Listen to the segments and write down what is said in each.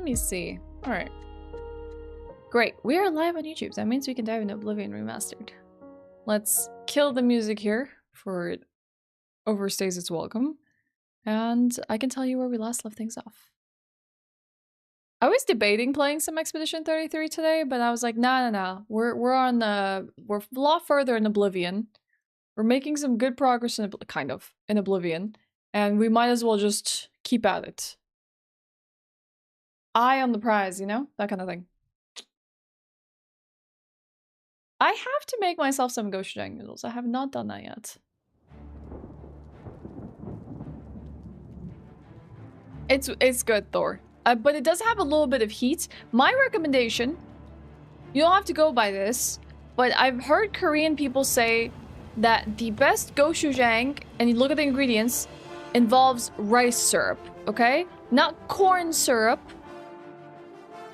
Let me see. Alright. Great. We are live on YouTube. That means we can dive into Oblivion Remastered. Let's kill the music here for it overstays its welcome. And I can tell you where we last left things off. I was debating playing some Expedition 33 today, but I was like, no. We're a lot further in Oblivion. We're making some good progress in Oblivion, and we might as well just keep at it. Eye on the prize, you know? That kind of thing. I have to make myself some gochujang noodles. I have not done that yet. It's good, Thor. But it does have a little bit of heat. My recommendation, you don't have to go by this, but I've heard Korean people say that the best gochujang, and you look at the ingredients, involves rice syrup, okay? Not corn syrup,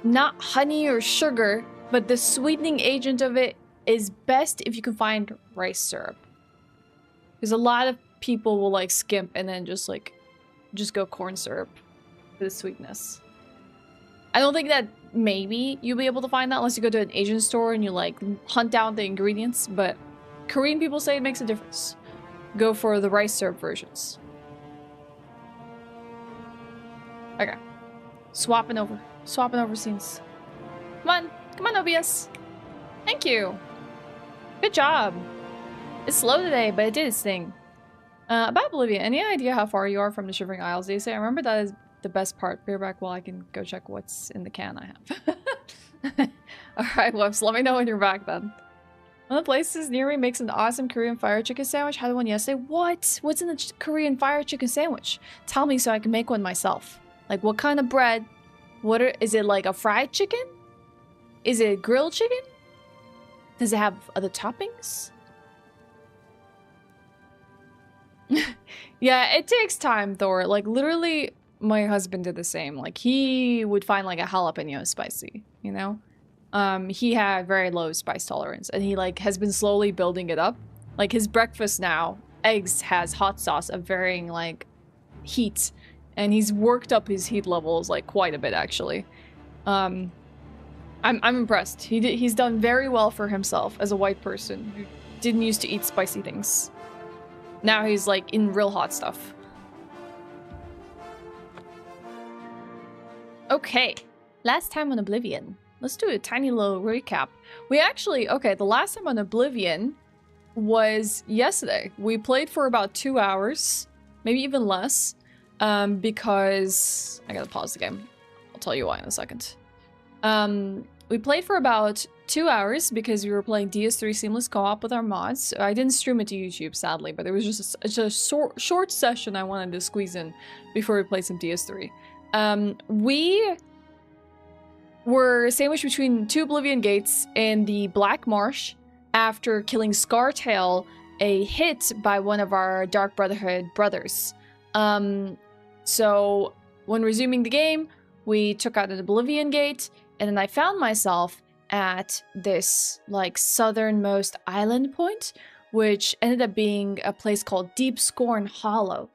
not honey or sugar, but the sweetening agent of it is best if you can find rice syrup. Because a lot of people will like skimp and then just go corn syrup for the sweetness. I don't think that maybe you'll be able to find that unless you go to an Asian store and you like hunt down the ingredients, but Korean people say it makes a difference. Go for the rice syrup versions. Okay. Swapping over scenes. Come on, OBS. Thank you. Good job. It's slow today, but it did its thing. About Bolivia, any idea how far you are from the Shivering Isles, they say? I remember that is the best part. Bear back while I can go check what's in the can I have. Alright, whoops. Let me know when you're back then. One of the places near me makes an awesome Korean fire chicken sandwich. Had one yesterday. What? What's in the Korean fire chicken sandwich? Tell me so I can make one myself. Like, what kind of bread? Is it like a fried chicken? Is it grilled chicken? Does it have other toppings? Yeah, it takes time, Thor. Like, literally, my husband did the same. Like, he would find, like, a jalapeno spicy, you know? He had very low spice tolerance, and he, like, has been slowly building it up. Like, his breakfast now, eggs has hot sauce of varying, like, heat. And he's worked up his heat levels, like, quite a bit, actually. I'm impressed. He's done very well for himself as a white person who didn't used to eat spicy things. Now he's, like, in real hot stuff. Okay. Last time on Oblivion. Let's do a tiny little recap. We actually, okay, the last time on Oblivion was yesterday. We played for about 2 hours, maybe even less, because I gotta pause the game. I'll tell you why in a second. We played for about 2 hours because we were playing DS3 Seamless Co-op with our mods. I didn't stream it to YouTube, sadly, but it was just a short session I wanted to squeeze in before we played some DS3. We were sandwiched between 2 Oblivion gates in the Black Marsh after killing Scartail, a hit by one of our Dark Brotherhood brothers. So when resuming the game, we took out an Oblivion gate, and then I found myself at this, like, southernmost island point, which ended up being a place called Deep Scorn Hollow.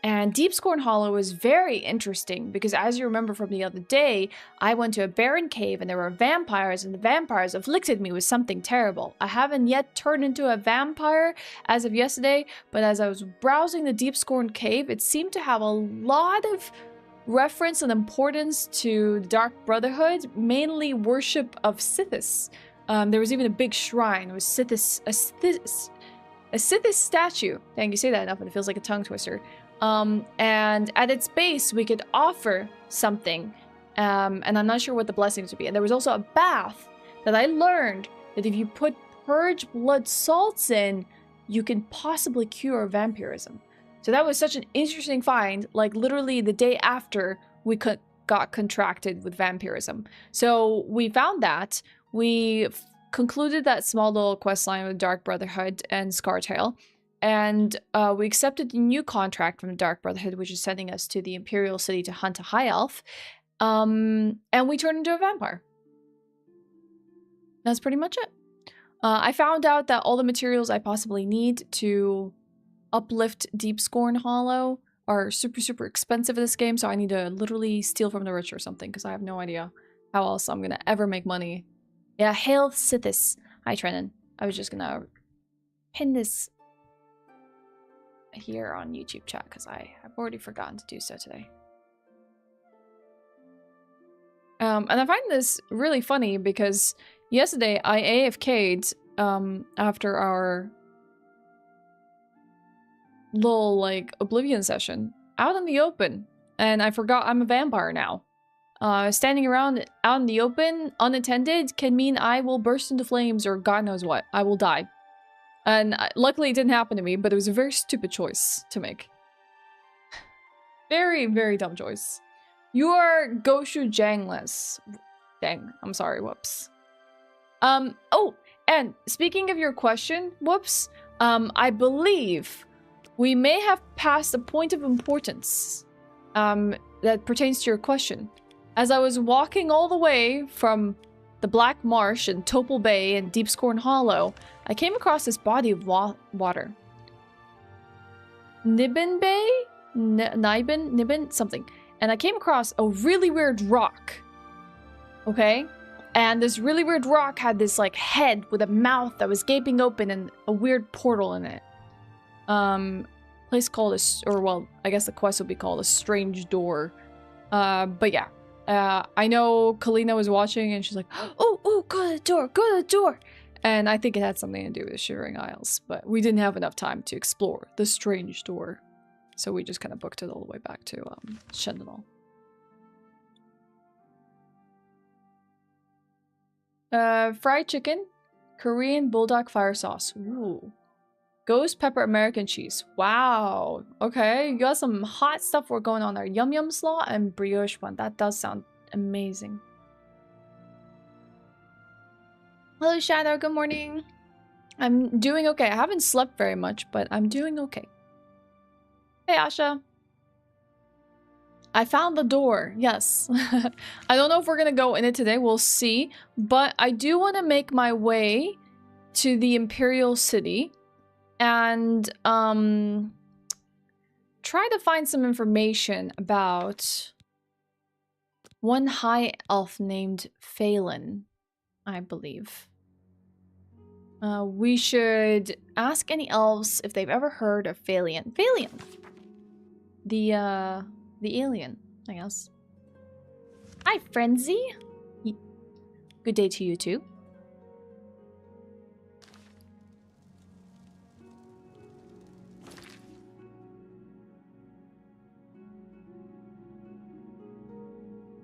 And Deep Scorn Hollow was very interesting because, as you remember from the other day, I went to a barren cave and there were vampires, and the vampires afflicted me with something terrible. I haven't yet turned into a vampire as of yesterday, but as I was browsing the Deep Scorn cave, it seemed to have a lot of reference and importance to the Dark Brotherhood, mainly worship of Sithis. There was even a big shrine with a Sithis statue. Dang, you say that enough and it feels like a tongue twister. And at its base, we could offer something, and I'm not sure what the blessings would be. And there was also a bath that I learned that if you put purge blood salts in, you can possibly cure vampirism. So that was such an interesting find, like literally the day after we got contracted with vampirism. So we found that. We concluded that small little quest line with Dark Brotherhood and Scartail. And we accepted a new contract from the Dark Brotherhood, which is sending us to the Imperial city to hunt a high elf. And we turned into a vampire. That's pretty much it. I found out that all the materials I possibly need to uplift Deep Scorn Hollow are super, super expensive in this game, so I need to literally steal from the rich or something, because I have no idea how else I'm gonna ever make money. Yeah, hail Sithis. Hi, Trenan. I was just gonna pin this here on YouTube chat, because I have already forgotten to do so today. And I find this really funny, because yesterday I AFK'd after our little, like, Oblivion session out in the open, and I forgot I'm a vampire now. Standing around out in the open unattended can mean I will burst into flames or God knows what. I will die. And luckily it didn't happen to me, but it was a very stupid choice to make. Very, very dumb choice. You are Goshu Jangless. Dang, I'm sorry, whoops. Oh, and speaking of your question, whoops, I believe we may have passed a point of importance that pertains to your question. As I was walking all the way from the Black Marsh and Topal Bay and Deepscorn Hollow, I came across this body of water. Nibbin Bay? Nibbin? Something. And I came across a really weird rock. Okay? And this really weird rock had this, like, head with a mouth that was gaping open and a weird portal in it. Place called well, I guess the quest would be called a strange door. But yeah. I know Kalina was watching and she's like, oh, go to the door, go to the door. And I think it had something to do with Shivering Isles, but we didn't have enough time to explore the strange door. So we just kind of booked it all the way back to Shendenal. Fried chicken, Korean bulldog fire sauce. Ooh. Ghost pepper American cheese. Wow. Okay, you got some hot stuff we're going on there. Yum yum slaw and brioche bun. That does sound amazing. Hello, Shadow. Good morning. I'm doing okay. I haven't slept very much, but I'm doing okay. Hey, Asha. I found the door. Yes. I don't know if we're gonna go in it today. We'll see. But I do want to make my way to the Imperial City and try to find some information about one high elf named Failen, I believe. We should ask any elves if they've ever heard of Failen. Failen! The alien, I guess. Hi, Frenzy! Good day to you too.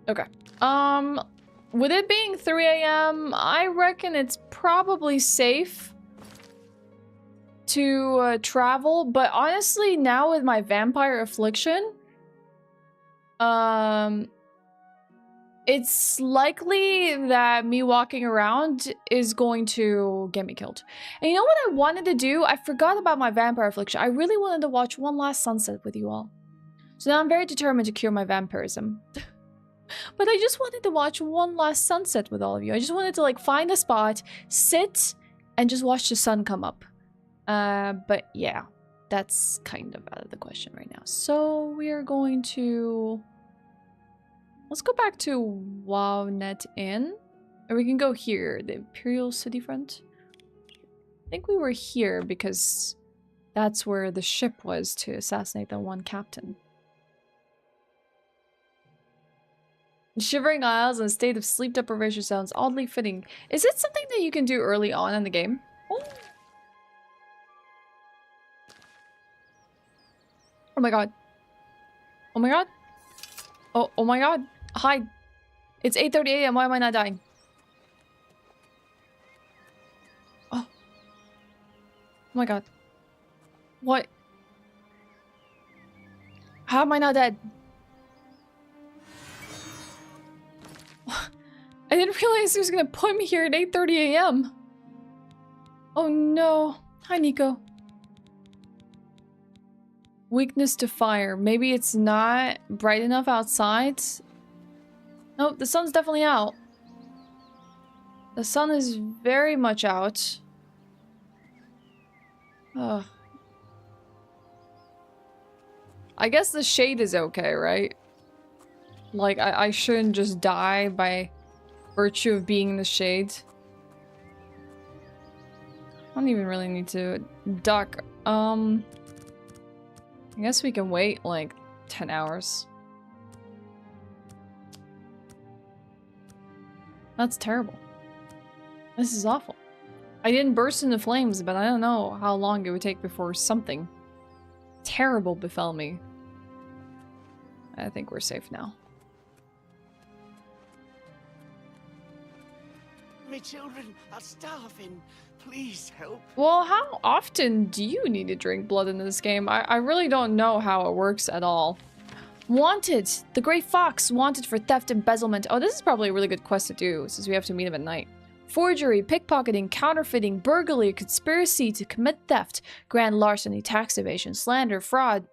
Okay. With it being 3 a.m., I reckon it's probably safe to travel, but honestly, now with my vampire affliction, it's likely that me walking around is going to get me killed. And you know what I wanted to do? I forgot about my vampire affliction. I really wanted to watch one last sunset with you all. So now I'm very determined to cure my vampirism. But I just wanted to watch one last sunset with all of you. I just wanted to, like, find a spot, sit, and just watch the sun come up. But yeah, that's kind of out of the question right now. So we are going to... Let's go back to Wownet Inn. Or we can go here, the Imperial City Front. I think we were here because that's where the ship was to assassinate the one captain. Shivering Isles in a state of sleep deprivation sounds oddly fitting. Is it something that you can do early on in the game? Oh, oh my god. Oh my god. Oh my god. Hi. It's 8:30 a.m. Why am I not dying? Oh. Oh my god. What? How am I not dead? I didn't realize he was gonna put me here at 8:30 a.m. Oh no. Hi, Nico. Weakness to fire. Maybe it's not bright enough outside. Nope, the sun's definitely out. The sun is very much out. Ugh. I guess the shade is okay, right? Like, I shouldn't just die by virtue of being in the shade. I don't even really need to duck. I guess we can wait like 10 hours. That's terrible. This is awful. I didn't burst into flames, but I don't know how long it would take before something terrible befell me. I think we're safe now. My children are starving. Please help. Well, how often do you need to drink blood in this game? I really don't know how it works at all. Wanted! The Grey Fox, wanted for theft, embezzlement. Oh, this is probably a really good quest to do, since we have to meet him at night. Forgery, pickpocketing, counterfeiting, burglary, conspiracy to commit theft, grand larceny, tax evasion, slander, fraud,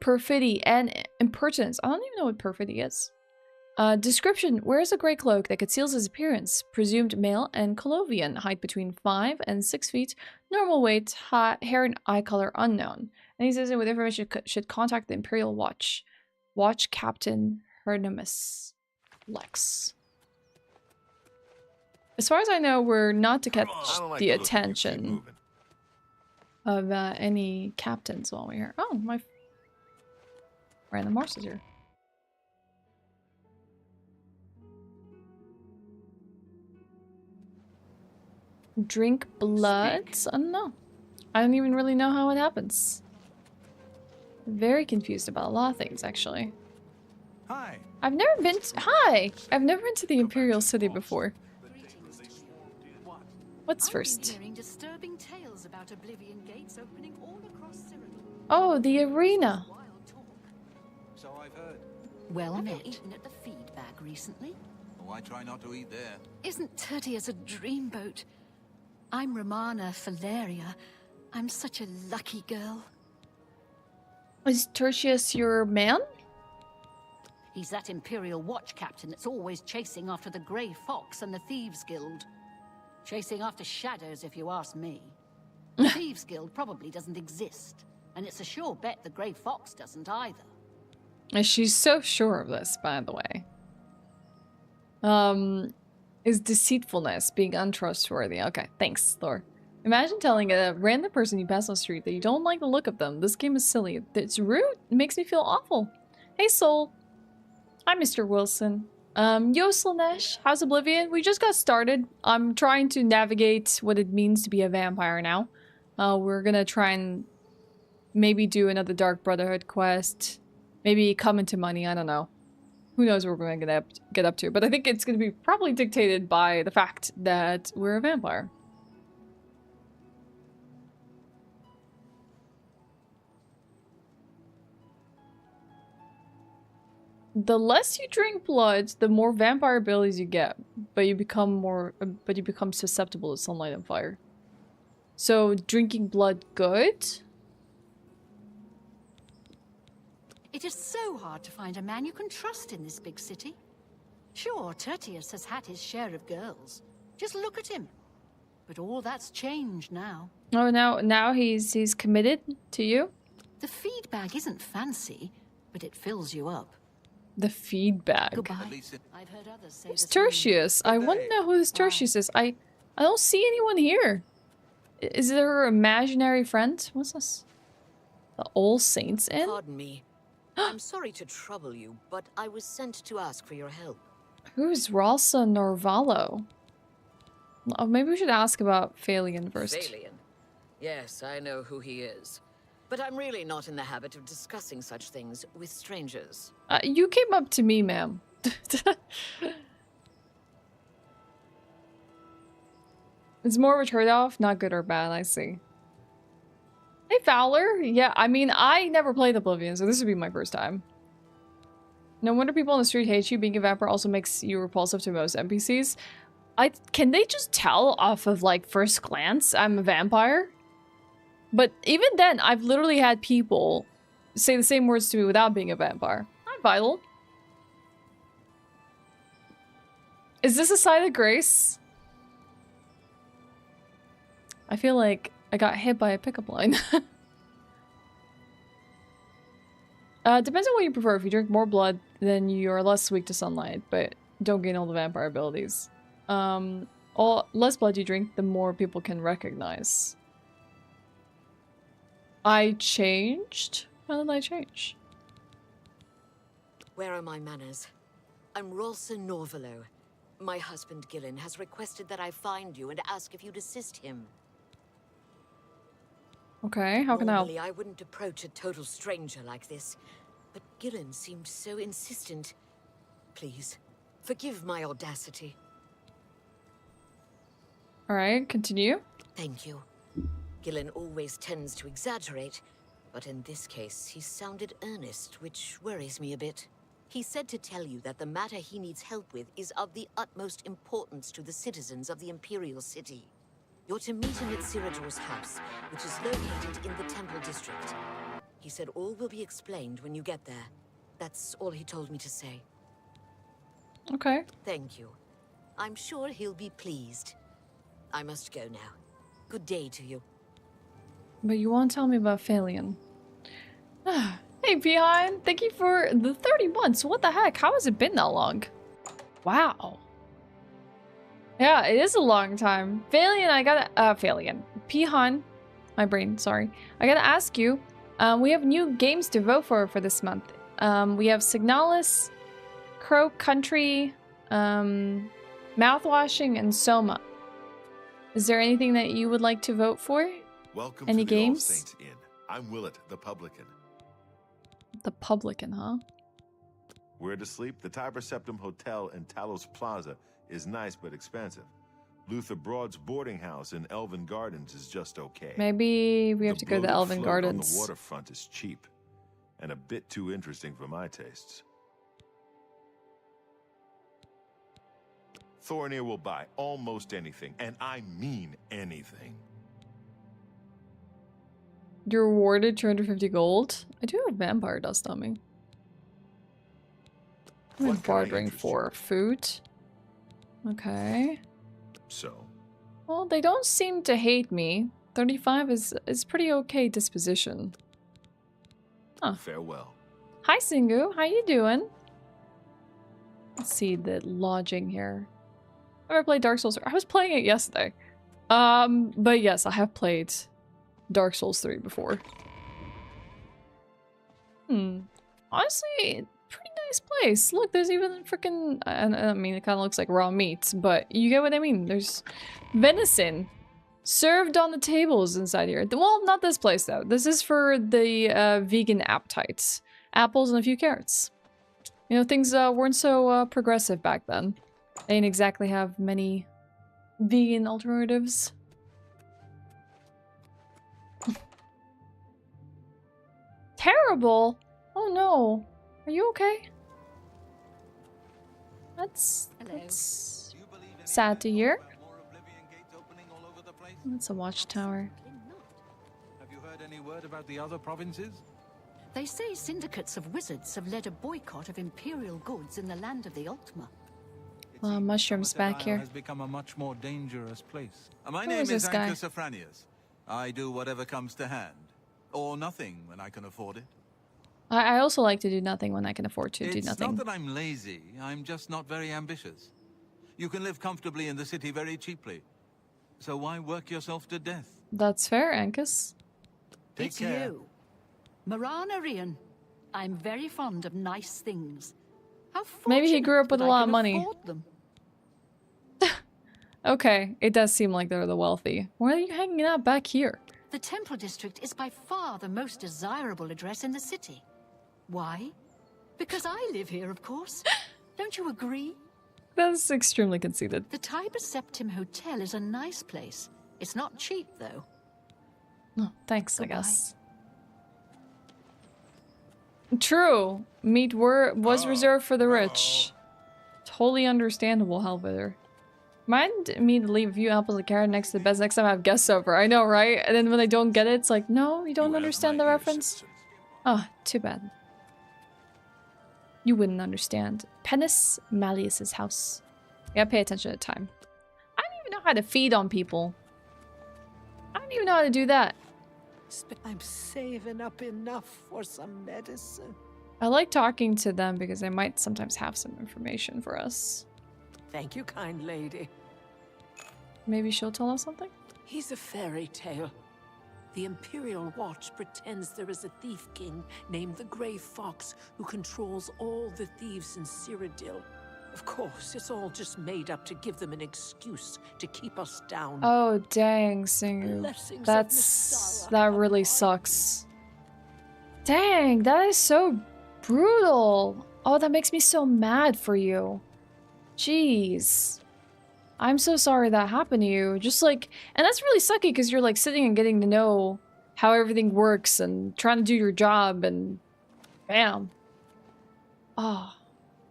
perfidy, and impertinence. I don't even know what perfidy is. Description, wears a grey cloak that conceals his appearance. Presumed male and Colovian. Height between 5 and 6 feet. Normal weight, hair and eye color unknown. And he says that with information should contact the Imperial Watch. Watch Captain Hernimus Lex. As far as I know, we're not to catch the attention of any captains while we're here. Oh, my random horse is here. Drink blood? I don't know. I don't even really know how it happens. Very confused about a lot of things, actually. Hi. I've never been to, hi! I've never been to the Imperial City before. What's first? Hearing disturbing tales about Oblivion gates opening all across Cyrodiil. Oh, the arena. So I've heard. Well met. Eaten at the feed bag recently? Oh, I try not to eat there. Isn't Tertius a dreamboat? I'm Romana Valeria. I'm such a lucky girl. Is Tertius your man? He's that Imperial Watch captain that's always chasing after the Grey Fox and the Thieves Guild. Chasing after shadows, if you ask me. The Thieves Guild probably doesn't exist, and it's a sure bet the Grey Fox doesn't either. And she's so sure of this, by the way. Is deceitfulness being untrustworthy? Okay, thanks, Thor. Imagine telling a random person you pass on the street that you don't like the look of them. This game is silly. It's rude. It makes me feel awful. Hey, Soul. Hi, Mr. Wilson. Yo, Slanesh. How's Oblivion? We just got started. I'm trying to navigate what it means to be a vampire now. We're gonna try and maybe do another Dark Brotherhood quest. Maybe come into money. I don't know. Who knows what we're gonna get up to. But I think it's gonna be probably dictated by the fact that we're a vampire. The less you drink blood, the more vampire abilities you get, but you become susceptible to sunlight and fire. So drinking blood good? It is so hard to find a man you can trust in this big city. Sure, Tertius has had his share of girls. Just look at him. But all that's changed now. Oh, now he's committed to you? The feed bag isn't fancy, but it fills you up. The feed bag. Goodbye. I've heard others say Who's the same. Tertius? I want to know who this Tertius is. I don't see anyone here. Is there an imaginary friend? What's this? The All Saints Inn? Pardon me. I'm sorry to trouble you, but I was sent to ask for your help. Who's Ralsa Norvalo? Oh, maybe we should ask about Failen first. Failen. Yes, I know who he is. But I'm really not in the habit of discussing such things with strangers. You came up to me, ma'am. Is more of a trade-off? Not good or bad, I see. Hey, Fowler. Yeah, I mean, I never played Oblivion, so this would be my first time. No wonder people on the street hate you. Being a vampire also makes you repulsive to most NPCs. Can they just tell off of, like, first glance I'm a vampire? But even then, I've literally had people say the same words to me without being a vampire. Hi, Vital. Is this a side of grace? I feel like I got hit by a pickup line. Depends on what you prefer. If you drink more blood, then you're less weak to sunlight, but don't gain all the vampire abilities. Less blood you drink, the more people can recognize. I changed? How did I change? Where are my manners? I'm Rolsa Norvalo. My husband Gillen has requested that I find you and ask if you'd assist him. Okay, how can I help? Normally, I wouldn't approach a total stranger like this, but Gillen seemed so insistent. Please, forgive my audacity. Alright, continue. Thank you. Gillen always tends to exaggerate, but in this case, he sounded earnest, which worries me a bit. He said to tell you that the matter he needs help with is of the utmost importance to the citizens of the Imperial City. You're to meet him at Sirador's house, which is located in the Temple District. He said all will be explained when you get there. That's all he told me to say. Okay. Thank you. I'm sure he'll be pleased. I must go now. Good day to you. But you won't tell me about Failen. Hey, Behind! Thank you for the 30 months. What the heck? How has it been that long? Wow. Yeah, it is a long time. Failen, I gotta... Failen. Pihan. My brain, sorry. I gotta ask you. We have new games to vote for this month. We have Signalis, Crow Country, Mouthwashing, and Soma. Is there anything that you would like to vote for? Welcome Any to the games? All Saints Inn. I'm Willett, the publican. The Publican, huh? Where to sleep? The Tiber Septim Hotel in Talos Plaza is nice but expensive. Luther Broad's boarding house in Elven Gardens is just okay. Maybe we have to go to the bloated Elven float Gardens. on the waterfront is cheap and a bit too interesting for my tastes. Thornir will buy almost anything, and I mean anything. You're rewarded 250 gold. I do have vampire dust on me. I'm in What can I bartering interest for you? food. Okay. So, Well, they don't seem to hate me. 35 is pretty okay disposition. Huh. farewell. Hi, Singu. How you doing? Let's see the lodging here. Ever played Dark Souls? I was playing it yesterday. But yes, I have played Dark Souls 3 before. Honestly, pretty nice place. Look, there's even freaking... I mean, it kind of looks like raw meat, but you get what I mean. There's venison served on the tables inside here. Well, not this place, though. This is for the vegan appetites. Apples and a few carrots. You know, things weren't so progressive back then. They didn't exactly have many vegan alternatives. Terrible! Oh no. Are you okay? That's sad to hear. That's a watchtower. Have you heard any word about the other provinces? They say syndicates of wizards have led a boycott of Imperial goods in the land of the Ultima. Mushrooms back here. Has become a much more dangerous place. My Who name is this is guy? Ancus Afranius. I do whatever comes to hand. Or nothing when I can afford it. I also like to do nothing when I can afford to do It's nothing. not that I'm lazy, I'm just not very ambitious. You can live comfortably in the city very cheaply. So why work yourself to death? That's fair, Angus. Take It's care. you. Marana Rian. I'm very fond of nice things. How Maybe he grew up fortunate with a that lot I of can money. afford them. Okay, it does seem like they're the wealthy. Why are you hanging out back here? The Temple District is by far the most desirable address in the city. Why? Because I live here, of course. Don't you agree? That's extremely conceited. The Tiber Septim Hotel is a nice place. It's not cheap, though. Oh, thanks, I Goodbye. guess. True. Meat was reserved for the rich. Totally understandable, Helveter. Remind me to leave a few apples and carrot next to the beds next time I have guests over. I know, right? And then when I don't get it, it's like, no, you don't You have understand my the ear, reference? citizen. Oh, too bad. You wouldn't understand. Penis Malleus's house. You gotta pay attention to time. I don't even know how to feed on people. I don't even know how to do that. I'm saving up enough for some medicine. I like talking to them because they might sometimes have some information for us. Thank you, kind lady. Maybe she'll tell us something? He's a fairy tale. The Imperial Watch pretends there is a thief king named the Grey Fox who controls all the thieves in Cyrodiil. Of course, it's all just made up to give them an excuse to keep us down. Oh, dang, Singu. Blessings of That Nistara really upon sucks. Dang, that is so brutal. Oh, that makes me so mad for you. Jeez. I'm so sorry that happened to you. Just like, and that's really sucky because you're like sitting and getting to know how everything works and trying to do your job and bam. Oh,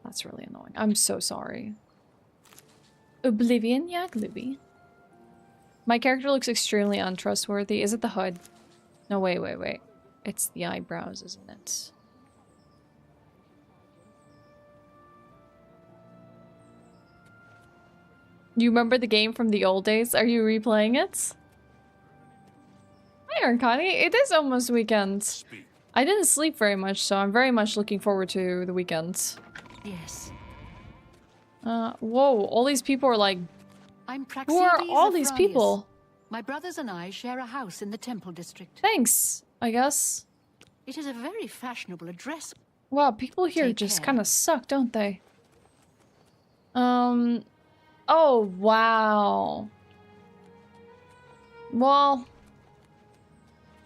that's really annoying. I'm so sorry. Oblivion? Yeah, Glooby. My character looks extremely untrustworthy. Is it the HUD? No, wait. It's the eyebrows, isn't it? You remember the game from the old days? Are you replaying it? Hi, Arcani. It is almost weekend. I didn't sleep very much, so I'm very much looking forward to the weekend. Yes. Whoa, all these people are like... I'm Who are Praxedes all of these Franius. people? My brothers and I share a house in the Temple District. Thanks, I guess. It is a very fashionable address. Wow, people here Take just care. kind of suck, don't they? Oh, wow. Well,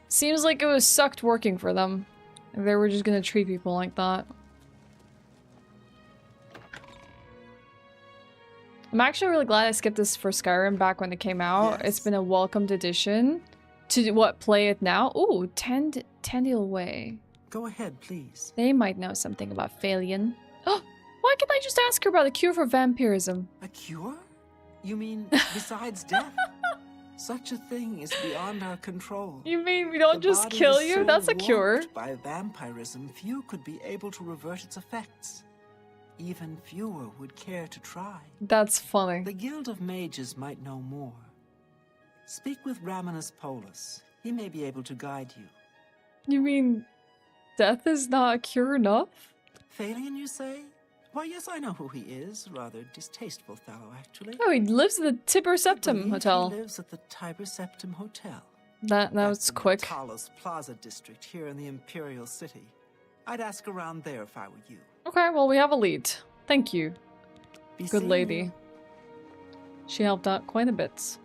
seems like it was sucked working for them. If they were just gonna treat people like that. I'm actually really glad I skipped this for Skyrim back when it came out. Yes. It's been a welcomed addition to what, play it now? Ooh, Tendil Way. Go ahead, please. They might know something about Failen. Oh, why can't I just ask her about a cure for vampirism? A cure? You mean besides death? Such a thing is beyond our control. You mean we don't The just body kill is you? so That's a cure. warped by vampirism, few could be able to revert its effects. Even fewer would care to try. That's funny. The Guild of Mages might know more. Speak with Raminus Polus. He may be able to guide you. You mean death is not a cure enough? Failen, you say? Why, yes, I know who he is. Rather distasteful fellow, actually. Oh, he lives at the Tiber I Septim believe Hotel. He lives at the Tiber Septim Hotel. That was That's in the quick. Talos Plaza district here in the Imperial City. I'd ask around there if I were you. Okay, well, we have a lead. Thank you. Be Good seeing lady. you. She helped out quite a bit.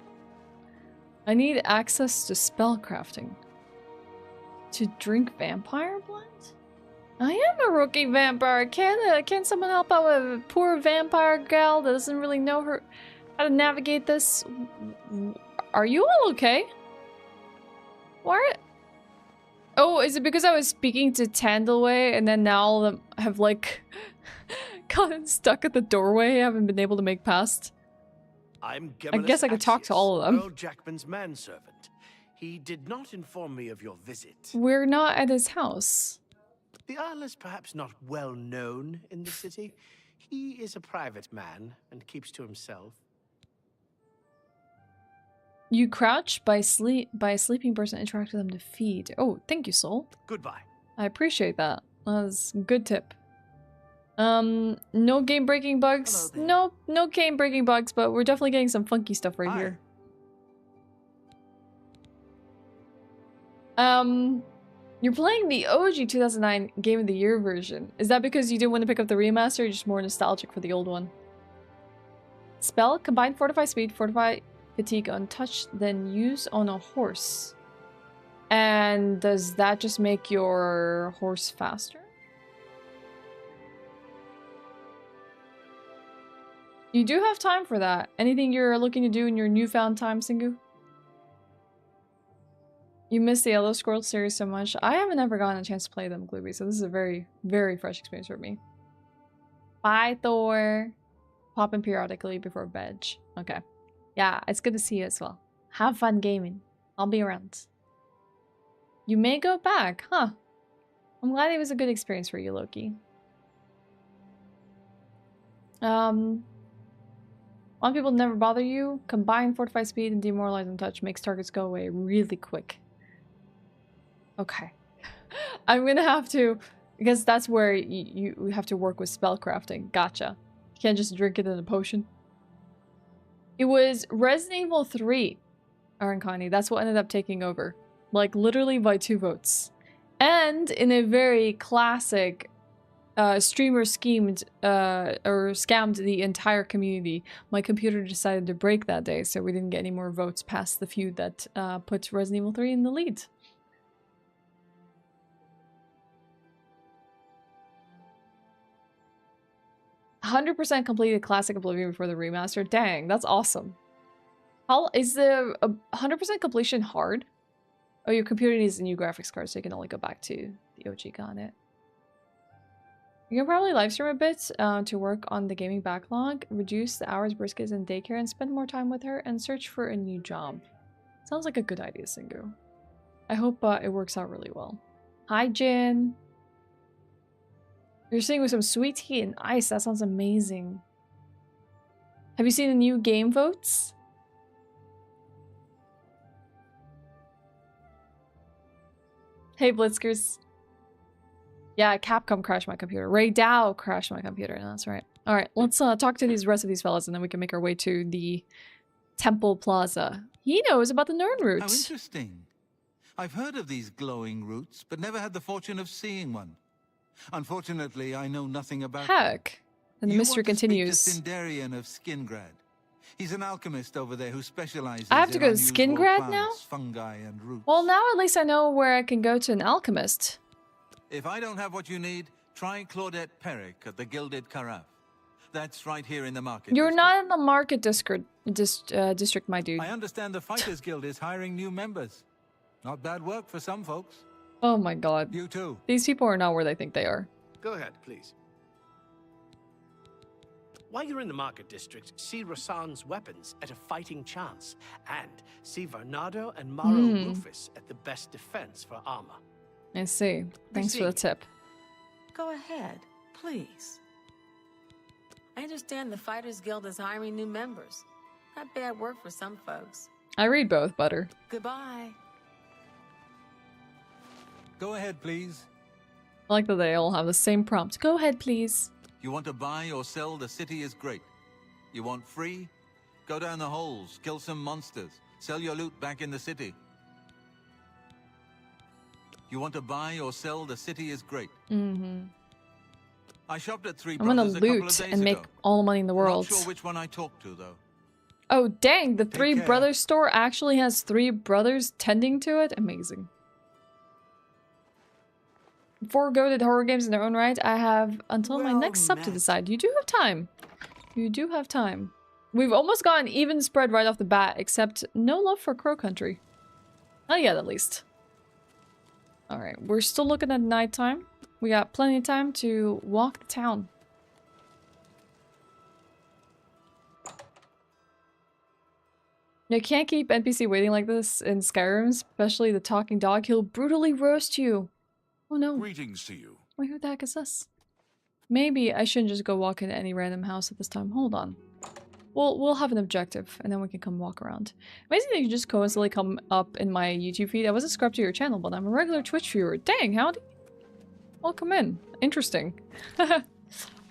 I need access to spellcrafting. To drink vampire blood? I am a rookie vampire. Can someone help out with a poor vampire gal that doesn't really know how to navigate this? Are you all okay? Why? Oh, is it because I was speaking to Tandalway and then now all of them have like gotten stuck at the doorway, haven't been able to make past? I'm I guess I could talk to all of them. Earl Jackman's manservant. He did not inform me of your visit. We're not at his house. The Earl is perhaps not well known in the city. He is a private man and keeps to himself. You crouch by a sleeping person, interact with them to feed. Oh, thank you, Soul. Goodbye. I appreciate that. That's a good tip. No game breaking bugs. Hello there. No game breaking bugs, but we're definitely getting some funky stuff right Hi. here. You're playing the OG 2009 Game of the Year version. Is that because you didn't want to pick up the remaster, or you're just more nostalgic for the old one? Spell, combine Fortify Speed, Fortify Fatigue untouched, then use on a horse. And does that just make your horse faster? You do have time for that. Anything you're looking to do in your newfound time, Singu? You missed the Elder Scrolls series so much. I haven't ever gotten a chance to play them, Glooby, so this is a very, very fresh experience for me. Bye, Thor. Popping periodically before bed. Okay. Yeah, it's good to see you as well. Have fun gaming. I'll be around. You may go back, huh? I'm glad it was a good experience for you, Loki. Want people to never bother you? Combine Fortify Speed and Demoralize and Touch makes targets go away really quick. Okay. I'm gonna have to Because that's where you have to work with spellcrafting. Gotcha. You can't just drink it in a potion. It was Resident Evil 3, Arankani. That's what ended up taking over. Like, literally by 2 votes. And in a very classic streamer schemed or scammed the entire community, my computer decided to break that day, so we didn't get any more votes past the few that put Resident Evil 3 in the lead. "100% completed Classic Oblivion before the remaster." Dang, that's awesome. How is the 100% completion hard? Oh, your computer needs a new graphics card, so you can only go back to the OG. Got it. You can probably livestream a bit to work on the gaming backlog, reduce the hours Brisk is in daycare, and spend more time with her, and search for a new job. Sounds like a good idea, Singu. I hope it works out really well. Hi, Jin. You're sitting with some sweet tea and ice. That sounds amazing. Have you seen the new game votes? Hey, Blitzkers. Yeah, Capcom crashed my computer. Ray Dow crashed my computer. That's right. All right, let's talk to these rest of these fellas, and then we can make our way to the Temple Plaza. He knows about the Nern route. How interesting. I've heard of these glowing routes, but never had the fortune of seeing one. Unfortunately, I know nothing about them. Heck. And the mystery continues. You want to speak to Sindarian of Skingrad. He's an alchemist over there who specializes I have to in go to unusual Skingrad plants, now? fungi, and roots. Well, now at least I know where I can go to an alchemist. If I don't have what you need, try Claudette Perrick at the Gilded Carafe. That's right here in the market You're district. not in the market district, my dude. I understand the Fighters Guild is hiring new members. Not bad work for some folks. Oh my god. You too. These people are not where they think they are. Go ahead, please. While you're in the market district, see Rasan's weapons at a fighting chance, and see Varnado and Maro Rufus at the best defense for armor. I see. Thanks for the tip. Go ahead, please. I understand the Fighters Guild is hiring new members. Not bad work for some folks. I read both, Butter. Goodbye. Go ahead, please. I like that they all have the same prompt. Go ahead, please. You want to buy or sell, the city is great. You want free? Go down the holes, kill some monsters, sell your loot back in the city. You want to buy or sell, the city is great. I shopped at Three I'm gonna Brothers a couple of loot days and make ago. all the money in the world. Not sure which one I talked to, though. Oh, dang. The Three care. Brothers store actually has 3 brothers tending to it. Amazing. 4 goated horror games in their own right. I have until my next sub to decide. You do have time. You do have time. We've almost got an even spread right off the bat, except no love for Crow Country. Not yet, at least. Alright, we're still looking at nighttime. We got plenty of time to walk the town. You can't keep NPC waiting like this in Skyrim, especially the talking dog. He'll brutally roast you. Oh no. Greetings to you. Wait, who the heck is this? Maybe I shouldn't just go walk into any random house at this time. Hold on. We'll have an objective, and then we can come walk around. Amazing that you just coincidentally come up in my YouTube feed. I wasn't subscribed to your channel, but I'm a regular Twitch viewer. Dang, howdy. Welcome in. Interesting.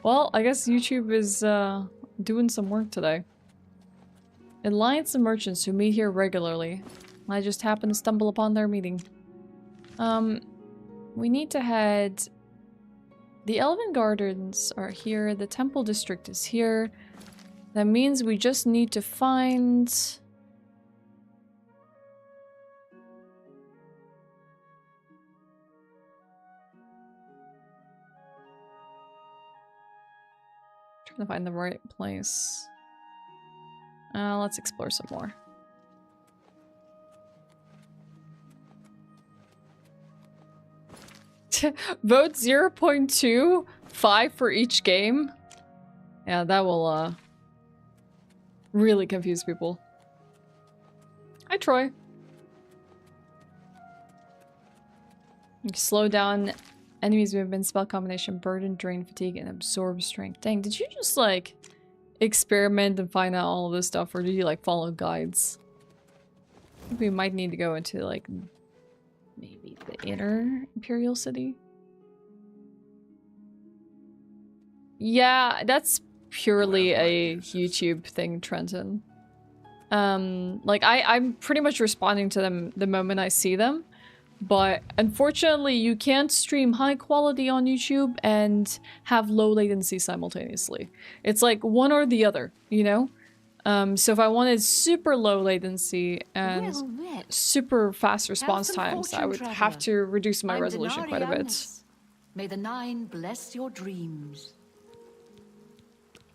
Well, I guess YouTube is doing some work today. Alliance of merchants who meet here regularly. I just happened to stumble upon their meeting. We need to head... The Elven Gardens are here. The Temple District is here. That means we just need to find... Trying to find the right place. Let's explore some more. Vote 0.25 for each game? Yeah, that will, really confuse people. Hi, Troy. You slow down enemies' movement, spell combination, burden, drain, fatigue, and absorb strength. Dang, did you just, like, experiment and find out all of this stuff, or did you, like, follow guides? I think we might need to go into, like, maybe the inner Imperial city. Yeah, that's purely a YouTube thing, Trenton. Like I'm pretty much responding to them the moment I see them, but unfortunately you can't stream high quality on YouTube and have low latency simultaneously. It's like one or the other, you know? So if I wanted super low latency and super fast response times, I would have to reduce my resolution quite a bit. May the Nine bless your dreams.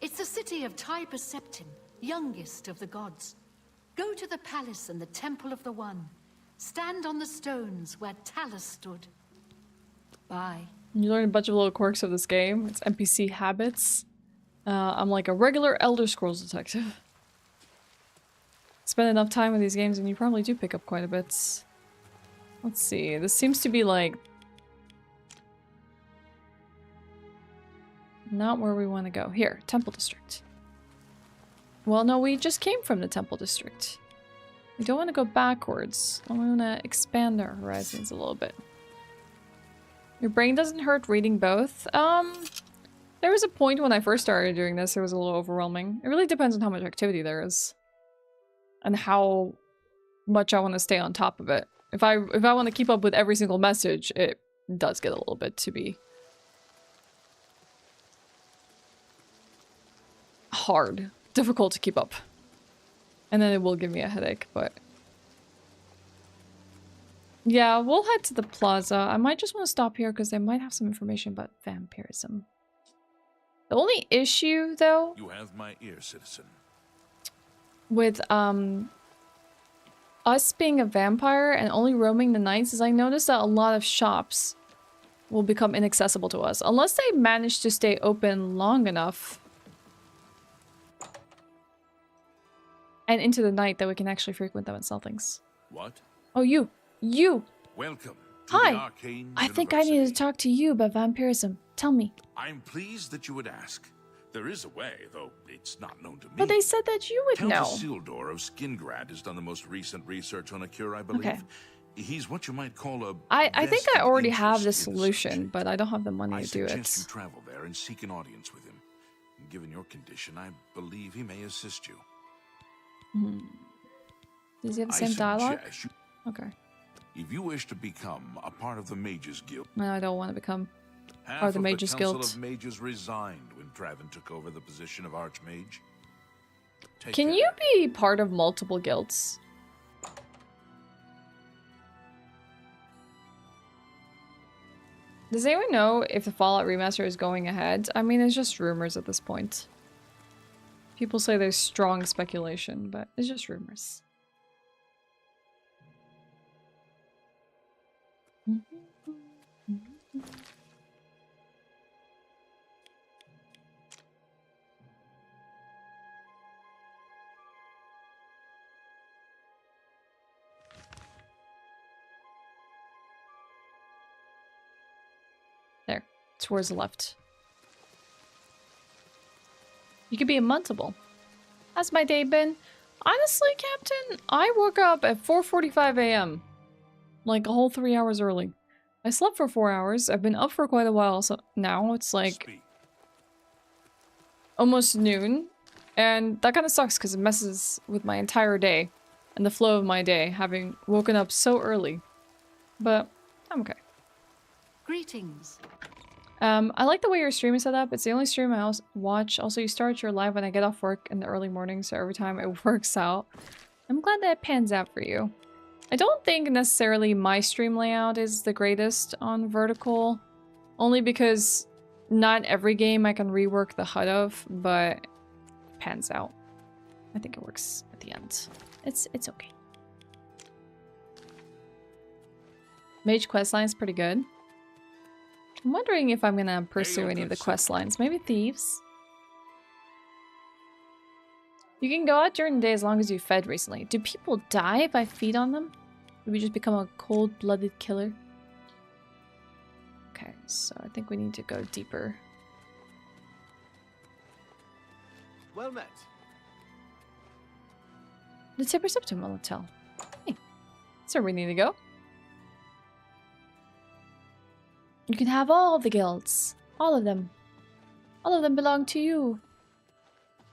It's the city of Tiber Septim, youngest of the gods. Go to the palace and the temple of the One. Stand on the stones where Talus stood. Bye. You learn a bunch of little quirks of this game. It's NPC habits. I'm like a regular Elder Scrolls detective. Spend enough time with these games and you probably do pick up quite a bit. Let's see. This seems to be like... not where we want to go. Here, Temple District. Well, no, we just came from the Temple District. We don't want to go backwards. I want to expand our horizons a little bit. Your brain doesn't hurt reading both. There was a point when I first started doing this, it was a little overwhelming. It really depends on how much activity there is. And how much I want to stay on top of it. If I want to keep up with every single message, it does get a little bit to be hard. Difficult to keep up. And then it will give me a headache, but... yeah, we'll head to the plaza. I might just want to stop here because they might have some information about vampirism. The only issue, though... You have my ear, citizen. With, us being a vampire and only roaming the nights is I noticed that a lot of shops will become inaccessible to us. Unless they manage to stay open long enough. And into the night that we can actually frequent them and sell things. What? Oh, you! You! Welcome to Hi! the Arcane I think I needed to talk to you about vampirism. Tell me. I'm pleased that you would ask. There is a way, though it's not known to me. But they said that you would know. Count Isildur of Skingrad has done the most recent research on a cure, I believe. Okay. He's what you might call a... I think I already have the vested interest in solution, but I don't have the money to do I it. suggest you travel there and seek an audience with him. Given your condition, I believe he may assist you. Does he have the same dialogue? Suggest you, Okay. if you wish to become a part of the Mages Guild... No, I don't want to become Half part of the of Mages the Guild. Council of Mages resigned when Traven took over the position of Archmage. Take Can care. you be part of multiple guilds? Does anyone know if the Fallout remaster is going ahead? I mean, it's just rumors at this point. People say there's strong speculation, but it's just rumors. There, towards the left. You could be a muntable. How's my day been? Honestly, Captain, I woke up at 4:45 a.m. Like a whole 3 hours early. I slept for 4 hours. I've been up for quite a while, so now it's like almost noon. And that kind of sucks because it messes with my entire day and the flow of my day, having woken up so early. But I'm okay. Greetings. I like the way your stream is set up. It's the only stream I watch. Also, you start your live when I get off work in the early morning, so every time it works out. I'm glad that it pans out for you. I don't think necessarily my stream layout is the greatest on vertical, only because not every game I can rework the HUD of, but it pans out. I think it works at the end. It's okay. Mage questline is pretty good. I'm wondering if I'm gonna pursue any of the quest lines. Maybe thieves. You can go out during the day as long as you fed recently. Do people die if I feed on them? Do we just become a cold-blooded killer? Okay, so I think we need to go deeper. Well met. The Tiber Septim Hotel. Hey, that's where we need to go. You can have all the guilds. All of them. All of them belong to you.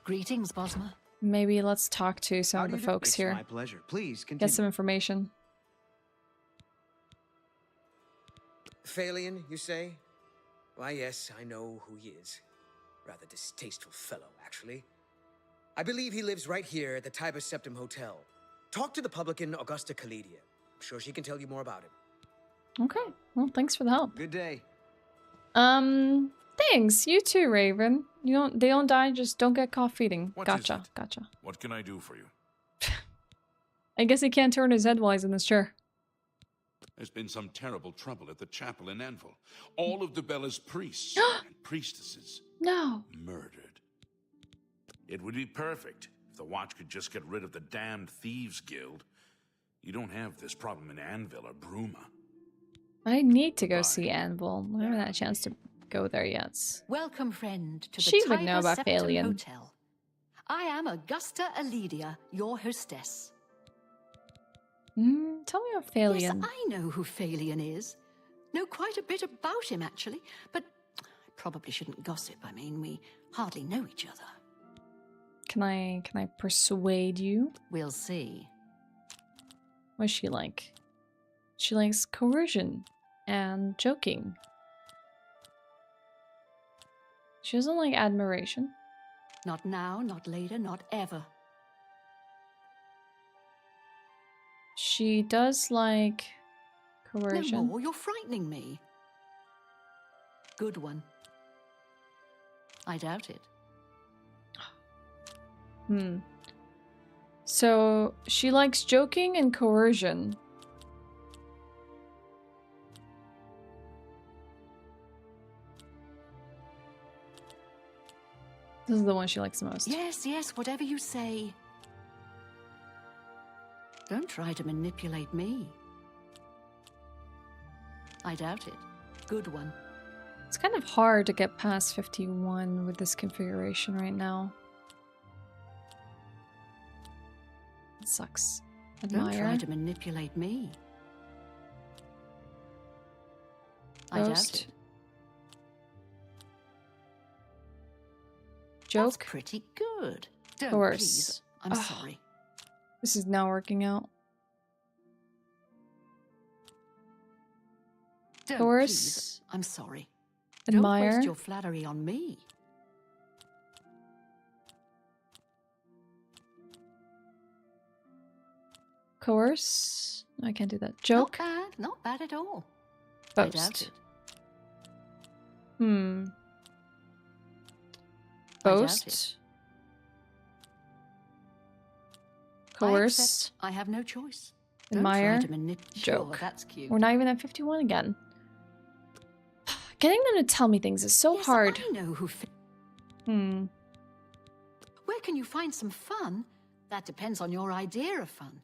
Greetings, Bosma. Maybe let's talk to some of the folks here. My pleasure. Please continue. Get some information. Failen, you say? Why, yes, I know who he is. Rather distasteful fellow, actually. I believe he lives right here at the Tiber Septim Hotel. Talk to the publican Augusta Kalidia. I'm sure she can tell you more about him. Okay. Well, thanks for the help. Good day. Thanks. You too, Raven. They don't die, just don't get caught feeding. What Gotcha. is it? Gotcha. What can I do for you? I guess he can't turn his head while he's in this chair. There's been some terrible trouble at the chapel in Anvil. All of the Bella's priests and priestesses No. murdered. It would be perfect if the Watch could just get rid of the damned Thieves Guild. You don't have this problem in Anvil or Bruma. I need to go see Anvil. I haven't had a chance to go there yet. Welcome, friend, to the She would Tiber know about Septim Failen. Hotel. I am Augusta Alidia, your hostess. Tell me about Failen. Yes, I know who Failen is. Know quite a bit about him, actually. But I probably shouldn't gossip. I mean, we hardly know each other. Can I persuade you? We'll see. What's she like? She likes coercion and joking. She doesn't like admiration. Not now, not later, not ever. She does like coercion. No more, you're frightening me. Good one. I doubt it. So she likes joking and coercion. This is the one she likes the most. Yes, yes, whatever you say. Don't try to manipulate me. I doubt it. Good one. It's kind of hard to get past 51 with this configuration right now. It sucks. Don't try Admire. to manipulate me. I doubt Ghost. it. Joke. That's pretty good. Don't, Coerce. please. I'm Ugh. sorry. This is not working out. Don't, Coerce. please. I'm sorry. Admire. Don't waste your flattery on me. Coerce. No, I can't do that. Joke. Not bad at all. I doubt Boast. it. I doubt Boast. it. I Coerce. accept. I have no choice. Admire. Don't try to Joke. Sure, that's cute. We're not even at 51 again. Getting them to tell me things is so Yes, hard. I know who. Where can you find some fun? That depends on your idea of fun.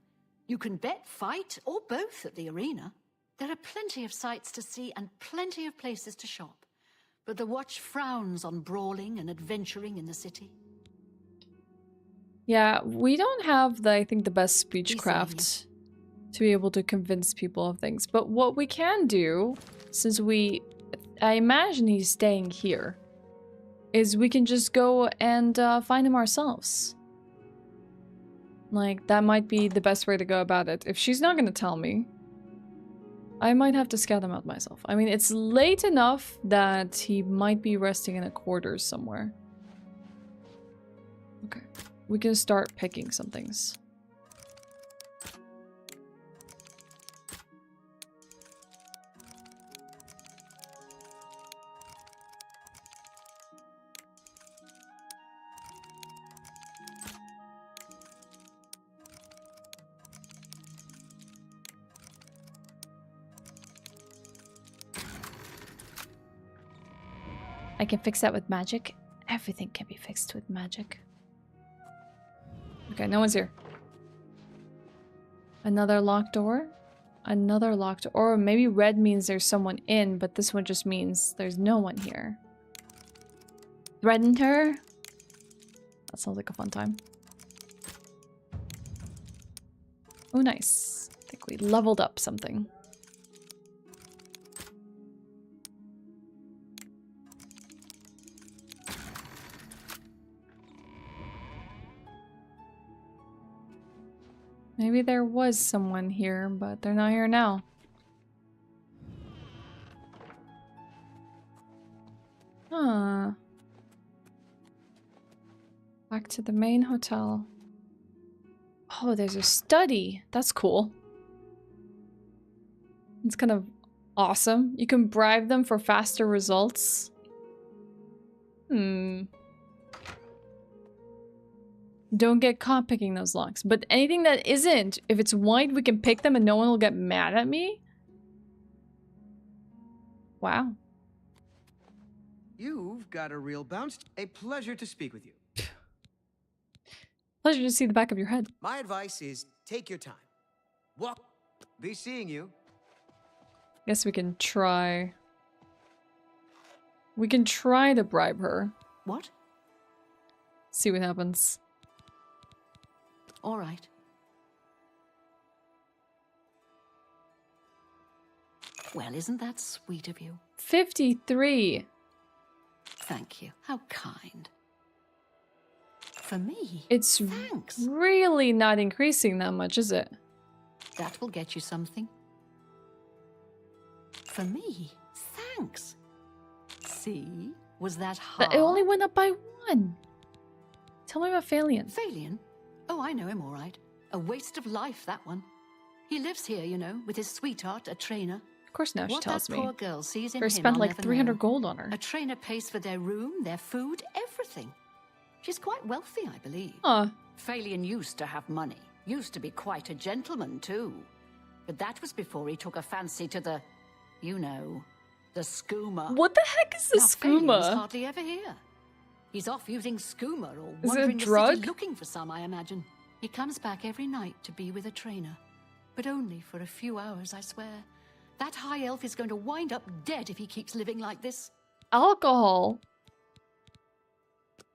You can bet, fight, or both at the arena. There are plenty of sights to see and plenty of places to shop. But the Watch frowns on brawling and adventuring in the city. Yeah, we don't have I think the best Easy. speechcraft to be able to convince people of things. But what we can do, since I imagine he's staying here, is we can just go and find him ourselves. Like, that might be the best way to go about it. If she's not gonna tell me, I might have to scout him out myself. I mean, it's late enough that he might be resting in a quarters somewhere. Okay. We can start picking some things. I can fix that with magic. Everything can be fixed with magic. Okay, no one's here. Another locked door? Another locked door. Or maybe red means there's someone in, but this one just means there's no one here. Threatened her? That sounds like a fun time. Oh, nice. I think we leveled up something. Maybe there was someone here, but they're not here now. Huh. Back to the main hotel. Oh, there's a study. That's cool. It's kind of awesome. You can bribe them for faster results. Don't get caught picking those locks. But anything that isn't, if it's white, we can pick them and no one will get mad at me? Wow. You've got a real bounce. A pleasure to speak with you. Pleasure to see the back of your head. My advice is take your time. Walk. Be seeing you. Guess we can try. We can try to bribe her. What? See what happens. All right. Well, isn't that sweet of you? 53. Thank you. How kind. For me? It's thanks. Really not increasing that much, is it? That will get you something. For me? Thanks. See? Was that hard? It only went up by 1. Tell me about Failen. Failen? Oh, I know him all right. A waste of life, that one. He lives here, you know, with his sweetheart, a trainer. Of course now she tells me. What that poor girl sees in Or him, spent I'll like never 300 know. gold on her. A trainer pays for their room, their food, everything. She's quite wealthy, I believe. Huh. Failen used to have money. Used to be quite a gentleman, too. But that was before he took a fancy to the, you know, the skooma. What the heck is the skooma? Failen's hardly ever here. He's off using skooma or Is it a wandering the drug? city looking for some, I imagine. He comes back every night to be with a trainer. But only for a few hours, I swear. That high elf is going to wind up dead if he keeps living like this. Alcohol.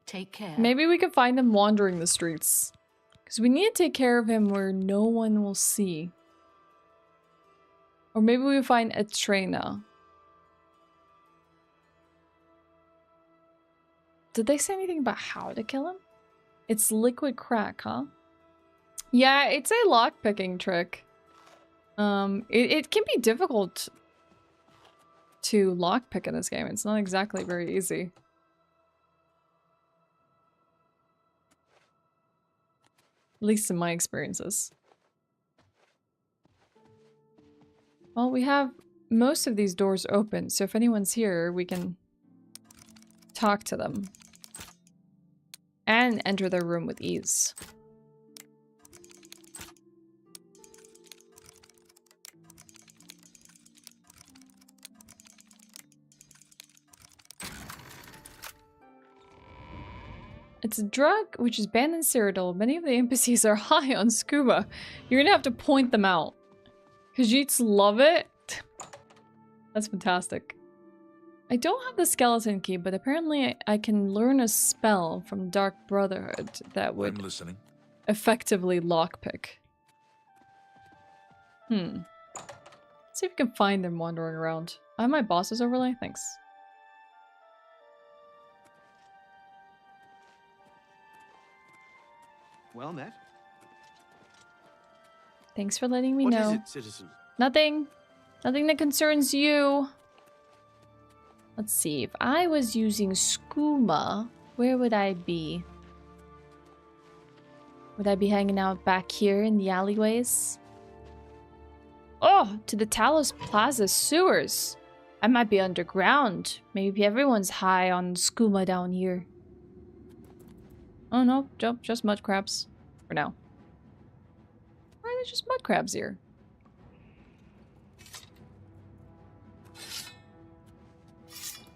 Take care. Maybe we could find him wandering the streets. Because we need to take care of him where no one will see. Or maybe we find a trainer. Did they say anything about how to kill him? It's liquid crack, huh? Yeah, it's a lockpicking trick. It can be difficult to lockpick in this game. It's not exactly very easy. At least in my experiences. Well, we have most of these doors open, so if anyone's here, we can talk to them. And enter their room with ease. It's a drug which is banned in Cyrodiil. Many of the NPCs are high on scuba. You're gonna have to point them out. Khajiits love it. That's fantastic. I don't have the skeleton key, but apparently I can learn a spell from Dark Brotherhood that would I'm listening. effectively lockpick. Let's see if we can find them wandering around. I have my boss's overlay, thanks. Well met. Thanks for letting me What know. is it, citizen? Nothing. Nothing that concerns you. Let's see. If I was using skooma, where would I be? Would I be hanging out back here in the alleyways? Oh, to the Talos Plaza sewers. I might be underground. Maybe everyone's high on skooma down here. Oh no, just mud crabs. For now. Why are there just mud crabs here?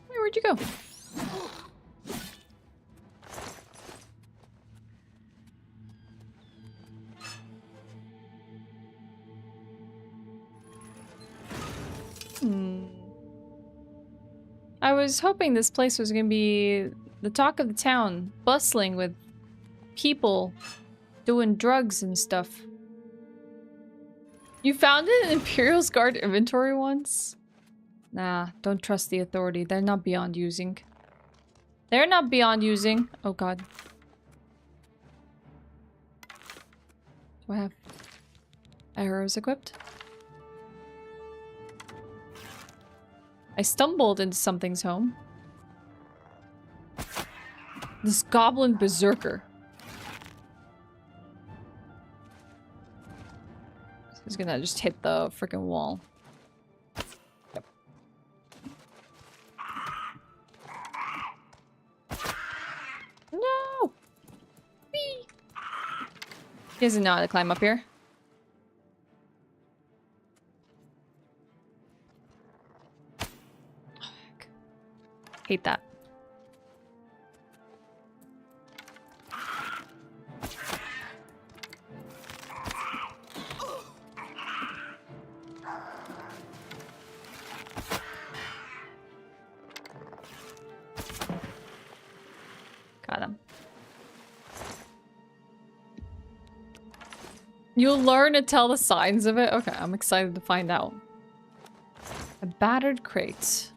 Hey, where'd you go? I was hoping this place was gonna be the talk of the town, bustling with people doing drugs and stuff. You found it in Imperial's guard inventory once? Nah, don't trust the authority. They're not beyond using. They're not beyond using. Oh god. Do I have Arrows equipped. I stumbled into something's home. This goblin berserker. He's gonna just hit the freaking wall. Yep. No! Whee! He doesn't know how to climb up here. Oh, heck. Hate that. Got him. You'll learn to tell the signs of it? Okay, I'm excited to find out. A battered crate.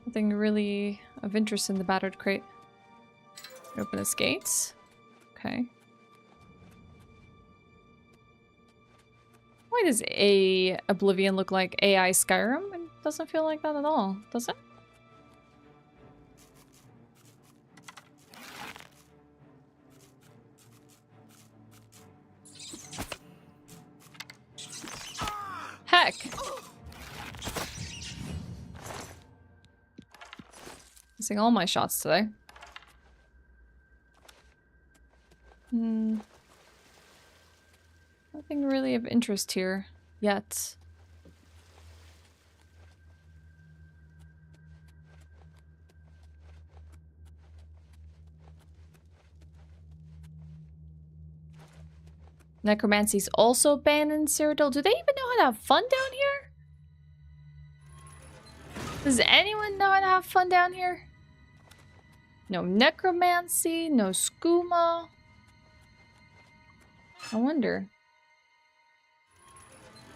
Nothing really of interest in the battered crate. Open this gate. Okay. Why does Oblivion look like AI Skyrim? It doesn't feel like that at all, does it? Heck! Missing all my shots today. Nothing really of interest here yet. Necromancy's also banned in Cyrodiil. Do they even know how to have fun down here? Does anyone know how to have fun down here? No necromancy, no skooma. I wonder.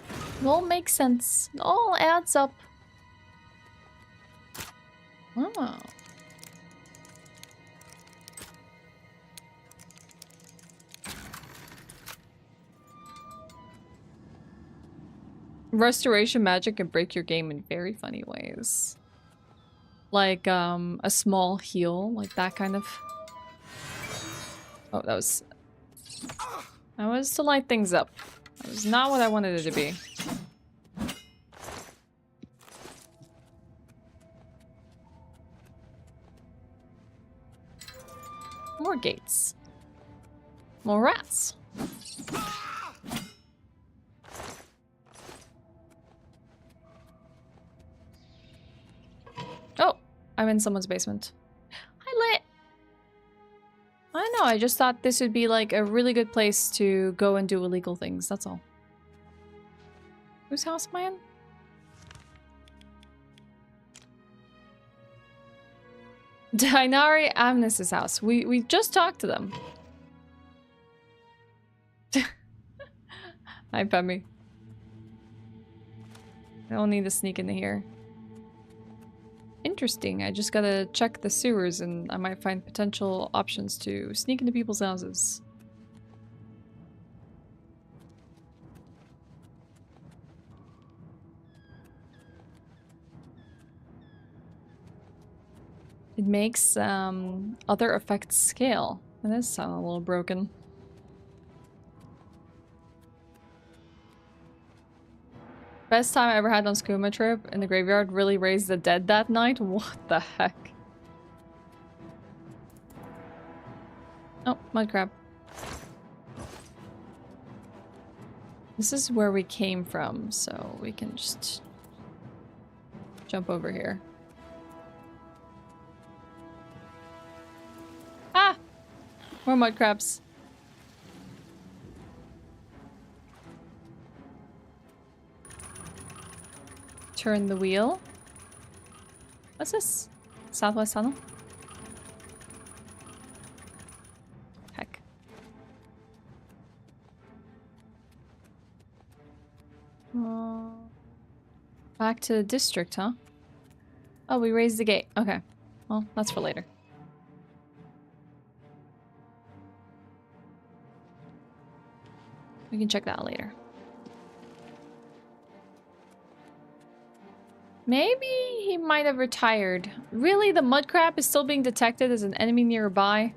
It all makes sense. It all adds up. Oh. Restoration magic can break your game in very funny ways. Like, a small heal, like that kind of... Oh, that was to light things up. That was not what I wanted it to be. More gates. More rats. Oh, I'm in someone's basement. Hi, Lit. I don't know, I just thought this would be like a really good place to go and do illegal things, that's all. Whose house am I in? Dainari Amnes's house. We just talked to them. Hi, Pemmy. I don't need to sneak into here. Interesting. I just gotta check the sewers and I might find potential options to sneak into people's houses. It makes other effects scale. That does sound a little broken. Best time I ever had on skooma trip in the graveyard. Really raised the dead that night. What the heck? Oh, mud crab. This is where we came from, so we can just jump over here. Ah! More mud crabs. Turn the wheel. What's this? Southwest Tunnel? Heck. Back to the district, huh? Oh, we raised the gate. Okay. Well, that's for later. We can check that out later. Maybe he might have retired. Really? The mud crab is still being detected as an enemy nearby?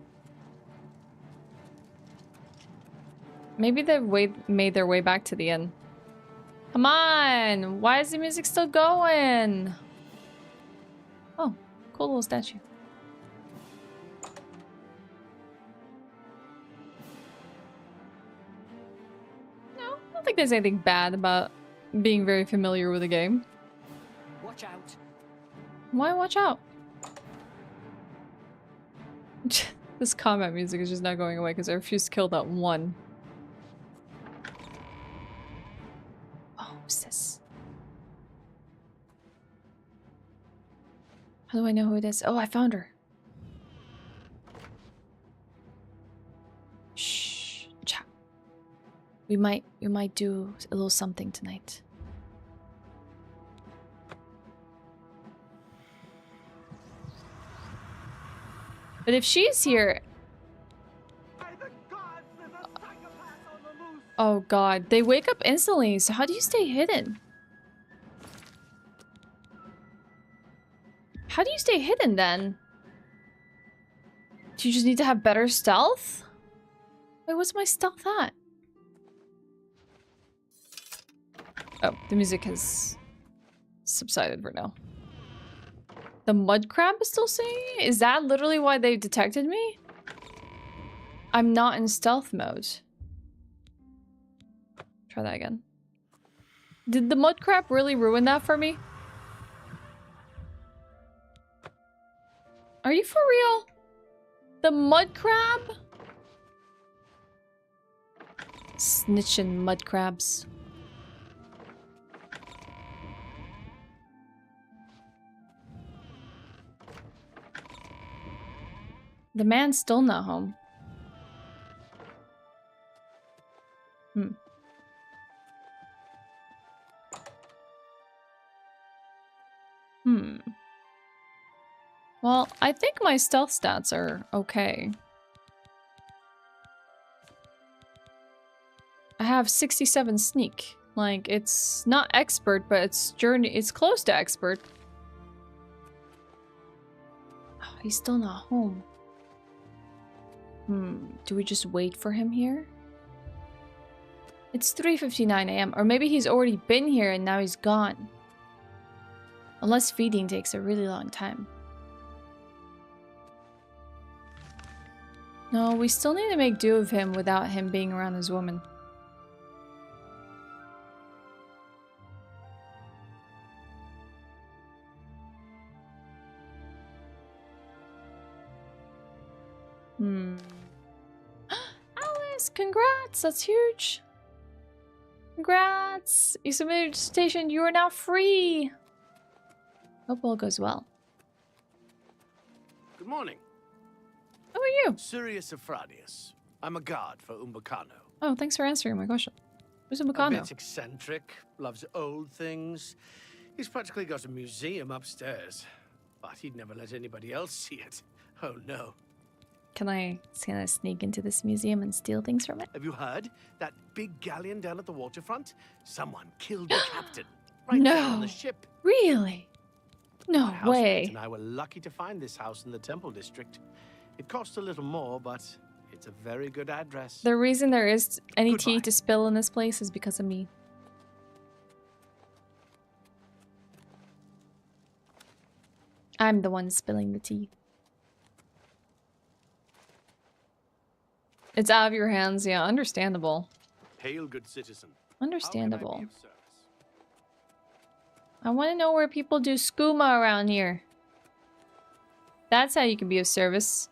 Maybe they made their way back to the inn. Come on! Why is the music still going? Oh, cool little statue. No, I don't think there's anything bad about being very familiar with the game. Watch out. Why watch out? This combat music is just not going away because I refuse to kill that one. Oh, who's this? How do I know who it is? Oh, I found her. Shh. Cha. We might do a little something tonight. But if she's here... Oh god, they wake up instantly, so how do you stay hidden? How do you stay hidden then? Do you just need to have better stealth? Wait, what's my stealth at? Oh, the music has subsided for now. The mud crab is still singing? Is that literally why they detected me? I'm not in stealth mode. Try that again. Did the mud crab really ruin that for me? Are you for real? The mud crab? Snitching mud crabs. The man's still not home. Well, I think my stealth stats are okay. I have 67 sneak. Like, it's not expert, but it's close to expert. Oh, he's still not home. Do we just wait for him here? It's 3:59 AM, or maybe he's already been here and now he's gone. Unless feeding takes a really long time. No, we still need to make do of him without him being around his woman. Alice, congrats! That's huge! Congrats! You submitted your dissertation, you are now free! Hope all goes well. Good morning. Who are you? Sirius Afranius. I'm a guard for Umbacano. Oh, thanks for answering my question. Who's A Umbacano? bit eccentric, loves old things. He's practically got a museum upstairs. But he'd never let anybody else see it. Oh no. Can I sneak into this museum and steal things from it? Have you heard? That big galleon down at the waterfront? Someone killed the captain. Right No. there on the ship. Really? No My housemate way. and I were lucky to find this house in the Temple District. It cost a little more, but it's a very good address. The reason there is any Goodbye. tea to spill in this place is because of me. I'm the one spilling the tea. It's out of your hands, yeah, understandable. Hail, good citizen. Understandable. How can I be of service? I want to know where people do skooma around here. That's how you can be of service.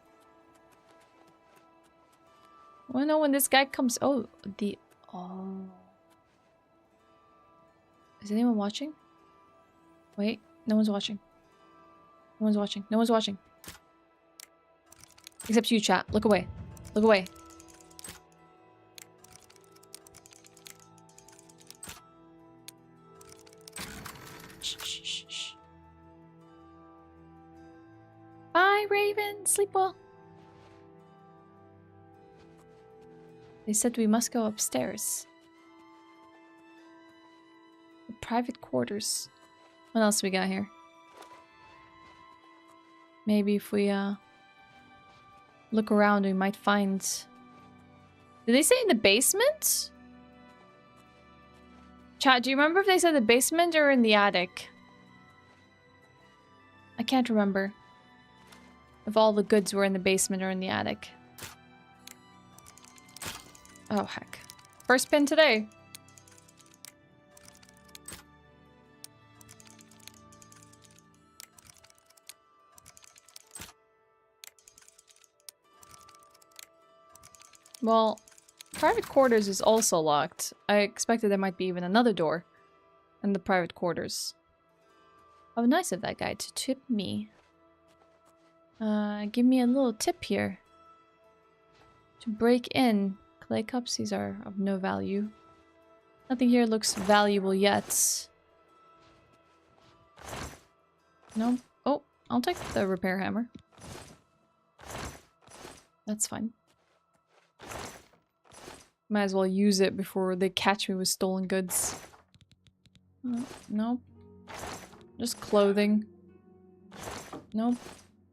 I want to know when this guy comes. Oh, oh. Is anyone watching? Wait, no one's watching. No one's watching. No one's watching. Except you, chat. Look away. Look away. Shh, shh, shh, shh. Bye, Raven. Sleep well. They said we must go upstairs. private quarters. What else we got here? Maybe if we look around, we might find... Did they say in the basement? Chat, do you remember if they said the basement or in the attic? I can't remember if all the goods were in the basement or in the attic. Oh, heck. First pin today. Well, private quarters is also locked. I expected there might be even another door in the private quarters. How nice of that guy to tip me. Give me a little tip here. To break in. Clay cups, these are of no value. Nothing here looks valuable yet. No. Oh, I'll take the repair hammer. That's fine. Might as well use it before they catch me with stolen goods. Nope. Just clothing. Nope.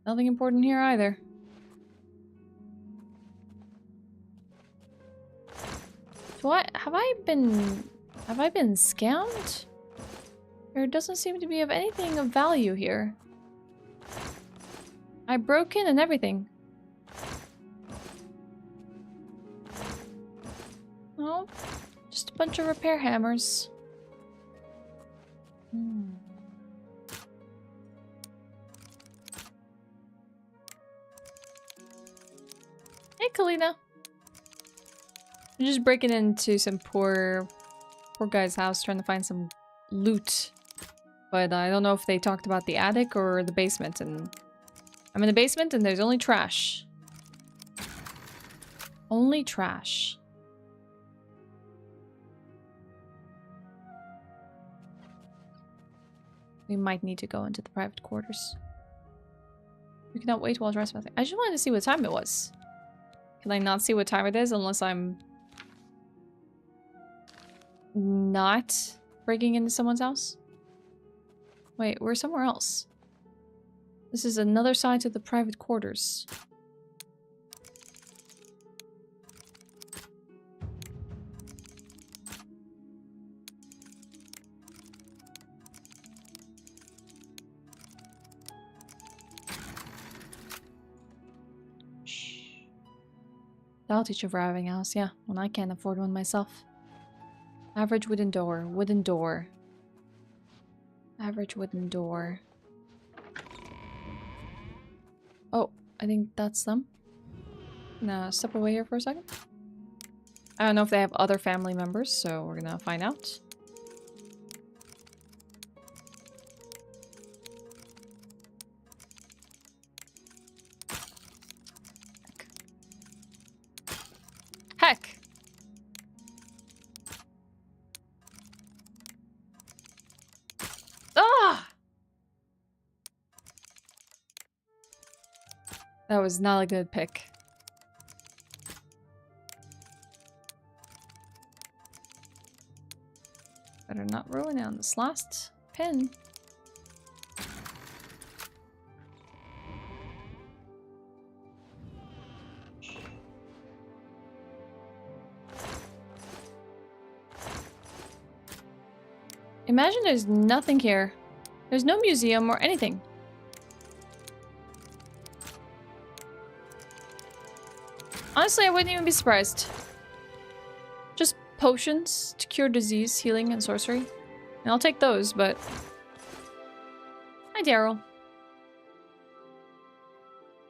Nothing important here either. Have I been scammed? There doesn't seem to be of anything of value here. I broke in and everything. No, just a bunch of repair hammers. Hey, Kalina. I'm just breaking into some poor guy's house, trying to find some loot. But I don't know if they talked about the attic or the basement. And I'm in the basement, and there's only trash. Only trash. We might need to go into the private quarters. We cannot wait while trespassing. I just wanted to see what time it was. Can I not see what time it is unless I'm not breaking into someone's house? Wait, we're somewhere else. This is another side to the private quarters. That'll teach you for having a house, yeah. When I can't afford one myself. Average wooden door. Wooden door. Average wooden door. Oh, I think that's them. Now step away here for a second. I don't know if they have other family members, so we're gonna find out. Heck! Ah! That was not a good pick. Better not ruin it on this last pin. Imagine there's nothing here. There's no museum or anything. Honestly, I wouldn't even be surprised. Just potions to cure disease, healing, and sorcery. And I'll take those, but... Hi, Daryl.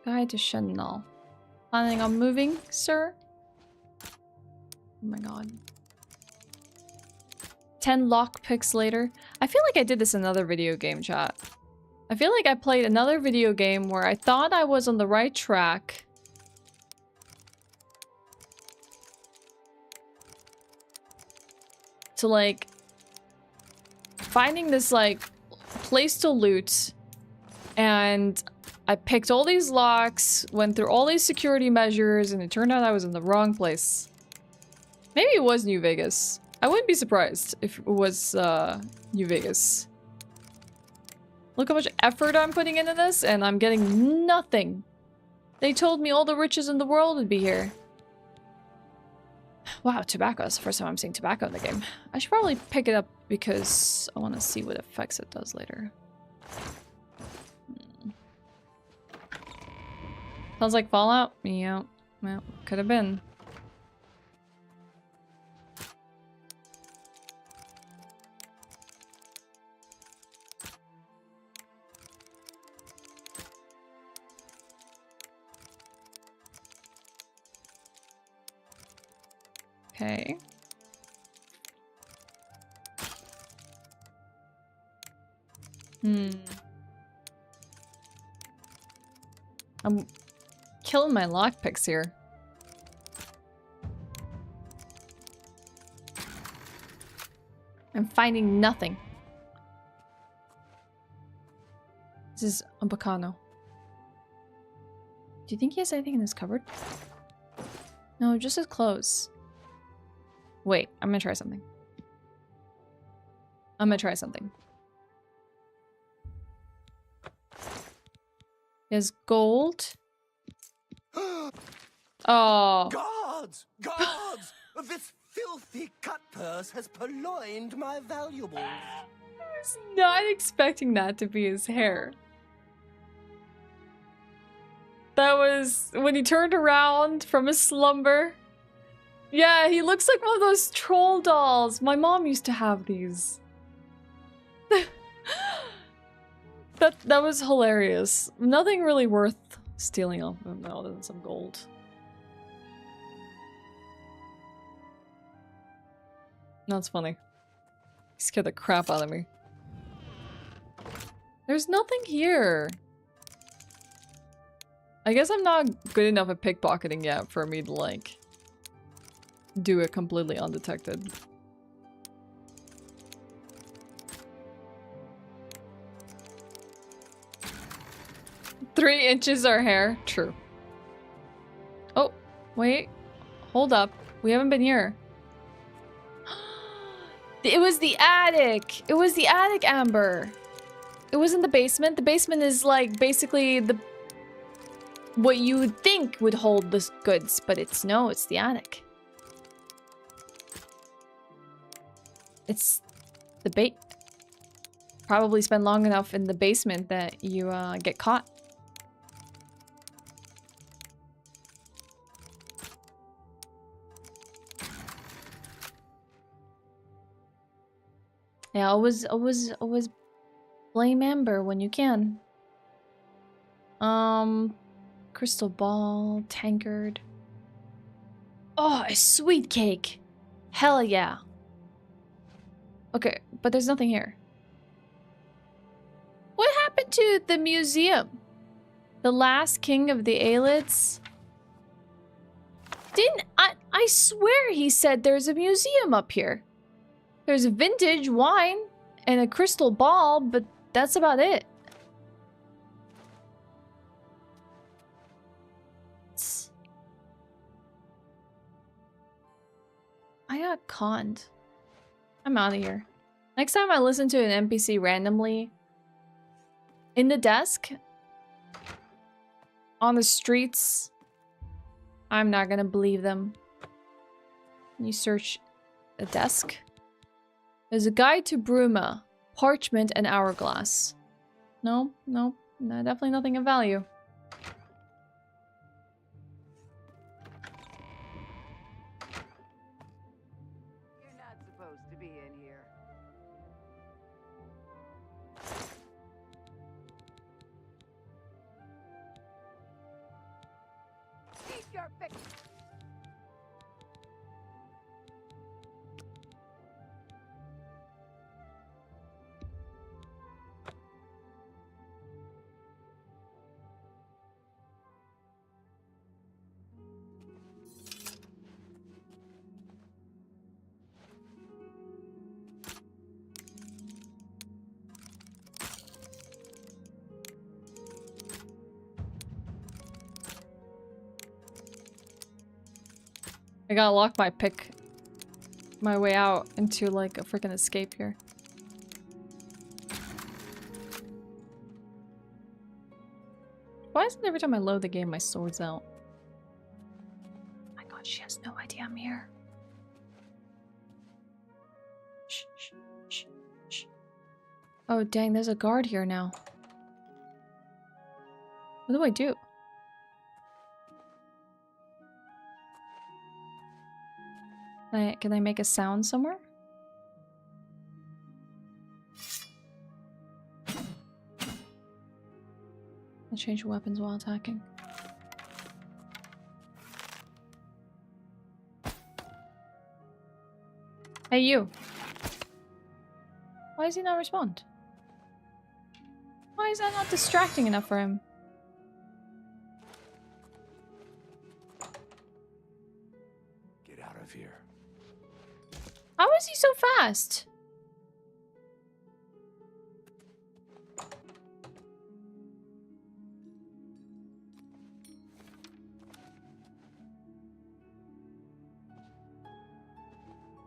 Guide to Shenal. Planning on moving, sir? Oh my god. 10 lockpicks later. I feel like I did this in another video game, chat. I feel like I played another video game where I thought I was on the right track. To like... finding this like place to loot. And I picked all these locks, went through all these security measures, and it turned out I was in the wrong place. Maybe it was New Vegas. I wouldn't be surprised if it was New Vegas. Look how much effort I'm putting into this, and I'm getting nothing. They told me all the riches in the world would be here. Wow, tobacco. That's the first time I'm seeing tobacco in the game. I should probably pick it up because I want to see what effects it does later. Sounds like Fallout? Yeah. Well, could have been. Okay. I'm killing my lockpicks here. I'm finding nothing. This is Umbacano. Do you think he has anything in his cupboard? No, just his clothes. Wait, I'm gonna try something. He has gold. Oh. Guards! Guards! This filthy cut purse has purloined my valuables. I was not expecting that to be his hair. That was when he turned around from his slumber. Yeah, he looks like one of those troll dolls. My mom used to have these. That was hilarious. Nothing really worth stealing off him other than some gold. That's funny. He scared the crap out of me. There's nothing here. I guess I'm not good enough at pickpocketing yet for me to, like, do it completely undetected. Three inches our hair. True. Oh, wait. Hold up. We haven't been here. It was the attic. It was the attic, Amber. It wasn't the basement. The basement is like basically the what you would think would hold the goods, but it's no, it's the attic. It's the bait. Probably spend long enough in the basement that you get caught. Yeah, always blame Amber when you can. Crystal ball, tankard. Oh, a sweet cake. Hell yeah. Okay, but there's nothing here. What happened to the museum? The last king of the Aelids? I swear he said there's a museum up here. There's vintage wine and a crystal ball, but that's about it. I got conned. I'm out of here. Next time I listen to an NPC randomly in the desk, on the streets, I'm not gonna believe them. You search a desk. There's a guide to Bruma, parchment, and hourglass. No, definitely nothing of value. You're not supposed to be in here. Keep your pick. I gotta lock my pick. my way out into like a freaking escape here. Why is it every time I load the game my sword's out? Oh my god, she has no idea I'm here. Shh, shh, shh, shh. Oh dang, there's a guard here now. What do I do? Can I make a sound somewhere? I'll change weapons while attacking. Hey you! Why does he not respond? Why is that not distracting enough for him? Get out of here. How is he so fast?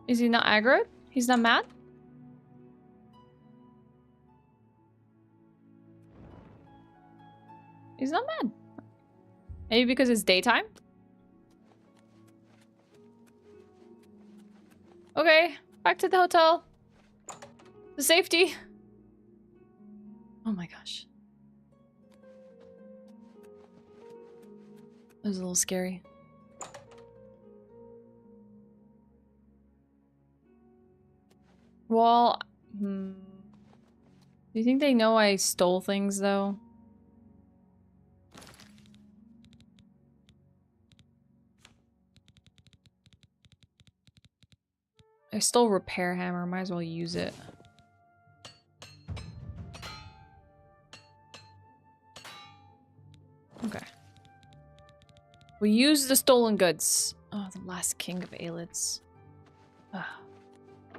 Is he not aggroed? He's not mad? He's not mad. Maybe because it's daytime? Okay, back to the hotel. To safety. Oh my gosh. That was a little scary. Well, do you think they know I stole things though? I stole repair hammer, might as well use it. Okay. We use the stolen goods. Oh, the last king of Aylids. Ah.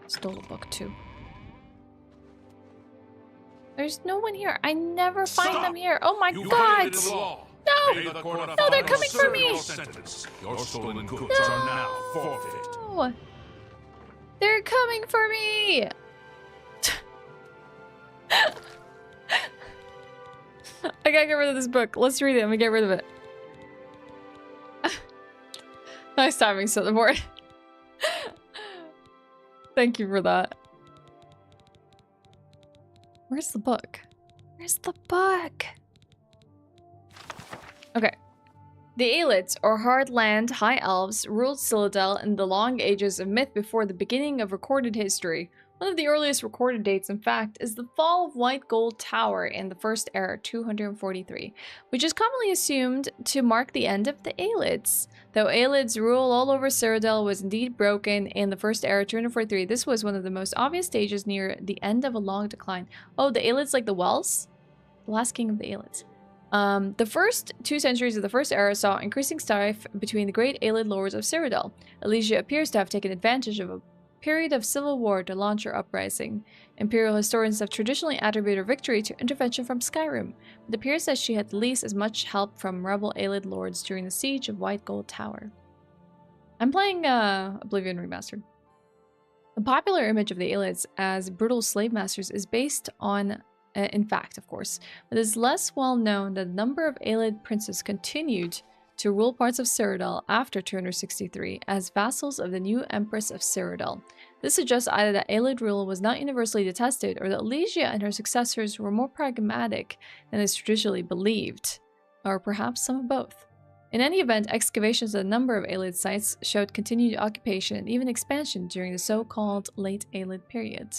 Stole a book too. There's no one here. I never find them here. Oh my god! No! No, they're coming for me! Your stolen goods are now forfeit. No! They're coming for me! I gotta get rid of this book. Let's read it. I'm gonna get rid of it. Nice timing, Silverboard. Thank you for that. Where's the book? Where's the book? Okay. The Aylids, or Hardland High Elves, ruled Citadel in the long ages of myth before the beginning of recorded history. One of the earliest recorded dates, in fact, is the fall of White Gold Tower in the First Era, 243, which is commonly assumed to mark the end of the Aylids. Though Aylids' rule all over Citadel was indeed broken in the First Era, 243, this was one of the most obvious stages near the end of a long decline. Oh, the Aylids like the Wells? The last king of the Aylids. The first 2 centuries of the First Era saw increasing strife between the great Aylid lords of Cyrodiil. Alesia appears to have taken advantage of a period of civil war to launch her uprising. Imperial historians have traditionally attributed her victory to intervention from Skyrim, but it appears that she had at least as much help from rebel Aylid lords during the siege of White Gold Tower. I'm playing Oblivion Remastered. The popular image of the Aylids as brutal slave masters is based on in fact, of course, but it is less well known that a number of Aylid princes continued to rule parts of Cyrodiil after 263 as vassals of the new Empress of Cyrodiil. This suggests either that Aylid rule was not universally detested, or that Alesia and her successors were more pragmatic than is traditionally believed, or perhaps some of both. In any event, excavations of a number of Aylid sites showed continued occupation and even expansion during the so-called Late Aylid period.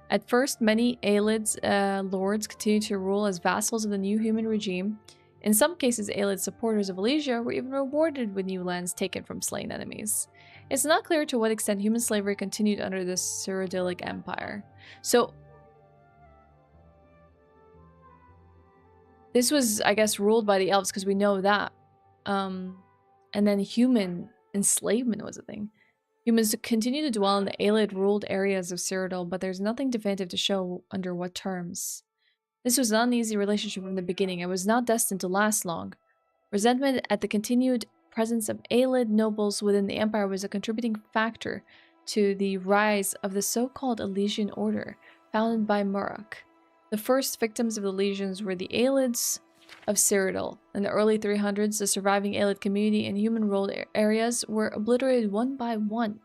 At first, many Aylid's lords continued to rule as vassals of the new human regime. In some cases, Aylid's supporters of Alesia were even rewarded with new lands taken from slain enemies. It's not clear to what extent human slavery continued under the Cyrodiilic Empire. So, this was, I guess, ruled by the elves because we know that. And then human enslavement was a thing. Humans continue to dwell in the Aylid-ruled areas of Cyrodiil, but there's nothing definitive to show under what terms. This was an uneasy relationship from the beginning and was not destined to last long. Resentment at the continued presence of Aylid nobles within the empire was a contributing factor to the rise of the so-called Elysian Order, founded by Murok. The first victims of the legions were the Aelids of Cyrodiil. In the early 300s, the surviving Aelid community in human-ruled areas were obliterated one by one,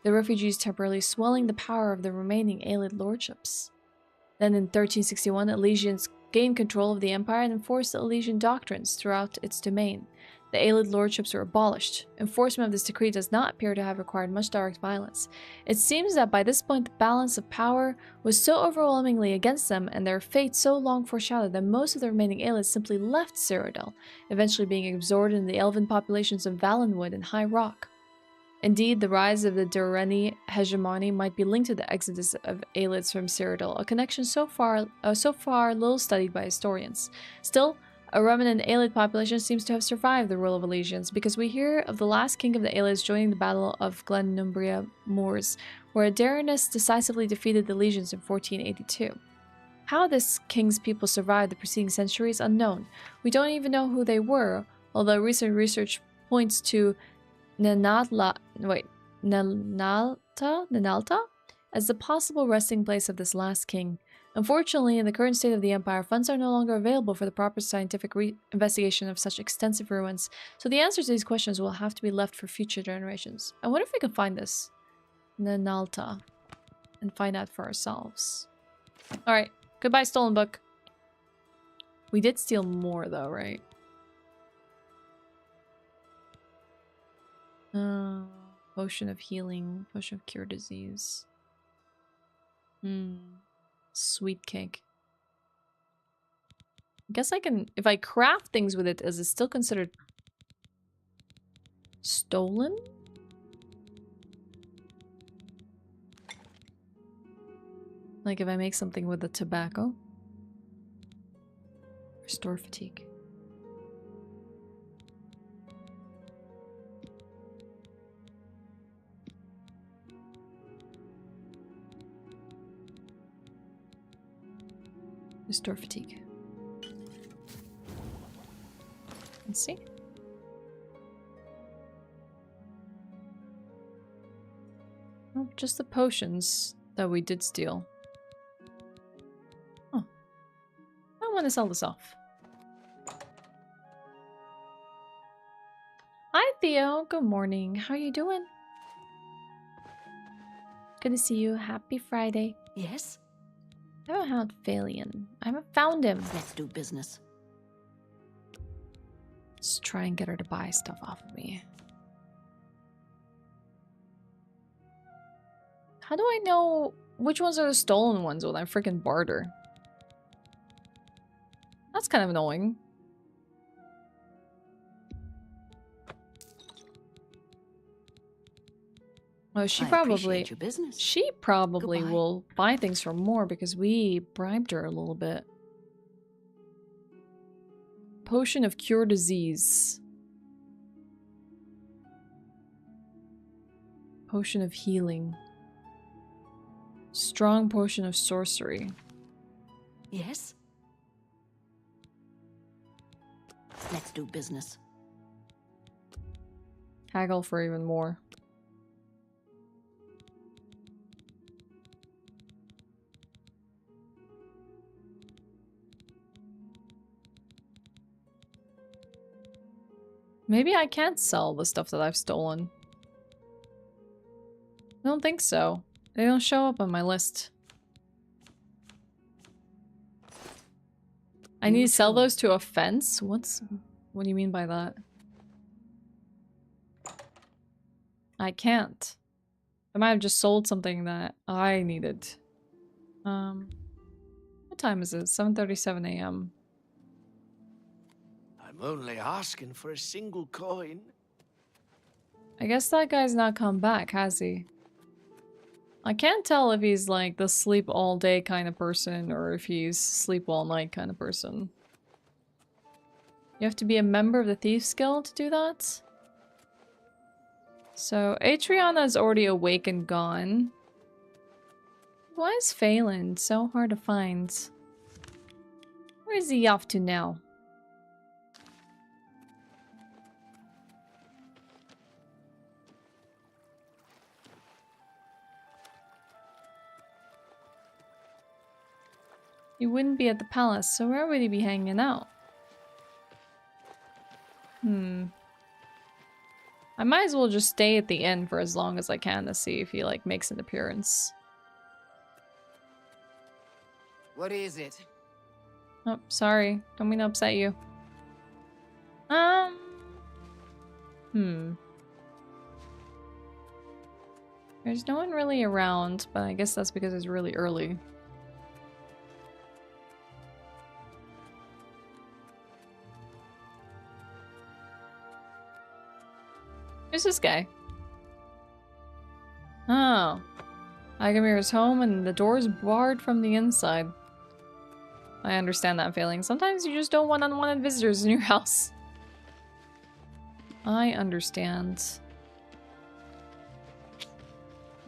the refugees temporarily swelling the power of the remaining Aelid lordships. Then in 1361, the Elysians gained control of the empire and enforced the Elysian doctrines throughout its domain. The Aelid lordships were abolished. Enforcement of this decree does not appear to have required much direct violence. It seems that by this point the balance of power was so overwhelmingly against them and their fate so long foreshadowed that most of the remaining Aelids simply left Cyrodiil, eventually being absorbed in the elven populations of Valenwood and High Rock. Indeed, the rise of the Durrani hegemony might be linked to the exodus of Aelids from Cyrodiil, a connection so far little studied by historians. Still, a remnant Aelid population seems to have survived the rule of Elysians, because we hear of the last king of the Aelids joining the Battle of Glenumbria Moors, where Darenus decisively defeated the legions in 1482. How this king's people survived the preceding century is unknown. We don't even know who they were, although recent research points to Nenalta as the possible resting place of this last king. Unfortunately, in the current state of the Empire, funds are no longer available for the proper scientific investigation of such extensive ruins, so the answers to these questions will have to be left for future generations. I wonder if we can find this Nenalta and find out for ourselves. Alright, goodbye stolen book. We did steal more though, right? Potion of healing, potion of cure disease. Sweet cake. I guess I can, if I craft things with it, is it still considered stolen? Like if I make something with the tobacco? Restore fatigue. Restore fatigue. Let's see. Oh, just the potions that we did steal. Oh. I want to sell this off. Hi Theo, good morning. How are you doing? Good to see you. Happy Friday. Yes? I haven't had Failen. I haven't found him. Let's do business. Let's try and get her to buy stuff off of me. How do I know which ones are the stolen ones when I freaking barter? That's kind of annoying. Oh, she probably will buy things for more because we bribed her a little bit. Potion of cure disease. Potion of healing. Strong potion of sorcery. Yes? Let's do business. Haggle for even more. Maybe I can't sell the stuff that I've stolen. I don't think so. They don't show up on my list. I need to sell those to a fence? What do you mean by that? I can't. I might have just sold something that I needed. What time is it? 7:37 a.m. I'm only asking for a single coin. I guess that guy's not come back, has he? I can't tell if he's like the sleep all day kind of person or if he's sleep all night kind of person. You have to be a member of the Thieves Guild to do that? So, Atriana's already awake and gone. Why is Failen so hard to find? Where is he off to now? He wouldn't be at the palace, so where would he be hanging out? I might as well just stay at the inn for as long as I can to see if he, like, makes an appearance. What is it? Oh, sorry. Don't mean to upset you. There's no one really around, but I guess that's because it's really early. Who's this guy? Oh. Agamir is home and the door is barred from the inside. I understand that feeling. Sometimes you just don't want unwanted visitors in your house. I understand.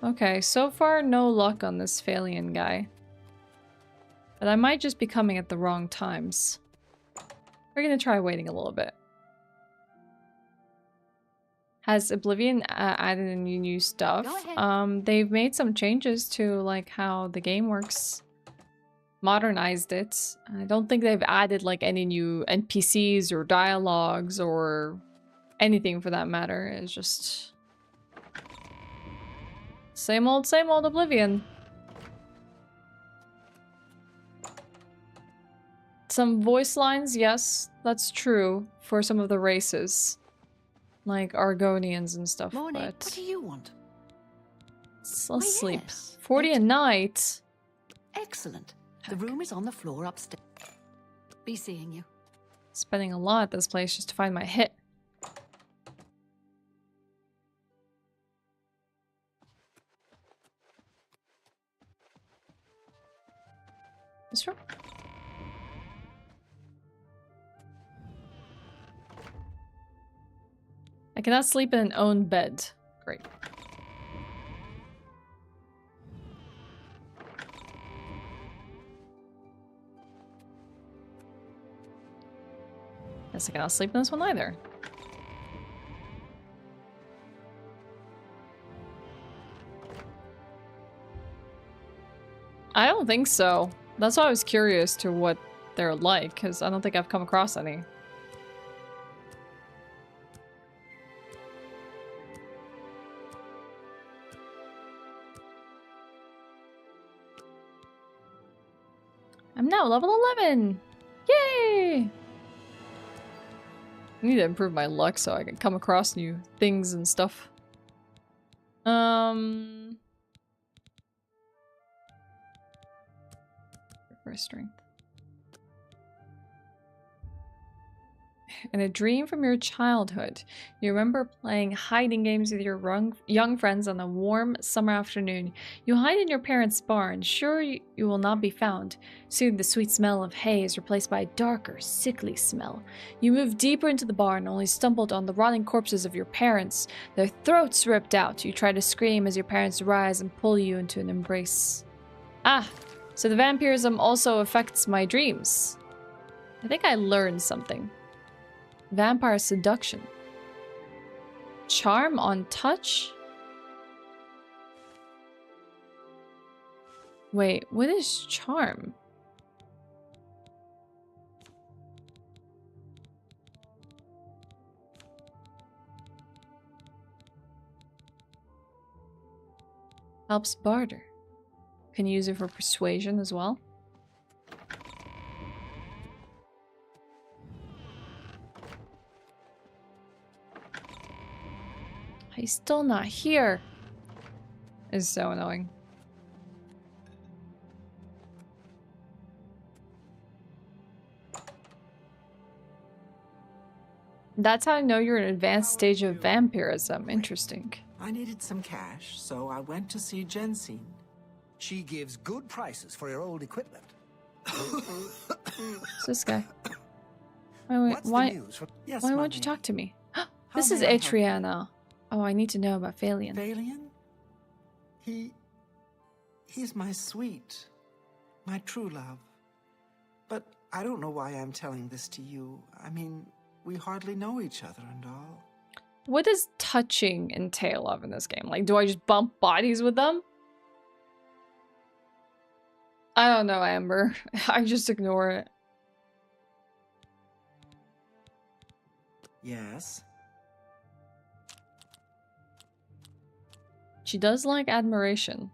Okay, so far no luck on this Failen guy. But I might just be coming at the wrong times. We're gonna try waiting a little bit. Has Oblivion added any new stuff? They've made some changes to like how the game works. Modernized it. I don't think they've added like any new NPCs or dialogues or anything for that matter. It's just same old Oblivion. Some voice lines, yes, that's true for some of the races. Like Argonians and stuff, Morning. but... What do you want? Let's sleep. Yes. 40 a night. Excellent. The room is on the floor upstairs. Be seeing you. Spending a lot at this place just to find my hit. This room? I cannot sleep in an own bed. Great. Guess I cannot sleep in this one either. I don't think so. That's why I was curious to what they're like, because I don't think I've come across any. I'm now level 11! Yay! I need to improve my luck so I can come across new things and stuff. For strength. In a dream from your childhood, you remember playing hiding games with your young friends on a warm summer afternoon. You hide in your parents' barn, sure you will not be found. Soon the sweet smell of hay is replaced by a darker, sickly smell. You move deeper into the barn, only stumbled on the rotting corpses of your parents, their throats ripped out. You try to scream as your parents rise and pull you into an embrace. Ah, so the vampirism also affects my dreams. I think I learned something. Vampire seduction. Charm on touch? Wait, what is charm? Helps barter. Can use it for persuasion as well. He's still not here. It's so annoying. That's how I know you're in an advanced stage of vampirism. Interesting. I needed some cash, so I went to see Jensine. She gives good prices for her old equipment. Who's this guy? Why won't you talk to me? This is Atriana. Oh, I need to know about Failen. Failen? He's my sweet, my true love. But I don't know why I'm telling this to you. I mean, we hardly know each other and all. What does touching entail of in this game? Like, do I just bump bodies with them? I don't know, Amber. I just ignore it. Yes? She does like admiration.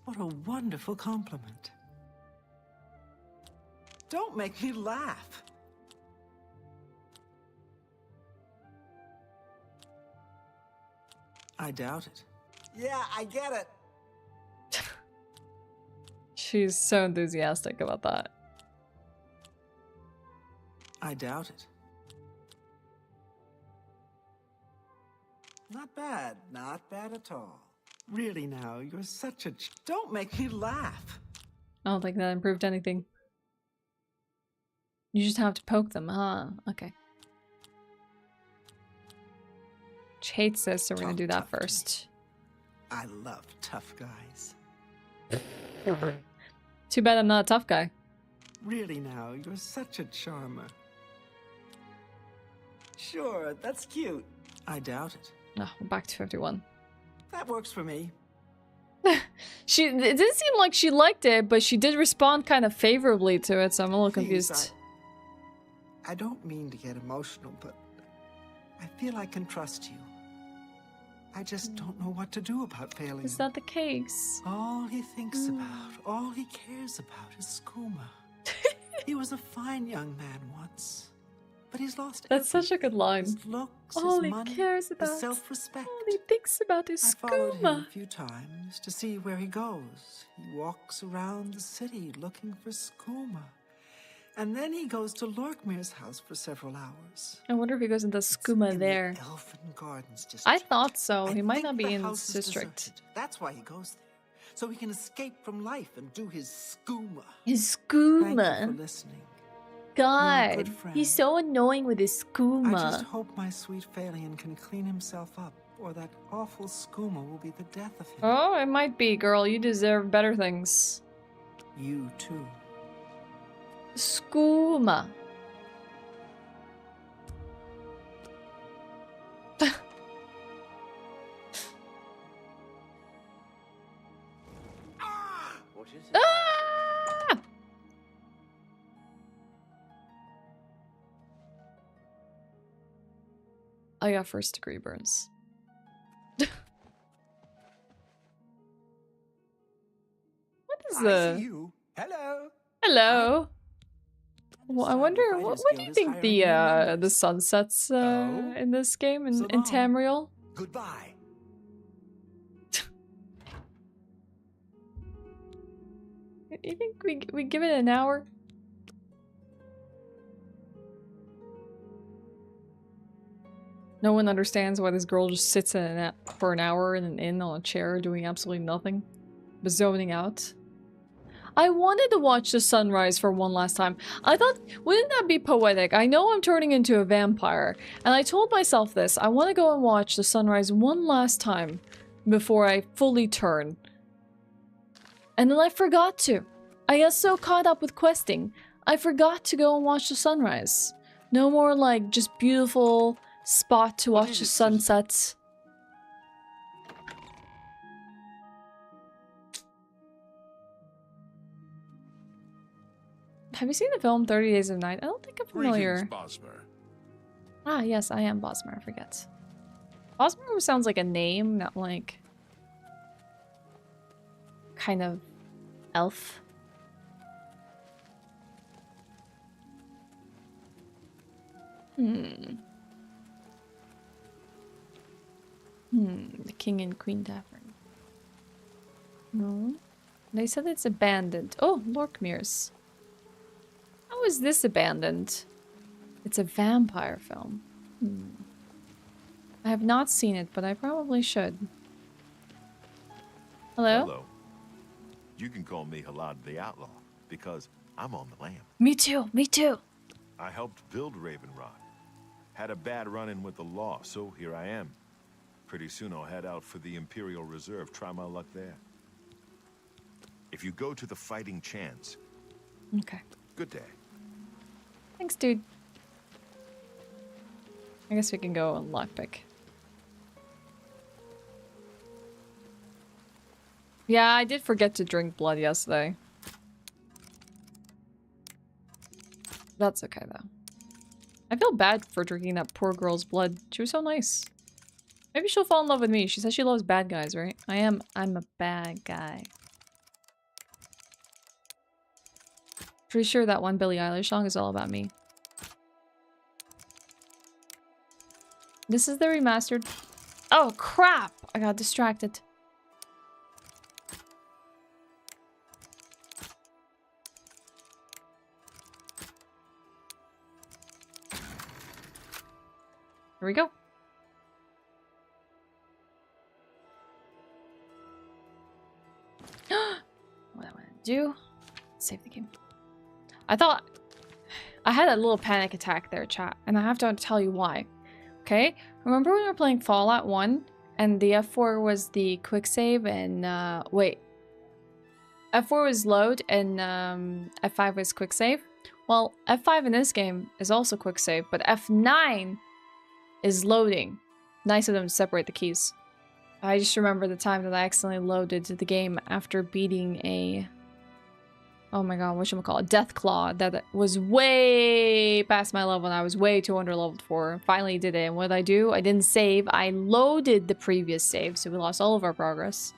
What a wonderful compliment. Don't make me laugh. I doubt it. Yeah, I get it. She's so enthusiastic about that. I doubt it. Not bad. Not bad at all. Really now, you're such a... Don't make me laugh. I don't think that improved anything. You just have to poke them, huh? Okay. She hates this, so we're gonna do that first. I love tough guys. Too bad I'm not a tough guy. Really now, you're such a charmer. Sure, that's cute. I doubt it. No, we're back to 51. That works for me. It didn't seem like she liked it, but she did respond kind of favorably to it, so I'm a little confused. I don't mean to get emotional, but I feel I can trust you. I just don't know what to do about failing. Is that the case? All he thinks about, all he cares about is skooma. He was a fine young man once, but he's lost That's such a good line. His looks, All his he money, cares about, his self-respect. all he thinks about is I followed him a skooma. few times to see where he goes. He walks around the city looking for skooma. And then he goes to Lurkmir's house for several hours. I wonder if he goes into skooma there. The Elfin Gardens district. I thought so. I He might think not be the in house this is district. deserted. That's why he goes there. So he can escape from life and do his skooma. His Thank you skooma. for listening. God, good friend. he's so annoying with his skooma. I just hope my sweet Failen can clean himself up, or that awful skooma will be the death of him. Oh, it might be, girl. You deserve better things. You too. Skooma. What is it? Ah! I got first degree burns. What is I the... see you. Hello. Hello. Well, I wonder, what do you think the sunsets in this game, in Tamriel? Goodbye. You think we give it an hour? No one understands why this girl just sits for an hour in an inn on a chair doing absolutely nothing, but zoning out. I wanted to watch the sunrise for one last time. I thought, wouldn't that be poetic? I know I'm turning into a vampire, and I told myself this. I want to go and watch the sunrise one last time before I fully turn. And then I forgot to. I got so caught up with questing, I forgot to go and watch the sunrise. No more like just beautiful spot to watch the sunsets. Have you seen the film 30 Days of Night? I don't think I'm familiar. Ah, yes, I am Bosmer, I forget. Bosmer sounds like a name, not like... kind of... elf. The King and Queen Tavern. No. They said it's abandoned. Oh, Lurkmir's. How is this abandoned? It's a vampire film. I have not seen it, but I probably should. Hello? Hello. You can call me Halad the Outlaw, because I'm on the lam. Me too, me too. I helped build Ravenrod. Had a bad run-in with the law, so here I am. Pretty soon I'll head out for the Imperial Reserve, try my luck there. If you go to the Fighting Chance... Okay. Good day. Thanks, dude. I guess we can go on lockpick. Yeah, I did forget to drink blood yesterday. That's okay, though. I feel bad for drinking that poor girl's blood. She was so nice. Maybe she'll fall in love with me. She says she loves bad guys, right? I'm a bad guy. Pretty sure that one Billie Eilish song is all about me. This is the remastered. Oh, crap! I got distracted. Here we go. What I want to do? Save the game. I thought I had a little panic attack there, chat, and I have to tell you why. Okay, remember when we were playing Fallout 1 and the F4 was the quick save and wait, F4 was load and F5 was quick save? Well, F5 in this game is also quick save, but F9 is loading. Nice of them to separate the keys. I just remember the time that I accidentally loaded the game after beating a... oh my god, whatchamacallit? Deathclaw that was way past my level and I was way too under-leveled for. Finally did it, and what did I do? I didn't save. I loaded the previous save, so we lost all of our progress.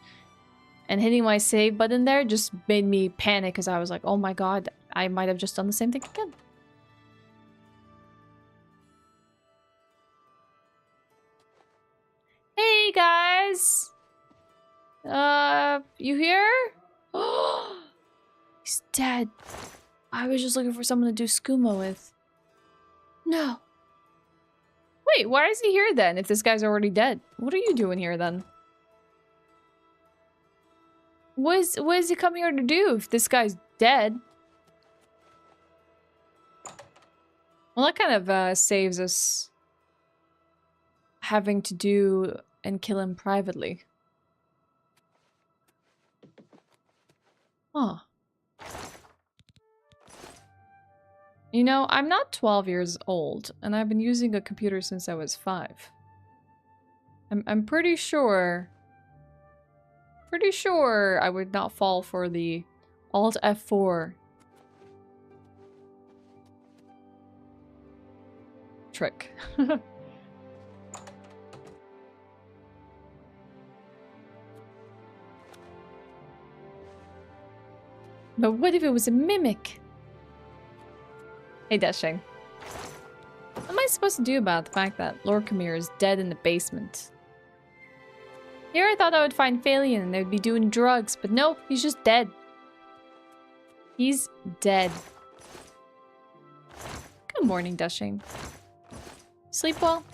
And hitting my save button there just made me panic because I was like, oh my god, I might have just done the same thing again. Hey guys! You here? Oh, he's dead. I was just looking for someone to do skooma with. No. Wait, why is he here then if this guy's already dead? What are you doing here then? What is he coming here to do if this guy's dead? Well, that kind of saves us having to do and kill him privately. Huh. You know, I'm not 12 years old, and I've been using a computer since I was 5. I'm pretty sure I would not fall for the Alt F4 trick. But what if it was a mimic? Hey, Dashing. What am I supposed to do about the fact that Lurkmir is dead in the basement? Here I thought I would find Failen and they'd be doing drugs, but no, he's just dead. He's dead. Good morning, Dashing. Sleep well?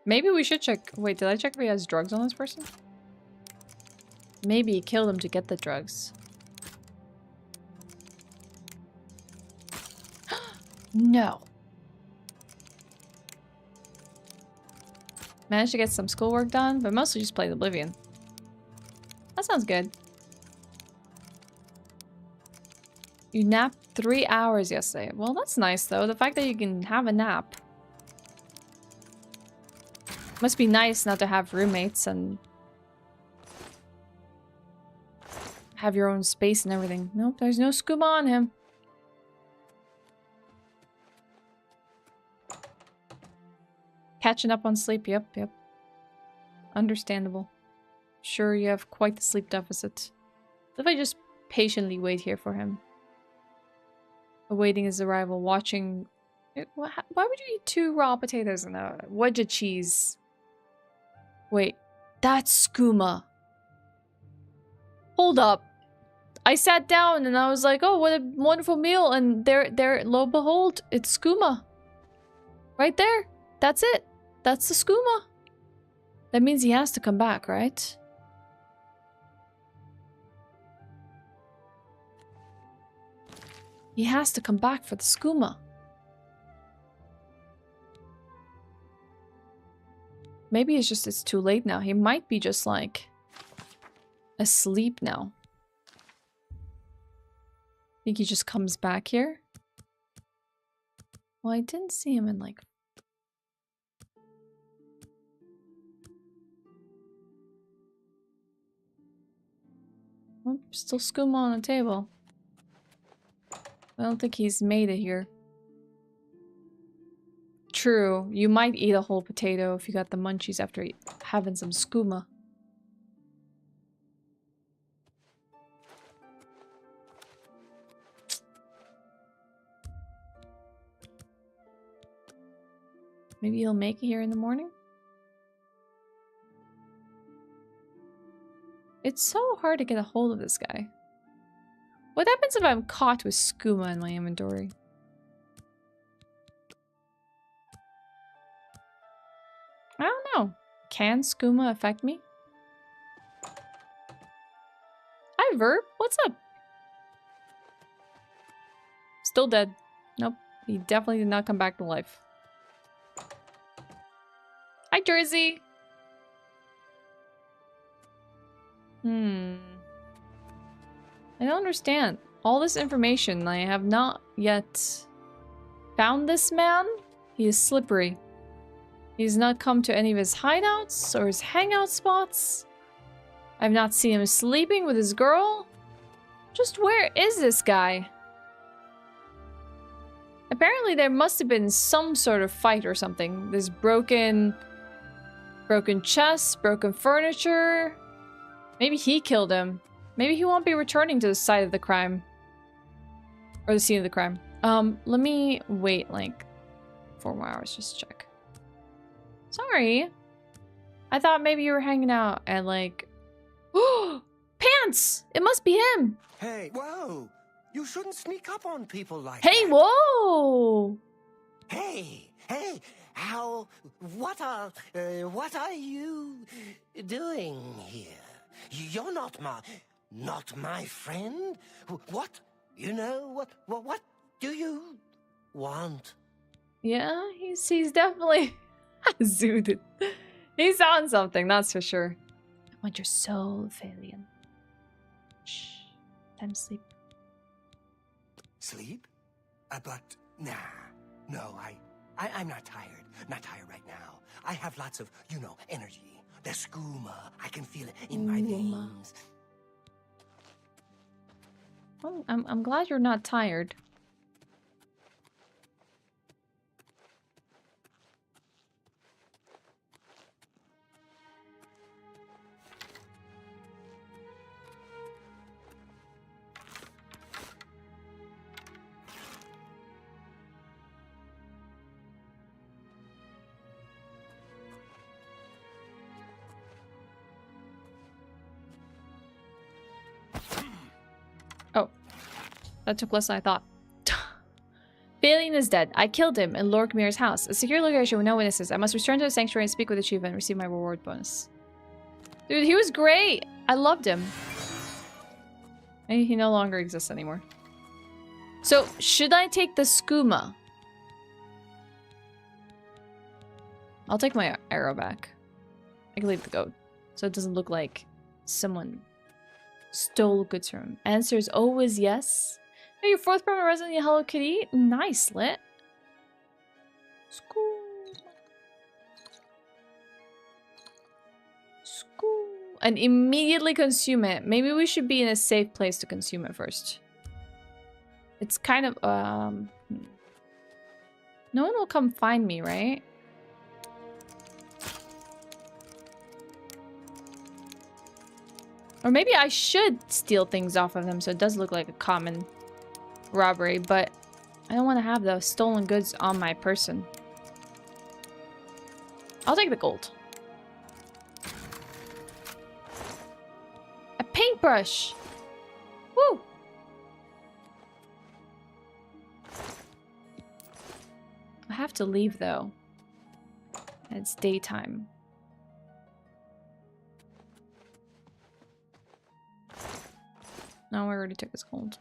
Maybe we should check. Wait, did I check if he has drugs on this person? Maybe he killed him to get the drugs. No. Managed to get some schoolwork done, but mostly just played Oblivion. That sounds good. You napped 3 hours yesterday. Well, that's nice though. The fact that you can have a nap. Must be nice not to have roommates and have your own space and everything. Nope, there's no skooma on him. Catching up on sleep, yep. Understandable. Sure, you have quite the sleep deficit. What if I just patiently wait here for him? Awaiting his arrival, watching... Why would you eat 2 raw potatoes and a wedge of cheese? Wait, that's skooma. Hold up. I sat down and I was like, oh, what a wonderful meal. And there, lo and behold, it's skooma. Right there. That's it. That's the skooma. That means he has to come back, right? He has to come back for the skooma. Maybe it's too late now. He might be just like asleep now. Think he just comes back here? Well, I didn't see him in like... Oh, still skooma on the table. I don't think he's made it here. True, you might eat a whole potato if you got the munchies after having some skooma. Maybe he'll make it here in the morning? It's so hard to get a hold of this guy. What happens if I'm caught with skooma in my inventory? I don't know. Can skooma affect me? Hi, Verb. What's up? Still dead. Nope. He definitely did not come back to life. Hi, Jersey. I don't understand. All this information, I have not yet found this man. He is slippery. He's not come to any of his hideouts or his hangout spots. I've not seen him sleeping with his girl. Just where is this guy? Apparently there must have been some sort of fight or something. There's broken chests, broken furniture. Maybe he killed him. Maybe he won't be returning to the site of the crime. Or the scene of the crime. Let me wait like 4 more hours just to check. Sorry. I thought maybe you were hanging out at like... Oh! Pants! It must be him! Hey, whoa! You shouldn't sneak up on people like Hey, that. whoa! Hey, what are you doing here? You're not my friend. What? You know, what do you want? Yeah, he's definitely zooted. He's on something, that's for sure. I want your soul, Failen. Shh. Time to sleep. Sleep? But nah. No, I'm not tired. Not tired right now. I have lots of, you know, energy. The skooma. I can feel it in my veins. Well, I'm glad you're not tired. That took less than I thought. Failen is dead. I killed him in Lurkmir's house. A secure location with no witnesses. I must return to the sanctuary and speak with the chief and receive my reward bonus. Dude, he was great. I loved him. And he no longer exists anymore. So, should I take the skooma? I'll take my arrow back. I can leave the goat. So it doesn't look like someone stole goods from him. Answer is always yes. Oh, your 4th permanent resident in Hello Kitty? Nice, Lit. School. And immediately consume it. Maybe we should be in a safe place to consume it first. It's kind of, no one will come find me, right? Or maybe I should steal things off of them so it does look like a common robbery, but I don't want to have those stolen goods on my person. I'll take the gold. A paintbrush! Woo! I have to leave though. It's daytime. No, I already took his gold.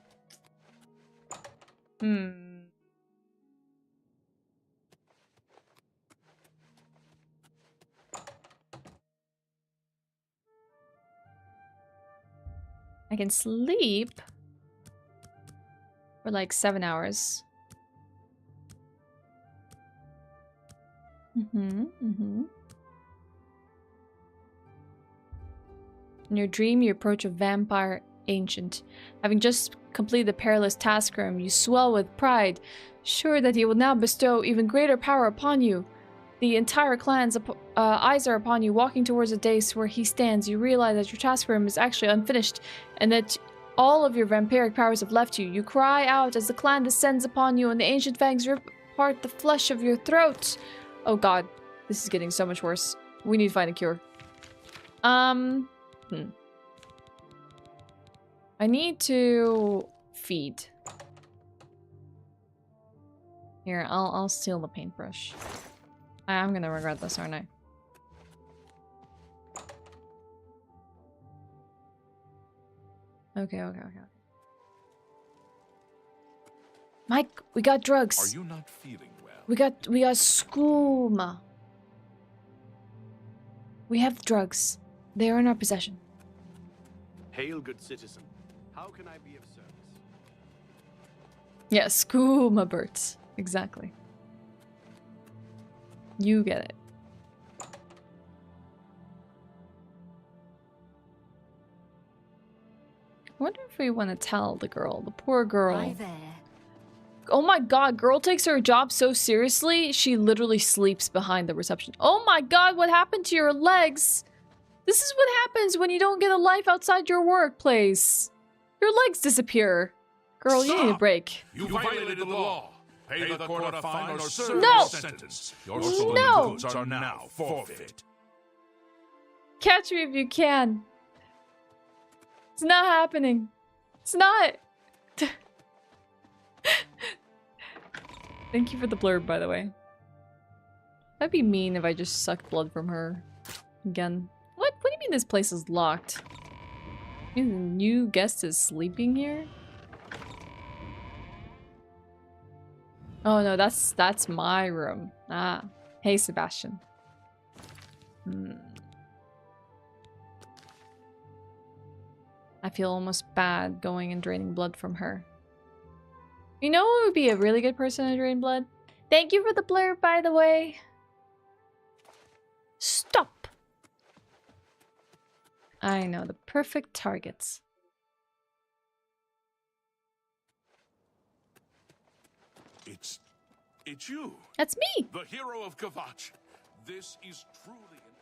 I can sleep for like 7 hours. In your dream, you approach a vampire ancient. Having just completed the perilous task room, you swell with pride, sure that he will now bestow even greater power upon you. The entire clan's eyes are upon you, walking towards the dais where he stands. You realize that your task room is actually unfinished, and that all of your vampiric powers have left you. You cry out as the clan descends upon you, and the ancient fangs rip apart the flesh of your throat. Oh god, this is getting so much worse. We need to find a cure. I need to feed. Here, I'll steal the paintbrush. I'm gonna regret this, aren't I? Okay. Mike, we got drugs. Are you not feeling well? We got skooma. We have drugs. They are in our possession. Hail, good citizen. How can I be of service? Yeah, skooma birds. Exactly. You get it. I wonder if we want to tell the girl, the poor girl. Hi there. Oh my god, girl takes her job so seriously, she literally sleeps behind the reception. Oh my god, what happened to your legs? This is what happens when you don't get a life outside your workplace. Your legs disappear. Girl, you need a break. You violated the law. Pay the court a fine or serve No! a sentence. Your stolen goods are now forfeit. Catch me if you can. It's not happening. It's not. Thank you for the blurb, by the way. That'd be mean if I just sucked blood from her. Again. What do you mean this place is locked? The new guest is sleeping here? Oh no, that's my room. Ah. Hey, Sebastian. I feel almost bad going and draining blood from her. You know who would be a really good person to drain blood? Thank you for the blurb, by the way. Stop. I know, the perfect targets. It's you. That's me. The hero of Kvatch. This is truly an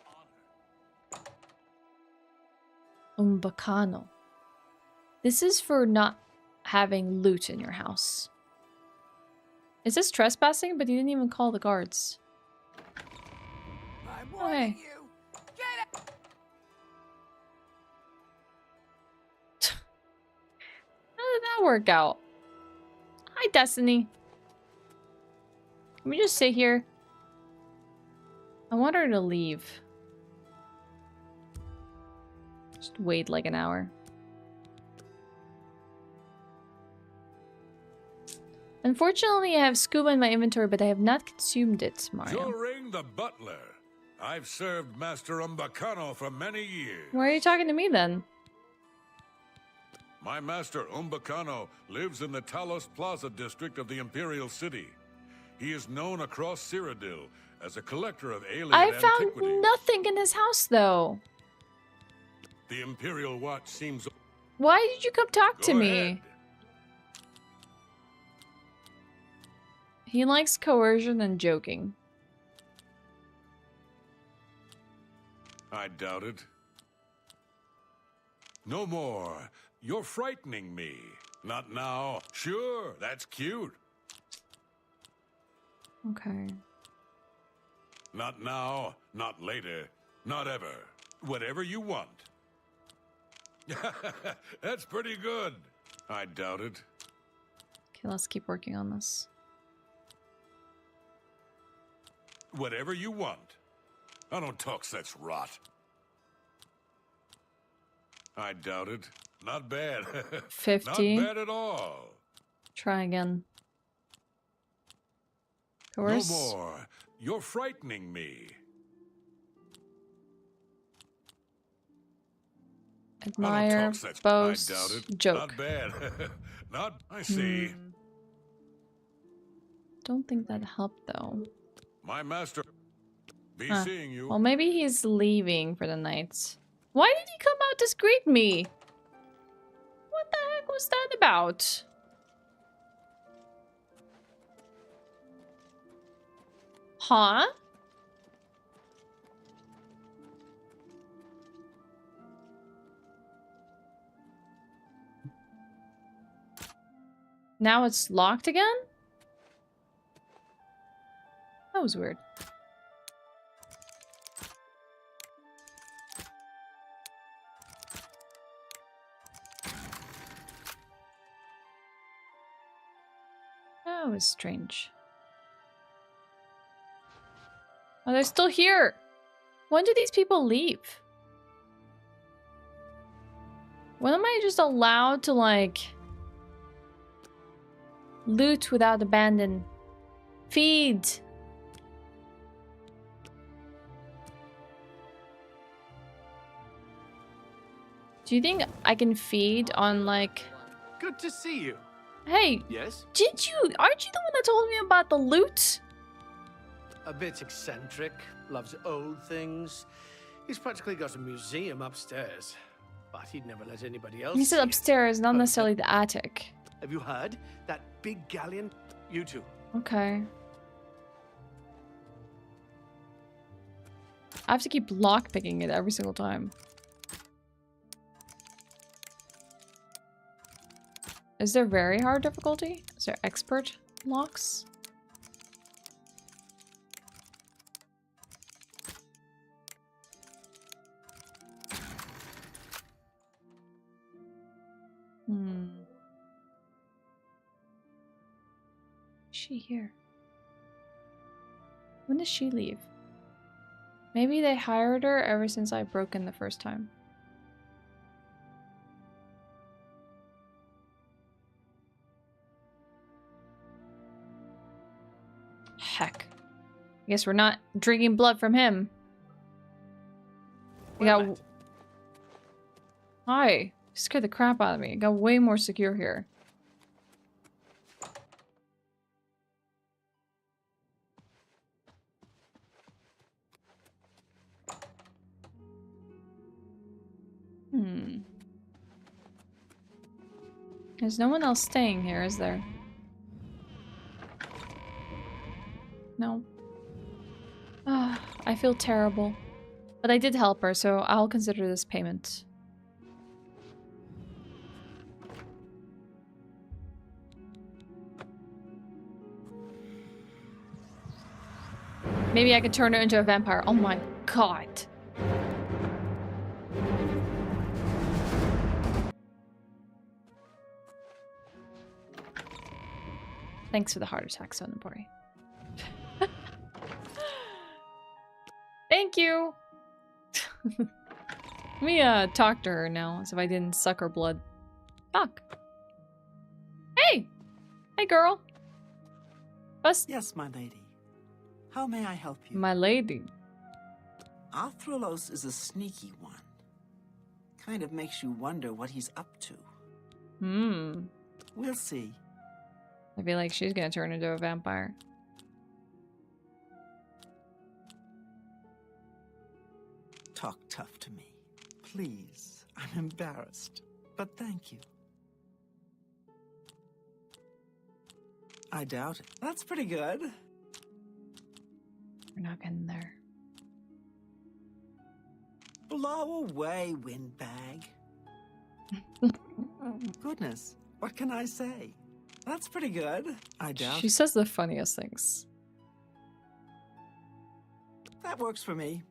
honor. Umbacano. This is for not having loot in your house. Is this trespassing? But you didn't even call the guards. I'm warning you. Get it. How did that work out? Hi, Destiny. Can we just sit here? I want her to leave. Just wait like an hour. Unfortunately, I have scuba in my inventory, but I have not consumed it, Mario. Joring the butler. I've served Master Umbacano for many years. Why are you talking to me then? My master Umbacano lives in the Talos Plaza district of the Imperial City. He is known across Cyrodiil as a collector of alien antiquities. I found nothing in his house, though. The Imperial Watch seems... Why did you come talk to me? ahead. He likes coercion and joking. I doubt it. No more. You're frightening me. Not now. Sure, that's cute. Okay. Not now, not later, not ever. Whatever you want. That's pretty good. I doubt it. Okay, let's keep working on this. Whatever you want. I don't talk such rot. I doubt it. Not bad. 50. Not bad at all. Try again. Coerce. No more. You're frightening me. Admire, boast, I doubt it. joke. Not bad. Not, I see. Don't think that helped though. My master. Be seeing you. Well, maybe he's leaving for the night. Why did he come out to greet me? What the heck was that about? Huh? Now it's locked again? That was weird. That was strange. Oh, they're still here. When do these people leave? When am I just allowed to, like, loot without abandon? Feed. Do you think I can feed on, like... Good to see you. Hey. Yes? Aren't you the one that told me about the loot? A bit eccentric, loves old things. He's practically got a museum upstairs, but he'd never let anybody else. He said upstairs, not necessarily the attic. Have you heard? That big galleon? You too. Okay. I have to keep lockpicking it every single time. Is there very hard difficulty? Is there expert locks? Is she here? When does she leave? Maybe they hired her ever since I broke in the first time. Heck. I guess we're not drinking blood from him. We got... Hi. Scared the crap out of me. It got way more secure here. There's no one else staying here, is there? No. I feel terrible. But I did help her, so I'll consider this payment. Maybe I can turn her into a vampire. Oh my god. Thanks for the heart attack, Sonobori. Thank you! Let me talk to her now, as if I didn't suck her blood. Talk. Hey! Hey, girl! Yes, my lady. How may I help you? My lady. Arthrolos is a sneaky one. Kind of makes you wonder what he's up to. We'll see. I feel like she's gonna turn into a vampire. Talk tough to me. Please. I'm embarrassed. But thank you. I doubt it. That's pretty good. We're not getting there. Blow away, windbag. Goodness. What can I say? That's pretty good. I doubt She says the funniest things. That works for me.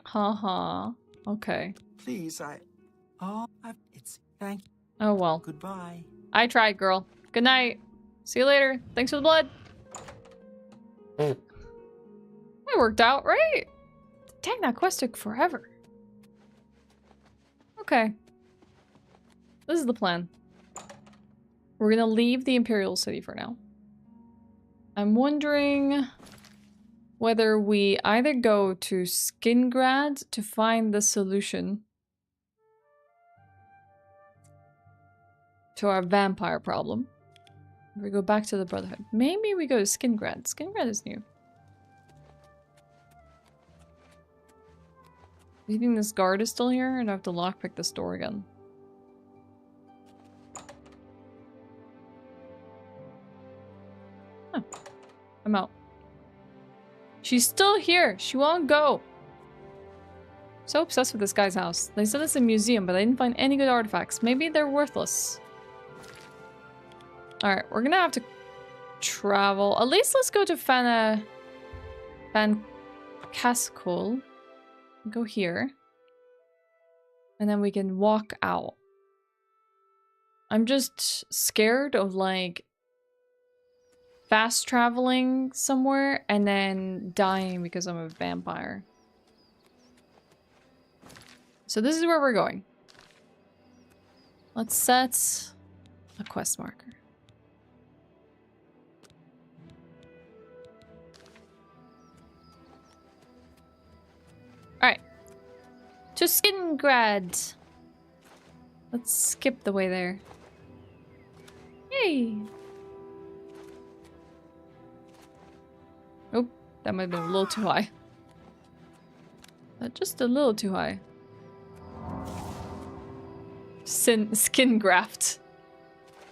Haha. Okay. Please, it's thank you. Oh well. Goodbye. I tried, girl. Good night. See you later. Thanks for the blood. That worked out, right? Dang, that quest took forever. Okay. This is the plan. We're gonna leave the Imperial City for now. I'm wondering whether we either go to Skingrad to find the solution to our vampire problem. Or we go back to the Brotherhood. Maybe we go to Skingrad. Skingrad is new. Do you think this guard is still here? And I have to lockpick this door again. Huh. I'm out. She's still here. She won't go. So obsessed with this guy's house. They said it's a museum, but I didn't find any good artifacts. Maybe they're worthless. Alright, we're gonna have to travel. At least let's go to Cascol. Go here. And then we can walk out. I'm just scared of, like, fast traveling somewhere and then dying because I'm a vampire. So this is where we're going. Let's set a quest marker. Alright. To Skingrad. Let's skip the way there. Yay! Oh, that might have been a little too high. Just a little too high. Skin graft.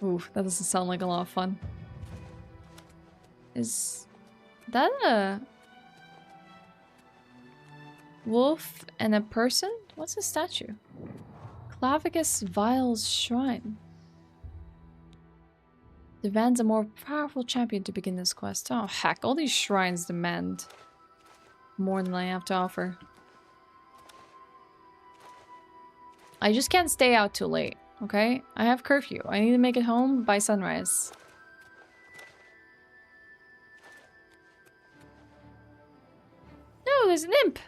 Ooh, that doesn't sound like a lot of fun. Is that a wolf and a person? What's a statue? Clavicus Vile's shrine. Demands a more powerful champion to begin this quest. Oh heck, all these shrines demand more than I have to offer. I just can't stay out too late, okay? I have curfew. I need to make it home by sunrise. No, there's an imp!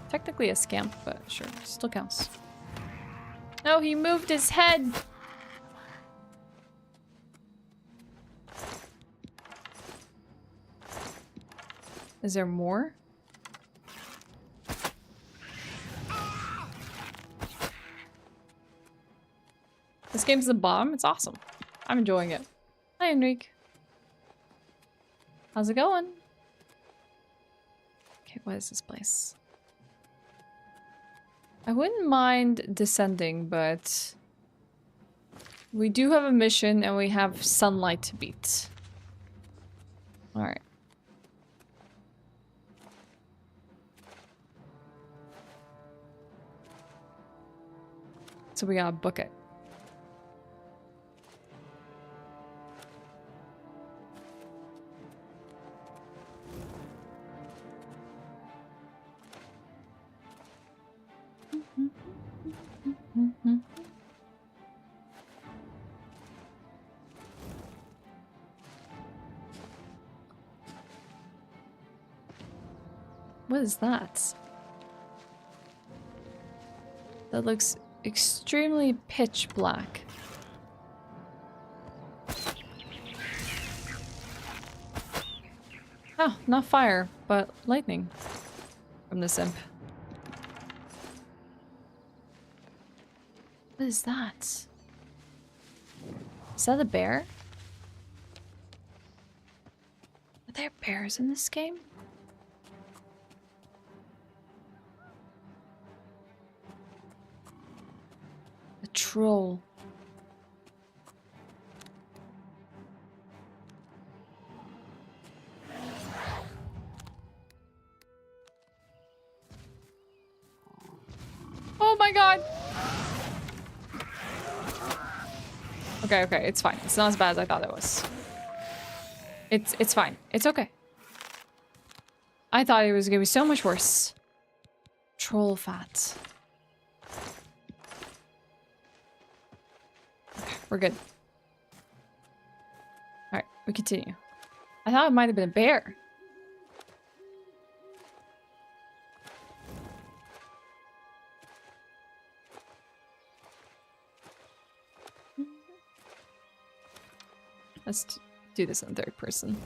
Technically a scamp, but sure, still counts. No, he moved his head! Is there more? This game's the bomb. It's awesome. I'm enjoying it. Hi, Enrique. How's it going? Okay, what is this place? I wouldn't mind descending, but we do have a mission and we have sunlight to beat. Alright. So we gotta book it. What is that? That looks extremely pitch black. Oh, not fire, but lightning from this imp. What is that? Is that a bear? Are there bears in this game? A troll. Oh my god! Okay, okay, it's fine. It's not as bad as I thought it was. It's fine. It's okay. I thought it was gonna be so much worse. Troll fat. Okay, we're good. Alright, we continue. I thought it might have been a bear. Let's do this in third person.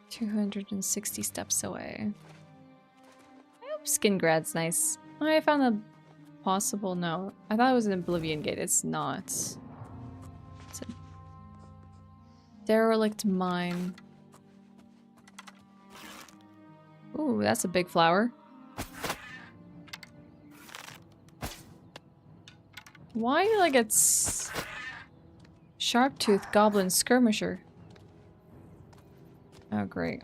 260 steps away. I hope Skingrad's nice. I found a possible? No. I thought it was an Oblivion Gate. It's not. It's a derelict mine. Ooh, that's a big flower. Why like it's Sharp-toothed Goblin Skirmisher? Oh, great.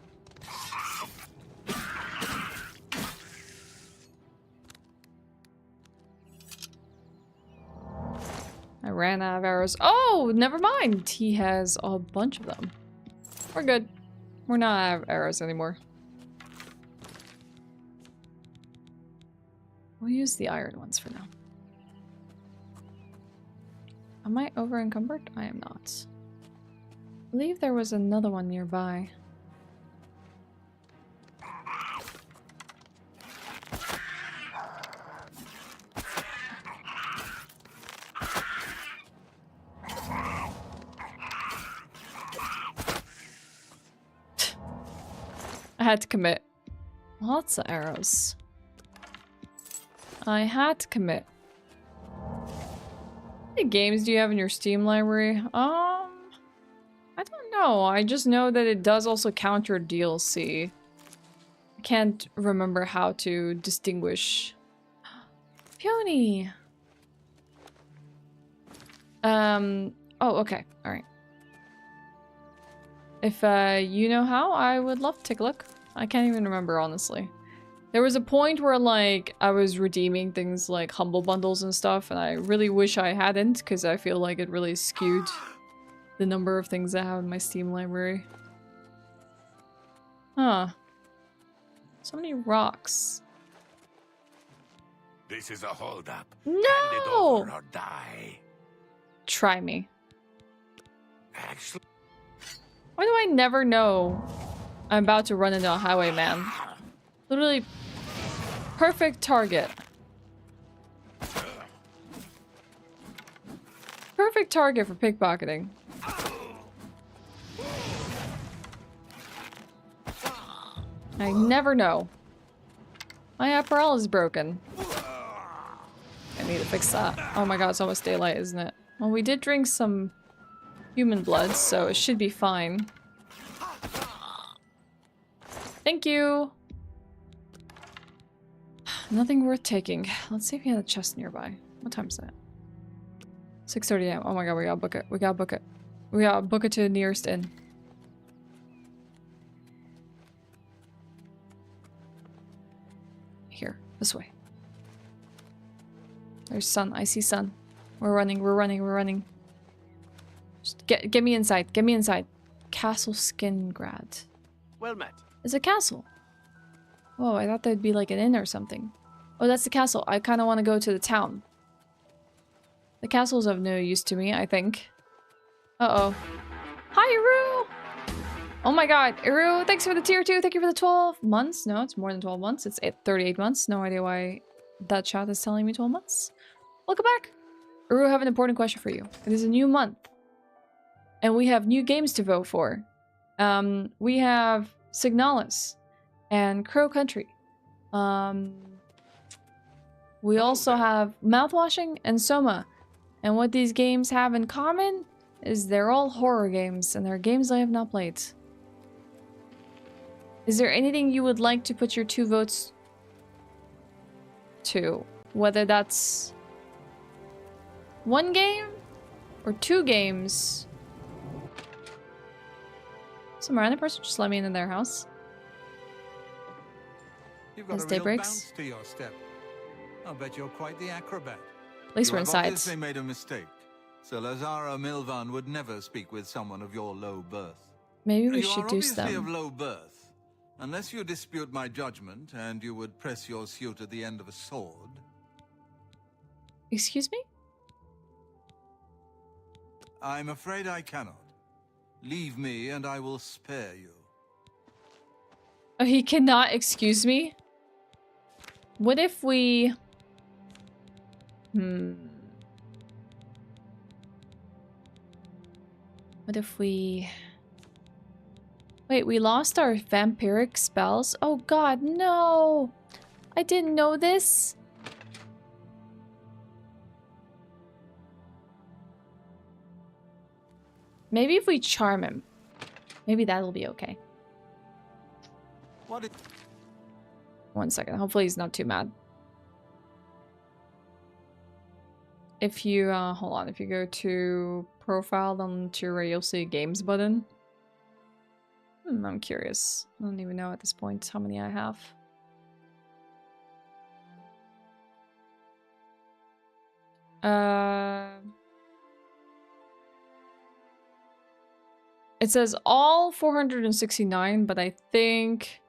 I ran out of arrows. Oh, never mind. He has a bunch of them. We're good. We're not out of arrows anymore. We'll use the iron ones for now. Am I over encumbered? I am not. I believe there was another one nearby. I had to commit. Lots of arrows. I had to commit. How many games do you have in your Steam library? I don't know. I just know that it does also counter DLC. I can't remember how to distinguish. Peony! Oh, okay. Alright. If you know how, I would love to take a look. I can't even remember, honestly. There was a point where, like, I was redeeming things like Humble Bundles and stuff, and I really wish I hadn't, because I feel like it really skewed the number of things I have in my Steam library. Huh. So many rocks. This is a holdup. No! Hand it over or die. Try me. Actually, Why do I never know I'm about to run into a highwayman? Literally perfect target. Perfect target for pickpocketing. I never know. My apparel is broken. I need to fix that. Oh my god, it's almost daylight, isn't it? Well, we did drink some human blood, so it should be fine. Thank you! Nothing worth taking. Let's see if he had a chest nearby. What time is that? 6:30 AM. Oh my god, we gotta book it. We gotta book it. We gotta book it to the nearest inn. Here, this way. There's sun. I see sun. We're running, we're running, we're running. Just get me inside. Get me inside. Castle Skingrad. Well met. It's a castle. Oh, I thought that'd be like an inn or something. Oh, that's the castle. I kind of want to go to the town. The castle's of no use to me, I think. Uh-oh. Hi, Iru! Oh my god, Iru, thanks for the tier 2. Thank you for the 12 months. No, it's more than 12 months. It's 38 months. No idea why that chat is telling me 12 months. Welcome back. Iru, I have an important question for you. It is a new month. And we have new games to vote for. We have Signalis and Crow Country. We also have Mouthwashing and Soma. And what these games have in common is they're all horror games, and they're games I have not played. Is there anything you would like to put your 2 votes to? Whether that's 1 game or 2 games? Some random person just let me into their house. You've got As a day real breaks. bounce to your step. I'll bet you're quite the acrobat. At least we're You have inside. obviously made a mistake. Sir Lazara Milvan would never speak with someone of your low birth. Maybe we You should are do obviously of some. low birth. Unless you dispute my judgment, and you would press your suit at the end of a sword. Excuse me? I'm afraid I cannot. Leave me, and I will spare you. Oh, he cannot excuse me? What if we... What if we... Wait, we lost our vampiric spells? Oh god, no! I didn't know this! Maybe if we charm him. Maybe that'll be okay. What? 1 second. Hopefully he's not too mad. If you, hold on. If you go to profile, then to your right, you'll see a games button. I'm curious. I don't even know at this point how many I have. It says all 469, but I think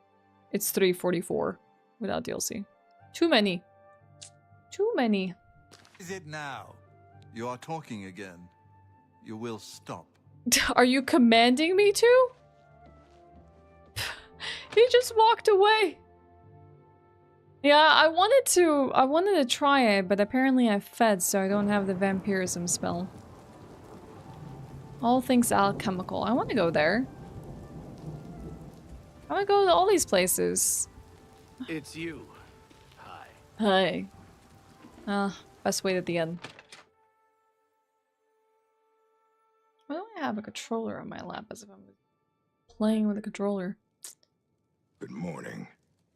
it's 344 without DLC. Too many. Too many. Is it now? You are talking again. You will stop. Are you commanding me to? He just walked away. Yeah, I wanted to try it, but apparently I fed, so I don't have the vampirism spell. All things alchemical. I want to go there. I want to go to all these places. It's you. Hi. Hi. Best wait at the end. Why don't I have a controller on my lap as if I'm playing with a controller? Good morning.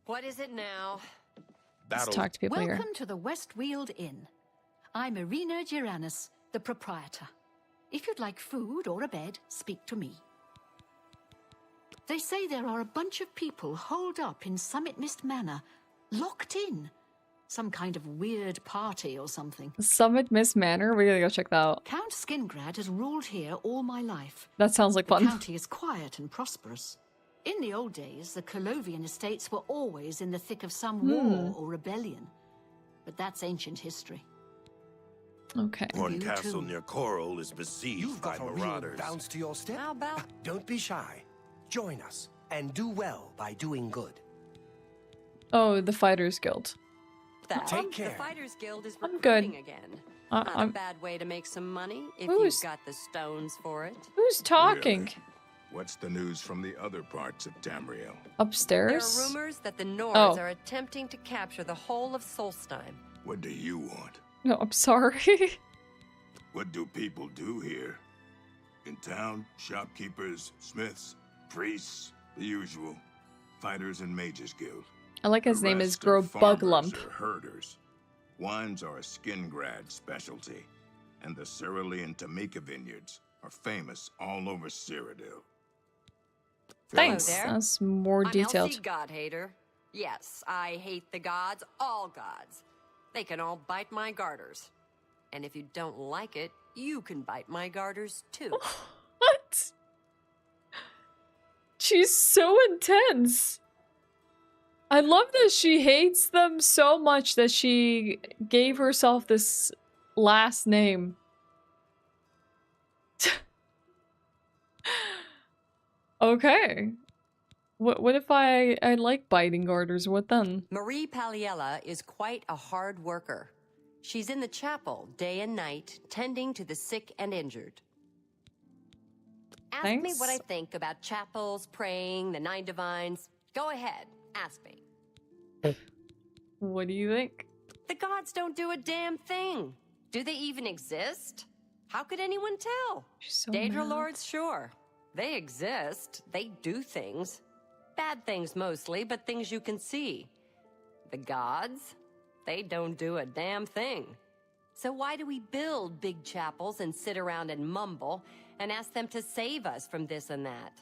What is it now? Let's talk to people here. Welcome to the Westweald Inn. I'm Irina Giranus, the proprietor. If you'd like food or a bed, speak to me. They say there are a bunch of people holed up in Summit Mist Manor, locked in. Some kind of weird party or something. Summit Mist Manor? We gotta go check that out. Count Skingrad has ruled here all my life. That sounds like fun. The county is quiet and prosperous. In the old days, the Colovian estates were always in the thick of some war or rebellion. But that's ancient history. Okay. One castle near Coral is besieged by marauders. Bounce to your step. How about? Don't be shy. Join us and do well by doing good. Oh, the Fighters Guild. Take care. The Fighters Guild is I'm good. recruiting again. Not a bad way to make some money if you've got the stones for it. Who's talking? Really? What's the news from the other parts of Tamriel? Upstairs? There are rumors that the Nords are attempting to capture the whole of Solstheim. What do you want? No, I'm sorry. What do people do here? In town, shopkeepers, smiths, priests, the usual. Fighters and Mages Guild. I like his name is rest are Grow Bug farmers Lump. or herders. Wines are a Skingrad specialty, and the Cerulean and Tamika vineyards are famous all over Cyrodiil. Thanks. Hello there. That's more detailed. I'm Elsie Godhater. Yes, I hate the gods, all gods. They can all bite my garters. And if you don't like it, you can bite my garters too. What? She's so intense. I love that she hates them so much that she gave herself this last name. Okay. What if I like biting garters? What then? Marie Paliella is quite a hard worker. She's in the chapel day and night, tending to the sick and injured. Ask me what I think about chapels, praying, the 9 divines. Go ahead, ask me. What do you think? The gods don't do a damn thing. Do they even exist? How could anyone tell? So Daedra mad. Lords, sure. They exist. They do things. Bad things mostly, but things you can see. The gods? They don't do a damn thing. So why do we build big chapels and sit around and mumble and ask them to save us from this and that?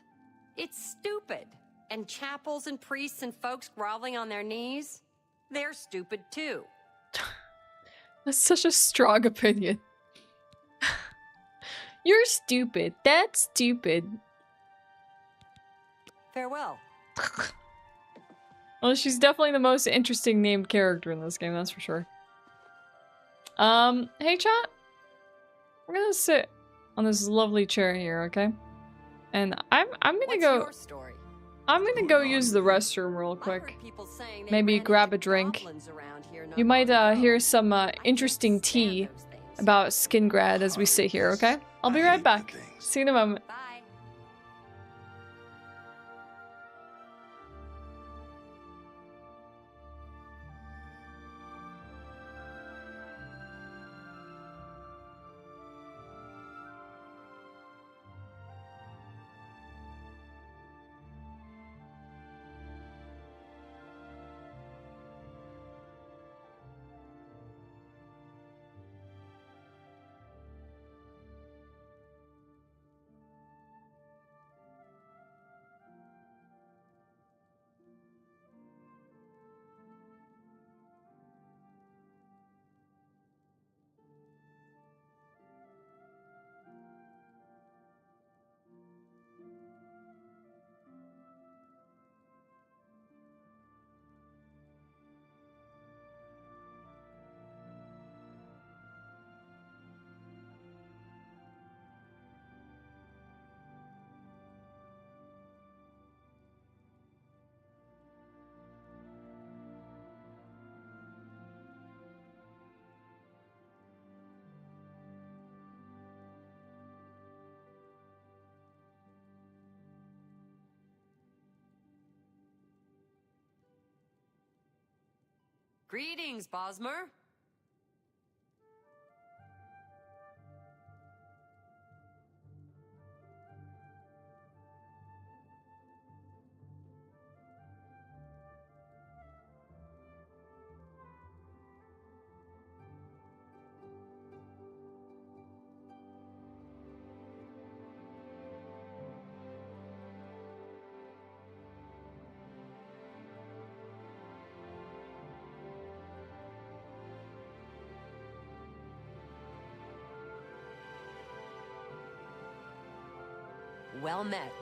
It's stupid. And chapels and priests and folks groveling on their knees? They're stupid too. That's such a strong opinion. You're stupid. That's stupid. Farewell. Well, she's definitely the most interesting named character in this game, that's for sure. Hey chat. We're gonna sit on this lovely chair here, okay? And I'm gonna go. Your story? I'm gonna go use the restroom real quick. Maybe grab a drink. You might hear some interesting tea about Skingrad as we sit here, okay? I'll be right back. See you in a moment. Greetings, Bosmer. Well met.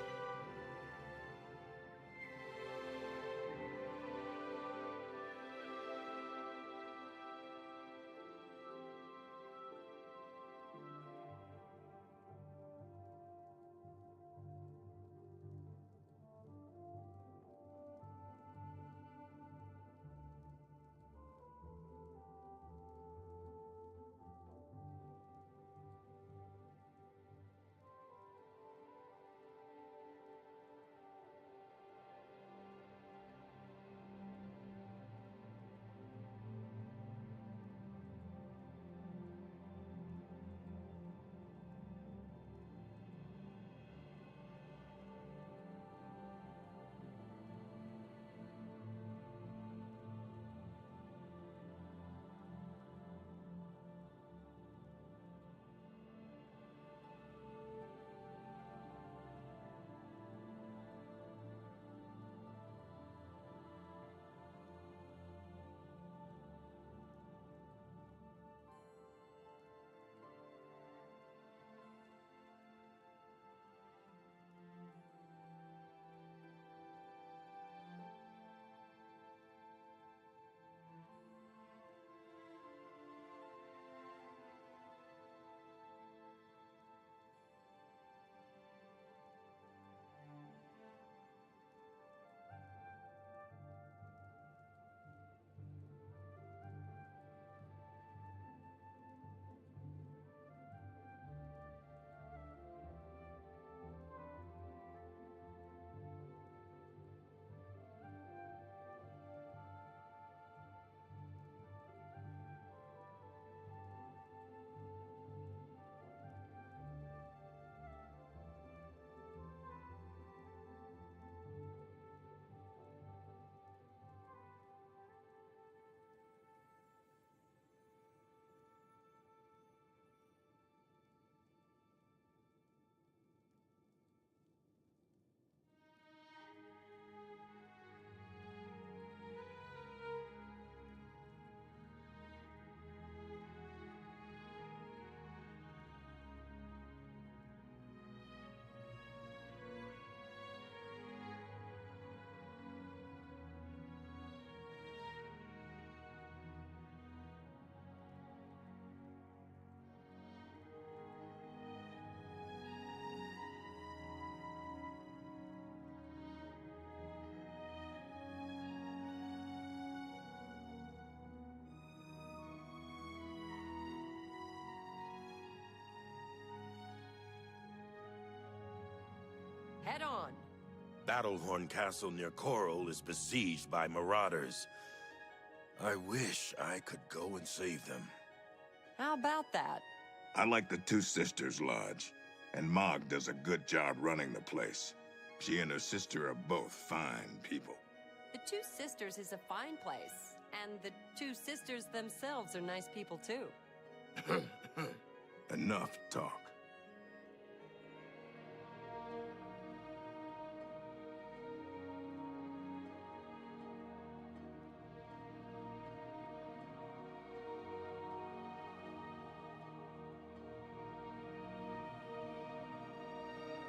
Head on. Battlehorn Castle near Coral is besieged by marauders. I wish I could go and save them. How about that? I like the Two Sisters Lodge, and Mog does a good job running the place. She and her sister are both fine people. The Two Sisters is a fine place, and the Two Sisters themselves are nice people too. Enough talk.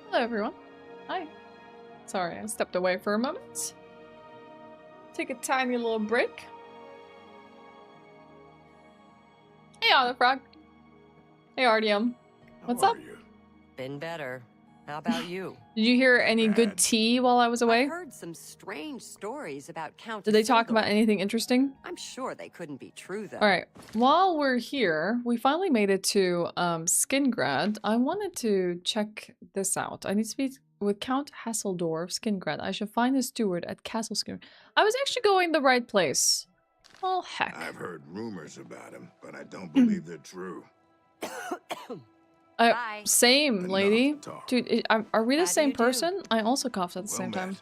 Hello everyone. Hi. Sorry, I stepped away for a moment. Take a tiny little break. Hey Otterfrog. Hey Artyom. What's up? Been better. How about you? Did you hear any good tea while I was away? I heard some strange stories about Count. Did they talk about anything interesting? I'm sure they couldn't be true though. Alright, while we're here, we finally made it to Skingrad. I wanted to check this out. I need to speak with Count Hasseldor of Skingrad. I should find a steward at Castle Skingrad. I was actually going the right place. Oh, heck. I've heard rumors about him, but I don't believe they're true. Same, lady. Dude, are we the same person? I also coughed at the same time.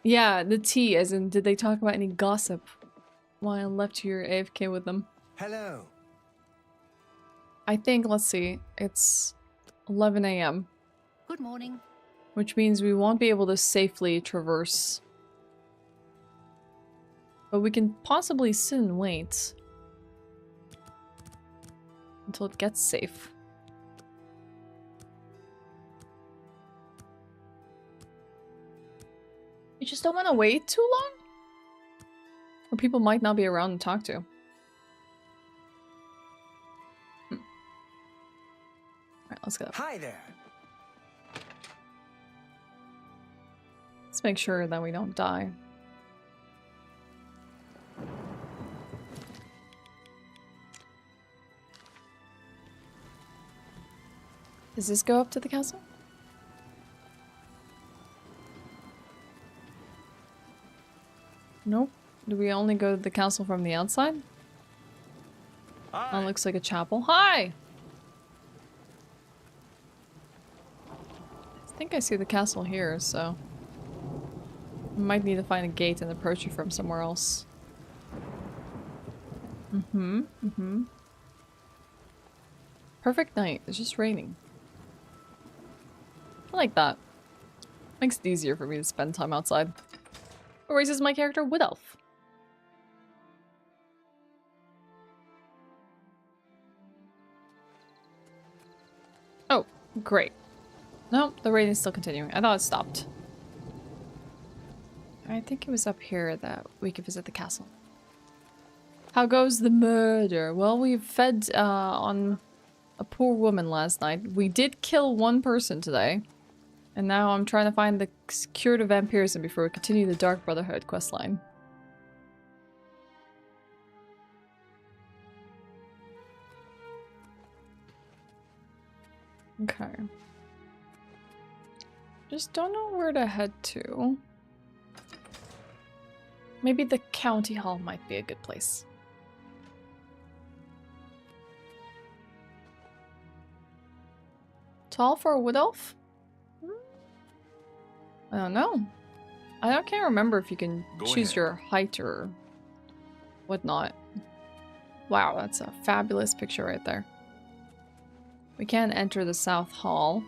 Yeah, the tea, as in, did they talk about any gossip while I left your AFK with them? Hello. I think, let's see, it's 11 a.m. Good morning. Which means we won't be able to safely traverse. But we can possibly sit and wait until it gets safe. You just don't want to wait too long? Or people might not be around to talk to. Alright, let's go. Hi there. Let's make sure that we don't die. Does this go up to the castle? Nope. Do we only go to the castle from the outside? That looks like a chapel. Hi! I think I see the castle here, so... I might need to find a gate and approach you from somewhere else. Perfect night. It's just raining. I like that. Makes it easier for me to spend time outside. What raises my character? Wood Elf. Oh, great. No, the rain is still continuing. I thought it stopped. I think it was up here that we could visit the castle. How goes the murder? Well, we fed on a poor woman last night. We did kill one person today. And now I'm trying to find the cure to vampirism before we continue the Dark Brotherhood questline. Okay. Just don't know where to head to. Maybe the county hall might be a good place. Tall for a wood elf? I don't know. I can't remember if you can choose your height or whatnot. Wow, that's a fabulous picture right there. We can't enter the South Hall.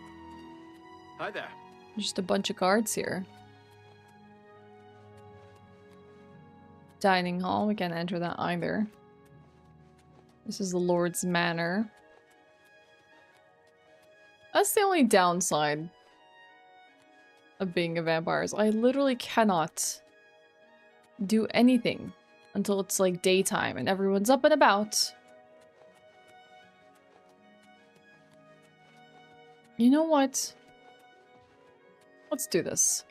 Hi there. Just a bunch of guards here. Dining hall, we can't enter that either. This is the Lord's Manor. That's the only downside of being a vampire. I literally cannot do anything until it's like daytime and everyone's up and about. You know what? Let's do this.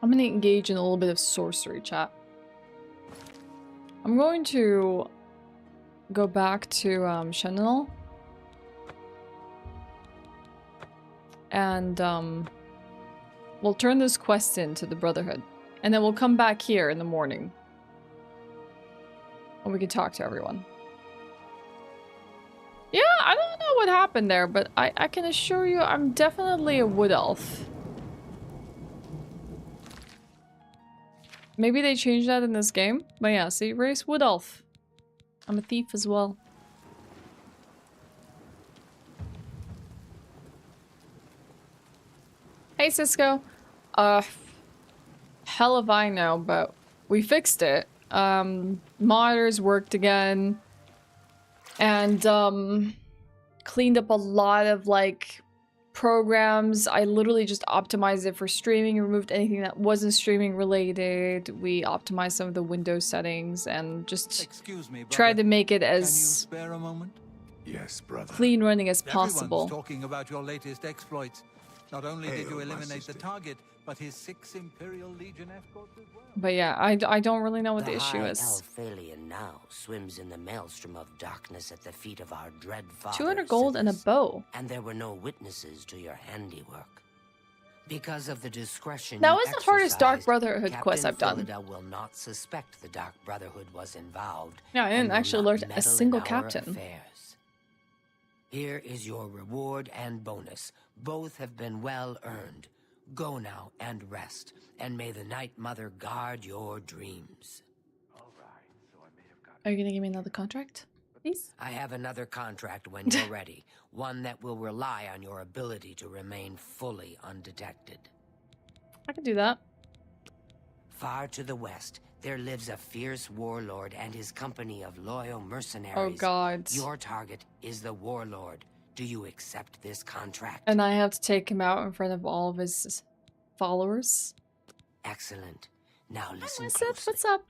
I'm gonna engage in a little bit of sorcery, chat. I'm going to go back to Shenanal. And we'll turn this quest in to the Brotherhood. And then we'll come back here in the morning. And we can talk to everyone. Yeah, I don't know what happened there, but I can assure you I'm definitely a wood elf. Maybe they changed that in this game. But yeah, see, race wood elf. I'm a thief as well. Hey Cisco. Hell if I know, but we fixed it. Monitors worked again. And cleaned up a lot of like programs. I literally just optimized it for streaming, removed anything that wasn't streaming related. We optimized some of the Windows settings and just tried to make it as spare a moment? Yes, brother. Clean running as possible. Everyone's talking about your latest exploits. Not only did you eliminate the target, but his 6 Imperial Legion escorts as well. But yeah, I don't really know what the issue is. Alphalion now swims in the maelstrom of darkness at the feet of our dread father. 200 gold and a bow. And there were no witnesses to your handiwork. Because of the discretion That you was the hardest Dark exercised, Brotherhood quest Captain I've done. Phyllida will not suspect the Dark Brotherhood was involved. Yeah, I didn't and will actually not alert a meddle single in our captain. affairs. Here is your reward and bonus. Both have been well earned. Go now and rest, and may the Night Mother guard your dreams. Are you gonna give me another contract, please? I have another contract when you're ready. One that will rely on your ability to remain fully undetected. I can do that. Far to the west, there lives a fierce warlord and his company of loyal mercenaries. Oh god. Your target is the warlord. Do you accept this contract? And I have to take him out in front of all of his followers. Excellent. Now listen What's closely. up? What's up?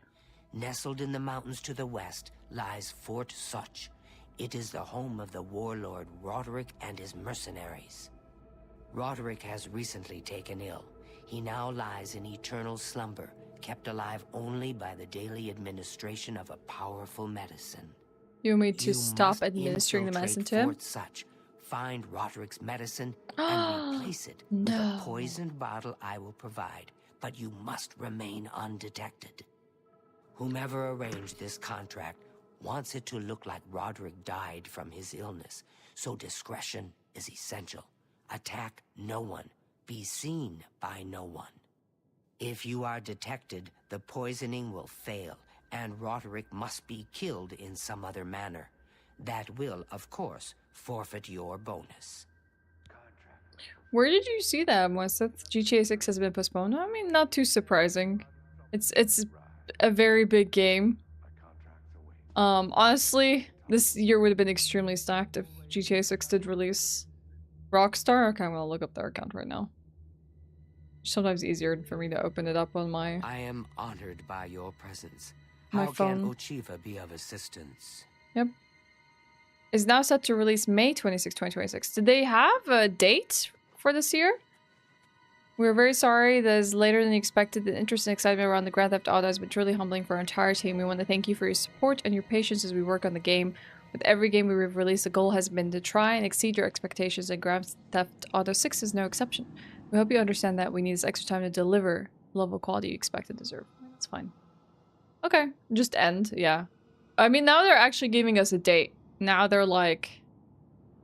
Nestled in the mountains to the west lies Fort Such. It is the home of the warlord Roderick and his mercenaries. Roderick has recently taken ill. He now lies in eternal slumber, kept alive only by the daily administration of a powerful medicine. You want me to You stop must administering the medicine to him? Fort Such, find Roderick's medicine, and replace it with a poisoned bottle I will provide, but you must remain undetected. Whomever arranged this contract wants it to look like Roderick died from his illness, so discretion is essential. Attack no one. Be seen by no one. If you are detected, the poisoning will fail, and Roderick must be killed in some other manner. That will, of course, forfeit your bonus. Where did you see that, Moiseth? GTA 6 has been postponed? I mean, not too surprising. It's a very big game. Honestly, this year would have been extremely stacked if GTA 6 did release. Rockstar? Okay, I'm gonna look up their account right now. Sometimes easier for me to open it up on my... I am honored by your presence. My How phone. can Ochiva be of assistance? Yep. Is now set to release May 26, 2026. Did they have a date for this year? We're very sorry that is later than expected. The interest and excitement around the Grand Theft Auto has been truly humbling for our entire team. We want to thank you for your support and your patience as we work on the game. With every game we've released, the goal has been to try and exceed your expectations, and Grand Theft Auto 6 is no exception. We hope you understand that we need this extra time to deliver the level of quality you expect and deserve. That's fine. Okay, just end, yeah. I mean, now they're actually giving us a date. Now they're like,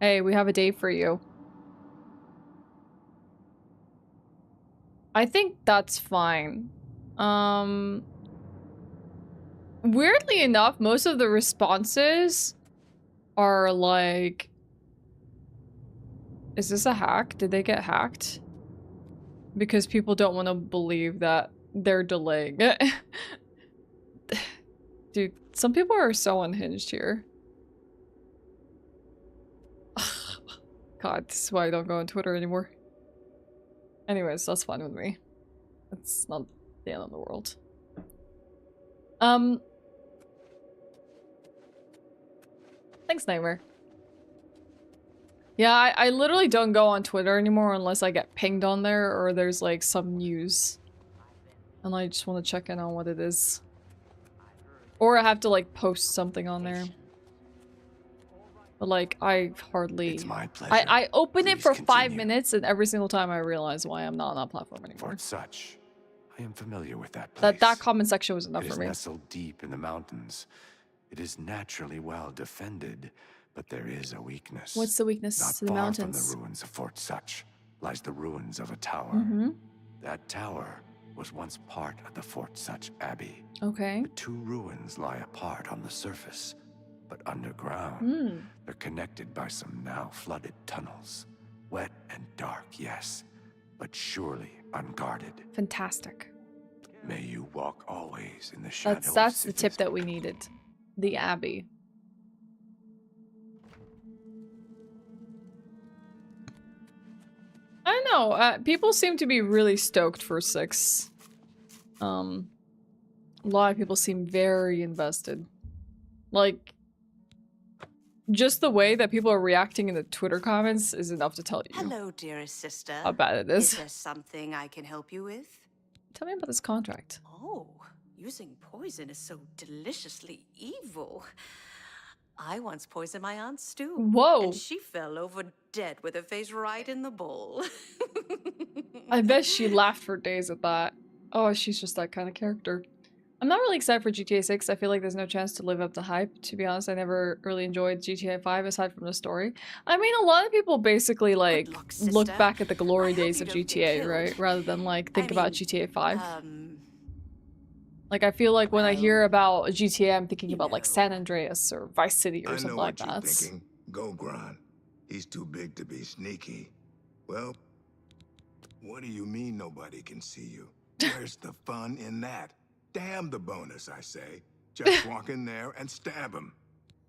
hey, we have a date for you. I think that's fine. Weirdly enough, most of the responses are like, is this a hack? Did they get hacked? Because people don't want to believe that they're delaying it. Dude, some people are so unhinged here. God, this is why I don't go on Twitter anymore. Anyways, that's fine with me. It's not the end of the world. Thanks, Nightmare. Yeah, I literally don't go on Twitter anymore unless I get pinged on there or there's like some news. And I just want to check in on what it is. Or I have to like post something on there. But like, I hardly... It's my pleasure. I open it Please for 5 continue. minutes and every single time I realize why I'm not on that platform anymore. Fort Such. I am familiar with that place. That comment section was enough It for is me. nestled deep in the mountains. It is naturally well defended, but there is a weakness. What's the weakness Not to the far mountains? from the ruins of Fort Such lies the ruins of a tower. Mm-hmm. That tower was once part of the Fort Such Abbey. Okay. The two ruins lie apart on the surface, but underground, Hmm. they're connected by some now flooded tunnels. Wet and dark, yes, but surely unguarded. Fantastic. May you walk always in the shadows. That's the tip that we needed. The Abbey. I don't know. People seem to be really stoked for 6. A lot of people seem very invested. Like, just the way that people are reacting in the Twitter comments is enough to tell you Hello, dearest sister. how bad it is. Is there something I can help you with? Tell me about this contract. Oh, using poison is so deliciously evil. I once poisoned my aunt's stew. Whoa. And she fell over dead with her face right in the bowl. I bet she laughed for days at that. Oh, she's just that kind of character. I'm not really excited for GTA 6. I feel like there's no chance to live up to hype. To be honest, I never really enjoyed GTA 5 aside from the story. I mean, a lot of people basically like look back at the glory days of GTA, right? Rather than like think about GTA 5. Like, I feel like when I hear about GTA, I'm thinking about like San Andreas or Vice City or something like that. I know what you're thinking. Go grind. He's too big to be sneaky. Well, what do you mean nobody can see you? Where's the fun in that? Damn the bonus, I say. Just walk in there and stab him.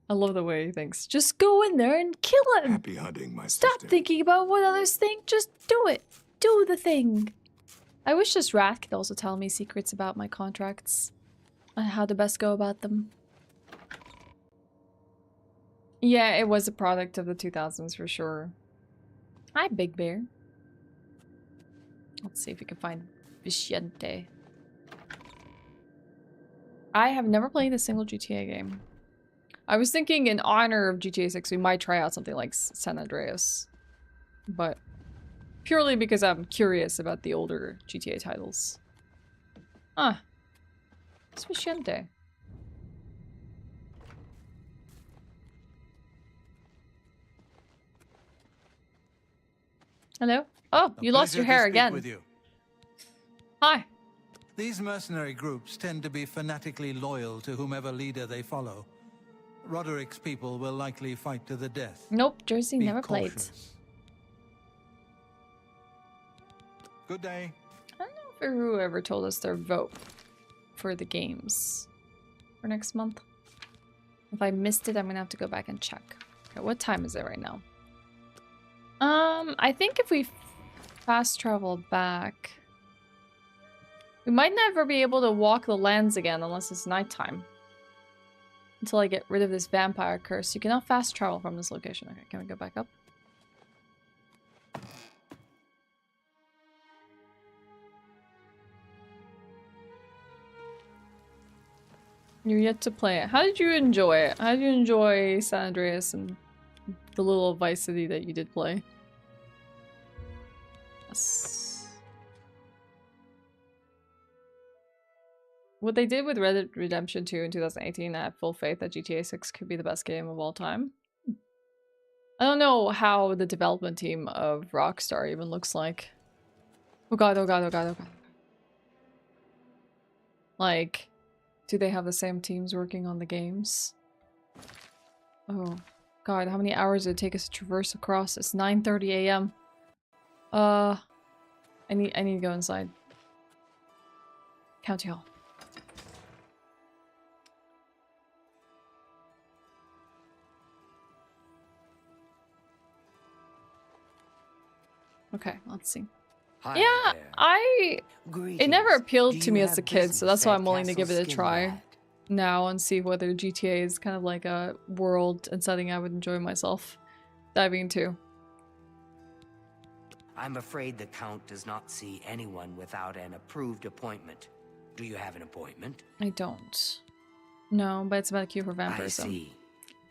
I love the way he thinks. Just go in there and kill him. Happy hunting, my Stop sister. thinking about what others think. Just do it. Do the thing. I wish this rat could also tell me secrets about my contracts and how to best go about them. Yeah, it was a product of the 2000s for sure. Hi, Big Bear. Let's see if we can find Vicente. I have never played a single GTA game. I was thinking in honor of GTA 6 we might try out something like San Andreas. But purely because I'm curious about the older GTA titles. Ah. It's Vicente. Hello? Oh, you lost your hair again. With you. Hi. These mercenary groups tend to be fanatically loyal to whomever leader they follow. Roderick's people will likely fight to the death. Nope, Jersey Be never cautious. played. Good day. I don't know if Eru ever told us their vote for the games for next month. If I missed it, I'm gonna have to go back and check. Okay, what time is it right now? I think if we fast travel back, we might never be able to walk the lands again unless it's nighttime. Until I get rid of this vampire curse. You cannot fast travel from this location. Okay, can we go back up? You're yet to play it. How did you enjoy it? How did you enjoy San Andreas and the little Vice City that you did play? Yes. What they did with Red Dead Redemption 2 in 2018, I have full faith that GTA 6 could be the best game of all time. I don't know how the development team of Rockstar even looks like. Oh god, oh god, oh god, oh god. Like, do they have the same teams working on the games? Oh god, how many hours did it take us to traverse across? It's 9:30 a.m. I need to go inside. County Hall. Okay, let's see. Hi yeah, there. it never appealed to me as a kid, so business that's why at I'm willing to give it a Castle try Skingrad? now and see whether GTA is kind of like a world and setting I would enjoy myself diving into. I'm afraid the Count does not see anyone without an approved appointment. Do you have an appointment? I don't. No, but it's about a queue for vampires. I see.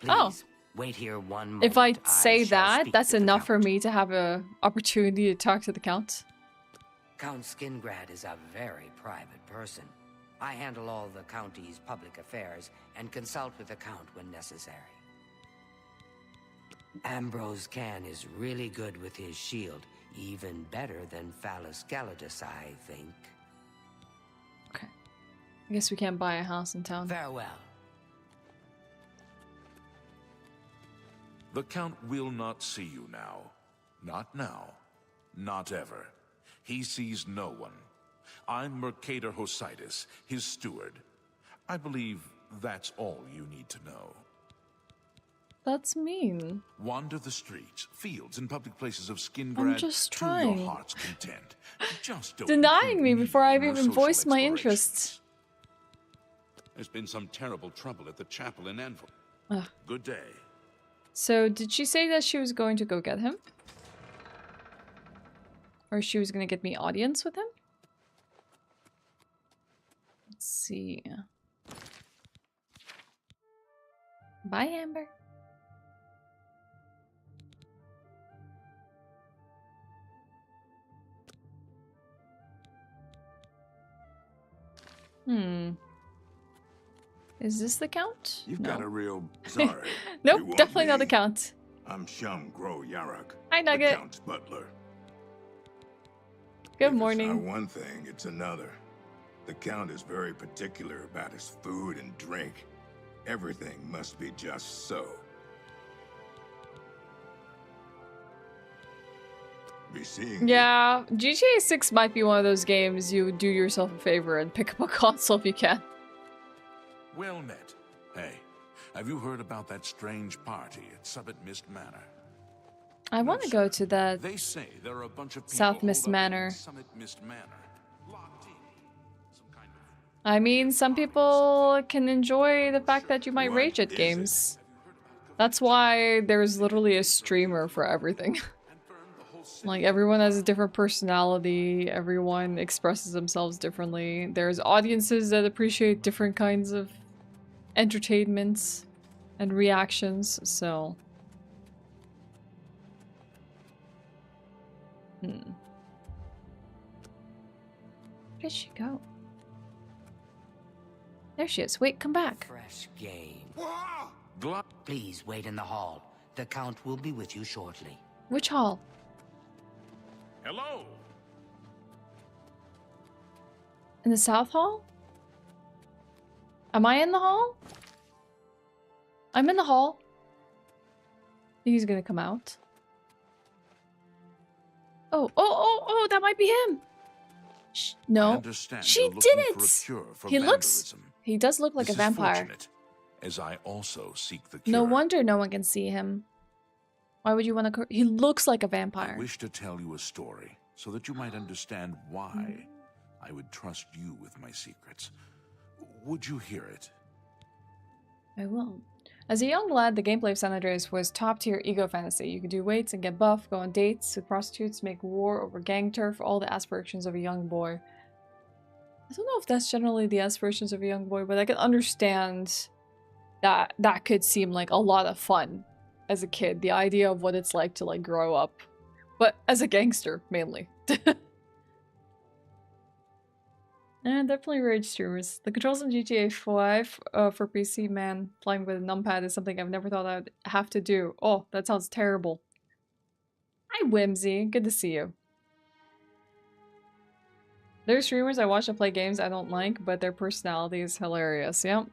Please, Oh. wait here one moment. If I say shall that, speak that's to the enough Count. for me to have a opportunity to talk to the Count. Count Skingrad is a very private person. I handle all the county's public affairs and consult with the Count when necessary. Ambrose Can is really good with his shield, even better than Phallus Galladus, I think. Okay. I guess we can't buy a house in town. Farewell. The Count will not see you now. Not now. Not ever. He sees no one. I'm Mercator Hositis, his steward. I believe that's all you need to know. That's mean. Wander the streets, fields, and public places of Skingrad I'm just to trying. your heart's content. Just don't Denying me include before I've in your even social voiced my explorations. interests. There's been some terrible trouble at the chapel in Anvil. Ugh. Good day. So, did she say that she was going to go get him? Or she was going to get me audience with him? Let's see. Bye, Amber. Is this the count? You've No. got a real... Sorry. Nope, definitely not the count. I'm Shum Gro Yarak. Hi, Nugget. The Count's butler. Good If morning. It's not one thing, it's another. The Count is very particular about his food and drink. Everything must be just so. Be seeing Yeah, GTA 6 might be one of those games you do yourself a favor and pick up a console if you can. Well met. Hey, have you heard about that strange party at Summit Mist Manor? I want to go to that They say there are a bunch of people South Mist holed up in Manor. Summit Mist Manor. I mean, some people can enjoy the fact that you might rage at games. That's why there's literally a streamer for everything. Like, everyone has a different personality, everyone expresses themselves differently. There's audiences that appreciate different kinds of entertainments and reactions, so... Where did she go? There she is. Wait, come back. Fresh game. Please wait in the hall. The Count will be with you shortly. Which hall? Hello. In the South Hall? Am I in the hall? I'm in the hall. He's gonna come out. Oh, that might be him. No, she did it. He looks. He does look like a vampire. As I also seek the cure. No wonder no one can see him. Why would you want to? He looks like a I vampire. wish to tell you a story so that you might understand why I would trust you with my secrets. Would you hear it? I will. As a young lad, the gameplay of San Andreas was top-tier ego fantasy. You could do weights and get buff, go on dates with prostitutes, make war over gang turf, all the aspirations of a young boy. I don't know if that's generally the aspirations of a young boy, but I can understand that that could seem like a lot of fun as a kid. The idea of what it's like to like grow up. But as a gangster, mainly. And definitely rage streamers. The controls in GTA 5 for PC, man, playing with a numpad is something I've never thought I'd have to do. Oh, that sounds terrible. Hi, Whimsy. Good to see you. There's streamers I watch that play games I don't like, but their personality is hilarious. Yep.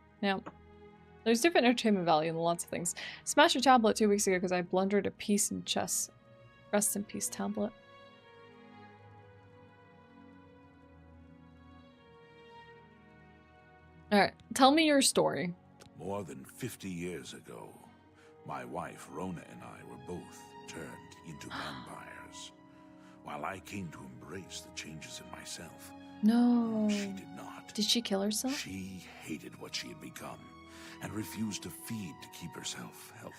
There's different entertainment value in lots of things. Smashed your tablet 2 weeks ago because I blundered a piece in chess. Rest in peace, tablet. Alright, tell me your story. More than 50 years ago, my wife Rona and I were both turned into vampires. While I came to embrace the changes in myself, No. she did not. Did she kill herself? She hated what she had become and refused to feed to keep herself healthy.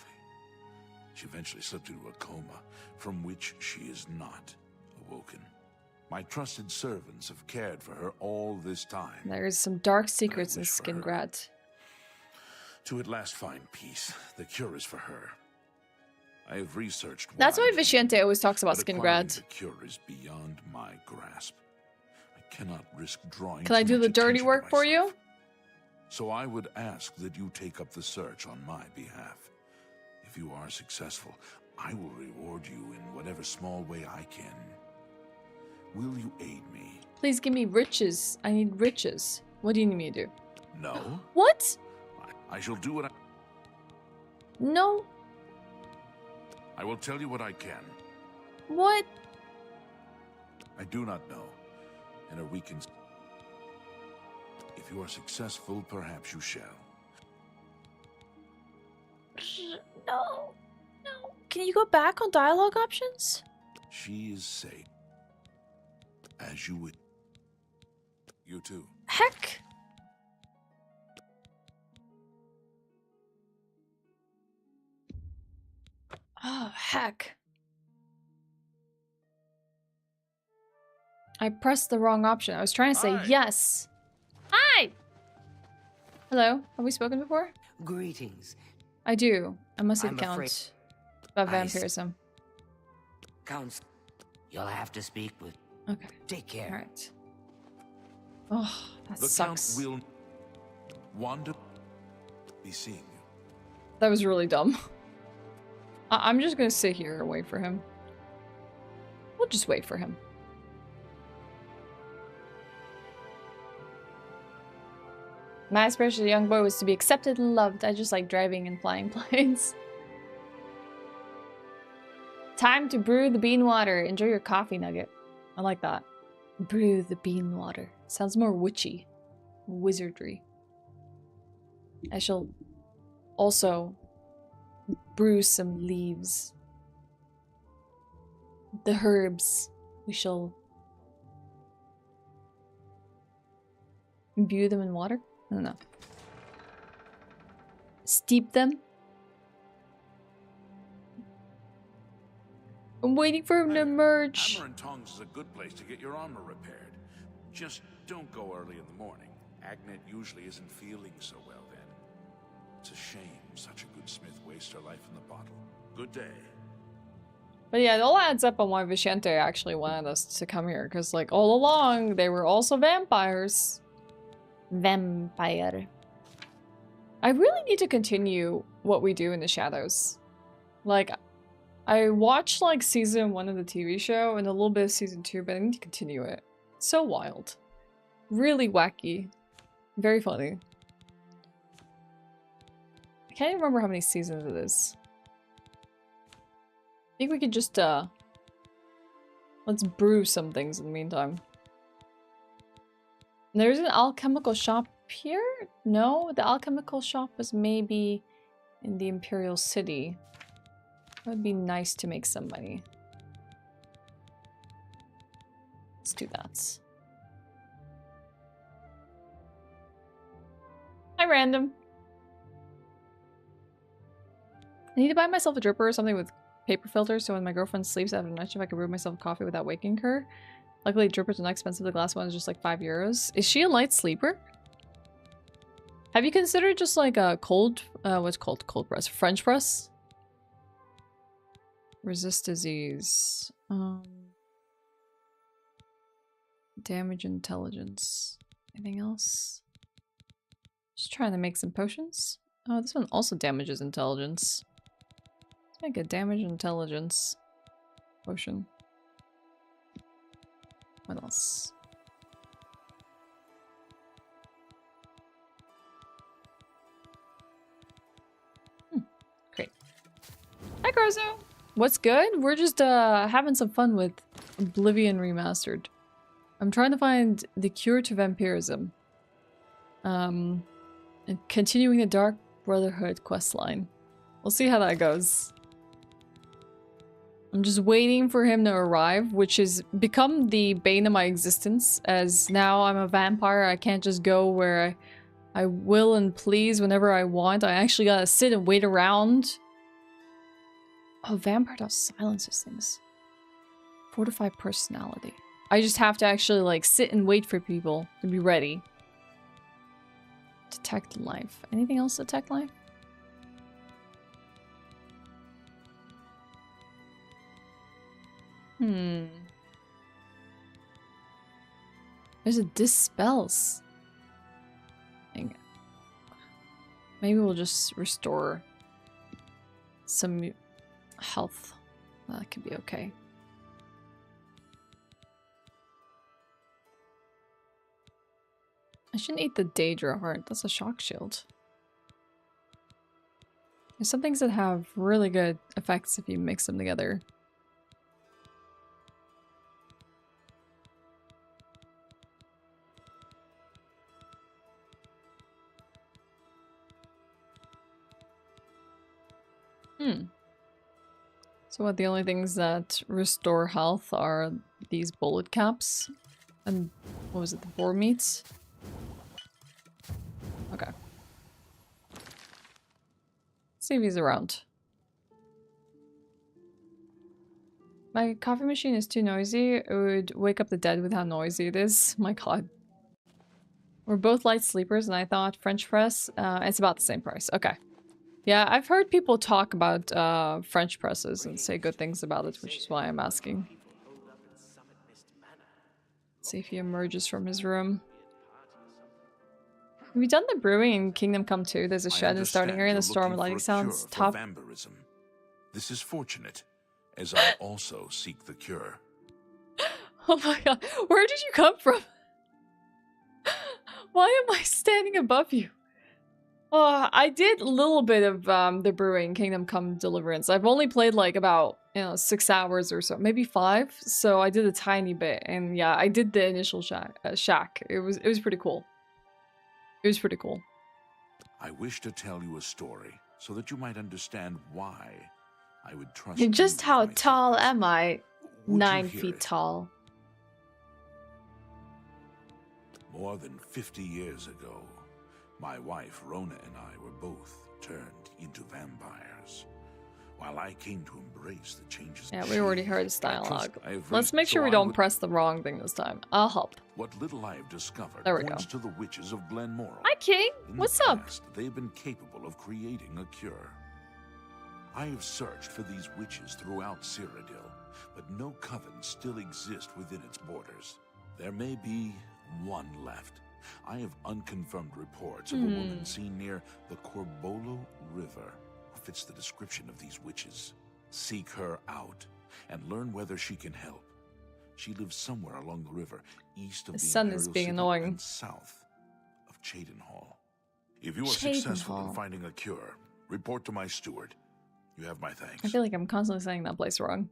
She eventually slipped into a coma from which she is not awoken. My trusted servants have cared for her all this time. There's some dark secrets in Skingrad. To at last find peace, the cure is for her. I have researched. That's why widely, Viciente always talks about but acquiring Skingrad. The cure is beyond my grasp. I cannot risk drawing. Can I do the dirty work for you? So I would ask that you take up the search on my behalf. If you are successful, I will reward you in whatever small way I can. Will you aid me? Please give me riches. I need riches. What do you need me to do? No. What? I shall do what I... No. I will tell you what I can. What? I do not know. And a week can... If you are successful, perhaps you shall. No. No. Can you go back on dialogue options? She is safe. As you would. You too. Heck. Oh, heck. I pressed the wrong option. I was trying to say yes. Hi! Hello. Have we spoken before? Greetings. I do. I must I'm count about vampirism. Counts. You'll have to speak with. Okay. Take care. All right. Oh, that the sucks. Count will want to be seeing you. That was really dumb. I'm just gonna sit here and wait for him. We'll just wait for him. My aspiration as a young boy was to be accepted and loved. I just like driving and flying planes. Time to brew the bean water. Enjoy your coffee nugget. I like that. Brew the bean water. Sounds more witchy. Wizardry. I shall also brew some leaves. The herbs. We shall imbue them in water? I don't know. Steep them. I'm waiting for him to emerge. Hammer and Tongs is a good place to get your armor repaired. Just don't go early in the morning. Agnet usually isn't feeling so well then. It's a shame such a good smith wastes her life in the bottle. Good day. But yeah, it all adds up on why Vicente actually wanted us to come here. Because like all along, they were also vampires. Vampire. I really need to continue what we do in the shadows. Like, I watched like season 1 of the TV show and a little bit of season 2, but I need to continue it. It's so wild. Really wacky. Very funny. I can't even remember how many seasons it is. I think we could just, let's brew some things in the meantime. There's an alchemical shop here? No, the alchemical shop was maybe in the Imperial City. That would be nice to make some money. Let's do that. Hi, random. I need to buy myself a dripper or something with paper filters so when my girlfriend sleeps after night shift I can brew myself coffee without waking her. Luckily, drippers are not expensive. The glass one is just like €5. Is she a light sleeper? Have you considered just like a cold, what's called cold press? French press? Resist disease. Damage intelligence. Anything else? Just trying to make some potions. Oh, this one also damages intelligence. Let's make a damage intelligence potion. What else? Great. Hi, Carzo! What's good? We're just having some fun with Oblivion Remastered. I'm trying to find the cure to vampirism. And continuing the Dark Brotherhood questline. We'll see how that goes. I'm just waiting for him to arrive, which has become the bane of my existence, as now I'm a vampire. I can't just go where I will and please whenever I want. I actually gotta sit and wait around. Oh, vampire does silences things. Fortify personality. I just have to actually like sit and wait for people to be ready. Detect life. Anything else detect life? There's a dispels. Dang it. Maybe we'll just restore some health. That could be okay. I shouldn't eat the Daedra heart. That's a shock shield. There's some things that have really good effects if you mix them together. So what, the only things that restore health are these bullet caps? And what was it, the boar meats? Okay. See if he's around. My coffee machine is too noisy. It would wake up the dead with how noisy it is. My god. We're both light sleepers and I thought French press, it's about the same price. Okay. Yeah, I've heard people talk about French presses and say good things about it, which is why I'm asking. See if he emerges from his room. Have you done the brewing in Kingdom Come 2? There's a shed in starting area and the storm lighting sounds top. Vampirism. This is fortunate, as I also seek the cure. Oh my god, where did you come from? Why am I standing above you? Oh, I did a little bit of the brewing Kingdom Come Deliverance. I've only played like about 6 hours or so, maybe 5. So I did a tiny bit, and yeah, I did the initial shack. It was pretty cool. It was pretty cool. I wish to tell you a story so that you might understand why I would trust Just how tall am I? Would 9 you hear feet it? tall. More than 50 years ago, my wife Rona and I were both turned into vampires. While I came to embrace the changes. Yeah, we already heard this dialogue. I have Let's read, make sure so we I don't would- press the wrong thing this time. I'll help. What little I have discovered There we points go. to the witches of Glenmoral. Hi, King. In What's the up? past, they've been capable of creating a cure. I have searched for these witches throughout Cyrodiil, but no coven still exists within its borders. There may be one left. I have unconfirmed reports of a woman seen near the Corbolo River who fits the description of these witches. Seek her out and learn whether she can help. She lives somewhere along the river, east of The the sun Imperial is being City annoying. and south of Cheydinhal. If you are Cheydinhal. successful in finding a cure, report to my steward. You have my thanks. I feel like I'm constantly saying that place wrong.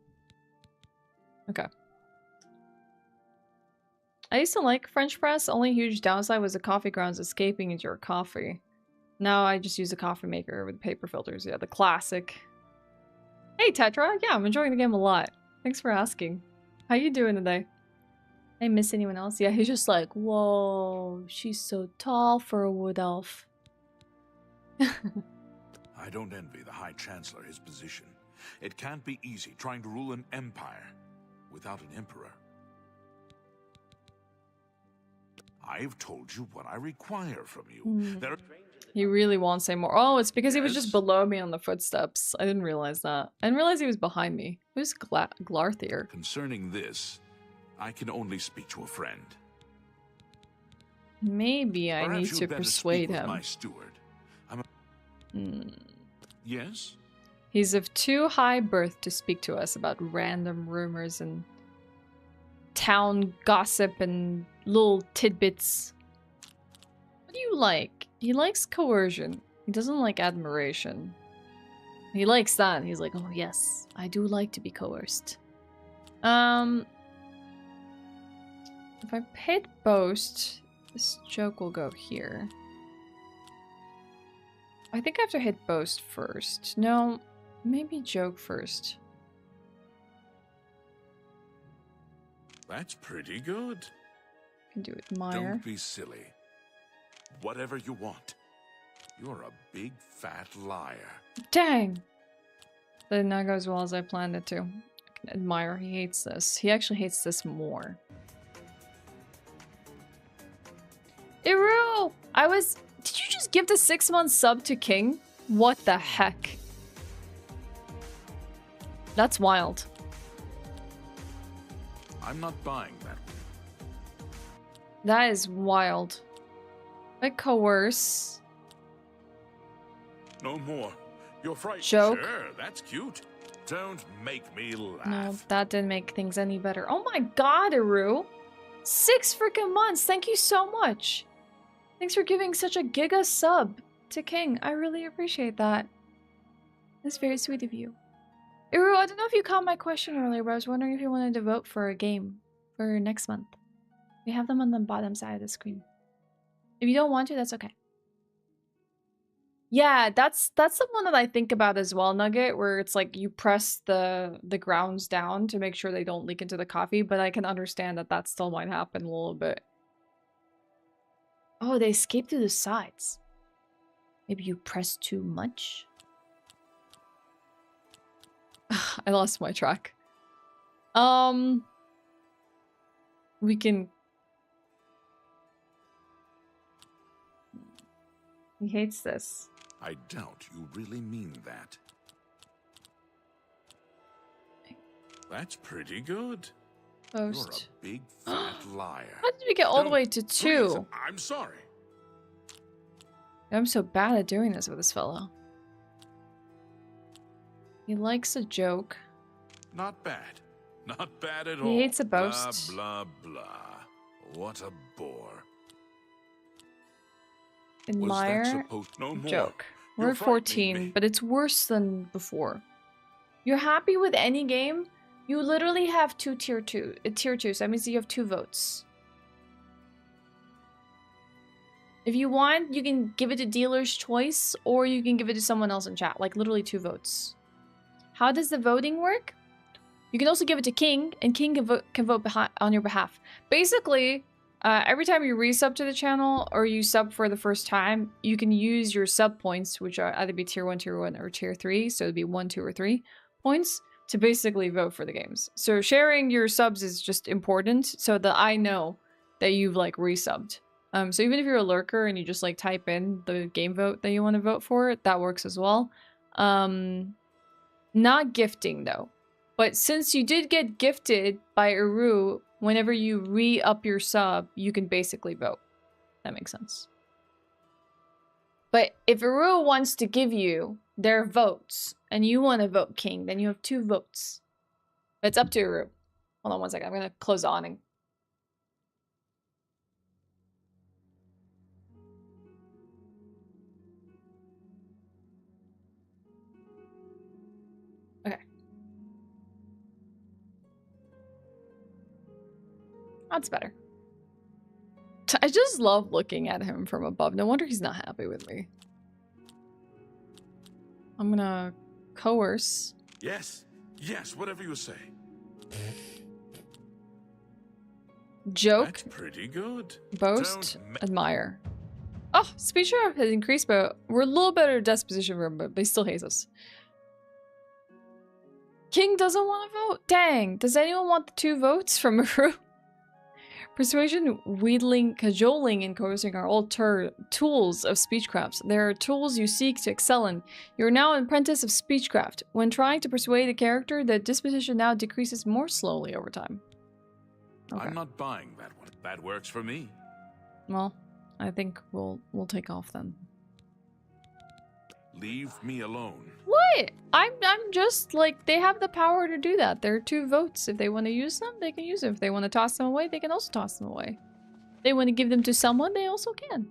Okay. I used to like French press. Only huge downside was the coffee grounds escaping into your coffee. Now I just use a coffee maker with paper filters. Yeah, the classic. Hey Tetra, yeah, I'm enjoying the game a lot. Thanks for asking. How you doing today? I miss anyone else? Yeah, he's just like, whoa, she's so tall for a wood elf. I don't envy the High Chancellor his position. It can't be easy trying to rule an empire without an emperor. I've told you what I require from you. There He really won't say more. Oh, it's because he was just below me on the footsteps. I didn't realize that. I didn't realize he was behind me. Who's Glarthier? Concerning this, I can only speak to a friend. Maybe I Perhaps need you'd to better persuade speak with him. my steward. Yes? He's of too high birth to speak to us about random rumors and town gossip and little tidbits. What do you like? He likes coercion. He doesn't like admiration. He likes that. He's like, oh yes, I do like to be coerced. If I hit boast, this joke will go here. I think I have to hit boast first. No, maybe joke first. That's pretty good. Can do admire. Don't be silly. Whatever you want. You're a big fat liar. Dang! That did not go as well as I planned it to. I can admire. He hates this. He actually hates this more. Iru! Did you just give the 6-month sub to King? What the heck? That's wild. I'm not buying that. That is wild. I coerce. No more. You're frightened. Joke. Sure, that's cute. Don't make me laugh. No, that didn't make things any better. Oh my god, Iru! 6 freaking months! Thank you so much! Thanks for giving such a giga sub to King. I really appreciate that. That's very sweet of you. Iru, I don't know if you caught my question earlier, but I was wondering if you wanted to vote for a game for next month. We have them on the bottom side of the screen. If you don't want to, that's okay. Yeah, that's the one that I think about as well, Nugget, where it's like you press the grounds down to make sure they don't leak into the coffee, but I can understand that that still might happen a little bit. Oh, they escape through the sides. Maybe you press too much? I lost my track. We can... He hates this. I doubt you really mean that. That's pretty good. Post. You're a big fat liar. How did we get all the way to 2? I'm sorry. I'm so bad at doing this with this fellow. He likes a joke. Not bad. Not bad at all. He hates a boast. Blah, blah, blah. What a bore. Admire. No more. Joke. You're We're 14, but it's worse than before. You're happy with any game? You literally have tier 2, so that means you have 2 votes. If you want, you can give it to dealer's choice, or you can give it to someone else in chat. Like, literally 2 votes. How does the voting work? You can also give it to King, and King can vote on your behalf. Basically, every time you resub to the channel, or you sub for the first time, you can use your sub points, which are either be tier 1, or tier 3, so it'd be 1, 2, or 3 points, to basically vote for the games. So sharing your subs is just important, so that I know that you've, like, resubbed. So even if you're a lurker and you just like type in the game vote that you want to vote for, that works as well. Not gifting though. But since you did get gifted by Uru, whenever you re-up your sub, you can basically vote. That makes sense. But if Uru wants to give you their votes and you want to vote King, then you have 2 votes. But it's up to Uru. Hold on one second. I'm going to close the awning. That's better. I just love looking at him from above. No wonder he's not happy with me. I'm gonna coerce. Yes, yes, whatever you say. Joke. That's pretty good. Boast. Admire. Oh, speech has increased, but we're a little better at disposition room, but he still hates us. King doesn't want to vote. Dang. Does anyone want the 2 votes from Uru? Persuasion, wheedling, cajoling, and coercing are all tools of speechcraft. They are tools you seek to excel in. You are now an apprentice of speechcraft. When trying to persuade a character, the disposition now decreases more slowly over time. Okay. I'm not buying that one. That works for me. Well, I think we'll take off then. Leave me alone. What? I'm just like, they have the power to do that. There are 2 votes. If they want to use them, they can use them. If they want to toss them away, they can also toss them away. If they want to give them to someone, they also can.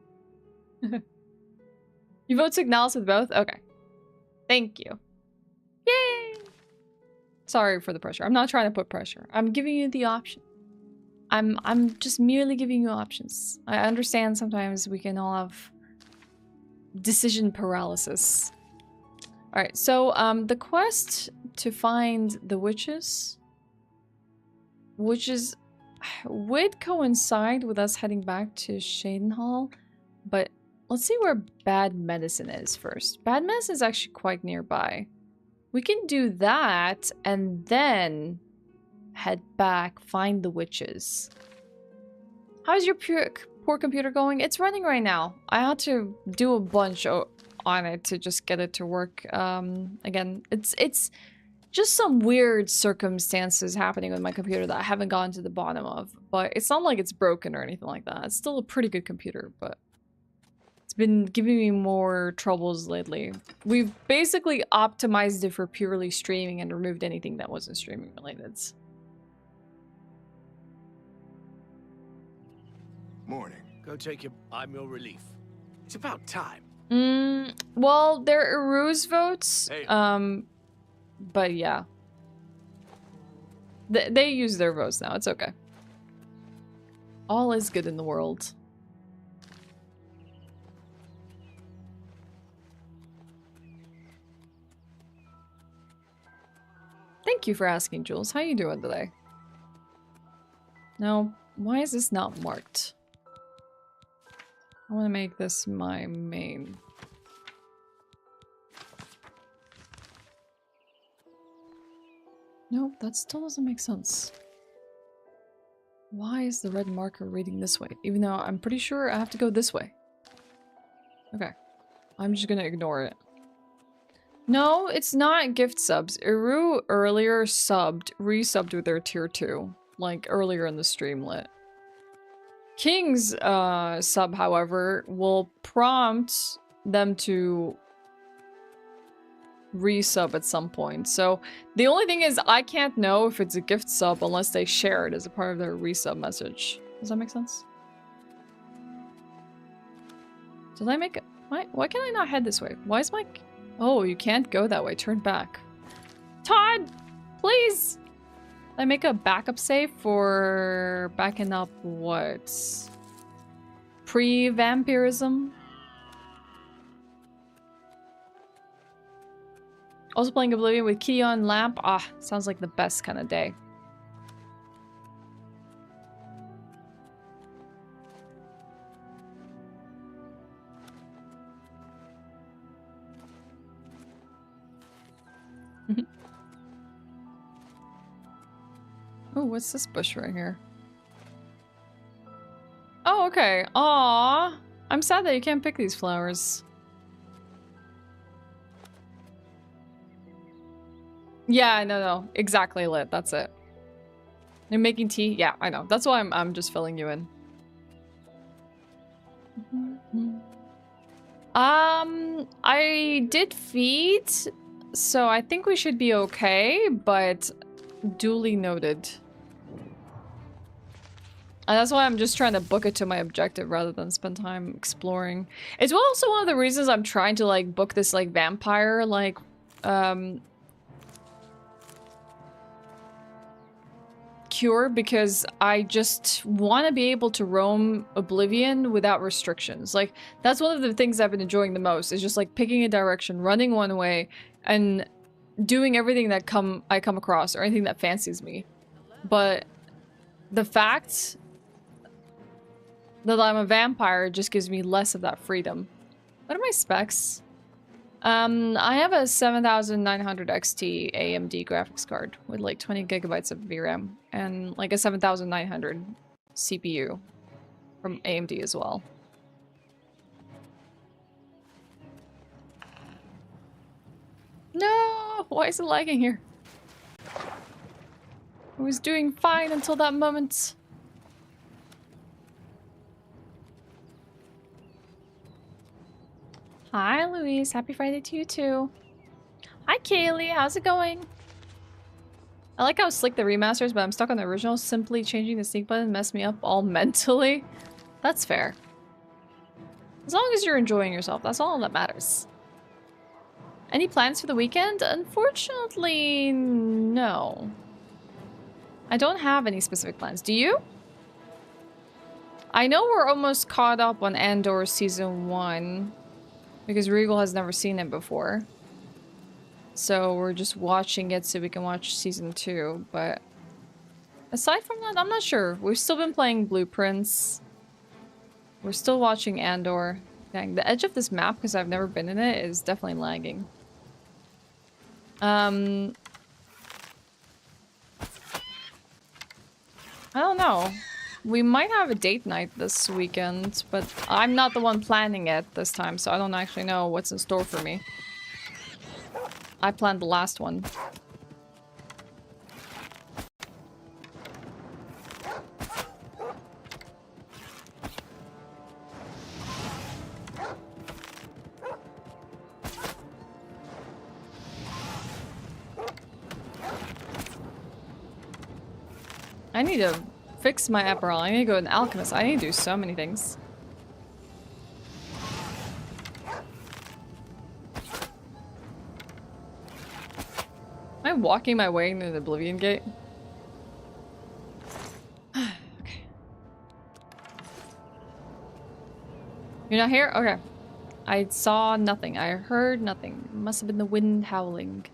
You vote to acknowledge with both? Okay. Thank you. Yay! Sorry for the pressure. I'm not trying to put pressure. I'm giving you the option. I'm just merely giving you options. I understand sometimes we can all have decision paralysis. Alright, so the quest to find the witches, would coincide with us heading back to Shadenhall, but let's see where Bad Medicine is first. Bad Medicine is actually quite nearby. We can do that and then head back, find the witches. How's your poor computer going? It's running right now. I had to do a bunch on it to just get it to work. Again, it's just some weird circumstances happening with my computer that I haven't gotten to the bottom of. But it's not like it's broken or anything like that. It's still a pretty good computer, but it's been giving me more troubles lately. We've basically optimized it for purely streaming and removed anything that wasn't streaming related. Morning. Go take your... I'm your relief. It's about time. Well, they're Uru's votes. Hey. But yeah. They use their votes now. It's okay. All is good in the world. Thank you for asking, Jules. How you doing today? No, why is this not marked? I want to make this my main. Nope, that still doesn't make sense. Why is the red marker reading this way? Even though I'm pretty sure I have to go this way. Okay. I'm just gonna ignore it. No, it's not gift subs. Eru earlier resubbed with their tier 2. Like, earlier in the streamlet. King's sub, however, will prompt them to resub at some point. So, the only thing is, I can't know if it's a gift sub unless they share it as a part of their resub message. Does that make sense? Did I make it? Why can I not head this way? Why is my... Oh, you can't go that way. Turn back. Todd! Please! Did I make a backup save for backing up what? Pre-vampirism? Also playing Oblivion with Keon Lamp. Ah, sounds like the best kind of day. Oh, what's this bush right here? Oh, okay. Aww. I'm sad that you can't pick these flowers. Yeah, no. Exactly lit. That's it. You're making tea? Yeah, I know. That's why I'm just filling you in. I did feed, so I think we should be okay, but duly noted. And that's why I'm just trying to book it to my objective rather than spend time exploring. It's also one of the reasons I'm trying to like book this like vampire like cure, because I just want to be able to roam Oblivion without restrictions. Like, that's one of the things I've been enjoying the most, is just like picking a direction, running one way, and doing everything that I come across, or anything that fancies me. But the fact that I'm a vampire just gives me less of that freedom. What are my specs? I have a 7900 XT AMD graphics card with like 20 gigabytes of VRAM and like a 7900 CPU from AMD as well. No! Why is it lagging here? I was doing fine until that moment. Hi, Louise. Happy Friday to you, too. Hi, Kaylee. How's it going? I like how slick the remasters, but I'm stuck on the original. Simply changing the sneak button messed me up all mentally. That's fair. As long as you're enjoying yourself, that's all that matters. Any plans for the weekend? Unfortunately, no. I don't have any specific plans. Do you? I know we're almost caught up on Andor Season 1. Because Regal has never seen it before. So we're just watching it so we can watch Season 2. But aside from that, I'm not sure. We've still been playing Blueprints. We're still watching Andor. Dang, the edge of this map, because I've never been in it, is definitely lagging. I don't know. We might have a date night this weekend, but I'm not the one planning it this time, so I don't actually know what's in store for me. I planned the last one. I need to fix my Epiral. I need to go to an alchemist. I need to do so many things. Am I walking my way into the Oblivion Gate? Okay. You're not here? Okay. I saw nothing. I heard nothing. It must have been the wind howling.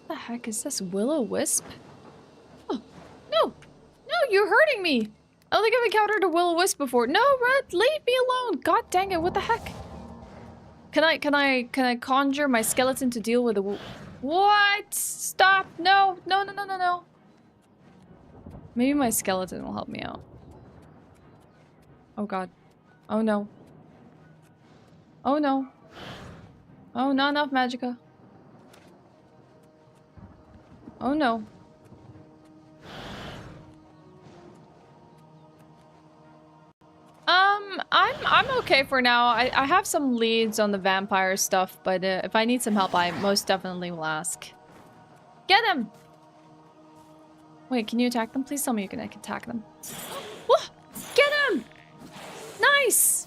What the heck is this? Will-o-wisp? Oh, no! No, you're hurting me! I don't think I've encountered a will-o-wisp before. No, Red, leave me alone! God dang it, what the heck? Can I conjure my skeleton to deal with a what? Stop! No! No, no, no, no, no! Maybe my skeleton will help me out. Oh god. Oh no. Oh no. Oh, not enough magicka. Oh no. I'm okay for now. I have some leads on the vampire stuff, but if I need some help, I most definitely will ask. Get him! Wait, can you attack them? Please tell me you can attack them. Whoa! Get him! Nice!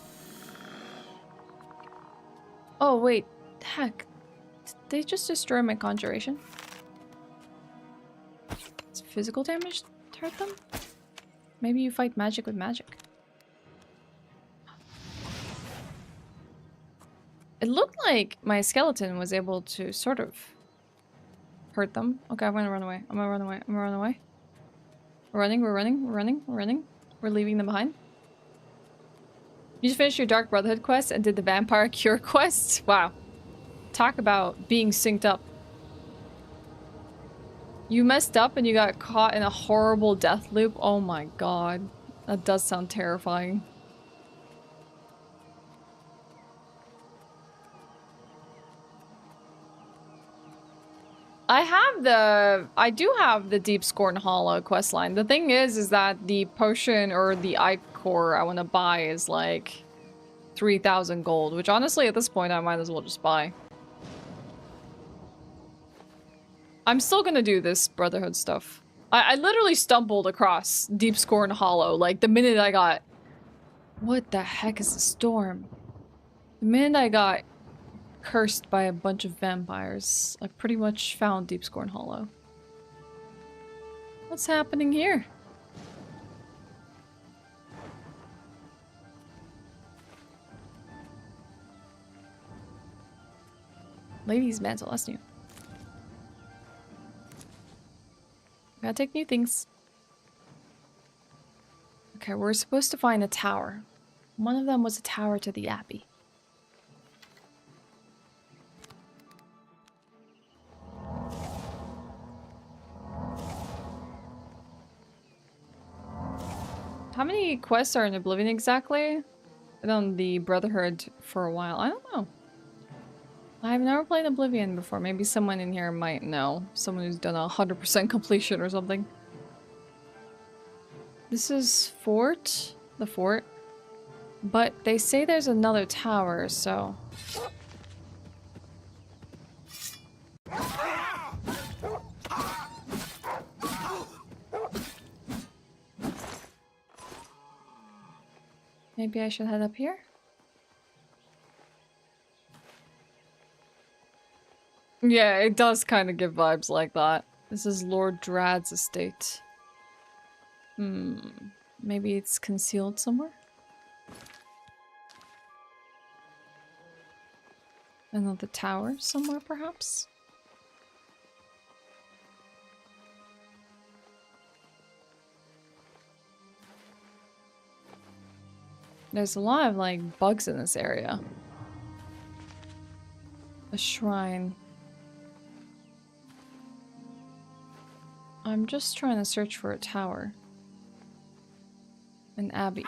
Oh, wait. Heck. Did they just destroy my conjuration? Does physical damage hurt them? Maybe you fight magic with magic. It looked like my skeleton was able to sort of hurt them. Okay, I'm gonna run away. I'm gonna run away. I'm gonna run away. We're running, we're running, we're running, we're running. We're leaving them behind. You just finished your Dark Brotherhood quest and did the Vampire Cure quest? Wow. Talk about being synced up. You messed up and you got caught in a horrible death loop? Oh my god. That does sound terrifying. I do have the Deep Scorn Hollow questline. The thing is that the potion or the ichor I want to buy is like 3,000 gold, which honestly at this point I might as well just buy. I'm still gonna do this Brotherhood stuff. I literally stumbled across Deep Scorn Hollow like the minute I got... What the heck is the storm? The minute I got cursed by a bunch of vampires, I pretty much found Deep Scorn Hollow. What's happening here? Lady's mantle, that's new. Gotta take new things. Okay, we're supposed to find a tower. One of them was a tower to the Abbey. How many quests are in Oblivion exactly? Been on the Brotherhood for a while. I don't know. I've never played Oblivion before. Maybe someone in here might know. Someone who's done 100% completion or something. This is Fort? The fort? But they say there's another tower, so... Maybe I should head up here? Yeah, it does kind of give vibes like that. This is Lord Drad's estate. Maybe it's concealed somewhere? Another tower somewhere, perhaps? There's a lot of, like, bugs in this area. A shrine. I'm just trying to search for a tower. An abbey.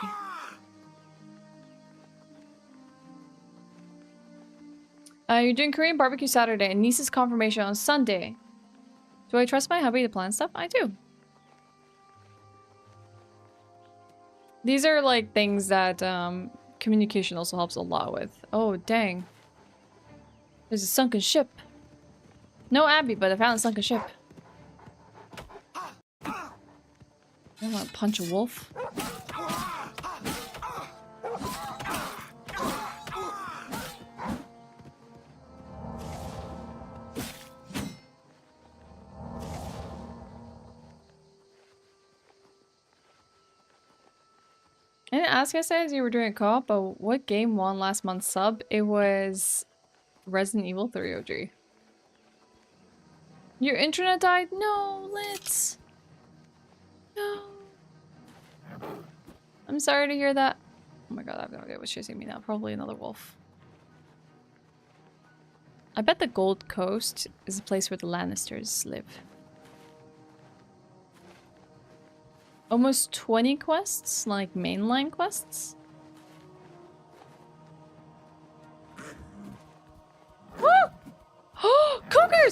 You're doing Korean barbecue Saturday and niece's confirmation on Sunday. Do I trust my hubby to plan stuff? I do. These are like things that communication also helps a lot with. Oh, dang. There's a sunken ship. No abbey, but I found a sunken ship. I want to punch a wolf. I didn't ask yesterday as you were doing a co-op, but what game won last month's sub? It was Resident Evil 3 OG. Your internet died? No, Litz. No. I'm sorry to hear that. Oh my god, I have no idea what's chasing me now. Probably another wolf. I bet the Gold Coast is a place where the Lannisters live. Almost 20 quests? Like mainline quests?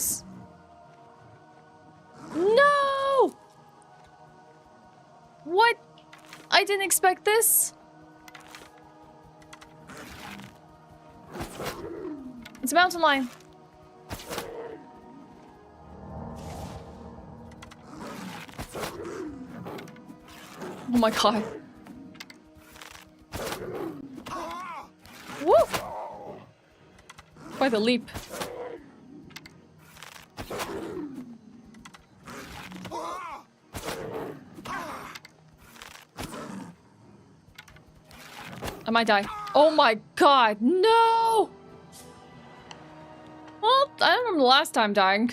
course! No! What? I didn't expect this. It's a mountain lion. Oh my god. Woo! Quite a leap. I might die. Oh my god, no! Well, I don't remember the last time dying.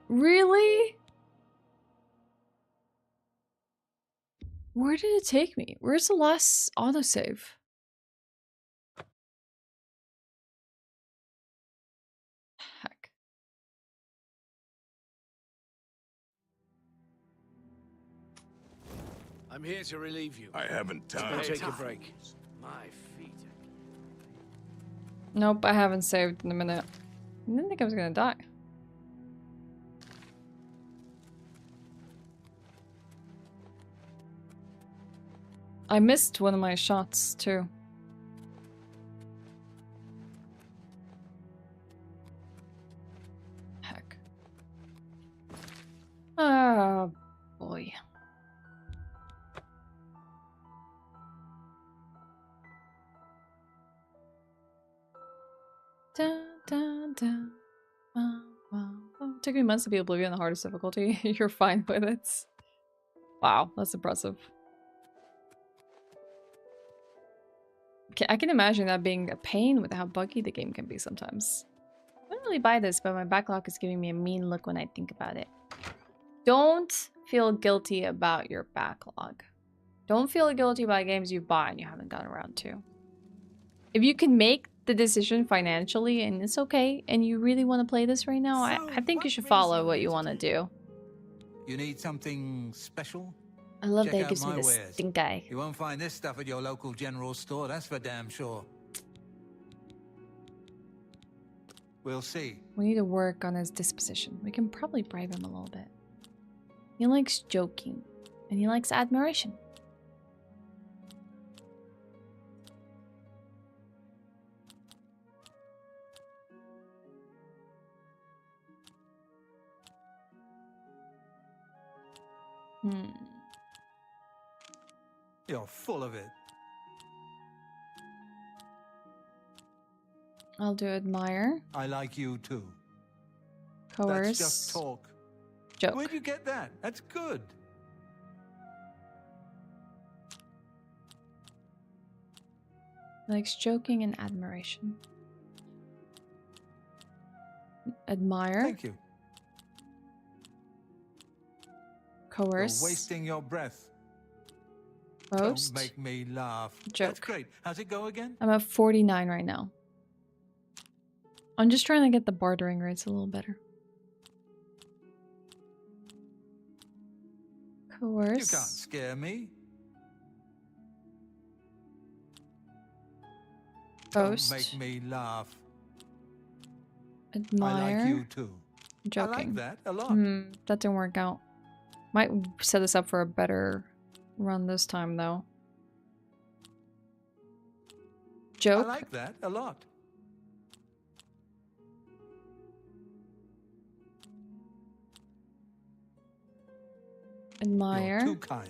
Really? Where did it take me? Where's the last autosave? Heck. I'm here to relieve you. I haven't time. Take a break. My feet. Nope, I haven't saved in a minute. I didn't think I was gonna die. I missed one of my shots too. Heck. Oh boy. Dun, dun, dun. Took me months to be Oblivion on the hardest difficulty. You're fine with it. Wow, that's impressive. I can imagine that being a pain with how buggy the game can be sometimes. I wouldn't really buy this, but my backlog is giving me a mean look when I think about it. Don't feel guilty about your backlog. Don't feel guilty about games you bought and you haven't gotten around to. If you can make the decision financially and it's okay and you really want to play this right now, I think you should follow what you want to do. You need something special? I love Check that it out gives me my this wares. stink eye. You won't find this stuff at your local general store, that's for damn sure. We'll see. We need to work on his disposition. We can probably bribe him a little bit. He likes joking and he likes admiration. You're full of it. I'll do admire. I like you too. Coerce. That's just talk. Joke. Where'd you get that? That's good. He likes joking and admiration. Admire. Thank you. Coerce. You're wasting your breath. Boast. Don't make me laugh. Joke. That's great. How's it go again? I'm at 49 right now. I'm just trying to get the bartering rates a little better. Coerce. You can't scare me. Boast. Don't make me laugh. Admire. I like you too. Joking. I like that a lot. That didn't work out. Might set us up for a better run this time, though. Joke. I like that a lot. Admire. You're too kind.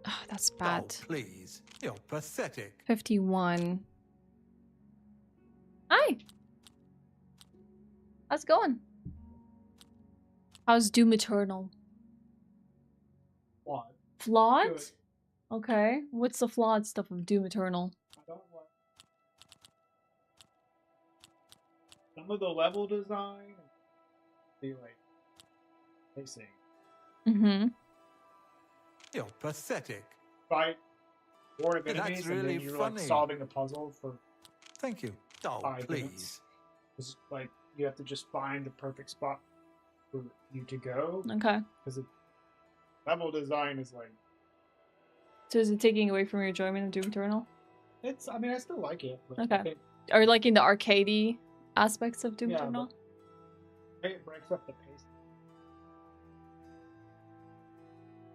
Oh, that's bad. Oh, please. You're pathetic. 51. Hi. How's it going? How's Doom Eternal? Flawed. Flawed? Good. Okay. What's the flawed stuff of Doom Eternal? I don't like some of the level design. Be like pacing. Mm-hmm. You're pathetic. Fight board of That's enemies and really then you're funny. like solving a puzzle for Thank you. Oh, 5 please. minutes. It's like you have to just find the perfect spot for you to go. Okay. Because level design is like So is it taking away from your enjoyment of Doom Eternal? I mean I still like it. But Okay. I think Are you liking the arcadey aspects of Doom Yeah, Eternal. It breaks up the pace.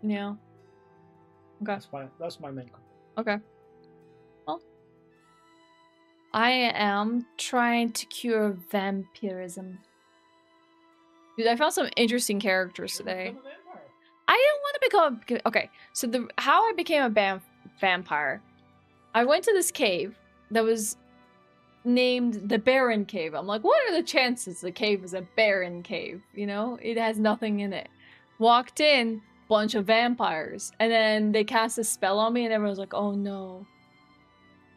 Yeah. Okay. That's my main complaint. Okay. Well, I am trying to cure vampirism. Dude, I found some interesting characters today. I didn't want to become... Okay, so how I became a vampire. I went to this cave that was named the Barren Cave. I'm like, what are the chances the cave is a barren cave? You know, it has nothing in it. Walked in, bunch of vampires, and then they cast a spell on me, and everyone's like, oh no.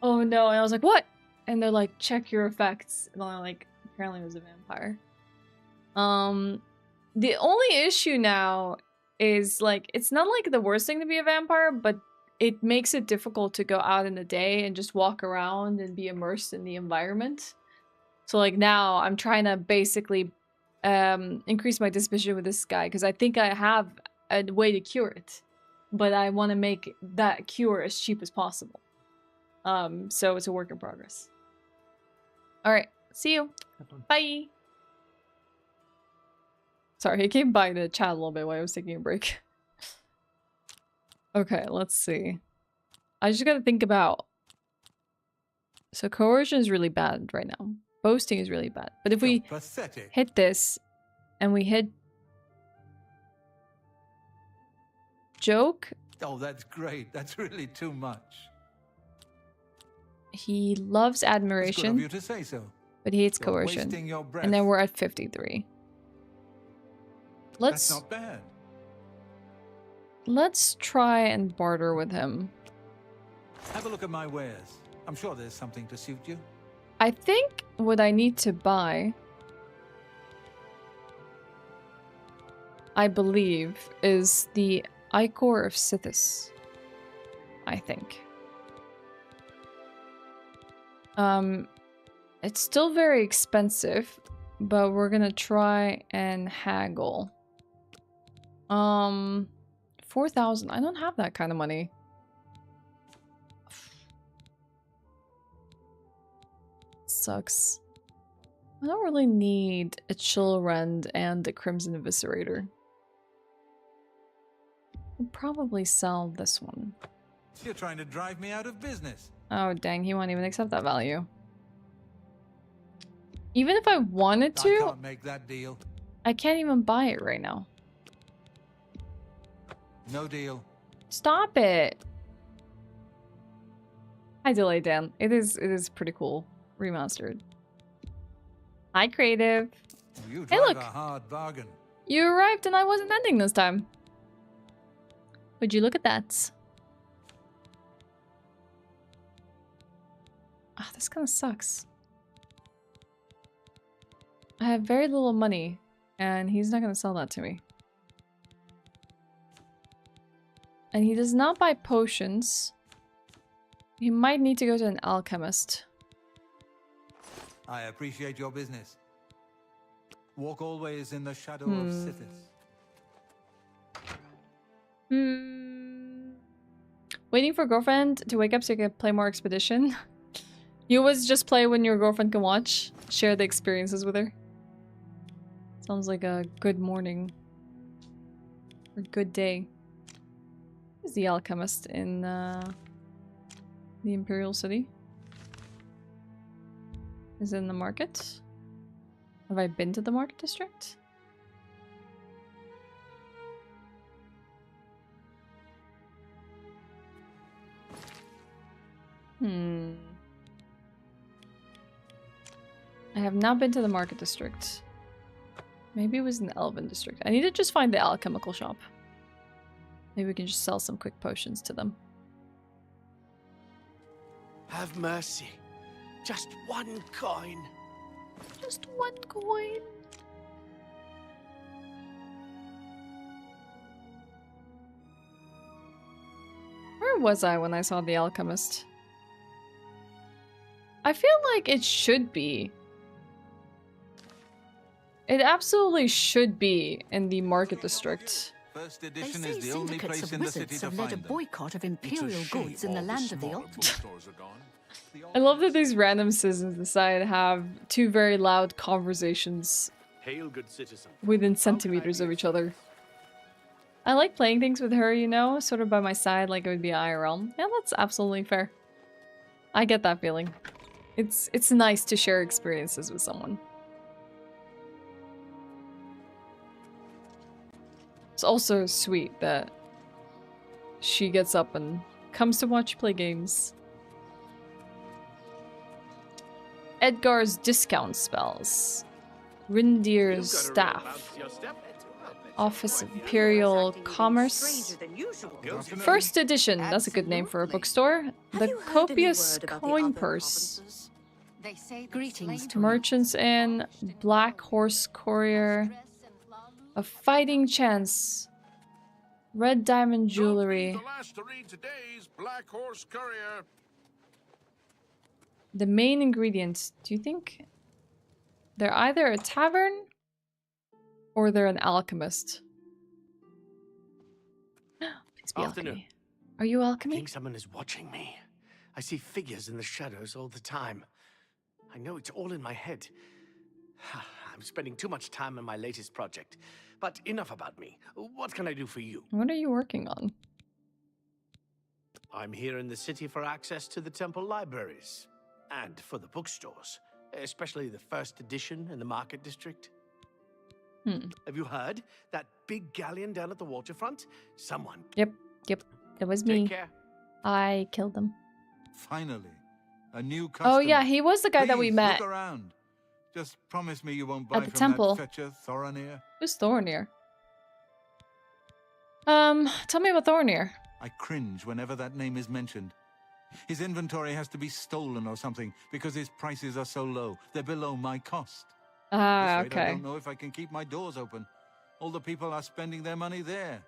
Oh no. And I was like, what? And they're like, check your effects. And I'm like, apparently it was a vampire. The only issue now is, like, it's not like the worst thing to be a vampire, but it makes it difficult to go out in the day and just walk around and be immersed in the environment. So, like, now I'm trying to basically increase my disposition with this guy, because I think I have a way to cure it. But I want to make that cure as cheap as possible. So it's a work in progress. Alright, see you. Bye! Sorry, I came by to chat a little bit while I was taking a break. Okay, let's see. I just gotta think about... So coercion is really bad right now. Boasting is really bad. But if we hit this, and we hit... Joke? Oh, that's great. That's really too much. He loves admiration. It's good of you to say so. But he hates You're coercion. wasting your breath. And then we're at 53. That's not bad. Let's try and barter with him. Have a look at my wares. I'm sure there's something to suit you. I think what I need to buy, I believe, is the Ichor of Sithis. I think. It's still very expensive, but we're gonna try and haggle. 4,000. I don't have that kind of money. Sucks. I don't really need a Chill Rend and a Crimson Eviscerator. I'll probably sell this one. You're trying to drive me out of business. Oh dang, he won't even accept that value. Even if I wanted to, I can't make that deal. I can't even buy it right now. No deal. Stop it. Hi Delay Dan. It is pretty cool. Remastered. Hi Creative. You Hey drive look. a hard bargain. You arrived and I wasn't ending this time. Would you look at that? Ah, this kind of sucks. I have very little money, and he's not going to sell that to me. And he does not buy potions. He might need to go to an alchemist. I appreciate your business. Walk always in the shadow of Sithis. Waiting for girlfriend to wake up so you can play more Expedition. You always just play when your girlfriend can watch. Share the experiences with her. Sounds like a good morning. Or good day. Is the alchemist in the Imperial City? Is it in the market? Have I been to the market district? I have not been to the market district. Maybe it was in the Elven district. I need to just find the alchemical shop. Maybe we can just sell some quick potions to them. Have mercy. Just one coin. Just one coin. Where was I when I saw the alchemist? I feel like it should be. It absolutely should be in the market district. First They edition say is the only syndicates place of in the city wizards to have led a find them. boycott of Imperial goods in the land of the Alt. I love that these random citizens decide to have two very loud conversations Hail, good citizen. within centimeters of each other. I like playing things with her, you know, sort of by my side like it would be IRL. Yeah, that's absolutely fair. I get that feeling. It's nice to share experiences with someone. It's also sweet that she gets up and comes to watch play games. Edgar's discount spells. Rindir's staff. Office of Imperial Commerce. First edition. That's a good name for a bookstore. The copious coin purse. Greetings to Merchants Inn. Black Horse Courier. A fighting chance. Red diamond jewelry. The last to read today's Black Horse Courier. The main ingredients. Do you think they're either a tavern or they're an alchemist? Please be alchemy. Are you I alchemy? think someone is watching me. I see figures in the shadows all the time. I know it's all in my head. I'm spending too much time on my latest project. But enough about me. What can I do for you? What are you working on? I'm here in the city for access to the temple libraries. And for the bookstores. Especially the first edition in the market district. Have you heard? That big galleon down at the waterfront? Someone. Yep. That was me. Take care. I killed him. Finally, a new customer. Oh yeah, he was the guy that we Please, met. Look around. Just promise me you won't buy At the from temple. that fetcher, Thoronir. Who's Thoronir? Tell me about Thoronir. I cringe whenever that name is mentioned. His inventory has to be stolen or something because his prices are so low. They're below my cost. Ah, This rate, I okay. don't know if I can keep my doors open. All the people are spending their money there.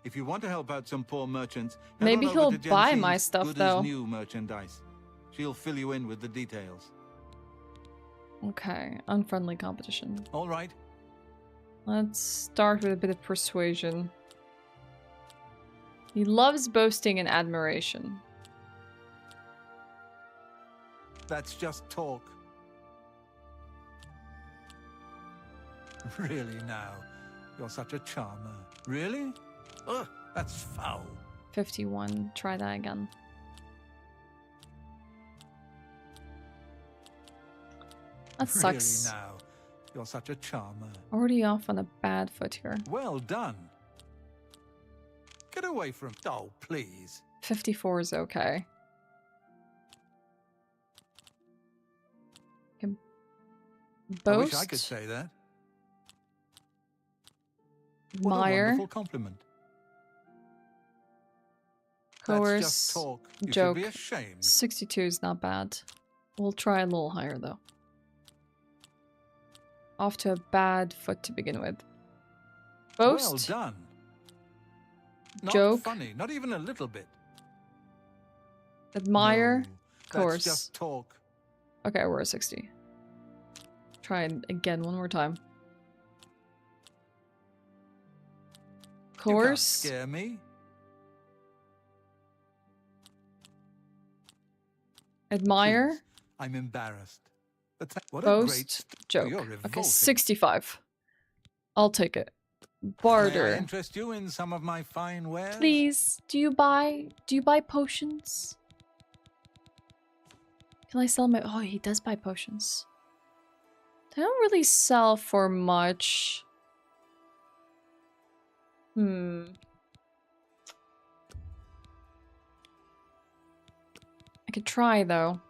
If you want to help out some poor merchants, head Maybe on over he'll to buy Jensine's my stuff, Good though. As new merchandise. She'll fill you in with the details. Okay, unfriendly competition. All right. Let's start with a bit of persuasion. He loves boasting and admiration. That's just talk. Really now? You're such a charmer. Really? Ugh, that's foul. 51. Try that again. That sucks. Really now? You're such a charmer. Already off on a bad foot here. Well done. Get away from... Oh, please. 54 is okay. Can I boast. wish I could say that. What a Admire. wonderful compliment. Coerce. That's just talk. You Joke. should be ashamed. 62 is not bad. We'll try a little higher though. Off to a bad foot to begin with. Boast. Well done. Not Joke. funny, not even a little bit. Admire. No, Coerce. That's just talk. Okay, we're at 60. Try it again one more time. You can't Coerce. scare me. Admire. Please, I'm embarrassed. What a great... Boast. Joke. You're Okay, revolting. 65. I'll take it. May I Barter. interest you in some of my fine wares? Please, do you buy potions? Can I sell my... Oh, he does buy potions. They don't really sell for much. I could try, though.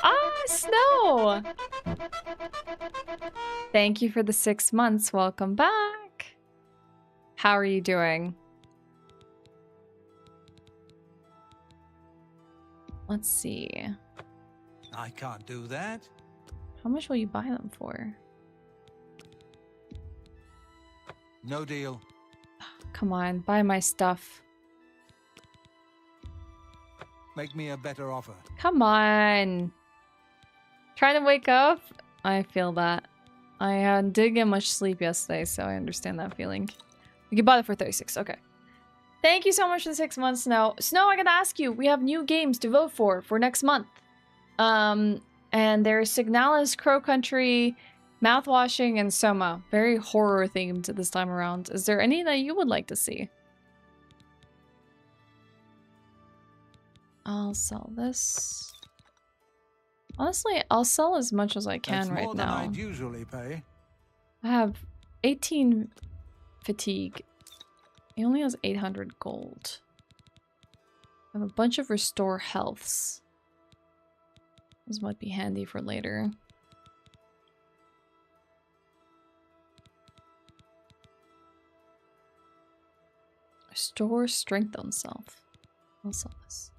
Ah, Snow! Thank you for the 6 months. Welcome back. How are you doing? Let's see. I can't do that. How much will you buy them for? No deal. Come on, buy my stuff. Make me a better offer. Come on. Trying to wake up? I feel that. I didn't get much sleep yesterday, so I understand that feeling. You bought it for 36, okay. Thank you so much for the 6 months, Snow. Snow, I gotta ask you, we have new games to vote for next month. And there's Signalis, Crow Country, Mouthwashing, and Soma. Very horror themed this time around. Is there any that you would like to see? I'll sell this. Honestly, I'll sell as much as I can right now. That's more than I'd usually pay. I have 18 fatigue. He only has 800 gold. I have a bunch of restore healths. This might be handy for later. Restore strength on self. I'll sell this.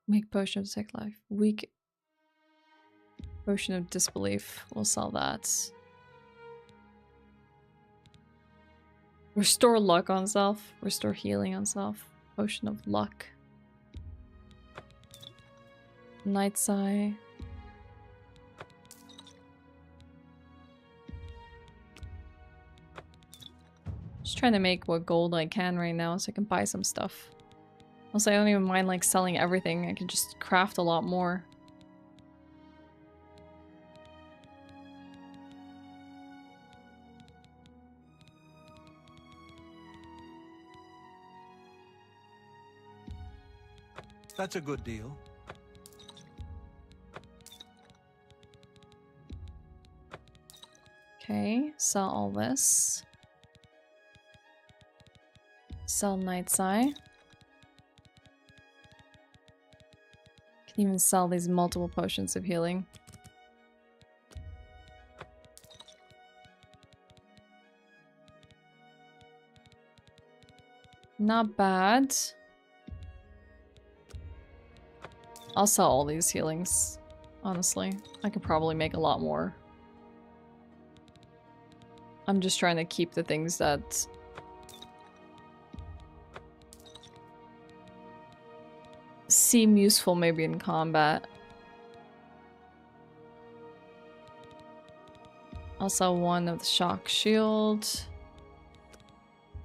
Make potion of sick life. Weak potion of disbelief. We'll sell that. Restore luck on self. Restore healing on self. Potion of luck. Night's Eye. Just trying to make what gold I can right now so I can buy some stuff. Also, I don't even mind like selling everything. I can just craft a lot more. That's a good deal. Okay, sell all this. Sell Night's Eye. Can even sell these multiple potions of healing. Not bad. I'll sell all these healings, honestly. I could probably make a lot more. I'm just trying to keep the things that seem useful maybe in combat. I'll sell one of the shock shield.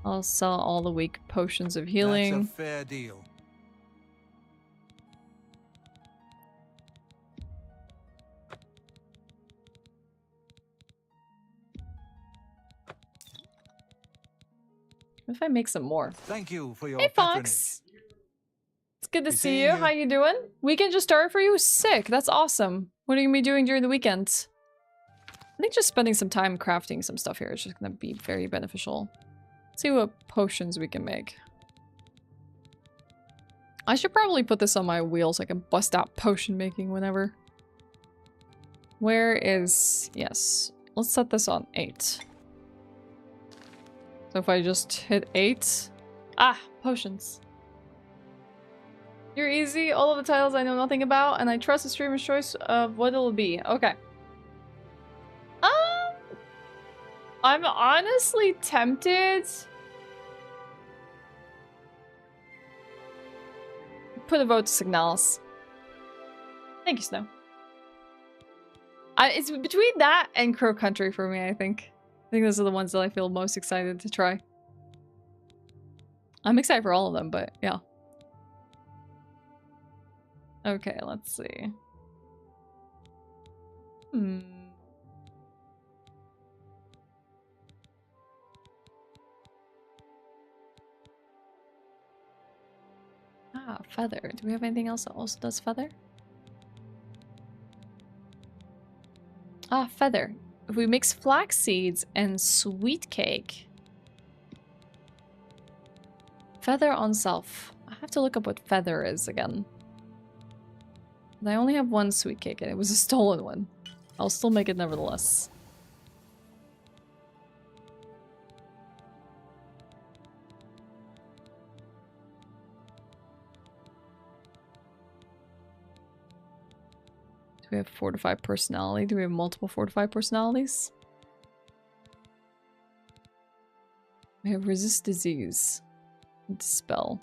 I'll sell all the weak potions of healing. That's a fair deal. What if I make some more? Thank you for your Hey, Fox. It's good to see you. How you doing? Weekend just started for you? Sick. That's awesome. What are you gonna be doing during the weekend? I think just spending some time crafting some stuff here is just gonna be very beneficial. Let's see what potions we can make. I should probably put this on my wheel so I can bust out potion making whenever. Where is... Yes. Let's set this on 8. So if I just hit 8... Ah! Potions. You're easy. All of the titles I know nothing about, and I trust the streamer's choice of what it'll be. Okay. I'm honestly tempted. Put a vote to Signalis. Thank you, Snow. It's between that and Crow Country for me, I think. I think those are the ones that I feel most excited to try. I'm excited for all of them, but yeah. Okay, let's see. Ah, feather. Do we have anything else that also does feather? Ah, feather. If we mix flax seeds and sweet cake. Feather on self. I have to look up what feather is again. I only have one sweet cake and it was a stolen one. I'll still make it nevertheless. Do we have fortified personality? Do we have multiple fortified personalities? We have resist disease. Dispel.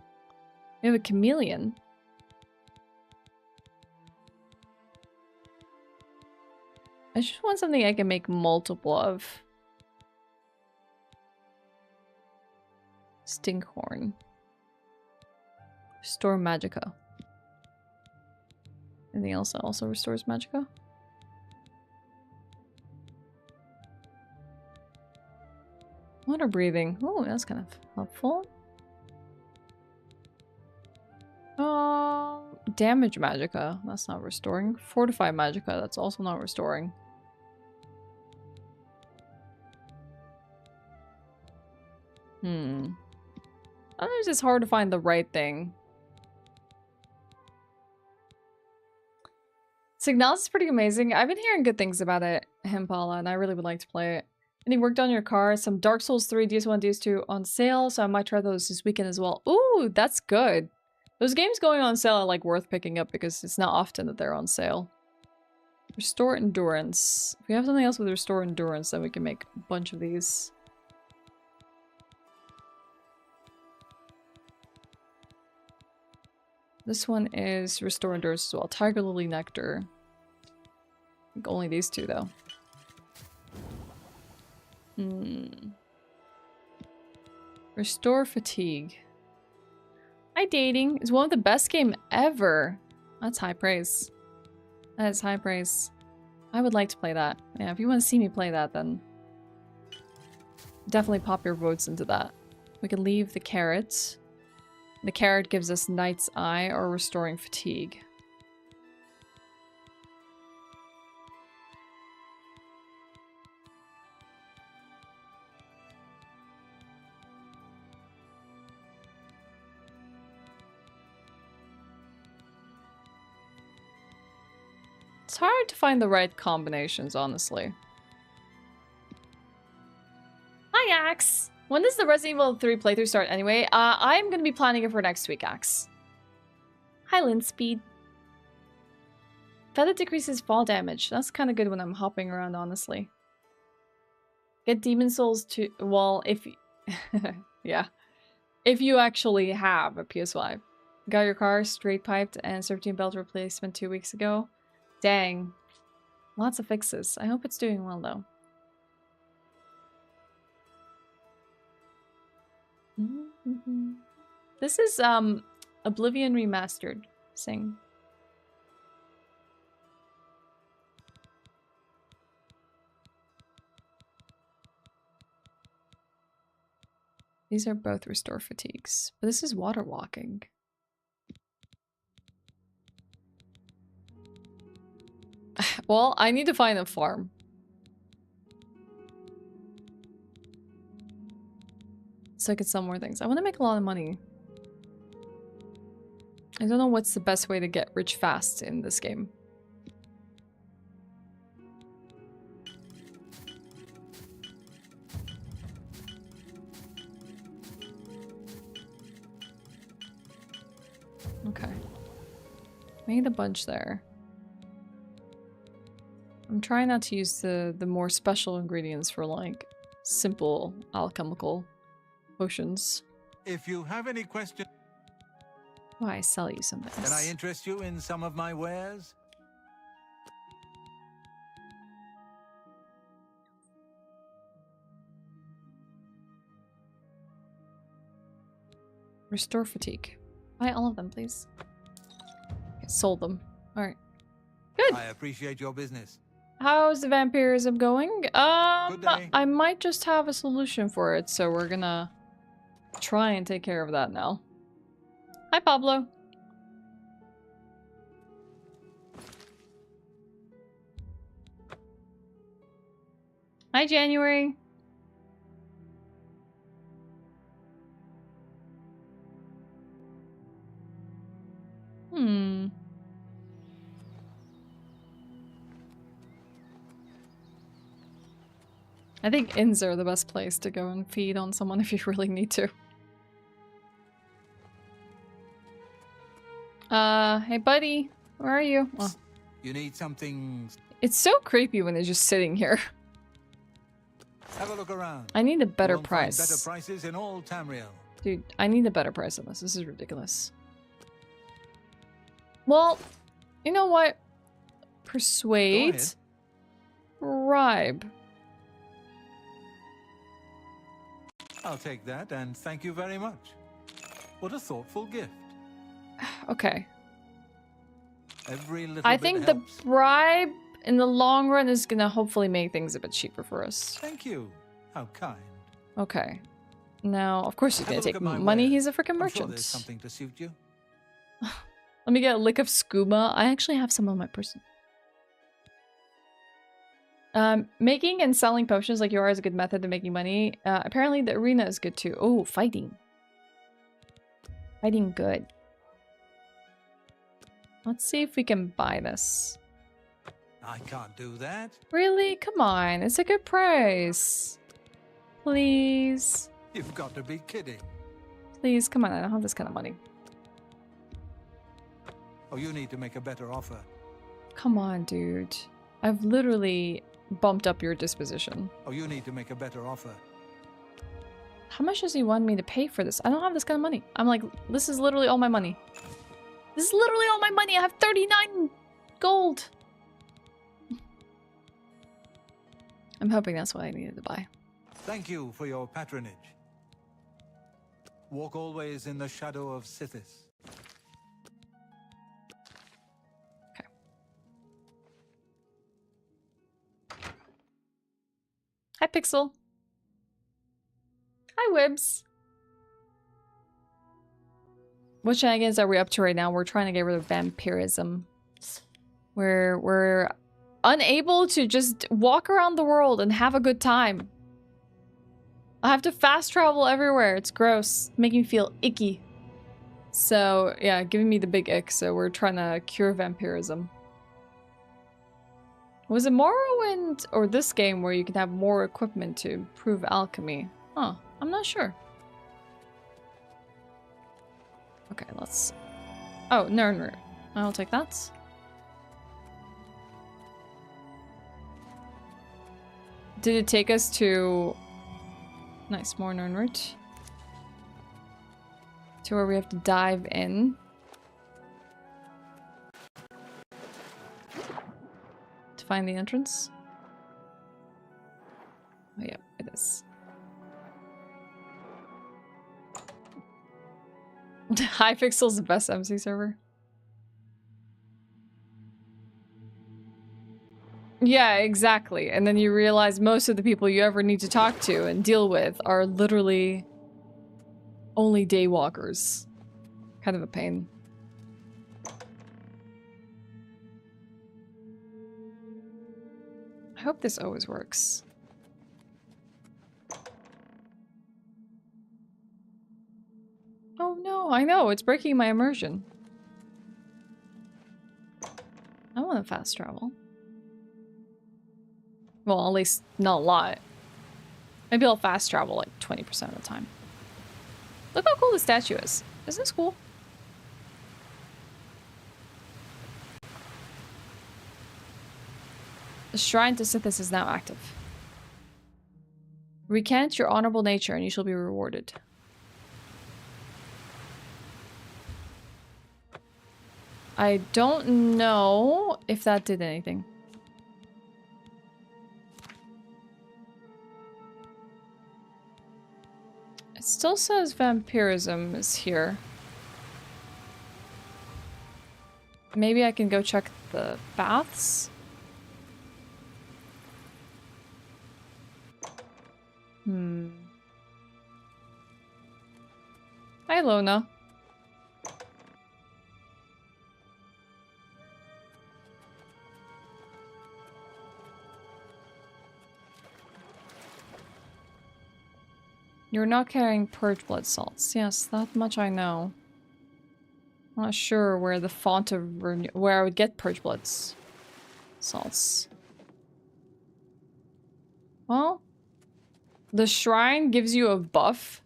We have a chameleon. I just want something I can make multiple of. Stinkhorn. Restore Magicka. Anything else that also restores Magicka? Water breathing. Oh, that's kind of helpful. Damage Magicka. That's not restoring. Fortify Magicka. That's also not restoring. Sometimes it's hard to find the right thing. Signalis is pretty amazing. I've been hearing good things about it, Himpala, and I really would like to play it. Any work done on your car? Some Dark Souls 3, DS1, DS2 on sale, so I might try those this weekend as well. Ooh, that's good. Those games going on sale are like worth picking up because it's not often that they're on sale. Restore Endurance. If we have something else with Restore Endurance, then we can make a bunch of these. This one is Restore Endurance as well. Tiger Lily Nectar. I think only these two though. Restore Fatigue. Hi Dating. It's one of the best game ever. That's high praise. That is high praise. I would like to play that. Yeah, if you want to see me play that, then definitely pop your votes into that. We can leave the carrot. The carrot gives us Knight's Eye or Restoring Fatigue. It's hard to find the right combinations, honestly. Hi, Axe! When does the Resident Evil 3 playthrough start anyway? I'm gonna be planning it for next week, Axe. Hi, Linspeed. Feather decreases fall damage. That's kind of good when I'm hopping around, honestly. Get Demon Souls to... Well, if... yeah. If you actually have a PS5. Got your car straight piped and serpentine belt replacement 2 weeks ago. Dang. Lots of fixes. I hope it's doing well, though. This is Oblivion Remastered. Sing. These are both restore fatigues, but this is water walking. Well, I need to find a farm. So I could sell more things. I want to make a lot of money. I don't know what's the best way to get rich fast in this game. Okay. Made a bunch there. I'm trying not to use the more special ingredients for like simple alchemical potions. If you have any questions... Why sell you something? Can I interest you in some of my wares? Restore fatigue. Buy all of them, please. Okay, sold them. Alright. Good. I appreciate your business. How's the vampirism going? Good day. I might just have a solution for it, so we're gonna try and take care of that now. Hi, Pablo. Hi, January. I think inns are the best place to go and feed on someone if you really need to. Hey buddy, where are you? Oh. You need something... It's so creepy when they're just sitting here. Have a look around. I need a better You won't find price. better prices in all Tamriel. Dude, I need a better price on this. This is ridiculous. Well, you know what? Persuade. Bribe. I'll take that, and thank you very much. What a thoughtful gift. Okay. Every little I bit think helps. the bribe in the long run is gonna hopefully make things a bit cheaper for us. Thank you. How kind. Okay. Now, of course he's Have a gonna look take at my money. wares. He's a freaking I'm sure merchant. there's something to suit you. Let me get a lick of skooma. I actually have some on my person. Making and selling potions like you are is a good method of making money. Apparently the arena is good too. Oh, fighting. Fighting good. Let's see if we can buy this. I can't do that. Really? Come on. It's a good price. Please. You've got to be kidding. Please, come on. I don't have this kind of money. Oh, you need to make a better offer. Come on, dude. I've literally bumped up your disposition. Oh, you need to make a better offer. How much does he want me to pay for this? I don't have this kind of money. I'm like, this is literally all my money. This is literally all my money. I have 39 gold. I'm hoping that's what I needed to buy. Thank you for your patronage. Walk always in the shadow of Sithis. Hi, Pixel. Hi, Wibs. What shenanigans are we up to right now? We're trying to get rid of vampirism. We're unable to just walk around the world and have a good time. I have to fast travel everywhere. It's gross. It's making me feel icky. So, yeah, giving me the big ick. So we're trying to cure vampirism. Was it Morrowind or this game where you can have more equipment to improve alchemy? Huh, I'm not sure. Okay, let's... Oh, no. I'll take that. Did it take us to... Nice, more Nernroot. To where we have to dive in. To find the entrance. Oh yeah, it is. Hypixel's the best MC server. Yeah, exactly. And then you realize most of the people you ever need to talk to and deal with are literally only daywalkers. Kind of a pain. I hope this always works. Oh no, I know, it's breaking my immersion. I want to fast travel. Well, at least not a lot. Maybe I'll fast travel like 20% of the time. Look how cool the statue is. Isn't this cool? The shrine to Sithis is now active. Recant your honorable nature and you shall be rewarded. I don't know if that did anything. It still says vampirism is here. Maybe I can go check the baths? Hi, Lona. You're not carrying purge blood salts. Yes, that much I know. Not sure where the font of where I would get purge bloods salts. Well, the shrine gives you a buff,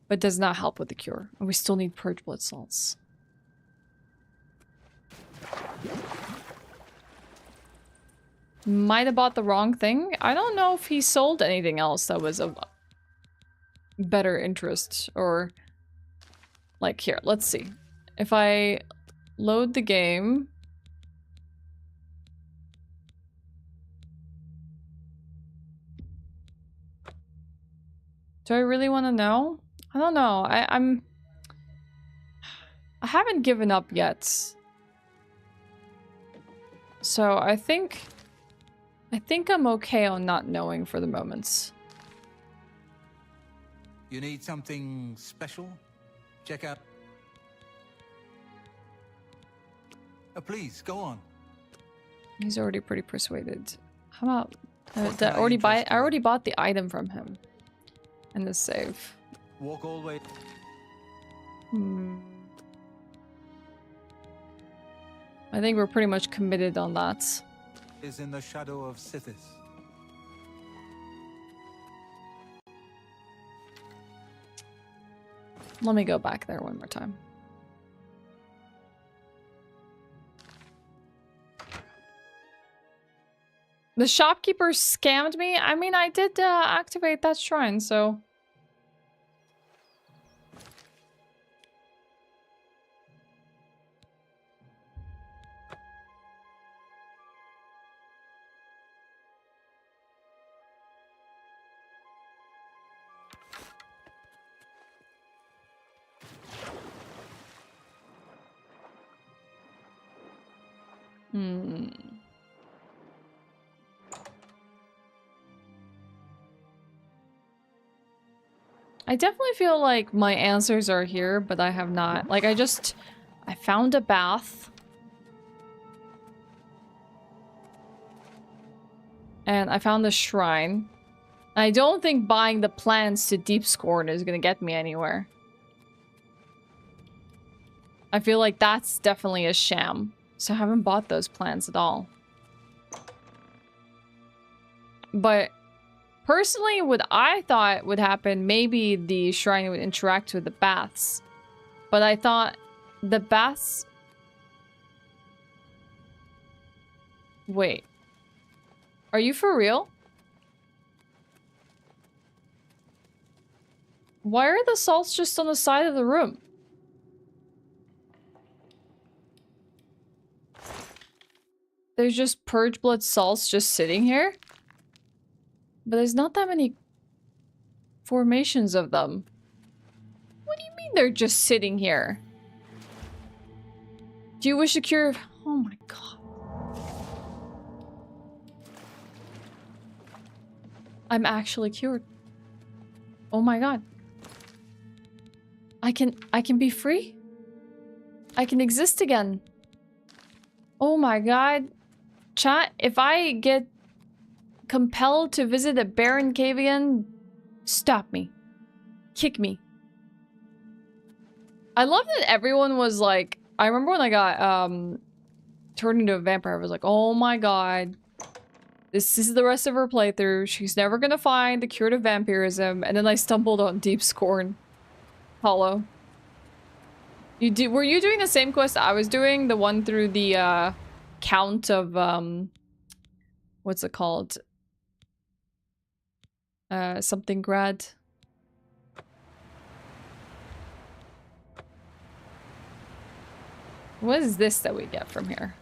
but does not help with the cure. And we still need purge blood salts. Might have bought the wrong thing. I don't know if he sold anything else that was of better interest or like here. Let's see. If I load the game. Do I really want to know? I don't know. I haven't given up yet. So I think I'm okay on not knowing for the moment. You need something special? Check out. Please, go on. He's already pretty persuaded. How about I already bought the item from him. And the save. Walk all the way. I think we're pretty much committed on that. Is in the shadow of Sithis. Let me go back there one more time. The shopkeeper scammed me. I mean, I did activate that shrine, so... I definitely feel like my answers are here, but I have not. Like, I found a bath. And I found a shrine. I don't think buying the plants to Deep Scorn is gonna get me anywhere. I feel like that's definitely a sham. So I haven't bought those plants at all. But personally, what I thought would happen, maybe the shrine would interact with the baths. But I thought the baths... Wait. Are you for real? Why are the salts just on the side of the room? There's just purge blood salts just sitting here? But there's not that many formations of them. What do you mean they're just sitting here? Do you wish to cure... Oh my god. I'm actually cured. Oh my god. I can be free? I can exist again. Oh my god. Chat, if I get compelled to visit a barren cave again, stop me. Kick me. I love that everyone was like... I remember when I got turned into a vampire, I was like, oh my god. This is the rest of her playthrough. She's never gonna find the cure to vampirism. And then I stumbled on Deep Scorn. Hollow. Were you doing the same quest I was doing? The one through the count of what's it called? Something grad. What is this that we get from here?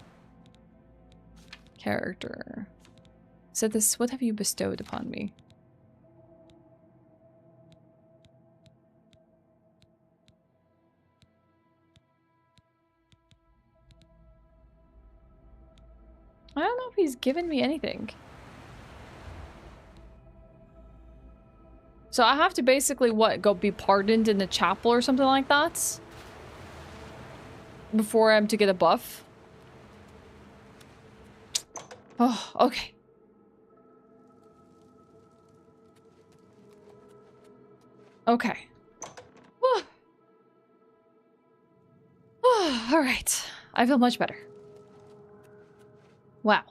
Character. So this, what have you bestowed upon me? I don't know if he's given me anything. So I have to basically, what, go be pardoned in the chapel or something like that? Before I'm to get a buff? Oh, okay. Okay. All right. I feel much better. Wow.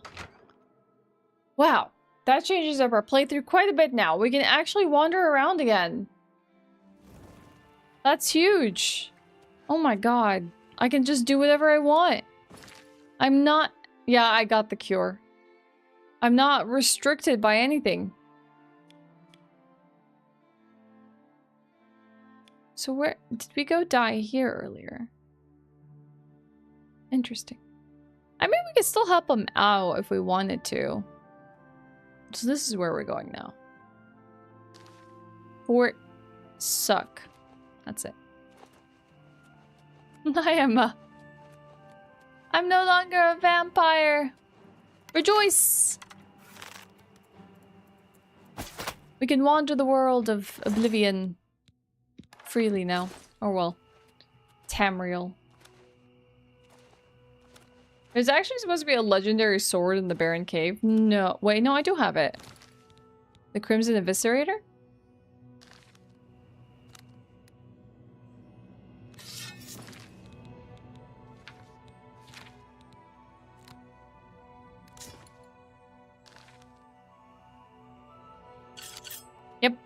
Wow. That changes up our playthrough quite a bit now. We can actually wander around again. That's huge. Oh my god. I can just do whatever I want. I'm not... Yeah, I got the cure. I'm not restricted by anything. So where... Did we go die here earlier? Interesting. I mean, we could still help him out if we wanted to. So this is where we're going now. Fort Suck. That's it. I'm no longer a vampire. Rejoice! We can wander the world of Oblivion freely now. Or well, Tamriel. There's actually supposed to be a legendary sword in the Barren Cave. No, wait, no, I do have it. The Crimson Eviscerator? Yep.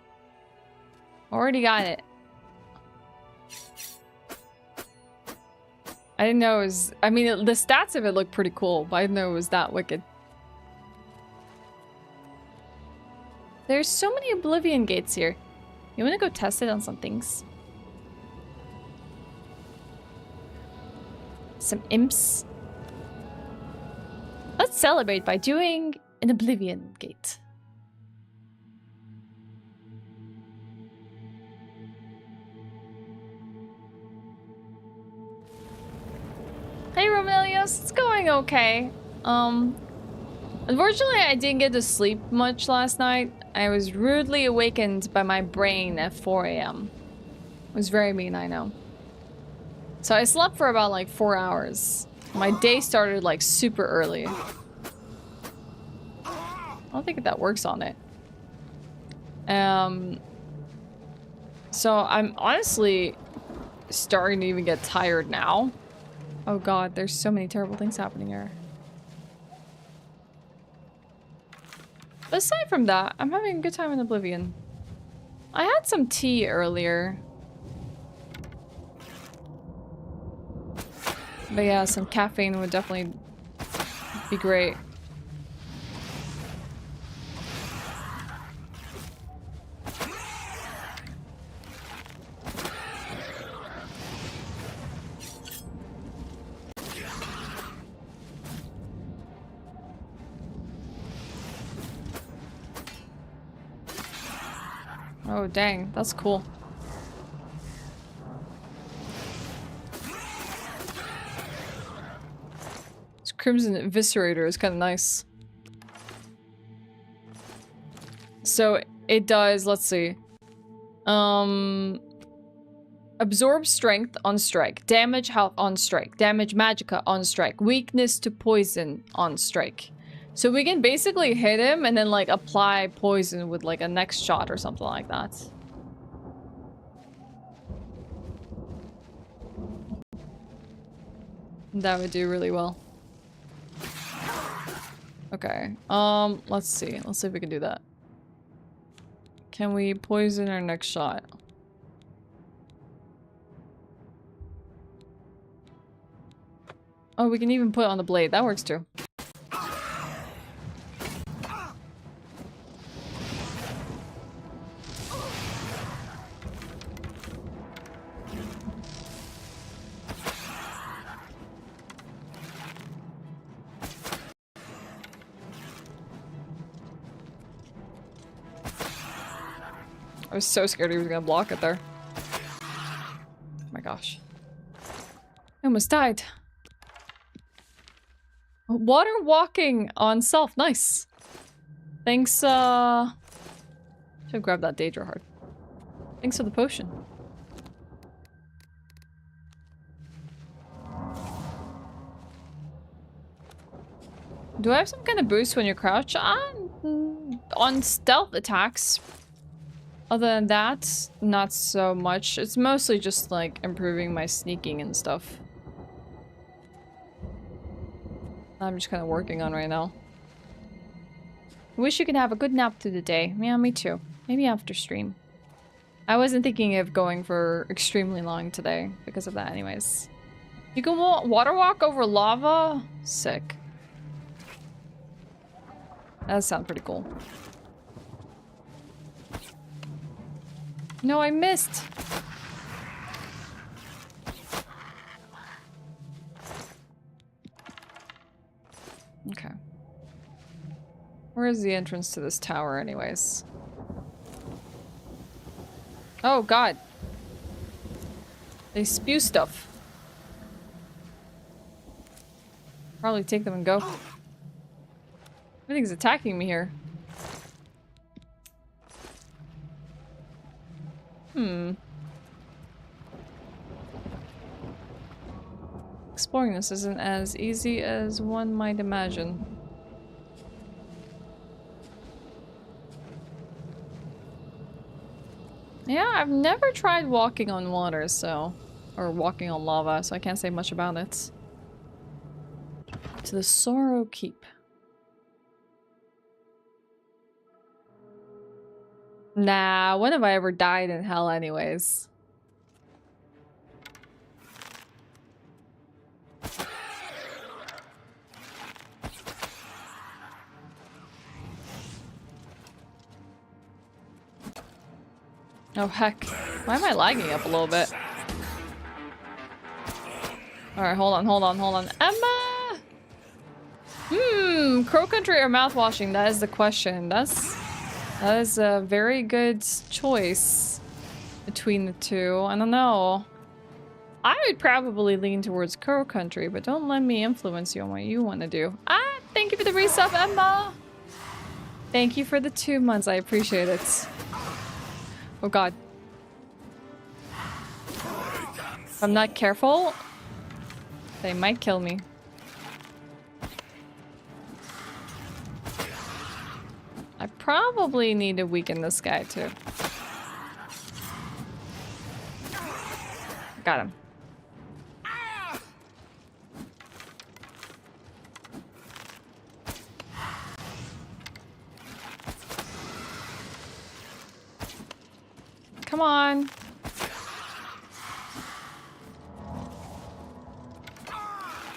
Already got it. I didn't know it was... I mean, the stats of it look pretty cool, but I didn't know it was that wicked. There's so many Oblivion gates here. You want to go test it on some things? Some imps. Let's celebrate by doing an Oblivion gate. Hey Romelios, it's going okay. Unfortunately I didn't get to sleep much last night. I was rudely awakened by my brain at 4 a.m. It was very mean, I know. So I slept for about like 4 hours. My day started like super early. I don't think that works on it. So I'm honestly starting to even get tired now. Oh god, there's so many terrible things happening here. But aside from that, I'm having a good time in Oblivion. I had some tea earlier. But yeah, some caffeine would definitely be great. Oh dang, that's cool. This Crimson Eviscerator is kind of nice. So it does, let's see. Absorb strength on strike, damage health on strike, damage magicka on strike, weakness to poison on strike. So we can basically hit him and then like apply poison with like a next shot or something like that. That would do really well. Okay. Let's see. Let's see if we can do that. Can we poison our next shot? Oh, we can even put it on the blade. That works too. I was so scared he was gonna block it there. Oh my gosh. I almost died. Water walking on self. Nice. Thanks, should have grabbed that Daedra heart. Thanks for the potion. Do I have some kind of boost when you crouch? On stealth attacks. Other than that, not so much. It's mostly just like improving my sneaking and stuff. I'm just kind of working on right now. Wish you could have a good nap through the day. Yeah, me too. Maybe after stream. I wasn't thinking of going for extremely long today because of that anyways. You can water walk over lava? Sick. That sounds pretty cool. No, I missed. Where's the entrance to this tower anyways? Oh god. They spew stuff. Probably take them and go. Everything's attacking me here. Exploring this isn't as easy as one might imagine. Yeah, I've never tried walking on water, so... Or walking on lava, so I can't say much about it. To the Sorrow Keep. Nah, when have I ever died in hell anyways? Oh heck. Why am I lagging up a little bit? Alright, hold on. Emma! Crow Country or mouthwashing? That is the question. That is a very good choice between the two. I don't know. I would probably lean towards Crow Country, but don't let me influence you on what you want to do. Ah, thank you for the resub, Emma! Thank you for the 2 months. I appreciate it. Oh god. If I'm not careful, they might kill me. I probably need to weaken this guy too. Got him. Come on.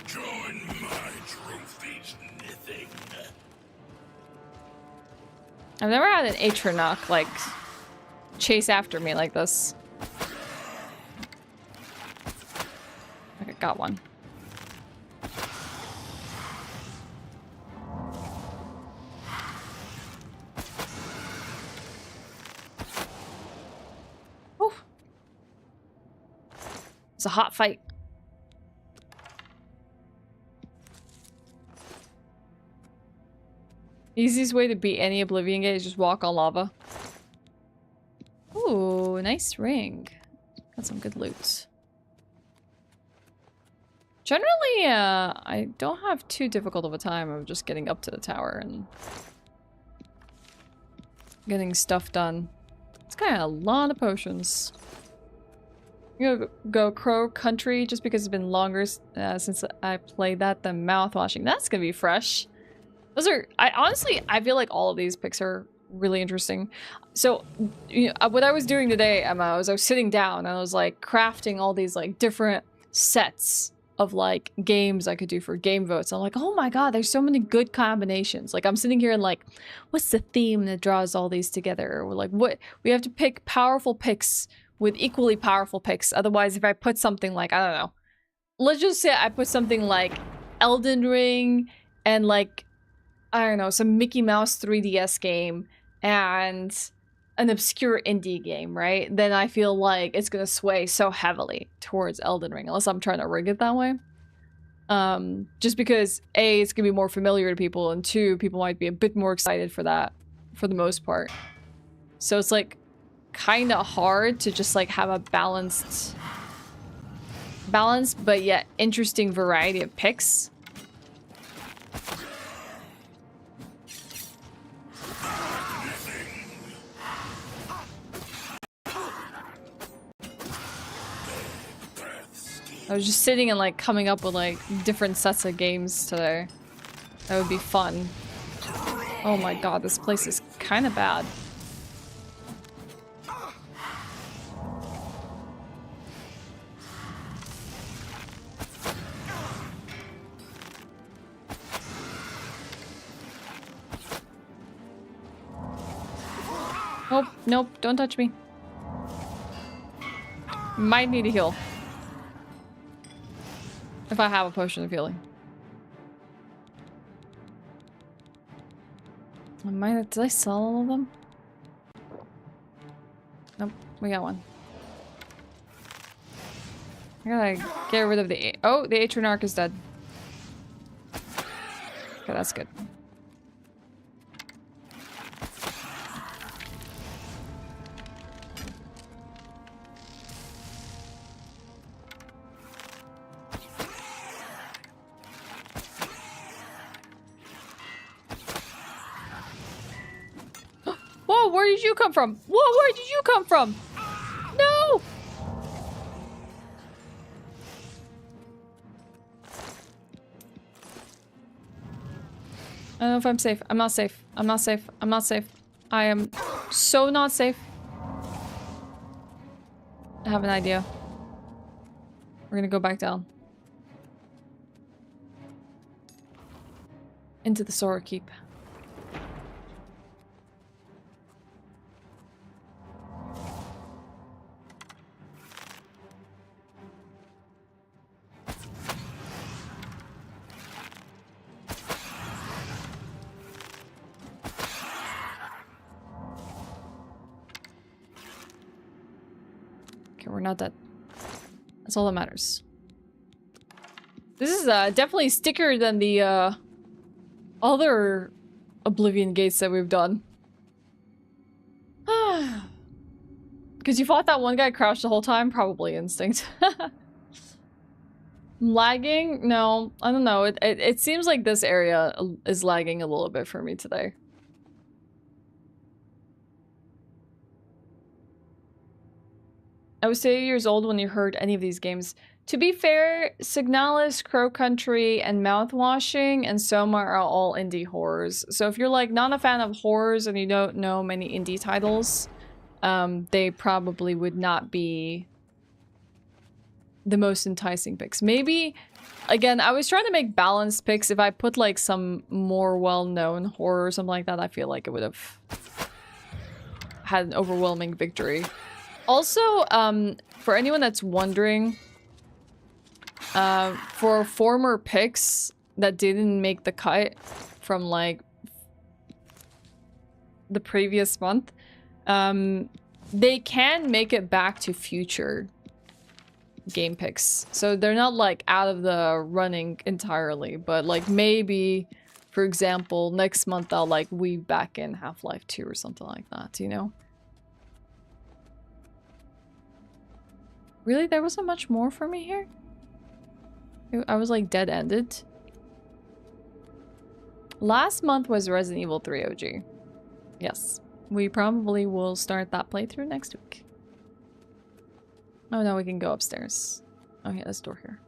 Join my trophies, nothing. I've never had an Atronach like chase after me like this. Okay, got one. It's a hot fight. Easiest way to beat any Oblivion gate is just walk on lava. Ooh, nice ring. Got some good loot. Generally, I don't have too difficult of a time of just getting up to the tower and getting stuff done. It's kind of a lot of potions. I'm gonna go Crow Country just because it's been longer since I played that than mouthwashing. That's gonna be fresh. Those are, I feel like all of these picks are really interesting. So, you know, what I was doing today, Emma, was I was sitting down and I was like crafting all these like different sets of like games I could do for game votes. I'm like, oh my god, there's so many good combinations. Like I'm sitting here and like, what's the theme that draws all these together? Or like, what, we have to pick powerful picks with equally powerful picks. Otherwise, if I put something like, I don't know, let's just say I put something like Elden Ring and like, I don't know, some Mickey Mouse 3DS game and an obscure indie game, right? Then I feel like it's gonna sway so heavily towards Elden Ring, unless I'm trying to rig it that way. Just because A, it's gonna be more familiar to people, and 2, people might be a bit more excited for that, for the most part. So it's like kind of hard to just like have a balanced but yet interesting variety of picks. I was just sitting and like coming up with like different sets of games today. That would be fun. Oh my god, this place is kind of bad. Nope, nope, don't touch me. Might need a heal. If I have a potion of healing. Did I sell all of them? Nope, we got one. I gotta get rid of the... Oh, the Atronarch is dead. Okay, that's good. Whoa, where did you come from? Whoa, where did you come from? No! I don't know if I'm safe. I'm not safe. I'm not safe. I'm not safe. I am so not safe. I have an idea. We're gonna go back down. Into the Sora Keep. We're not dead. That's all that matters. This is definitely stickier than the other Oblivion gates that we've done. Because you fought that one guy crouched the whole time? Probably instinct. Lagging? No, I don't know. It seems like this area is lagging a little bit for me today. I was 8 years old when you heard any of these games. To be fair, Signalis, Crow Country, and Mouthwashing and Soma are all indie horrors. So if you're like not a fan of horrors and you don't know many indie titles, they probably would not be the most enticing picks. Maybe, again, I was trying to make balanced picks. If I put like some more well-known horror or something like that, I feel like it would have had an overwhelming victory. Also, for anyone that's wondering, for former picks that didn't make the cut from like the previous month, they can make it back to future game picks. So they're not like out of the running entirely, but like maybe, for example, next month I'll like weave back in Half-Life 2 or something like that, you know? Really? There wasn't much more for me here? I was like dead-ended. Last month was Resident Evil 3 OG. Yes. We probably will start that playthrough next week. Oh no, we can go upstairs. Okay, there's a door here.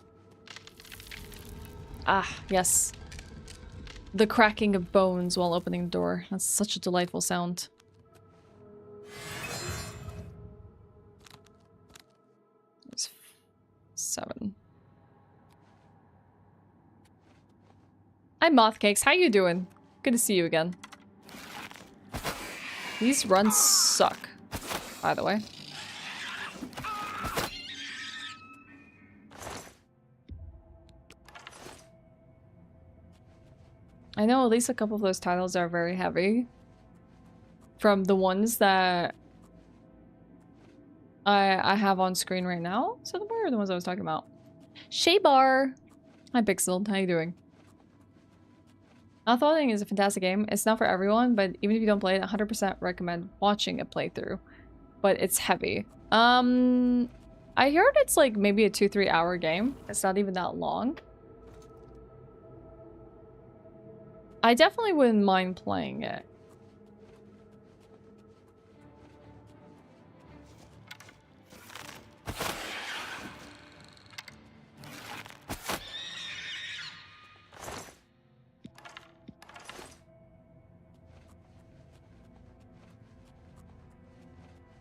Ah, yes. The cracking of bones while opening the door. That's such a delightful sound. There's 7. Hi, Mothcakes. How you doing? Good to see you again. These runs suck, by the way. I know at least a couple of those titles are very heavy. From the ones that I have on screen right now. So the were the ones I was talking about. Shaybar! Hi, Pixel. How you doing? Outthoughting is a fantastic game. It's not for everyone, but even if you don't play it, 100% recommend watching a playthrough. But it's heavy. I heard it's like maybe a 2-3 hour game. It's not even that long. I definitely wouldn't mind playing it.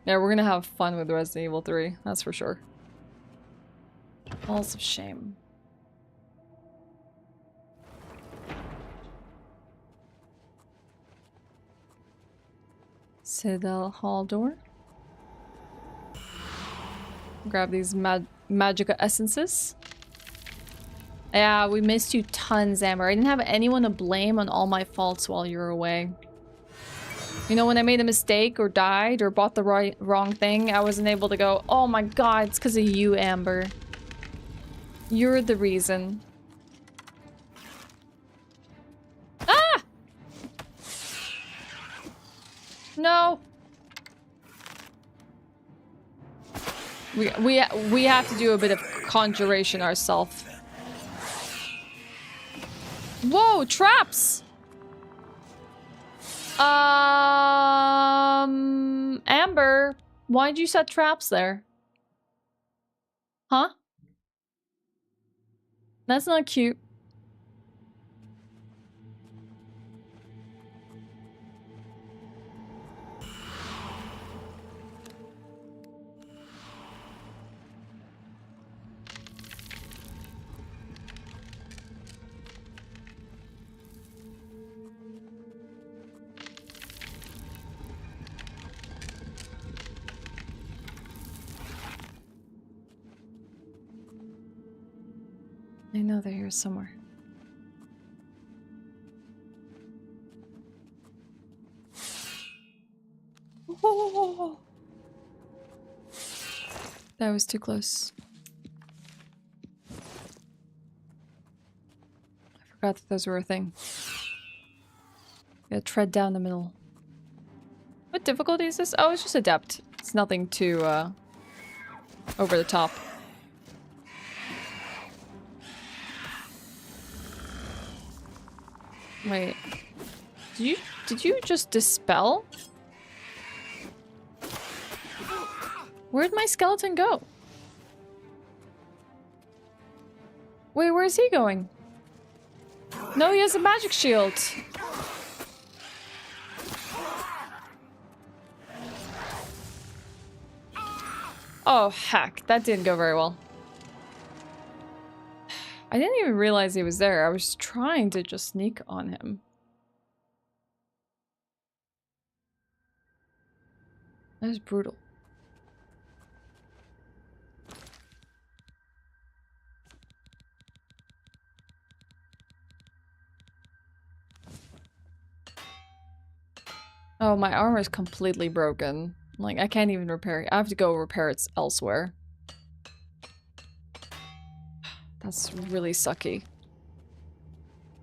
Yeah, we're gonna have fun with Resident Evil 3, that's for sure. Balls of shame. Citadel Hall door. Grab these Magica essences. Yeah, we missed you tons, Amber. I didn't have anyone to blame on all my faults while you were away. You know, when I made a mistake or died or bought the wrong thing, I wasn't able to go, oh my god, it's because of you, Amber. You're the reason. Ah! No. We have to do a bit of conjuration ourselves. Whoa, traps! Amber, why'd you set traps there? Huh? That's not cute. I know they're here somewhere. Oh, that was too close. I forgot that those were a thing. Gotta tread down the middle. What difficulty is this? Oh, it's just adept. It's nothing too over the top. Wait. Did you just dispel? Where'd my skeleton go? Wait, where's he going? No, he has a magic shield. Oh, heck. That didn't go very well. I didn't even realize he was there. I was trying to just sneak on him. That was brutal. Oh, my armor is completely broken. Like, I can't even repair it. I have to go repair it elsewhere. That's really sucky.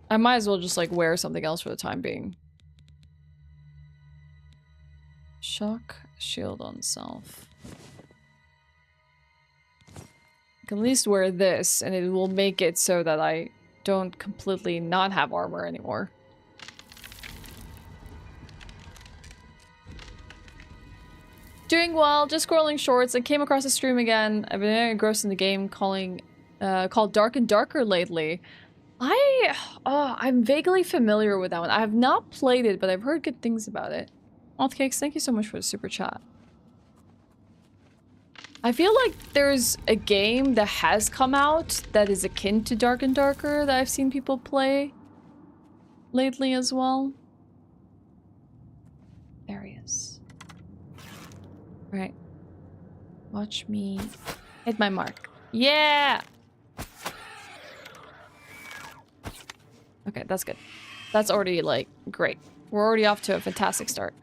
I might as well just, like, wear something else for the time being. Shock shield on self. I can at least wear this, and it will make it so that I don't completely not have armor anymore. Doing well, just scrolling shorts. I came across a stream again. I've been very engrossed in the game called Dark and Darker lately. I'm vaguely familiar with that one. I have not played it, but I've heard good things about it. Cakes, thank you so much for the super chat. I feel like there's a game that has come out that is akin to Dark and Darker that I've seen people play lately as well. There he is. Right. Watch me hit my mark. Yeah! Okay, that's good. That's already, like, great. We're already off to a fantastic start.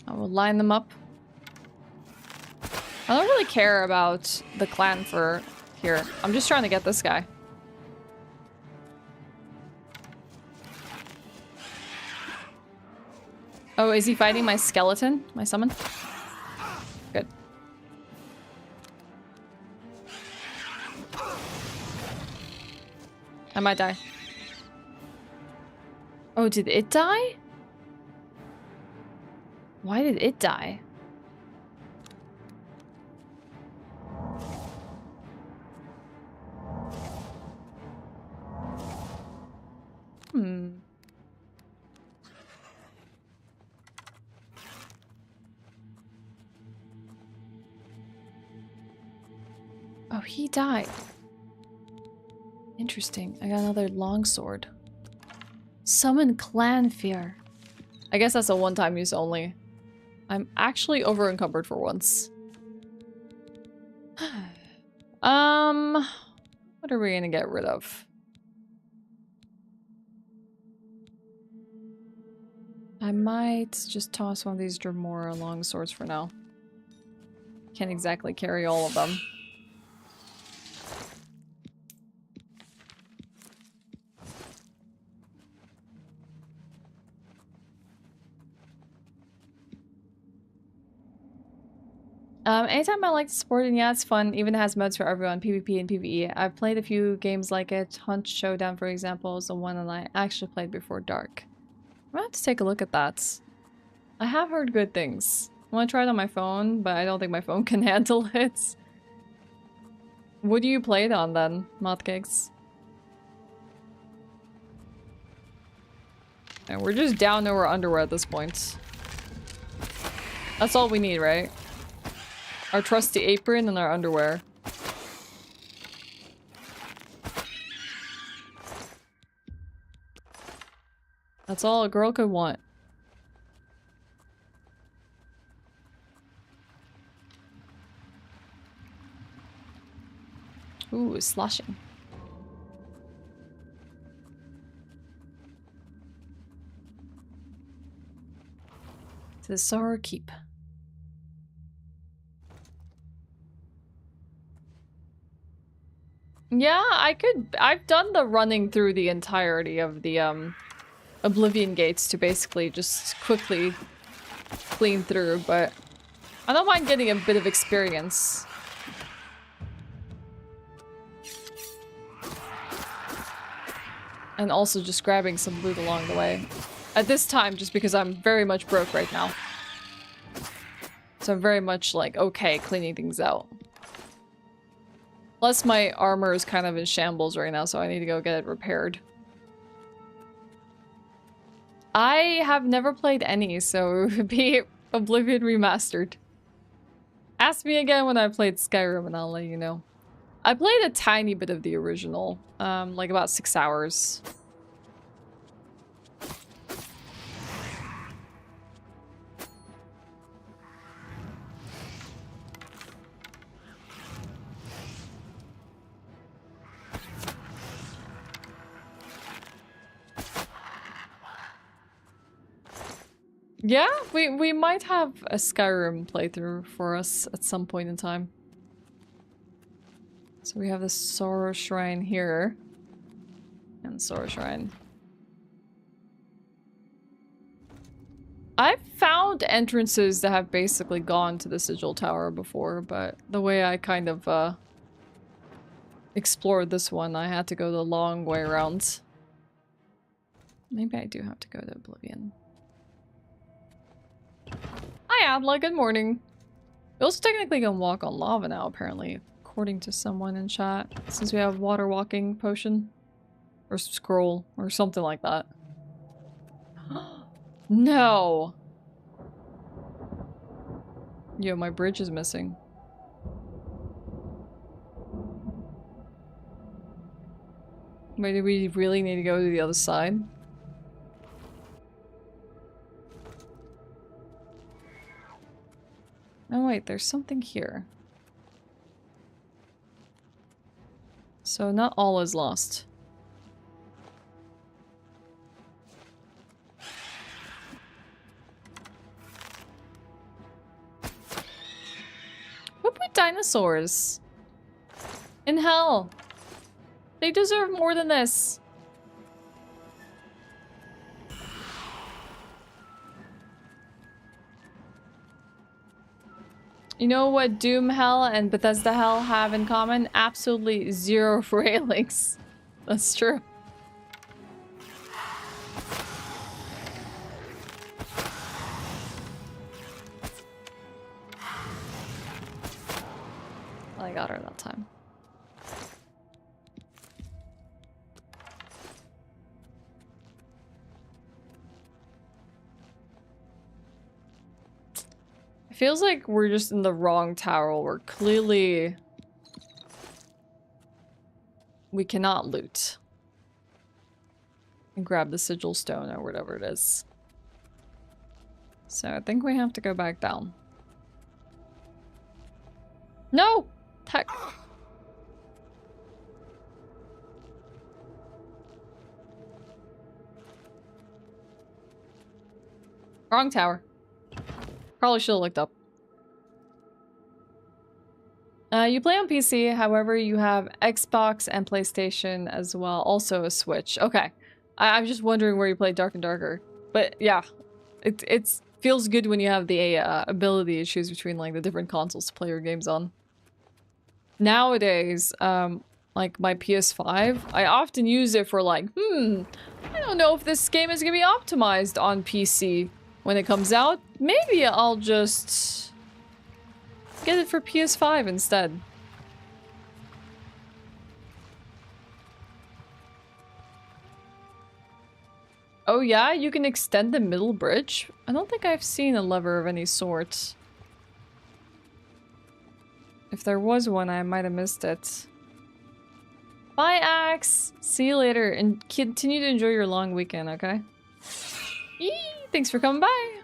I will line them up. I don't really care about the clan for here. I'm just trying to get this guy. Oh, is he fighting my skeleton? My summon? Good. I might die. Oh, did it die? Why did it die? Oh, he died. Interesting. I got another longsword. Summon clan fear. I guess that's a one-time use only. I'm actually over encumbered for once. What are we gonna get rid of? I might just toss one of these Dremora longswords for now. Can't exactly carry all of them. Anytime I like to support it, yeah, it's fun. Even has modes for everyone, PvP and PvE. I've played a few games like it. Hunt Showdown, for example, is the one that I actually played before dark. I'm gonna have to take a look at that. I have heard good things. I want to try it on my phone, but I don't think my phone can handle it. What do you play it on then, Mothcakes? And we're just down to our underwear at this point. That's all we need, right? Our trusty apron and our underwear. That's all a girl could want. Ooh, sloshing. To the Sorrow Keep. Yeah, I've done the running through the entirety of the Oblivion gates to basically just quickly clean through, but I don't mind getting a bit of experience. And also just grabbing some loot along the way. At this time, just because I'm very much broke right now. So I'm very much like, okay, cleaning things out. Plus my armor is kind of in shambles right now, so I need to go get it repaired. I have never played any, so it would be Oblivion Remastered. Ask me again when I played Skyrim and I'll let you know. I played a tiny bit of the original, like about 6 hours. Yeah, we might have a Skyrim playthrough for us at some point in time. So we have the Sorrow Shrine here. And the Sorrow Shrine. I've found entrances that have basically gone to the Sigil Tower before, but the way I kind of explored this one, I had to go the long way around. Maybe I do have to go to Oblivion. Hi Adla, good morning. We also technically can walk on lava now, apparently, according to someone in chat, since we have water walking potion. Or scroll, or something like that. No! Yo, my bridge is missing. Wait, do we really need to go to the other side? Oh wait, there's something here. So not all is lost. What about dinosaurs? In hell. They deserve more than this. You know what Doom Hell and Bethesda Hell have in common? Absolutely zero railings. That's true. I got her that time. Feels like we're just in the wrong tower. We're clearly... We cannot loot. And grab the sigil stone or whatever it is. So I think we have to go back down. No! Heck. Wrong tower. Probably should have looked up. You play on PC, however, you have Xbox and PlayStation as well. Also a Switch. Okay. I'm just wondering where you play Dark and Darker. But yeah, it feels good when you have the ability to choose between like the different consoles to play your games on. Nowadays, like my PS5, I often use it for like, I don't know if this game is gonna be optimized on PC when it comes out. Maybe I'll just get it for PS5 instead. Oh yeah, you can extend the middle bridge? I don't think I've seen a lever of any sort. If there was one, I might have missed it. Bye, Axe! See you later, and continue to enjoy your long weekend, okay? Eee, thanks for coming by!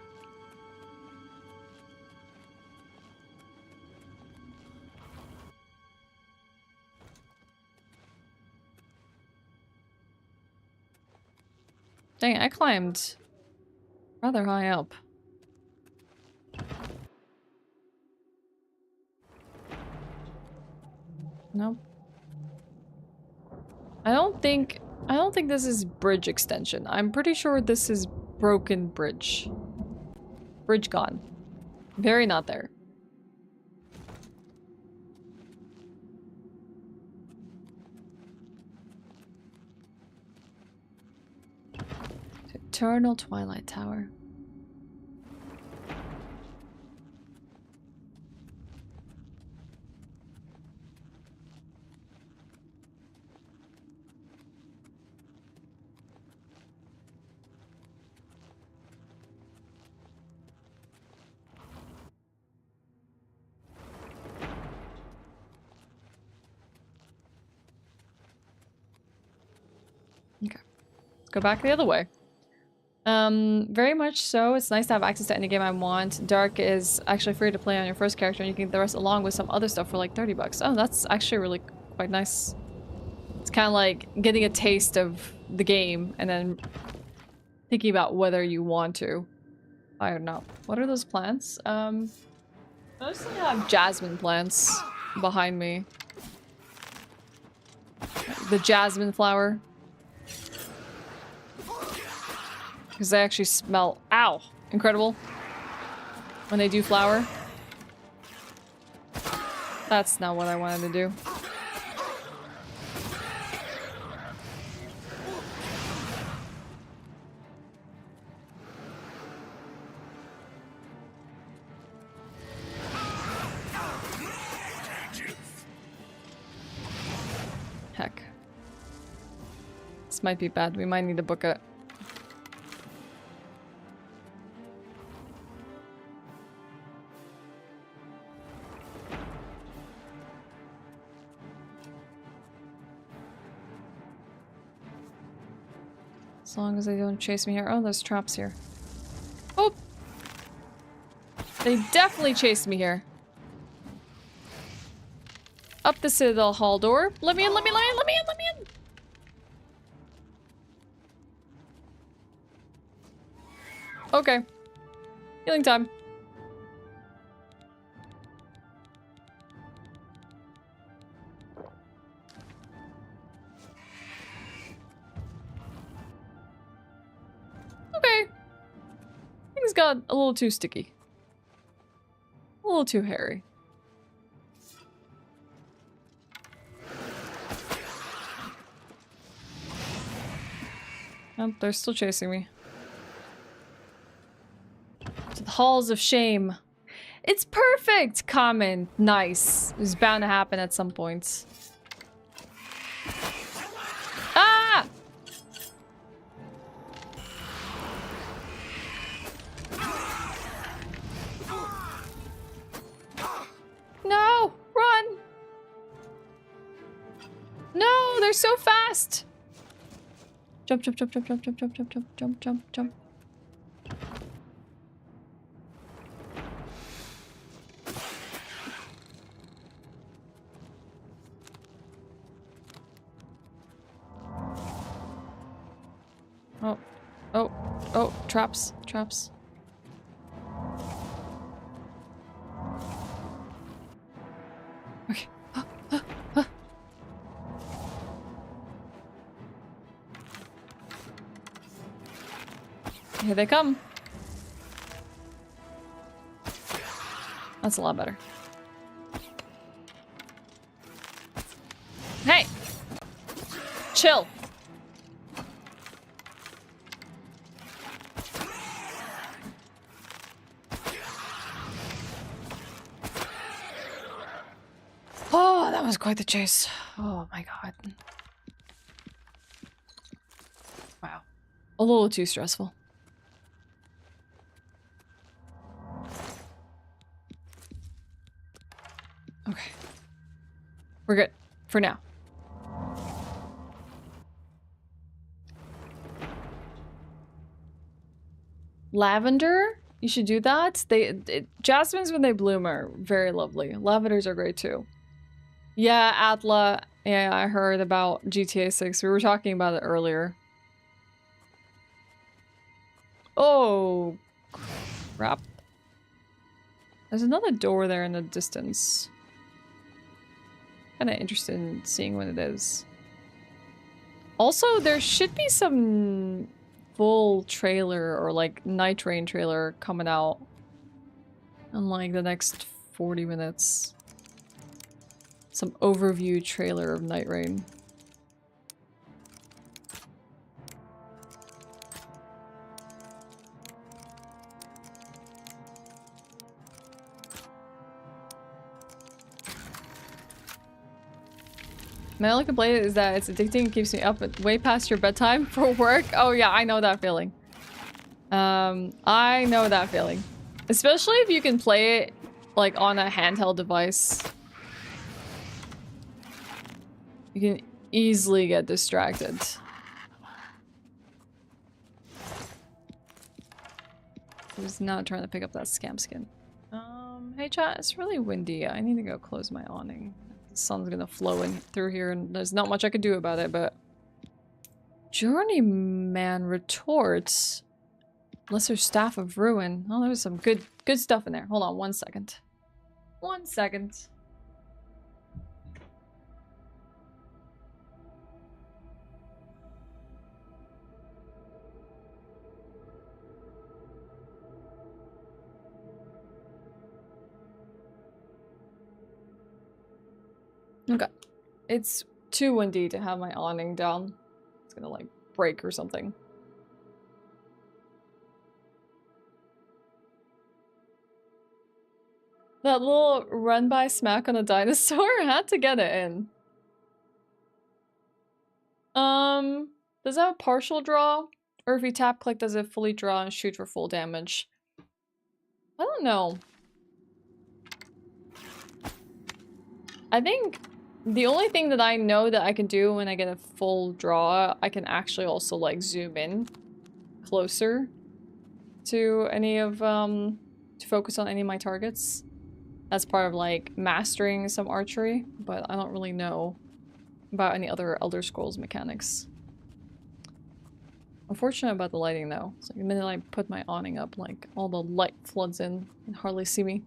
Dang, I climbed rather high up. Nope. I don't think this is bridge extension. I'm pretty sure this is broken bridge. Bridge gone. Very not there. Eternal Twilight Tower. Okay. Let's go back the other way. Very much so. It's nice to have access to any game I want. Dark is actually free to play on your first character, and you can get the rest along with some other stuff for like 30 bucks. Oh, that's actually really quite nice. It's kind of like getting a taste of the game and then thinking about whether you want to. I don't know. What are those plants? I mostly have jasmine plants behind me. The jasmine flower. Because they actually smell, ow, incredible when they do flower. That's not what I wanted to do. Heck. This might be bad. We might need to book it. As long as they don't chase me here. Oh, there's traps here. Oh! They definitely chased me here. Up the Citadel hall door. Let me in, let me in, let me in, let me in, let me in! Okay. Healing time. Okay. Things got a little too sticky. A little too hairy. Oh, they're still chasing me. To the halls of shame. It's perfect! Comment. Nice. It was bound to happen at some point. Ah! No! Run! No! They're so fast! Jump, jump, jump, jump, jump, jump, jump, jump, jump, jump, jump, jump. Oh. Oh. Oh. Traps. Traps. Okay. Here they come. That's a lot better. Hey! Chill. Oh, that was quite the chase. Oh my god. Wow. A little too stressful. Okay. We're good. For now. Lavender? You should do that. Jasmines when they bloom are very lovely. Lavenders are great too. Yeah, Atla. Yeah, I heard about GTA 6. We were talking about it earlier. Oh, crap. There's another door there in the distance. Kind of interested in seeing what it is. Also, there should be some full trailer or like Night Rain trailer coming out in like the next 40 minutes. Some overview trailer of Night Rain. My only complaint is that it's addicting and keeps me up way past your bedtime for work. Oh yeah, I know that feeling. I know that feeling. Especially if you can play it like on a handheld device. You can easily get distracted. I was not trying to pick up that scam skin. Hey chat, it's really windy. I need to go close my awning. The sun's gonna flow in through here and there's not much I could do about it, but... Journeyman retorts. Lesser Staff of Ruin. Oh, there's some good stuff in there. Hold on 1 second. 1 second. Okay. It's too windy to have my awning down. It's gonna like break or something. That little run-by smack on a dinosaur had to get it in. Does it have a partial draw? Or if you tap click, does it fully draw and shoot for full damage? I don't know. I think the only thing that I know that I can do when I get a full draw, I can actually also like zoom in closer to any of, to focus on any of my targets. That's part of like mastering some archery, but I don't really know about any other Elder Scrolls mechanics. Unfortunate about the lighting though. So the minute I put my awning up, like all the light floods in and hardly see me.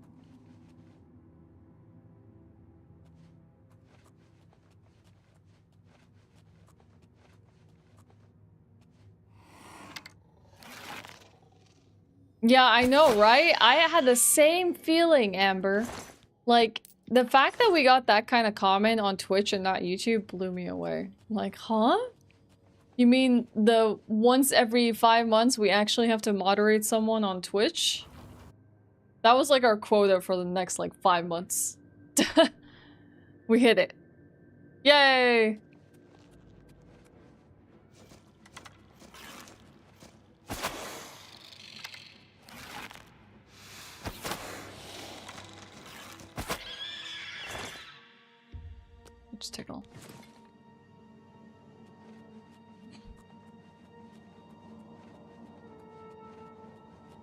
Yeah, I know, right? I had the same feeling, Amber. Like, the fact that we got that kind of comment on Twitch and not YouTube blew me away. Like, huh? You mean the once every 5 months we actually have to moderate someone on Twitch? That was like our quota for the next like 5 months. We hit it. Yay! Just tickle.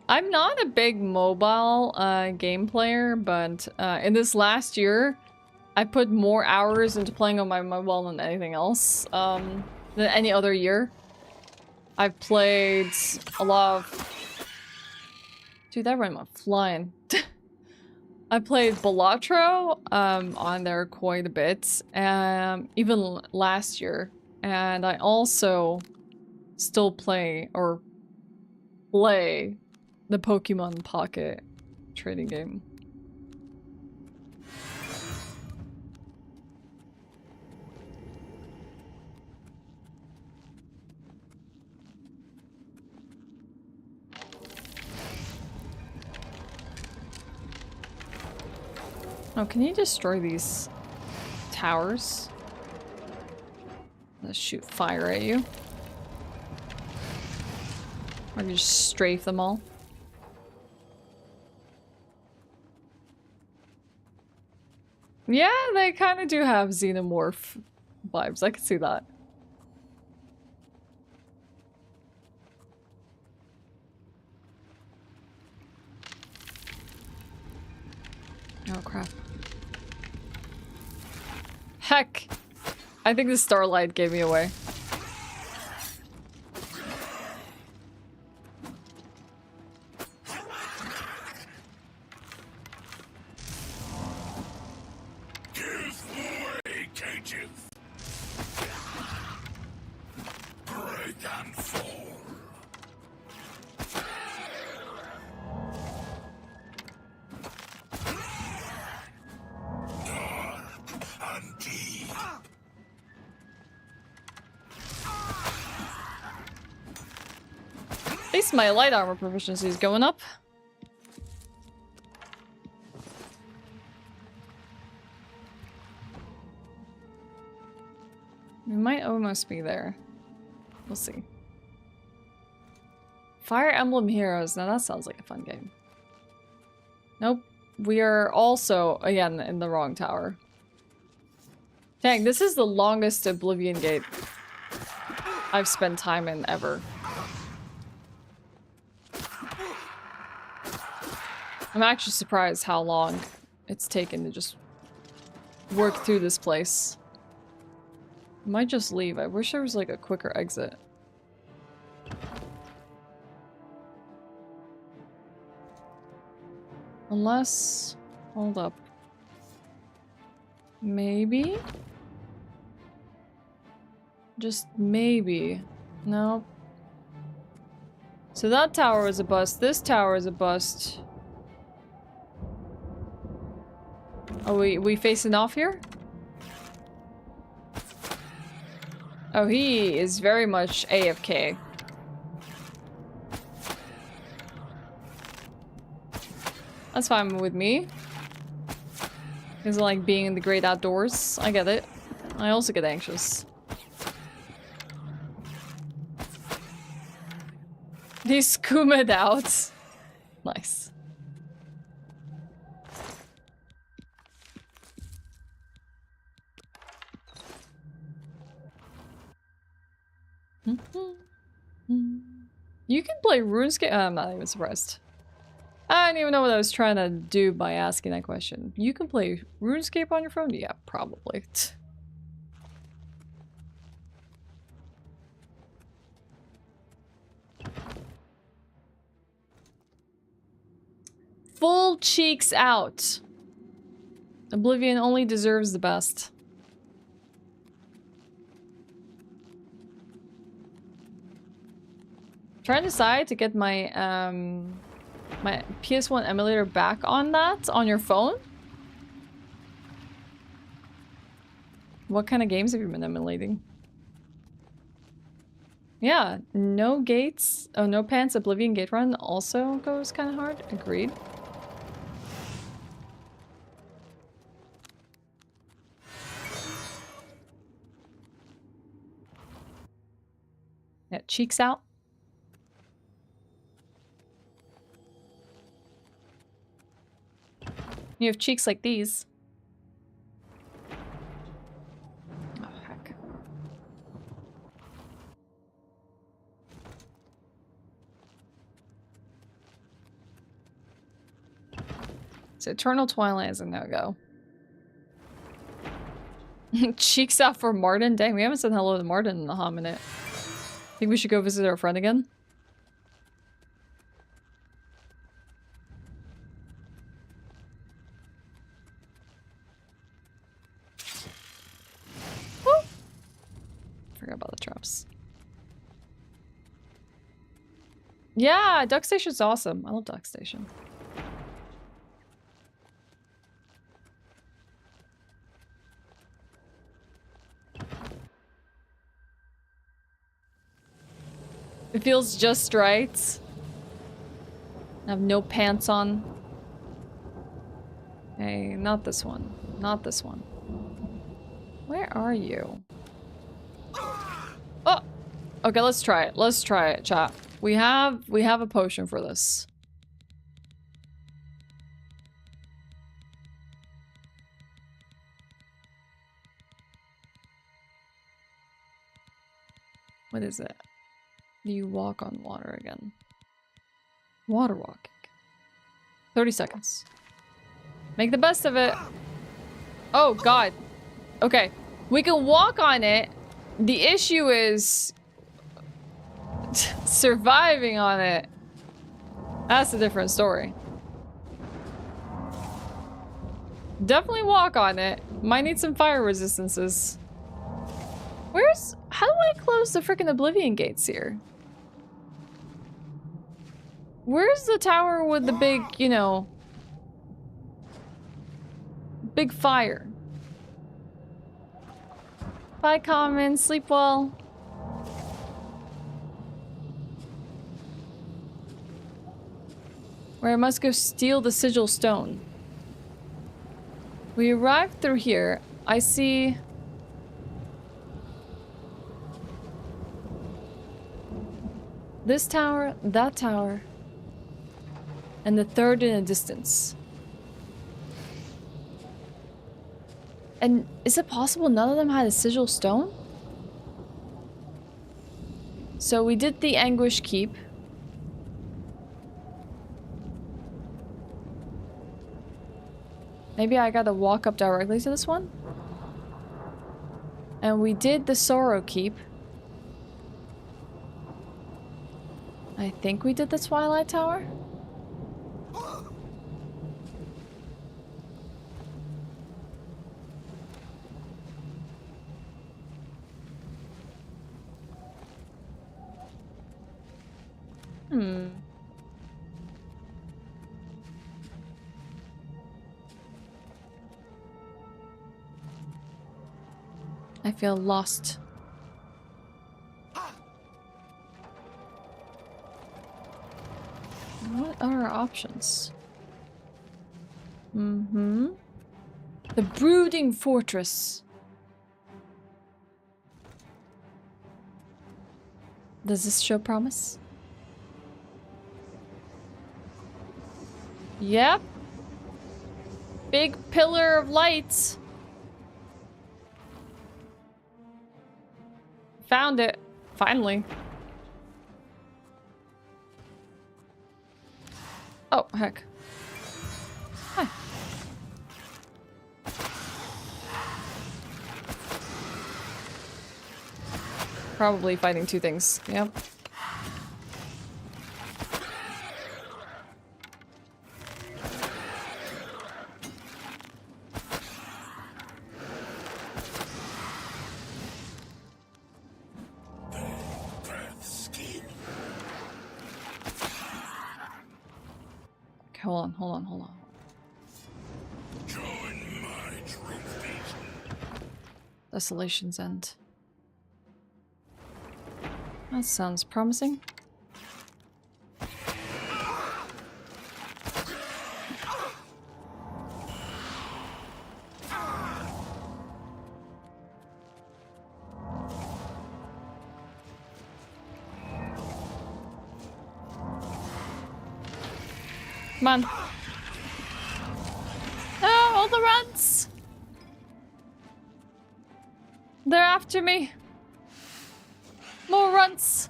I'm not a big mobile game player, but in this last year, I put more hours into playing on my mobile than anything else, than any other year. I've played a lot of... Dude, that ran my flying. I played Balatro on there quite a bit, even last year. And I also still play the Pokemon Pocket trading game. Oh, can you destroy these towers? Let's shoot fire at you. Or you just strafe them all. Yeah, they kind of do have xenomorph vibes. I can see that. Oh, crap. Heck! I think the starlight gave me away. At least my light armor proficiency is going up. We might almost be there. We'll see. Fire Emblem Heroes. Now that sounds like a fun game. Nope. We are also, again, in the wrong tower. Dang, this is the longest Oblivion Gate I've spent time in ever. I'm actually surprised how long it's taken to just work through this place. I might just leave. I wish there was like a quicker exit. Unless... hold up. Maybe? Just maybe. No. So that tower is a bust. This tower is a bust. Are we facing off here? Oh, he is very much AFK. That's fine with me. It's like being in the great outdoors. I get it. I also get anxious. He scumaed out. Nice. You can play RuneScape. I'm not even surprised. I don't even know what I was trying to do by asking that question. You can play RuneScape on your phone? Yeah, probably. Full cheeks out. Oblivion only deserves the best. Trying to decide to get my my PS1 emulator back on that on your phone. What kind of games have you been emulating? Yeah, no gates. Oh, no pants. Oblivion Gate Run also goes kind of hard. Agreed. Yeah, cheeks out. You have cheeks like these. Oh, heck. So Eternal Twilight is a no-go. Cheeks out for Martin? Dang, we haven't said hello to Martin in a hot minute. Think we should go visit our friend again? Woo! Forgot about the traps. Yeah, Duck Station's awesome. I love Duck Station. It feels just right. I have no pants on. Hey, not this one. Not this one. Where are you? Oh! Okay, let's try it. Let's try it, chat. We have a potion for this. What is it? You walk on water again. Water walking. 30 seconds. Make the best of it. Oh, God. Okay. We can walk on it. The issue is surviving on it. That's a different story. Definitely walk on it. Might need some fire resistances. How do I close the freaking Oblivion gates here? Where's the tower with the big, you know, big fire? Bye, Common. Sleep well. Where I must go steal the sigil stone. We arrived through here. I see... this tower, that tower, and the third in a distance. And is it possible none of them had a sigil stone? So we did the Anguish Keep. Maybe I gotta walk up directly to this one? And we did the Sorrow Keep. I think we did the Twilight Tower. I feel lost. What are our options? The Brooding Fortress. Does this show promise? Yep. Big pillar of lights. Found it. Finally. Oh, heck. Hi. Probably fighting two things. Yep. Hold on. Join my trophies. Desolation's End. That sounds promising. Come on. Oh, all the rats! They're after me. More runts.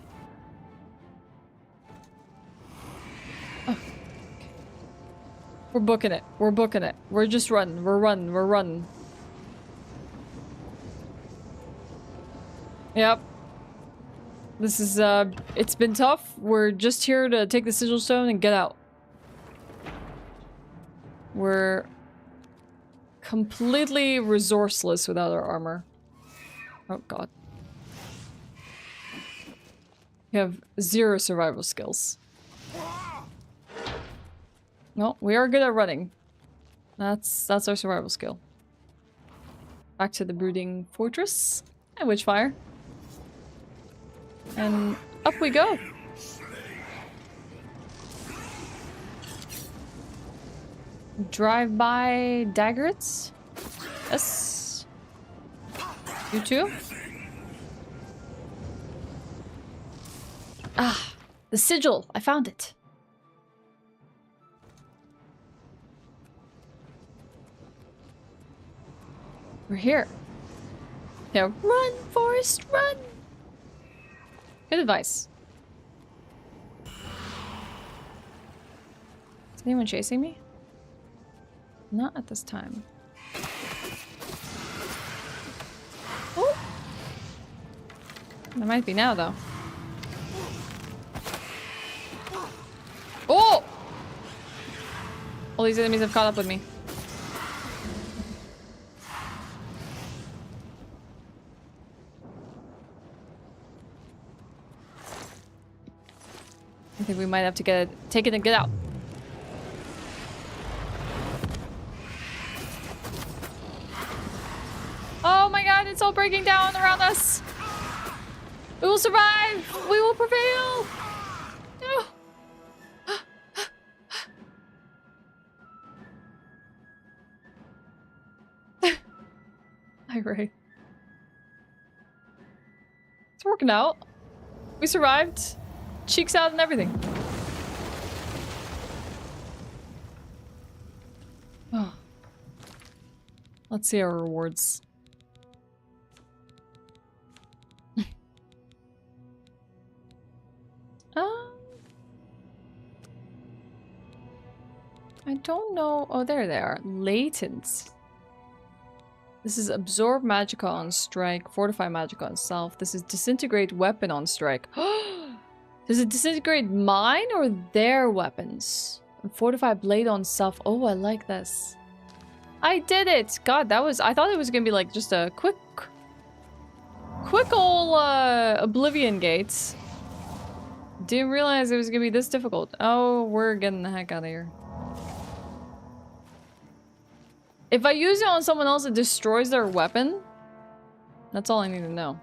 Oh. We're booking it. We're booking it. We're just running. We're running. We're running. Yep. This is, it's been tough. We're just here to take the sigil stone and get out. We're completely resourceless without our armor. Oh god. We have 0 survival skills. No, we are good at running. That's our survival skill. Back to the brooding fortress and witchfire. And up we go. Drive by daggerets. Yes. You too? Ah, the sigil. I found it. We're here. Now run, Forrest, run! Good advice. Is anyone chasing me? Not at this time. Oh! There might be now, though. Oh! All these enemies have caught up with me. I think we might have to take it and get out. Oh my god, it's all breaking down around us. We will survive. We will prevail. No. Hi, Ray. It's working out. We survived. Cheeks out and everything. Oh. Let's see our rewards. I don't know. Oh, there they are. Latent. This is absorb magicka on strike, fortify magicka on self. This is disintegrate weapon on strike. Does it disintegrate mine or their weapons? And fortify blade on self. Oh, I like this. I did it! God, that was... I thought it was gonna be like just a quick ol' Oblivion gates. Didn't realize it was gonna be this difficult. Oh, we're getting the heck out of here. If I use it on someone else, it destroys their weapon? That's all I need to know.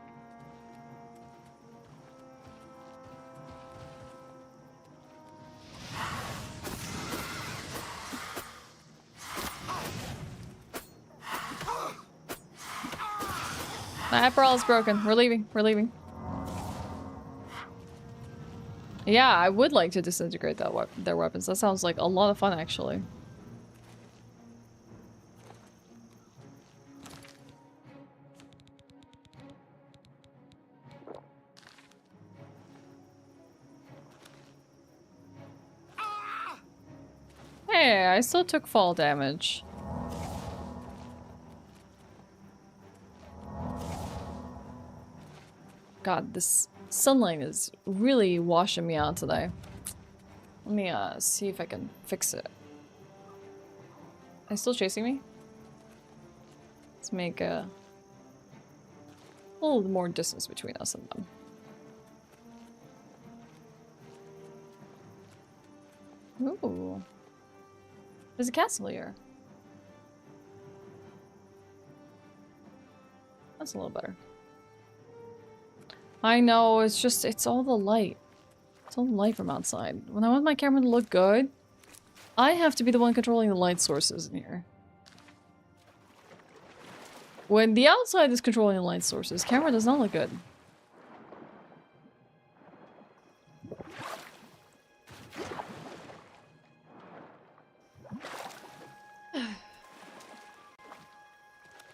My Aperol is broken. We're leaving. We're leaving. Yeah, I would like to disintegrate their weapons. That sounds like a lot of fun, actually. Hey, I still took fall damage. God, this sunlight is really washing me out today. Let me see if I can fix it. Are they still chasing me? Let's make a little more distance between us and them. Ooh. There's a castle here. That's a little better. I know, it's just, it's all the light. It's all the light from outside. When I want my camera to look good, I have to be the one controlling the light sources in here. When the outside is controlling the light sources, camera does not look good.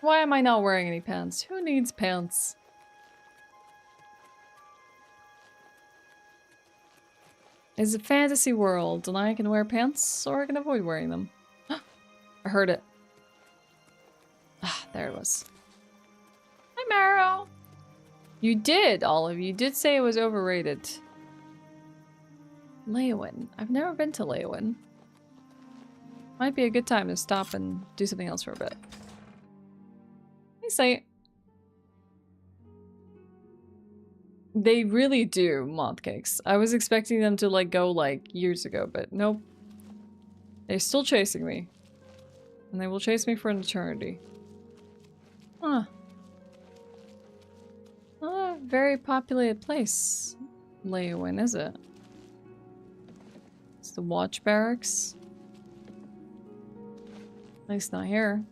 Why am I not wearing any pants? Who needs pants? It's a fantasy world, and I can wear pants, or I can avoid wearing them. I heard it. Ah, there it was. Hi, Marrow! You did, Olive. You did say it was overrated. Leyawiin. I've never been to Leyawiin. Might be a good time to stop and do something else for a bit. Hey, say. They really do moth cakes. I was expecting them to like go like years ago, but nope. They're still chasing me. And they will chase me for an eternity. Huh. Not a very populated place, Leyawiin, is it? It's the watch barracks. At least not here.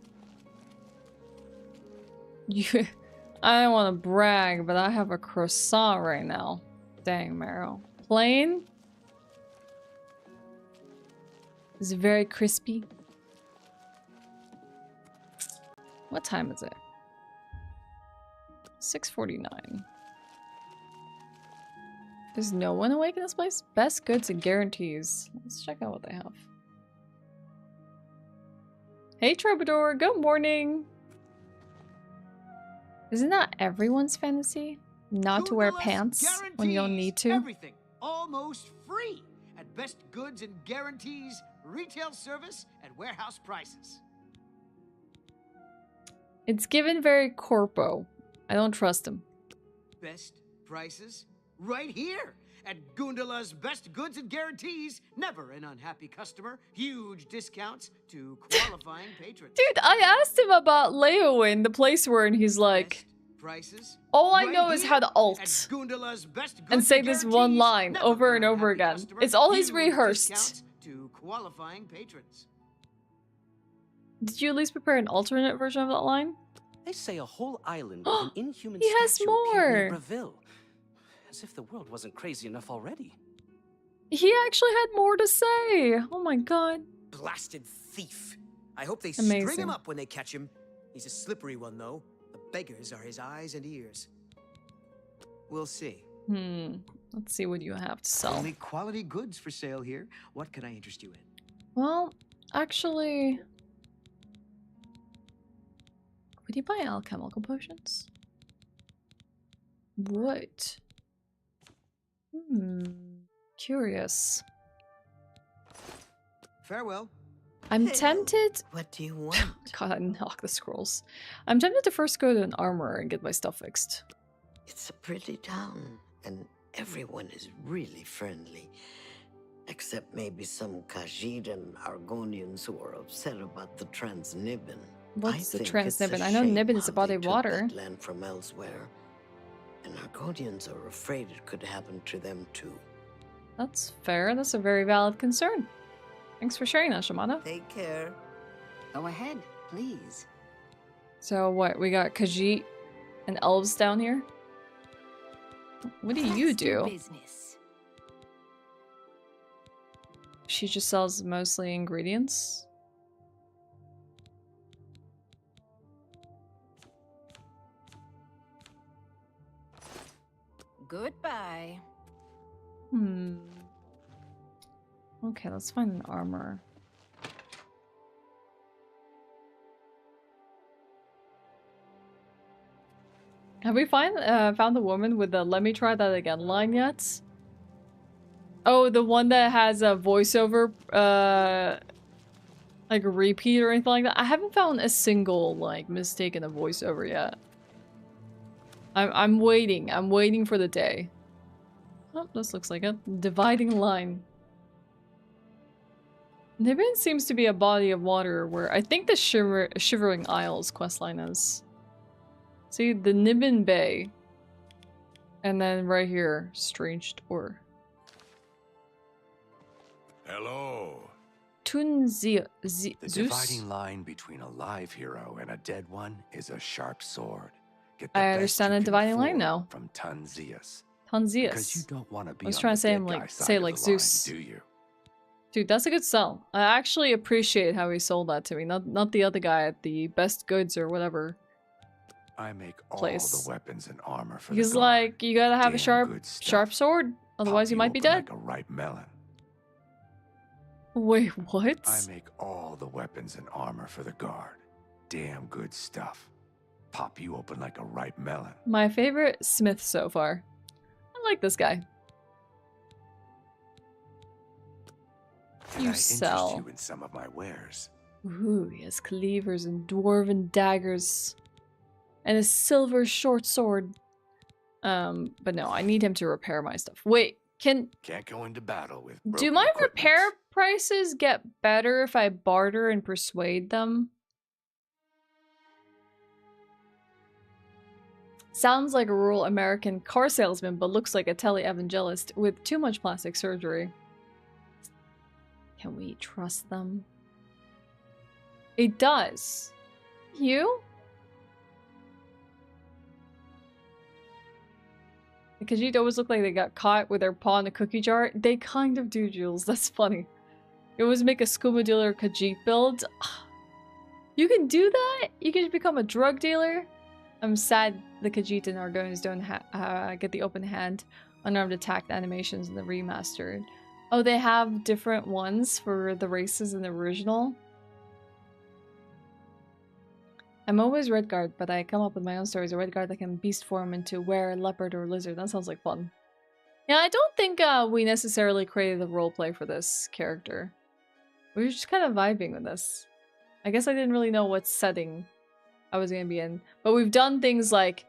I don't want to brag, but I have a croissant right now. Dang, Marrow. Plain? It's very crispy. What time is it? 6:49. Is no one awake in this place? Best goods and guarantees. Let's check out what they have. Hey Troubadour, good morning! Isn't that everyone's fantasy? Not to wear pants when you don't need to? Everything almost free at best goods and guarantees, retail service, and warehouse prices. It's given very corpo. I don't trust him. Best prices right here at Gundala's best goods and guarantees. Never an unhappy customer. Huge discounts to qualifying patrons. Dude, I asked him about Leowin, the place where, and he's like, prices. All I know is how to alt and say this one line over and over again. It's always rehearsed. To qualifying patrons. Did you at least prepare an alternate version of that line? They say a whole island with an inhuman he has statue more. near Breville. As if the world wasn't crazy enough already. He actually had more to say. Oh my god. Blasted thief. I hope they Amazing. string him up when they catch him. He's a slippery one, though. The beggars are his eyes and ears. We'll see. Let's see what you have to sell. Only quality goods for sale here. What can I interest you in? Well, actually... Would you buy alchemical potions? What? Curious. Farewell. I'm tempted. What do you want? God, I knock the scrolls. I'm tempted to first go to an armorer and get my stuff fixed. It's a pretty town, and everyone is really friendly. Except maybe some Khajiit and Argonians who are upset about the Transnibbin. What's the Transnibbin? I know Nibbin is a body of water. Land from elsewhere, and Argonians are afraid it could happen to them too. That's fair. That's a very valid concern. Thanks for sharing that, Shimano. Take care. Go ahead, please. So what? We got Khajiit and elves down here. What do you do? Business. She just sells mostly ingredients. Goodbye. Okay, let's find an armor. Have we found the woman with the "let me try that again" line yet? Oh, the one that has a voiceover, like a repeat or anything like that? I haven't found a single, like, mistake in a voiceover yet. I'm waiting. I'm waiting for the day. Oh, this looks like a dividing line. Nibbin seems to be a body of water where I think the Shivering Isles questline is. See, the Nibbin Bay. And then right here, Strange Door. Hello. The Zeus? dividing line between a live hero and a dead one is a sharp sword. Get the I best understand you the can dividing line afford now. From Tanzeus. Tanzeus. Because you don't want to be I was on trying the to say dead him guy like side say of like the line, Zeus. do you? Dude, that's a good sell. I actually appreciate how he sold that to me. Not the other guy at the Best Goods or whatever. I make all place. the weapons and armor for He's the guard. like, you gotta have a Damn good sharp sword, otherwise you might be dead. Like a ripe melon. Wait, what? I make all the weapons and armor for the guard. Damn good stuff. pop you open like a ripe melon. My favorite smith so far. I like this guy. Can I interest you in some of my wares? Ooh, he has cleavers and dwarven daggers. And a silver short sword. But no, I need him to repair my stuff. Wait, can't go into battle with do my repair prices get better if I barter and persuade them? Sounds like a rural American car salesman, but looks like a tele-evangelist with too much plastic surgery. Can we trust them? It does. You? The Khajiit always look like they got caught with their paw in a cookie jar. They kind of do, Jules. That's funny. You always make a scuba dealer Khajiit build. You can do that? You can just become a drug dealer? I'm sad the Khajiit and Argonians don't get the open hand unarmed attack animations in the remastered. Oh, they have different ones for the races in the original? I'm always Redguard, but I come up with my own stories. A Redguard that can beast form into were, leopard, or lizard. That sounds like fun. Yeah, I don't think we necessarily created the roleplay for this character. We were just kind of vibing with this. I guess I didn't really know what setting I was gonna be in. But we've done things like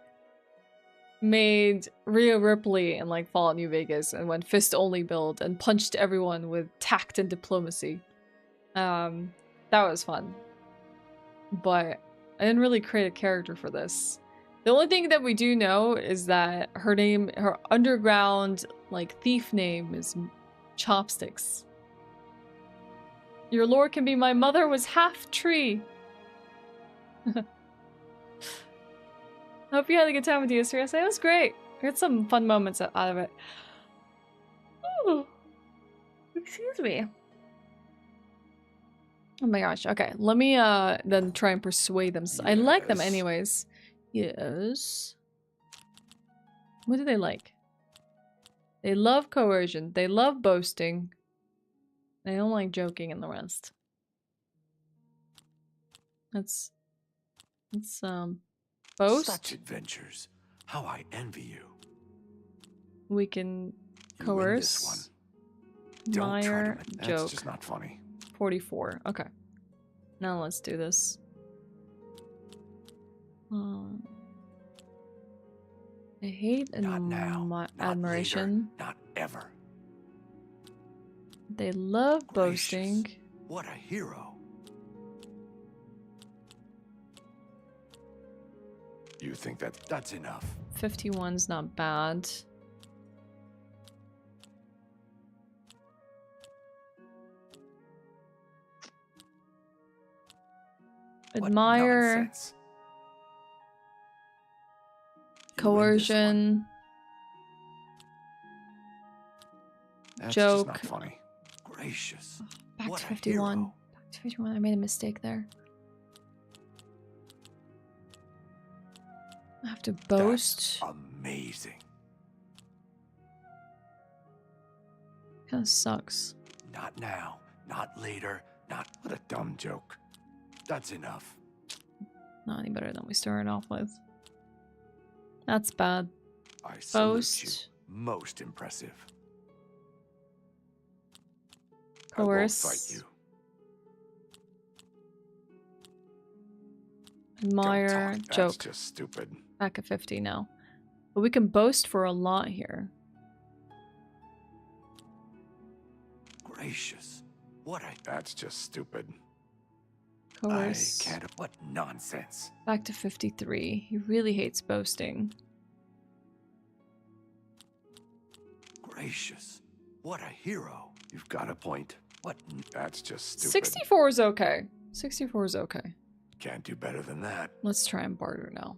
made Rhea Ripley in like Fallout New Vegas and went fist only build and punched everyone with tact and diplomacy. That was fun. But I didn't really create a character for this. The only thing that we do know is that her underground like thief name is Chopsticks. Your lore can be my mother was half tree. I hope you had a good time with the Easter egg. It was great. I had some fun moments out of it. Ooh. Excuse me. Oh my gosh. Okay, let me then try and persuade them. I like them anyways. Yes. What do they like? They love coercion. They love boasting. They don't like joking and the rest. Let's boast. Such adventures. How I envy you. We can coerce. Admire, joke. That's just not funny. 44. Okay. Now let's do this. I hate admiration. Not ever. They love boasting. What a hero. You think that's enough? 51's not bad. Admire. Coercion. That's joke. Just not funny. Gracious. Back to 51. Back to 51. I made a mistake there. I have to boast. That's amazing. Kind of sucks. Not now. Not later. Not. What a dumb joke. That's enough. Not any better than we started off with. That's bad. I salute Boast. you. Most impressive. Coerce. I won't fight you. Admire. Don't talk. Joke. That's just stupid. Back at 50 now. But we can boast for a lot here. Gracious. What a... That's just stupid. Coerce. I can't... What nonsense. Back to 53. He really hates boasting. Gracious. What a hero. You've got a point. What? That's just stupid. 64 is okay. 64 is okay. Can't do better than that. Let's try and barter now.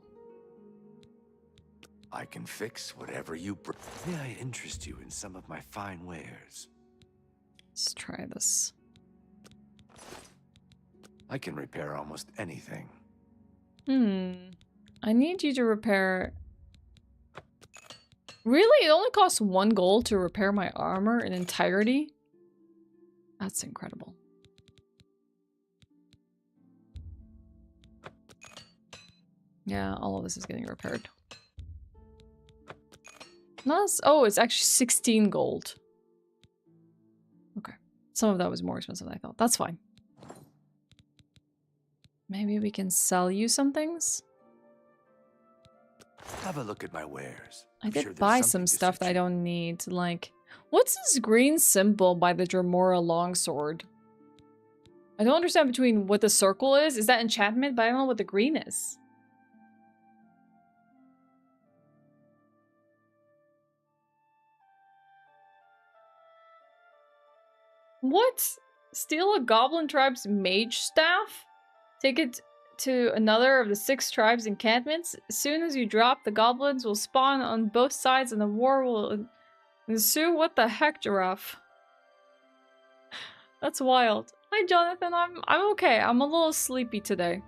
I can fix whatever you... May I interest you in some of my fine wares? Let's try this. I can repair almost anything. I need you to repair... Really? It only costs 1 gold to repair my armor in entirety? That's incredible. Yeah, all of this is getting repaired. Nice. Oh, it's actually 16 gold. Okay. Some of that was more expensive than I thought. That's fine. Maybe we can sell you some things? Have a look at my wares. I did buy some stuff that I don't need. Like, what's this green symbol by the Dremora longsword? I don't understand between what the circle is. Is that enchantment? But I don't know what the green is. What? Steal a goblin tribe's mage staff? Take it to another of the 6 tribes' encampments. As soon as you drop, the goblins will spawn on both sides and the war will ensue. What the heck, Giraffe? That's wild. Hi, Jonathan. I'm okay. I'm a little sleepy today.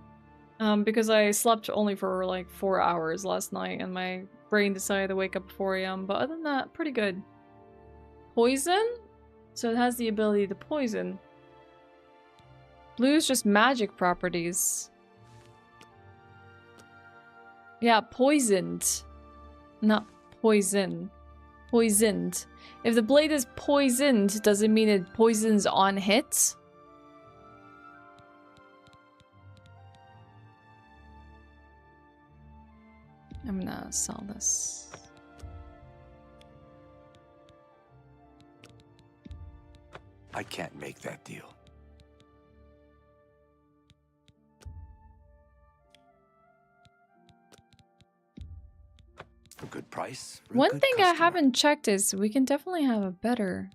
Because I slept only for like 4 hours last night and my brain decided to wake up at 4 AM. But other than that, pretty good. Poison? So it has the ability to poison. Blue's just magic properties. Yeah, poisoned. Not poison. Poisoned. If the blade is poisoned, does it mean it poisons on hit? I'm gonna sell this. I can't make that deal. A good price. One thing I haven't checked is we can definitely have a better...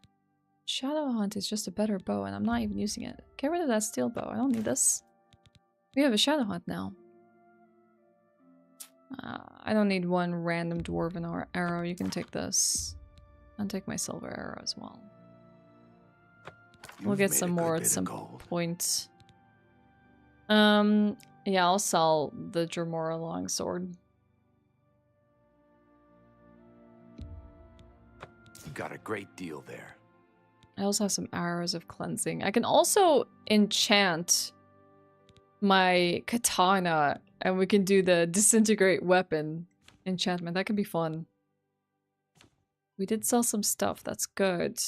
Shadow Hunt is just a better bow and I'm not even using it. Get rid of that steel bow. I don't need this. We have a Shadow Hunt now. I don't need one random dwarven arrow. You can take this. I'll take my silver arrow as well. We'll get some more at some point. Yeah, I'll sell the Dremora longsword. You got a great deal there. I also have some arrows of cleansing. I can also enchant my katana and we can do the disintegrate weapon enchantment. That could be fun. We did sell some stuff. That's good.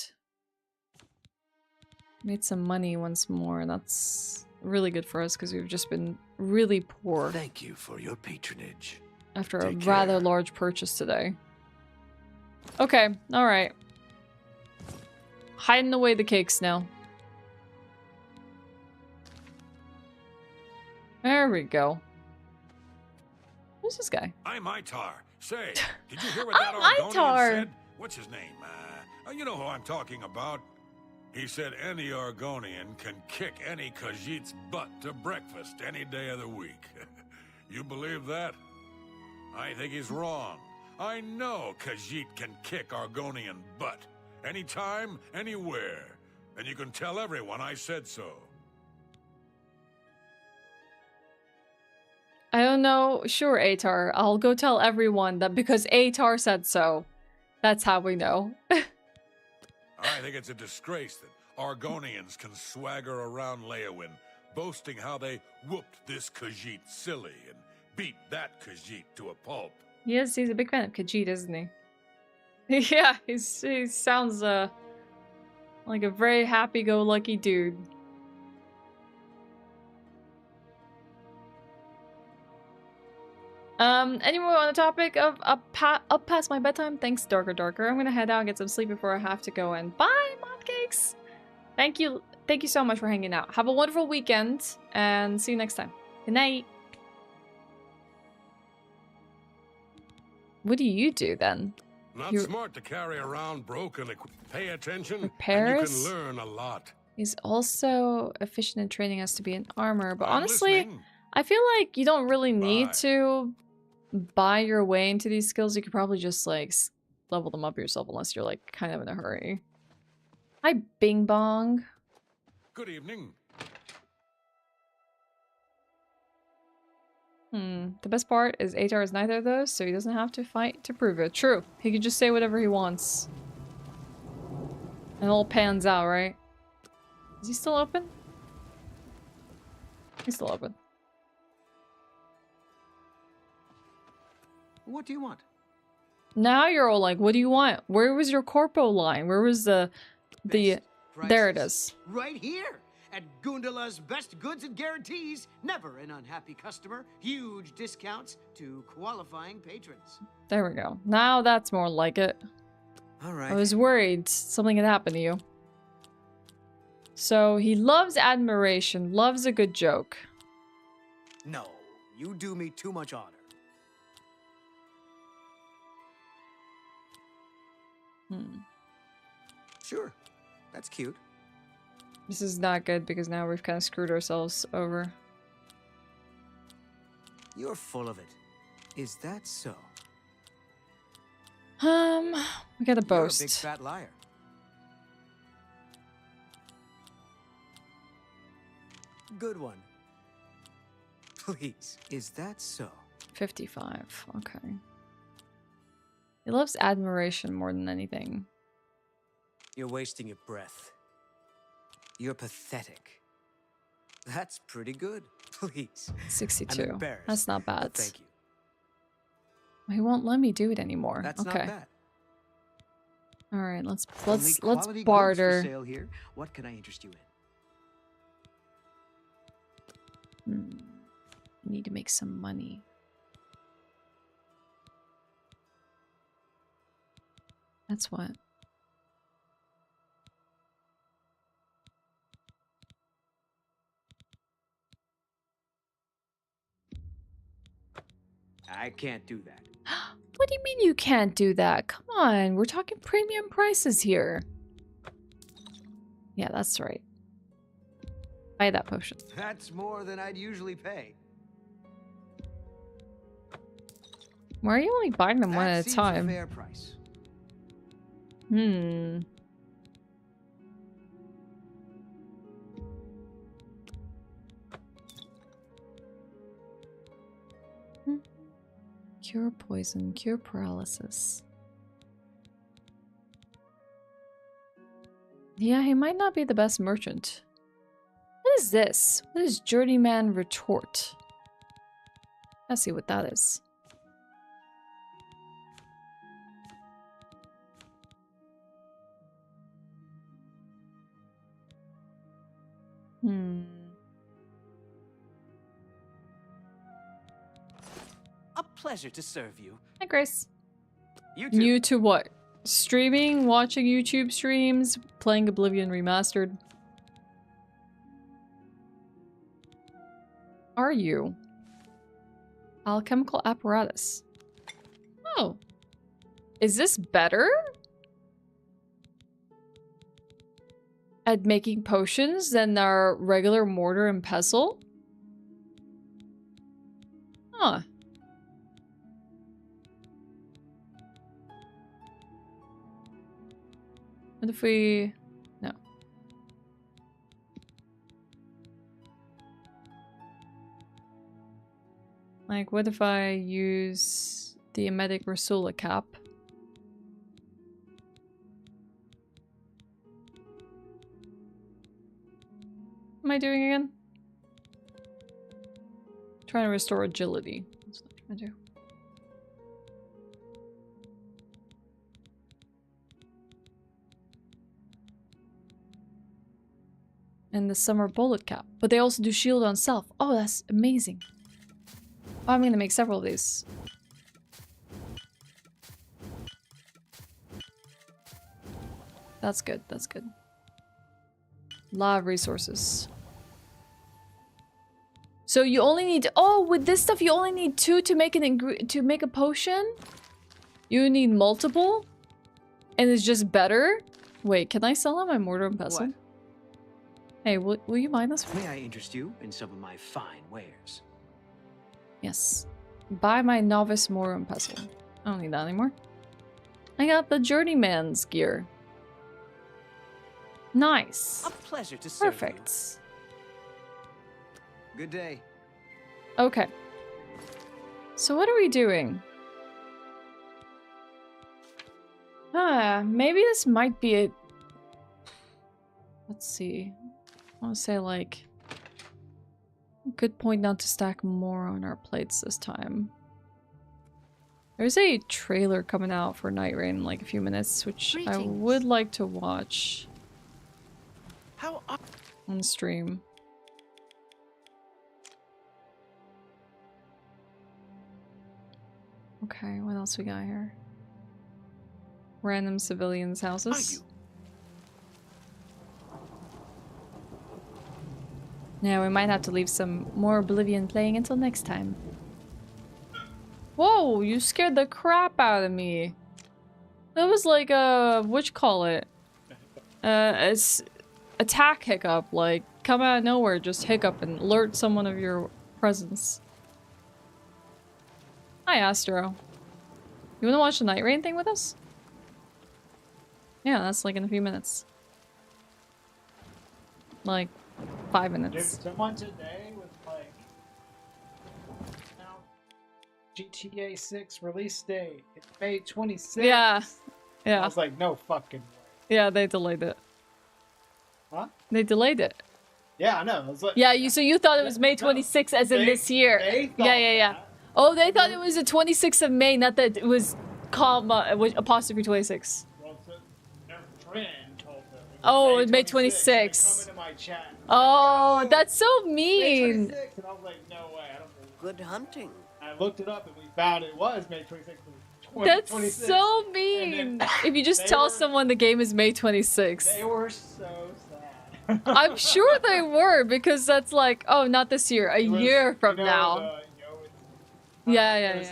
Made some money once more. That's really good for us because we've just been really poor. Thank you for your patronage. After a rather large purchase today. Okay, alright. Hiding away the cakes now. There we go. Who's this guy? I'm Itar. Say, did you hear what that Argonian said? What's his name? You know who I'm talking about. He said any Argonian can kick any Khajiit's butt to breakfast any day of the week. You believe that? I think he's wrong. I know Khajiit can kick Argonian butt. Anytime, anywhere. And you can tell everyone I said so. I don't know. Sure, Atar. I'll go tell everyone that because Atar said so. That's how we know. I think it's a disgrace that Argonians can swagger around Leyawiin, boasting how they whooped this Khajiit silly and beat that Khajiit to a pulp. Yes, he's a big fan of Khajiit, isn't he? Yeah, he sounds like a very happy-go-lucky dude. Anyway, on the topic of up past my bedtime, thanks Darker. I'm gonna head out and get some sleep before I have to go in. Bye, Modcakes! Thank you so much for hanging out. Have a wonderful weekend, and see you next time. Good night! What do you do, then? Not smart to carry around broken equipment. Pay attention, repairs? and you can learn a lot. He's also efficient in training us to be an armor, but honestly, I feel like you don't really need to buy your way into these skills. You could probably just like level them up yourself unless you're like kind of in a hurry. Hi, Bing Bong. Good evening. The best part is Atar is neither of those, so he doesn't have to fight to prove it. True. He can just say whatever he wants. And it all pans out, right? Is he still open? He's still open. What do you want? Now you're all like, what do you want? Where was your corpo line? Where was the there it is. Right here at Gundala's Best Goods and Guarantees. Never an unhappy customer. Huge discounts to qualifying patrons. There we go. Now that's more like it. All right. I was worried something had happened to you. So he loves admiration, loves a good joke. No, you do me too much honor. Sure, that's cute. This is not good because now we've kind of screwed ourselves over. You're full of it. Is that so? We gotta boast. You're a big fat liar. Good one. Please, is that so? 55, okay. He loves admiration more than anything. You're wasting your breath. You're pathetic. That's pretty good. Please. 62. That's not bad. Thank you. He won't let me do it anymore. That's okay. not bad. All right, let's Quality barter. goods for sale here. What can I interest you in? I need to make some money. That's what. I can't do that. What do you mean you can't do that? Come on, we're talking premium prices here. Yeah, that's right. Buy that potion. That's more than I'd usually pay. Why are you only buying them one at a time? A fair price. Cure poison, cure paralysis. Yeah, he might not be the best merchant. What is this? What is Journeyman Retort? Let's see what that is. A pleasure to serve you. Hi, Grace. You too. New to what? Streaming, watching YouTube streams, playing Oblivion Remastered. Are you? Alchemical apparatus. Oh. Is this better? At making potions than our regular mortar and pestle? Huh. What if we... No. Like, what if I use the emetic Rasula cap? What am I doing again? Trying to restore agility. That's what I'm trying to do. And the summer bullet cap. But they also do shield on self. Oh, that's amazing. Oh, I'm gonna make several of these. That's good, that's good. A lot of resources. So you only need... Oh, with this stuff you only need 2 to make a potion? You need multiple? And it's just better? Wait, can I sell on my mortar and pestle? What? Hey, will you mind this? May I interest you in some of my fine wares? Yes. Buy my novice mortar and pestle. I don't need that anymore. I got the journeyman's gear. Nice. A pleasure to serve Perfect. Good day. Okay. So what are we doing? Maybe this might be a... Let's see. I want to say, like... Good point not to stack more on our plates this time. There's a trailer coming out for Night Rain in like a few minutes, which I would like to watch on stream. Okay, what else we got here? Random civilians' houses. Yeah, we might have to leave some more Oblivion playing until next time. Whoa, you scared the crap out of me. That was like a, whatchamacallit? It's attack hiccup, like come out of nowhere, just hiccup and alert someone of your presence. Hi, Astro. You wanna watch the Night Rain thing with us? Yeah, that's like in a few minutes. Like 5 minutes. Dude, someone today was like, now GTA 6 release date. It's May 26th. Yeah. Yeah. I was like, no fucking way. Yeah, they delayed it. Huh? They delayed it. Yeah, I know. I was like, Yeah, so you thought it was May 26th as in this year. Yeah. Oh, they thought it was the 26th of May, not that it was comma, apostrophe 26. Well, their friend told them. Oh, May 26th. Come into my chat. Oh, that's so mean. May 26th, and I was like, no way, I don't believe it. Good hunting. I looked it up and we found it was May 26th. That's so mean. If you just tell someone the game is May 26th. They were so sad. I'm sure they were, because that's like, oh, not this year, a year from now. Yeah.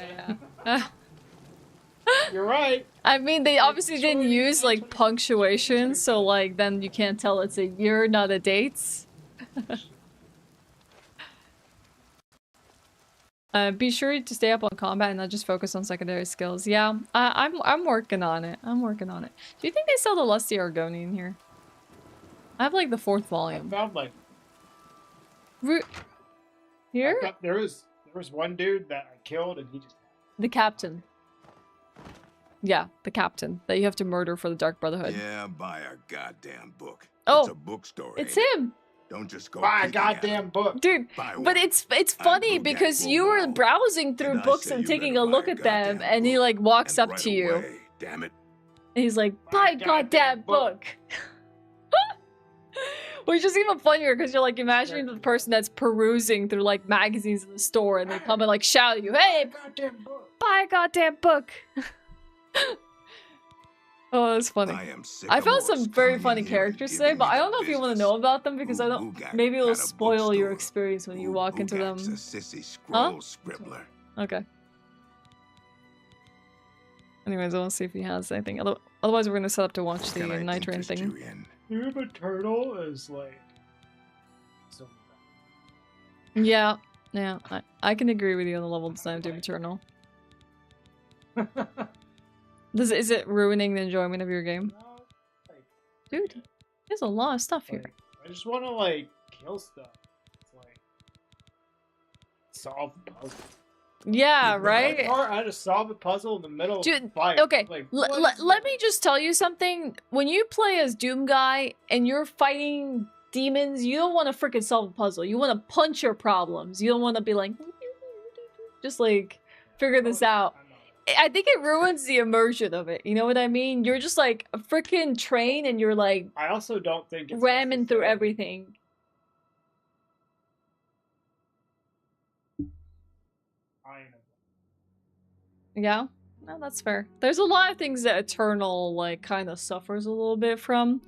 You're right. I mean, they obviously didn't use like punctuation, so like then you can't tell it's a year, not a date. Be sure to stay up on combat and not just focus on secondary skills. Yeah, I'm working on it. I'm working on it. Do you think they sell the Lusty Argonian here? I have like the 4th volume. I found like here. There was one dude that I killed and he just The captain. Yeah, the captain that you have to murder for the Dark Brotherhood. Yeah, buy a goddamn book. Oh, It's a bookstore. It's ain't it? him. Don't just go buy a peeking at goddamn book, dude. But it's funny because you were browsing through books and taking a look at them, and he like walks up to you. Damn it! And he's like, "Buy a goddamn book." Which is even funnier because you're like imagining the person that's perusing through like magazines in the store, and they come and like shout at you, "Hey, buy a goddamn book!" Oh, that's funny. I found some very funny characters today, but I don't know if you want to know about them because I don't. Maybe it'll spoil your experience when you walk into them. Huh? Okay. Anyways, I want to see if he has anything. Otherwise, we're gonna set up to watch the Night Rain thing. Doom Eternal is like. So Yeah. I can agree with you on the level design of Doom Eternal. Is it ruining the enjoyment of your game? Dude, there's a lot of stuff here. I just want to like kill stuff. It's like solve puzzles. Yeah, right? I had to solve a puzzle in the middle of a fight. Okay, Like, let me just tell you something. When you play as Doom Guy and you're fighting demons, you don't want to freaking solve a puzzle. You want to punch your problems. You don't want to be like, just like, figure this out. I think it ruins the immersion of it. You know what I mean? You're just like a freaking train and you're like... I also don't think it's ramming through everything. Yeah? No, that's fair. There's a lot of things that Eternal, like, kind of suffers a little bit from.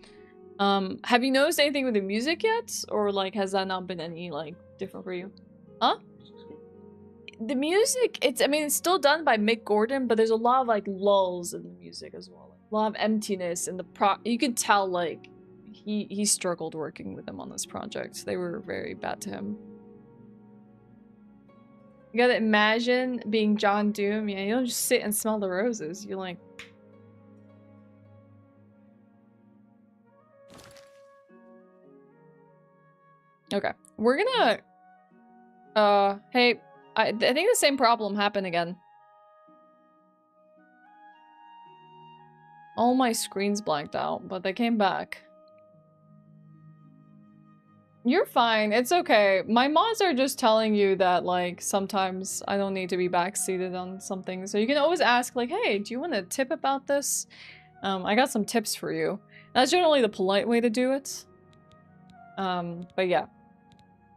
Have you noticed anything with the music yet? Or, like, has that not been any, like, different for you? Huh? The music, it's still done by Mick Gordon, but there's a lot of, like, lulls in the music as well. Like, a lot of emptiness, and you could tell, like, he struggled working with them on this project. They were very bad to him. You gotta imagine being John Doom. Yeah, you don't just sit and smell the roses. You're like... Okay. We're gonna... hey, I think the same problem happened again. All my screens blanked out, but they came back. You're fine. It's okay. My mods are just telling you that, like, sometimes I don't need to be backseated on something. So you can always ask, like, hey, do you want a tip about this? I got some tips for you. That's generally the polite way to do it. But yeah.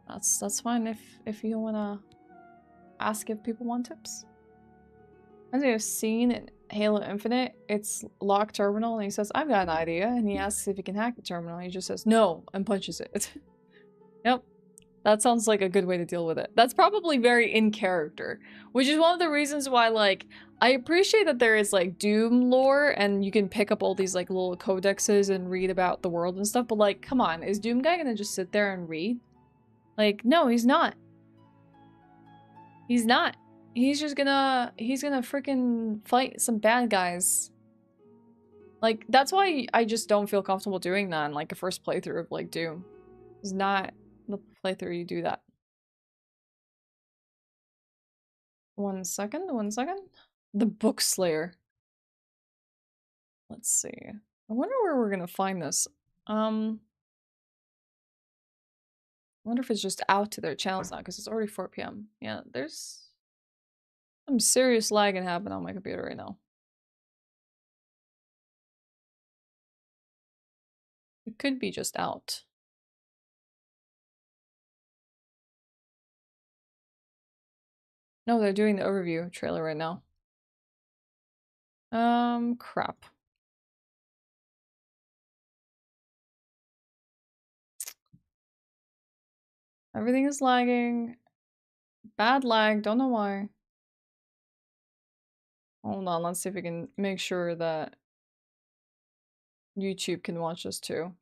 That's fine if you don't want to ask if people want tips. As you've seen in Halo Infinite, it's locked terminal and he says, I've got an idea. And he asks if he can hack the terminal. He just says, no, and punches it. Yep. That sounds like a good way to deal with it. That's probably very in character, which is one of the reasons why, like, I appreciate that there is, like, Doom lore and you can pick up all these, like, little codexes and read about the world and stuff, but, like, come on, is Doom guy gonna just sit there and read? Like, no, he's not. He's not. He's gonna freaking fight some bad guys. Like, that's why I just don't feel comfortable doing that in, like, a first playthrough of, like, Doom. It's not the playthrough you do that. 1 second, 1 second. The Book Slayer. Let's see. I wonder where we're gonna find this. I wonder if it's just out to their channels now, because it's already 4 PM. Yeah, there's some serious lagging happening on my computer right now. It could be just out. No, they're doing the overview trailer right now. Crap. Everything is lagging. Bad lag, don't know why. Hold on, let's see if we can make sure that YouTube can watch this too.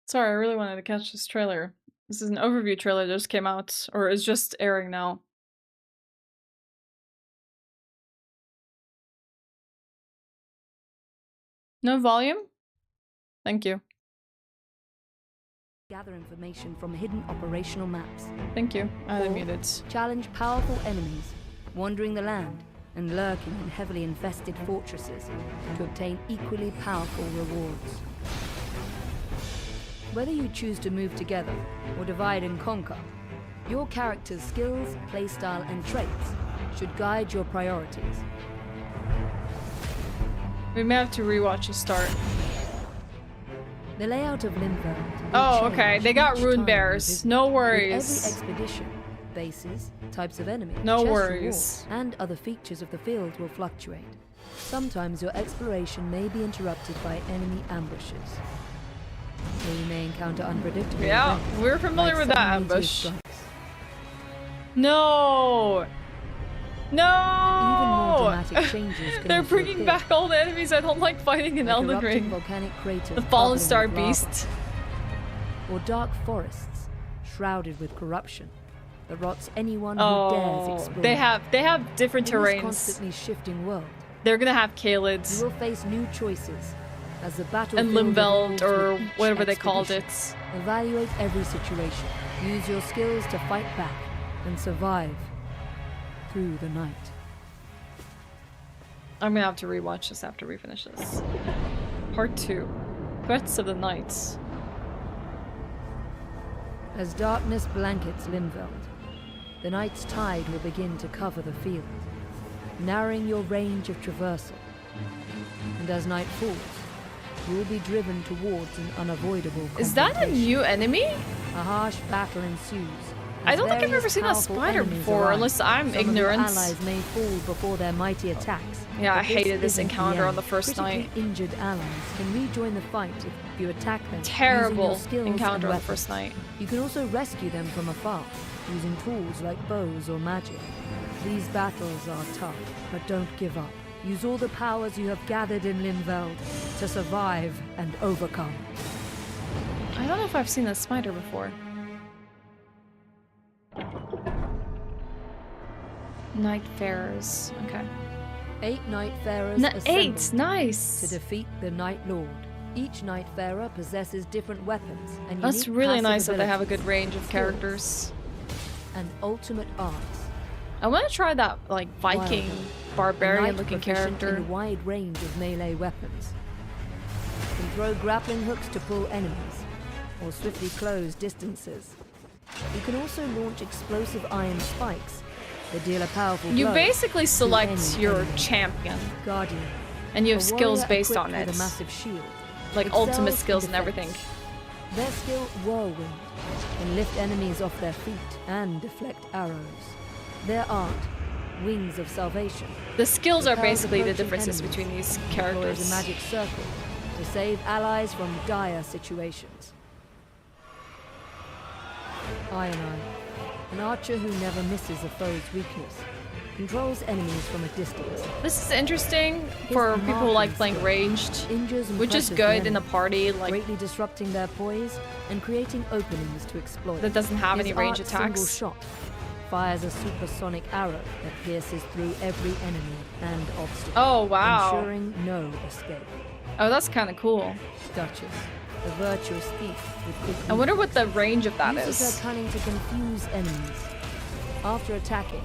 Sorry, I really wanted to catch this trailer. This is an overview trailer that just came out, or is just airing now. No volume? Thank you. Gather information from hidden operational maps. Thank you. I had it muted. Challenge powerful enemies, wandering the land and lurking in heavily infested fortresses to obtain equally powerful rewards. Whether you choose to move together or divide and conquer, your character's skills, playstyle, and traits should guide your priorities. We may have to rewatch the start. The layout of Limfeld. Oh, okay. They got rune bears. No worries. With every expedition, bases, types of enemies, no chest worries, rewards, and other features of the field will fluctuate. Sometimes your exploration may be interrupted by enemy ambushes. Or you may encounter unpredictable events, we're familiar like with that sudden meteor ambush. strikes. No! No! Even more dramatic changes can They're also bringing appear. back all the enemies I don't like fighting in Like Elden erupting Ring. volcanic craters The Fallen bubbling Star with lava. Beast. Or dark forests shrouded with corruption that rots anyone who dares Oh, explore. they have different In this terrains. constantly shifting world, They're gonna have Kalids. you will face new choices as the battlefield And Limveld, evolves or with each whatever they called expedition. it. Evaluate every situation. Use your skills to fight back and survive through the night. I'm gonna have to rewatch this after we finish this. Part 2. Threats of the Night. As darkness blankets Limveld, the night's tide will begin to cover the field, narrowing your range of traversal. And as night falls, you will be driven towards an unavoidable Is that a new enemy? A harsh battle ensues. I don't think I've Various ever seen a powerful spider enemies before, arise. unless I'm Some of your ignorant. allies may fall before their mighty attacks. Yeah, I but hated this isn't the encounter on end. the first Critically night. Injured allies can rejoin the fight if you attack them. Terrible using your skills encounter and on the weapons. first night. You can also rescue them from afar, using tools like bows or magic. These battles are tough, but don't give up. Use all the powers you have gathered in Limveld to survive and overcome. I don't know if I've seen a spider before. Nightfarers. Okay. 8 Nightfarers assemble 8! Nice! to defeat the Night Lord. Each Nightfarer possesses different weapons and That's unique really passive nice that they have a abilities, good range of skills, characters. and ultimate arts. I want to try that, like, Viking, barbarian-looking proficient character. in a wide range of melee weapons. Can throw grappling hooks to pull enemies, or swiftly close distances. You can also launch explosive iron spikes that deal a powerful You blow basically to select any your enemy. champion. Guardian. And you have A skills warrior based equipped on it. with a massive shield. Like excels ultimate in skills and defense. everything. Their skill, Whirlwind, can lift enemies off their feet and deflect arrows. Their art, Wings of Salvation. The skills are propels basically the approaching differences enemies between these and characters. deploys a magic circle to save allies from dire situations. Iron Eye, an archer who never misses a foe's weakness, controls enemies from a distance. This is interesting for people who like playing ranged, which is good in a party, like greatly disrupting their poise and creating openings to exploit. that doesn't have any His range arc single attacks. shot fires a supersonic arrow that pierces through every enemy and obstacle. Oh, wow. Ensuring no escape. Oh, that's kind of cool. Duchess, a virtuous thief with quick I wonder what the movement, range of that uses is. her cunning to confuse enemies. After attacking,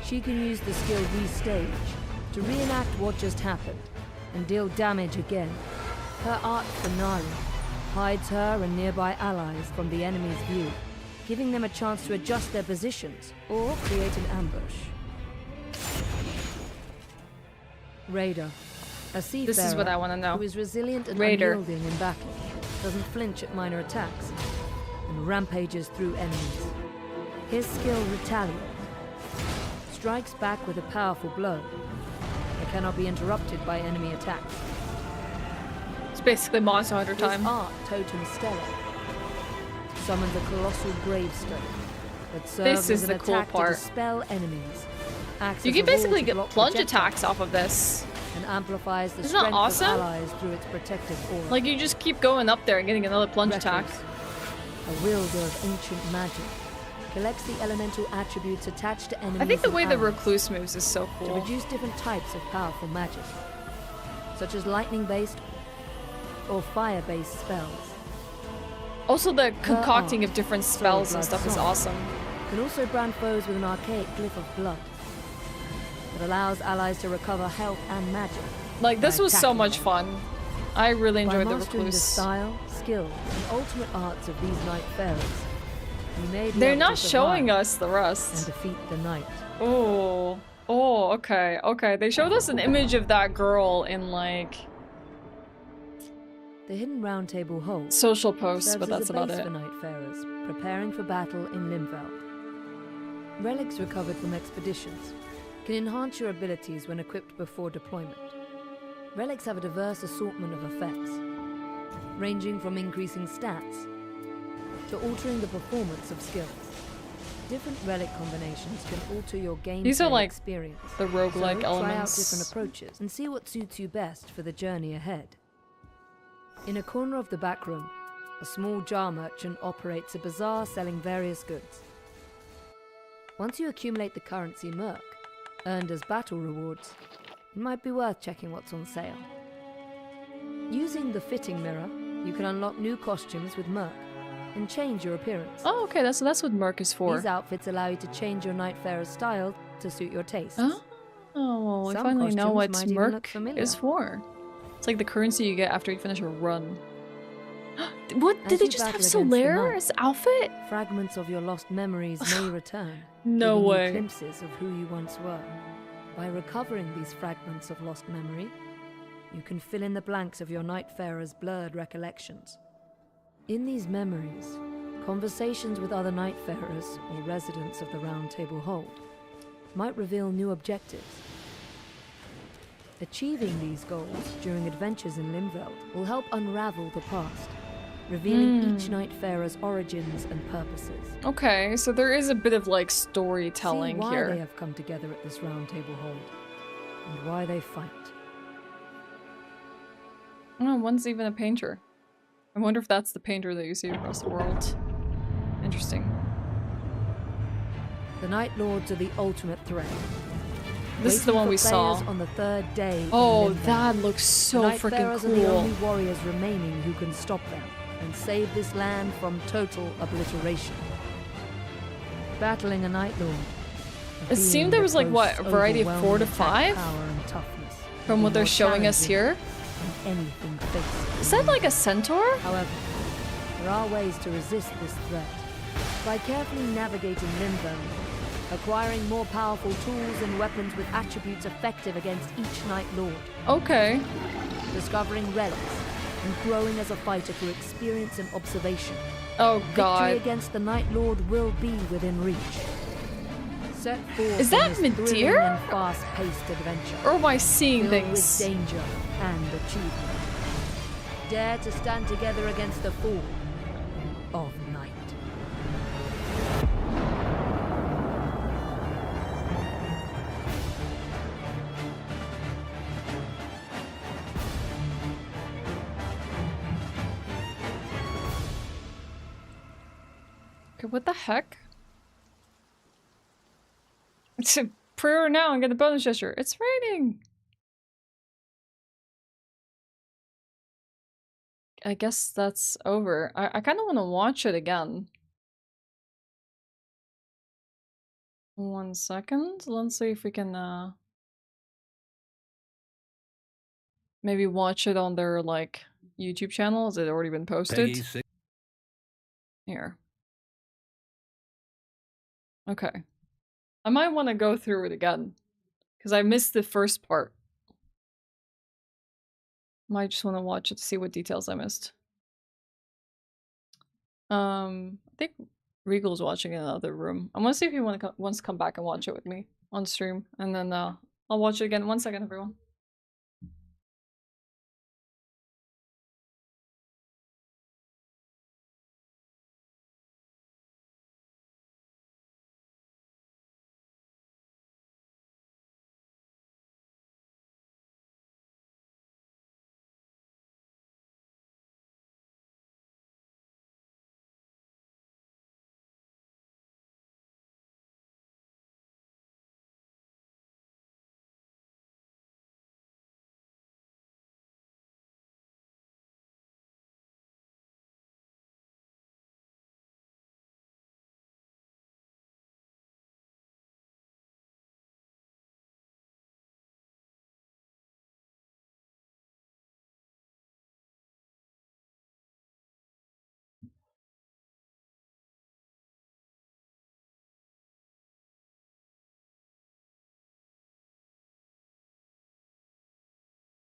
she can use the skill Restage to reenact what just happened and deal damage again. Her art Finale hides her and nearby allies from the enemy's view, giving them a chance to adjust their positions or create an ambush. Raider, a seafarer This is what I wanna know. who is resilient and Raider. unyielding in battle, doesn't flinch at minor attacks, and rampages through enemies. His skill Retaliate strikes back with a powerful blow that cannot be interrupted by enemy attacks. It's basically Monster Hunter His time. art Totem Stellar summons a colossal gravestone that serves This is as the an cool attack part. to dispel enemies. Acts You as can a wall basically to get block plunge projectiles, attacks off of this. and amplifies the Isn't that strength awesome? of allies through its protective aura. Like, you just keep going up there and getting another plunge attack. A wielder of ancient magic, collects the elemental attributes attached to enemies. I think the and way the allies recluse moves is so to cool. reduce different types of powerful magic, such as lightning-based or fire-based spells. Also, the concocting art, of different Soul spells and Blood stuff is Song, awesome. can also brand foes with an archaic glyph of blood that allows allies to recover health and magic. Like, this by was so attacking much them. fun. I really By enjoyed the mastering recluse. the style, skill, and ultimate arts of these Nightfarers, you may be They're able not to survive showing us the and rest. defeat the night. Oh. Oh, okay. Okay. They showed us an image of that girl in, like, The Hidden Round Table Hold social posts, serves but as that's a about base it. for Nightfarers preparing for battle in Limveld. Relics recovered from expeditions can enhance your abilities when equipped before deployment. Relics have a diverse assortment of effects, ranging from increasing stats to altering the performance of skills. Different relic combinations can alter your gameplay These are like experience. the roguelike so elements. Try out different approaches and see what suits you best for the journey ahead. In a corner of the back room, a small jar merchant operates a bazaar selling various goods. Once you accumulate the currency Merc, earned as battle rewards, it might be worth checking what's on sale. Using the fitting mirror, you can unlock new costumes with Merc and change your appearance. Oh, okay, that's what Merc is for. These outfits allow you to change your Nightfarer's style to suit your tastes. Oh, well, we Some finally know costumes what might even look Merc familiar. is for. It's like the currency you get after you finish a run. What? As Did they you just have battle against the Solaire night, as outfit? Fragments of your lost memories may return. No giving you way. glimpses of who you once were. By recovering these fragments of lost memory, you can fill in the blanks of your Nightfarer's blurred recollections. In these memories, conversations with other Nightfarers or residents of the Round Table Hold might reveal new objectives. Achieving these goals during adventures in Limveld will help unravel the past, revealing each Nightfarer's origins and purposes. Okay, so there is a bit of like See storytelling why here. they have come together at this Round Table Hold, and why they fight. Oh, one's even a painter. I wonder if that's the painter that you see across the world. Interesting. The Night Lords are the ultimate threat. This is the one we saw. On the third day. Oh, that looks so freaking cool. Are the only cool. warriors remaining who can stop them and save this land from total obliteration. Battling a Night Lord. It seemed there was like what, a variety of 4 to 5? From what they're showing us here. Anything faced. Is that like a centaur? However, there are ways to resist this threat. By carefully navigating Limbo, acquiring more powerful tools and weapons with attributes effective against each Night Lord. Okay. Discovering relics and growing as a fighter through experience and observation. Oh god. Victory against the Night Lord will be within reach. Set forth is that Midir? And fast-paced adventure. Or am I seeing things? With danger and achievement. Dare to stand together against the fall of night. Okay, what the heck? It's a prayer now and get the bonus gesture. It's raining! I guess that's over. I kind of want to watch it again. 1 second. Let's see if we can, maybe watch it on their, like, YouTube channel. Has it already been posted? Here. Okay. I might want to go through it again. Because I missed the first part. Might just want to watch it to see what details I missed. I think Regal's watching in another room. I want to see if he wants to come back and watch it with me on stream. And then I'll watch it again. 1 second, everyone.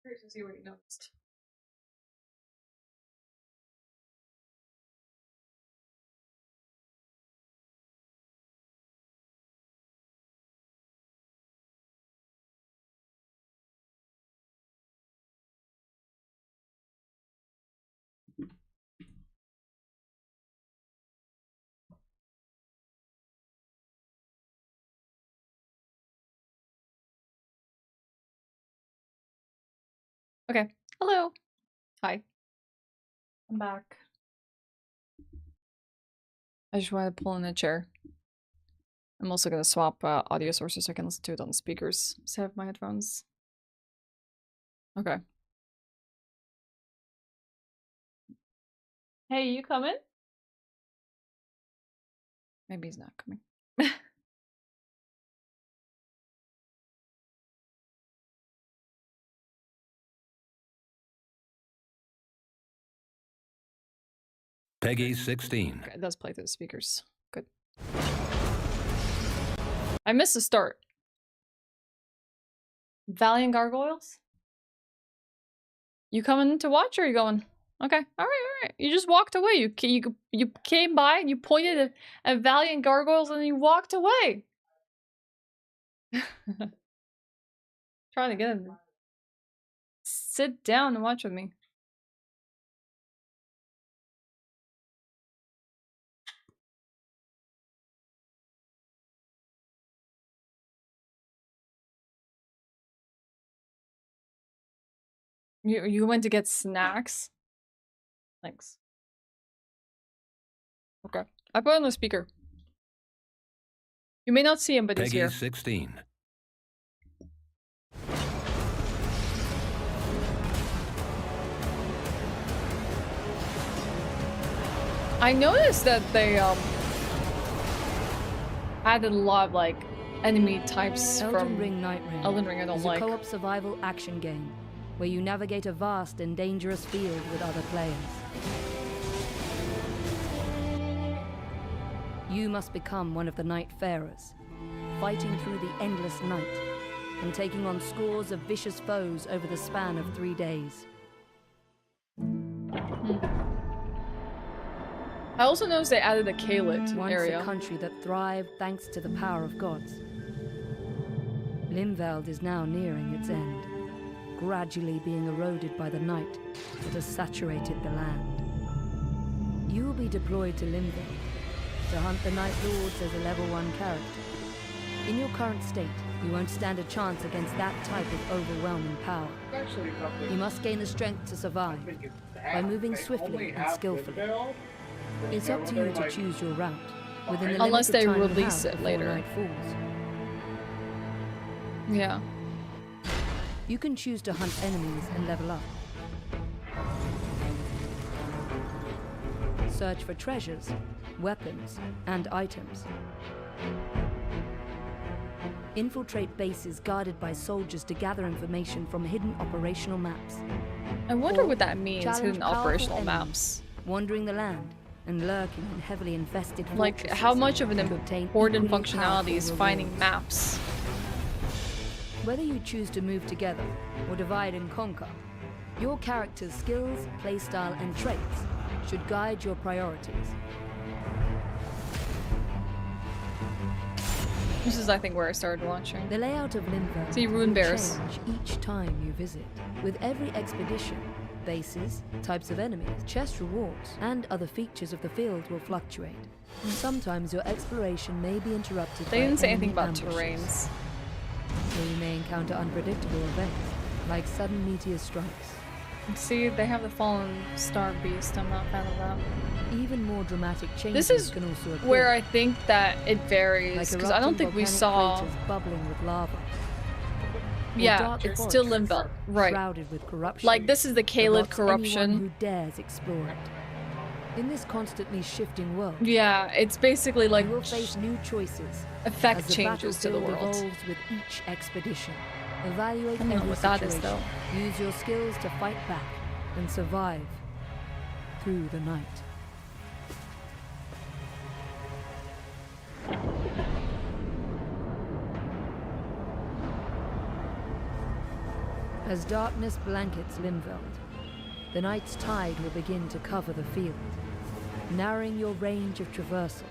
Curious to see what you noticed. Okay. Hello. Hi. I'm back. I just want to pull in a chair. I'm also going to swap audio sources so I can listen to it on the speakers instead of my headphones. Okay. Hey, you coming? Maybe he's not coming. Peggy 16. Okay, it does play through the speakers. Good. I missed the start. Valiant Gargoyles? You coming to watch or are you going? Okay, alright. You just walked away. You came by, you pointed at Valiant Gargoyles and you walked away. Trying to get him to sit down and watch with me. You went to get snacks? Thanks. Okay. I put on the speaker. You may not see him, but he's Peggy here. 16. I noticed that they added a lot of like enemy types from Elden Ring I don't like. It's a co-op survival action game where you navigate a vast and dangerous field with other players. You must become one of the Nightfarers, fighting through the endless night and taking on scores of vicious foes over the span of 3 days. I also noticed they added a Kalit Once area. a country that thrived thanks to the power of gods. Limveld is now nearing its end, gradually being eroded by the night that has saturated the land. You will be deployed to Limveld to hunt the Night Lords as a level 1 character. In your current state, you won't stand a chance against that type of overwhelming power. You must gain the strength to survive by moving swiftly and skillfully. It's up to you to choose your route within the unless they limited time you release have it before later. night falls. Yeah. You can choose to hunt enemies and level up. Search for treasures, weapons, and items. Infiltrate bases guarded by soldiers to gather information from hidden operational maps. I wonder what that means, Challenge hidden powerful operational enemies, maps. wandering the land and lurking in heavily infested Like, fortresses how much of an to obtain important equally functionality powerful is finding rewards. maps? Whether you choose to move together or divide and conquer, your character's skills, playstyle, and traits should guide your priorities. This is, I think, where I started watching. The layout of Limbo See, rune will bears. change each time you visit. With every expedition, bases, types of enemies, chest rewards, and other features of the field will fluctuate. Sometimes your exploration may be interrupted They by didn't say anything enemy about ambushes. terrains. Or you may encounter unpredictable events, like sudden meteor strikes. See, they have the fallen star beast. I'm not a fan of that. Even more dramatic changes This is can also occur. where I think that it varies, Like because I don't think we erupting saw. volcanic craters bubbling with lava. Or Yeah, dark it's forests still Limbo, right? shrouded with corruption. Like, this is the that Kaled rots anyone corruption. who dares explore it. In this constantly shifting world, Yeah, it's basically like you will face new choices. effect as the changes to the battlefield world. evolves with each expedition. Evaluate I don't know every what that is, situation. Use your skills to fight back and survive through the night. As darkness blankets Limveld, the night's tide will begin to cover the field, narrowing your range of traversal.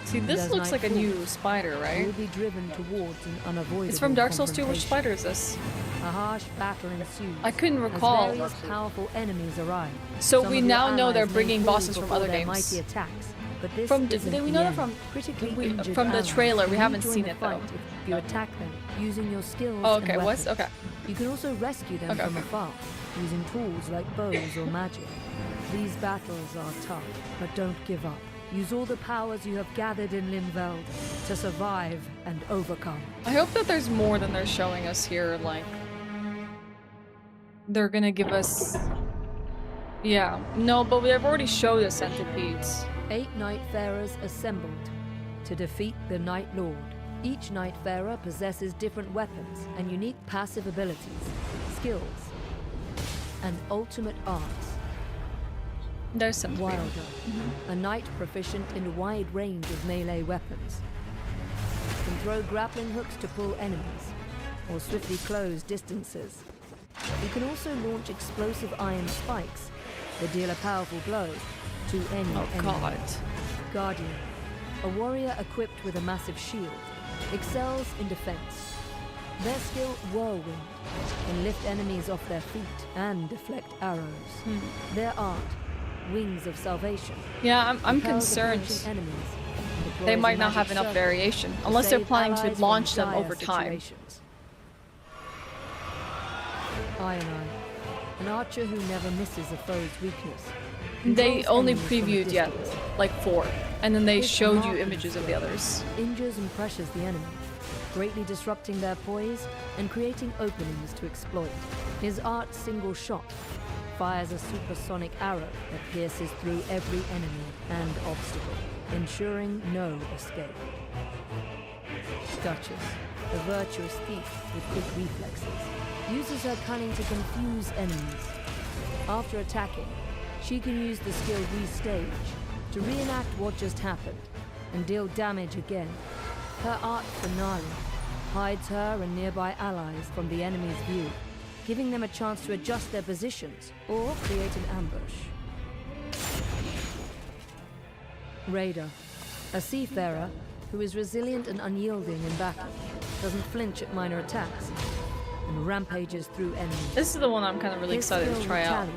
See, And this as looks night like a new falls, spider, you right? will be driven towards an unavoidable It's from Dark Souls 2. Which confrontation. spider is this? A harsh battle ensues. I couldn't as recall. various powerful enemies arrive. So Some we of your now know they're allies may bringing fall bosses from before other their games. mighty attacks, but this From isn't did we the know that end. from Critically injured from the allies trailer? We can haven't rejoin seen the it though. fight if you attack them using your skills Oh, and okay. What's weapons. okay? You can also rescue them Okay, from okay. afar, using tools like bows or magic. These battles are tough, but don't give up. Use all the powers you have gathered in Limveld to survive and overcome. I hope that there's more than they're showing us here. Like, they're gonna give us. Yeah. No, but they've already showed us centipedes. 8 Nightfarers assembled to defeat the Night Lord. Each Nightfarer possesses different weapons and unique passive abilities, skills, and ultimate arts. There's some Wilder, a knight proficient in a wide range of melee weapons. Can throw grappling hooks to pull enemies, or swiftly close distances. He can also launch explosive iron spikes that deal a powerful blow to any Oh enemy. God. Guardian, a warrior equipped with a massive shield, excels in defense. Their skill, Whirlwind, can lift enemies off their feet and deflect arrows. Their art, Wings of Salvation. Yeah, I'm repels concerned. approaching enemies and They deploys might a not magic have enough circle variation, to unless they're save planning allies to from launch them dire over time. situations. Ionine, An archer who never misses a foe's weakness. They Controls only enemies from a previewed yet distance. like 4, and then they His showed you remarkable images of the skill others. Injures and pressures the enemy, greatly disrupting their poise and creating openings to exploit. His art single shot fires a supersonic arrow that pierces through every enemy and obstacle, ensuring no escape. Duchess, a virtuous thief with quick reflexes, uses her cunning to confuse enemies. After attacking, she can use the skill Restage to reenact what just happened and deal damage again. Her art finale hides her and nearby allies from the enemy's view, giving them a chance to adjust their positions or create an ambush. Raider, a seafarer who is resilient and unyielding in battle, doesn't flinch at minor attacks, and rampages through enemies. This is the one I'm kind of really His excited to skill try out.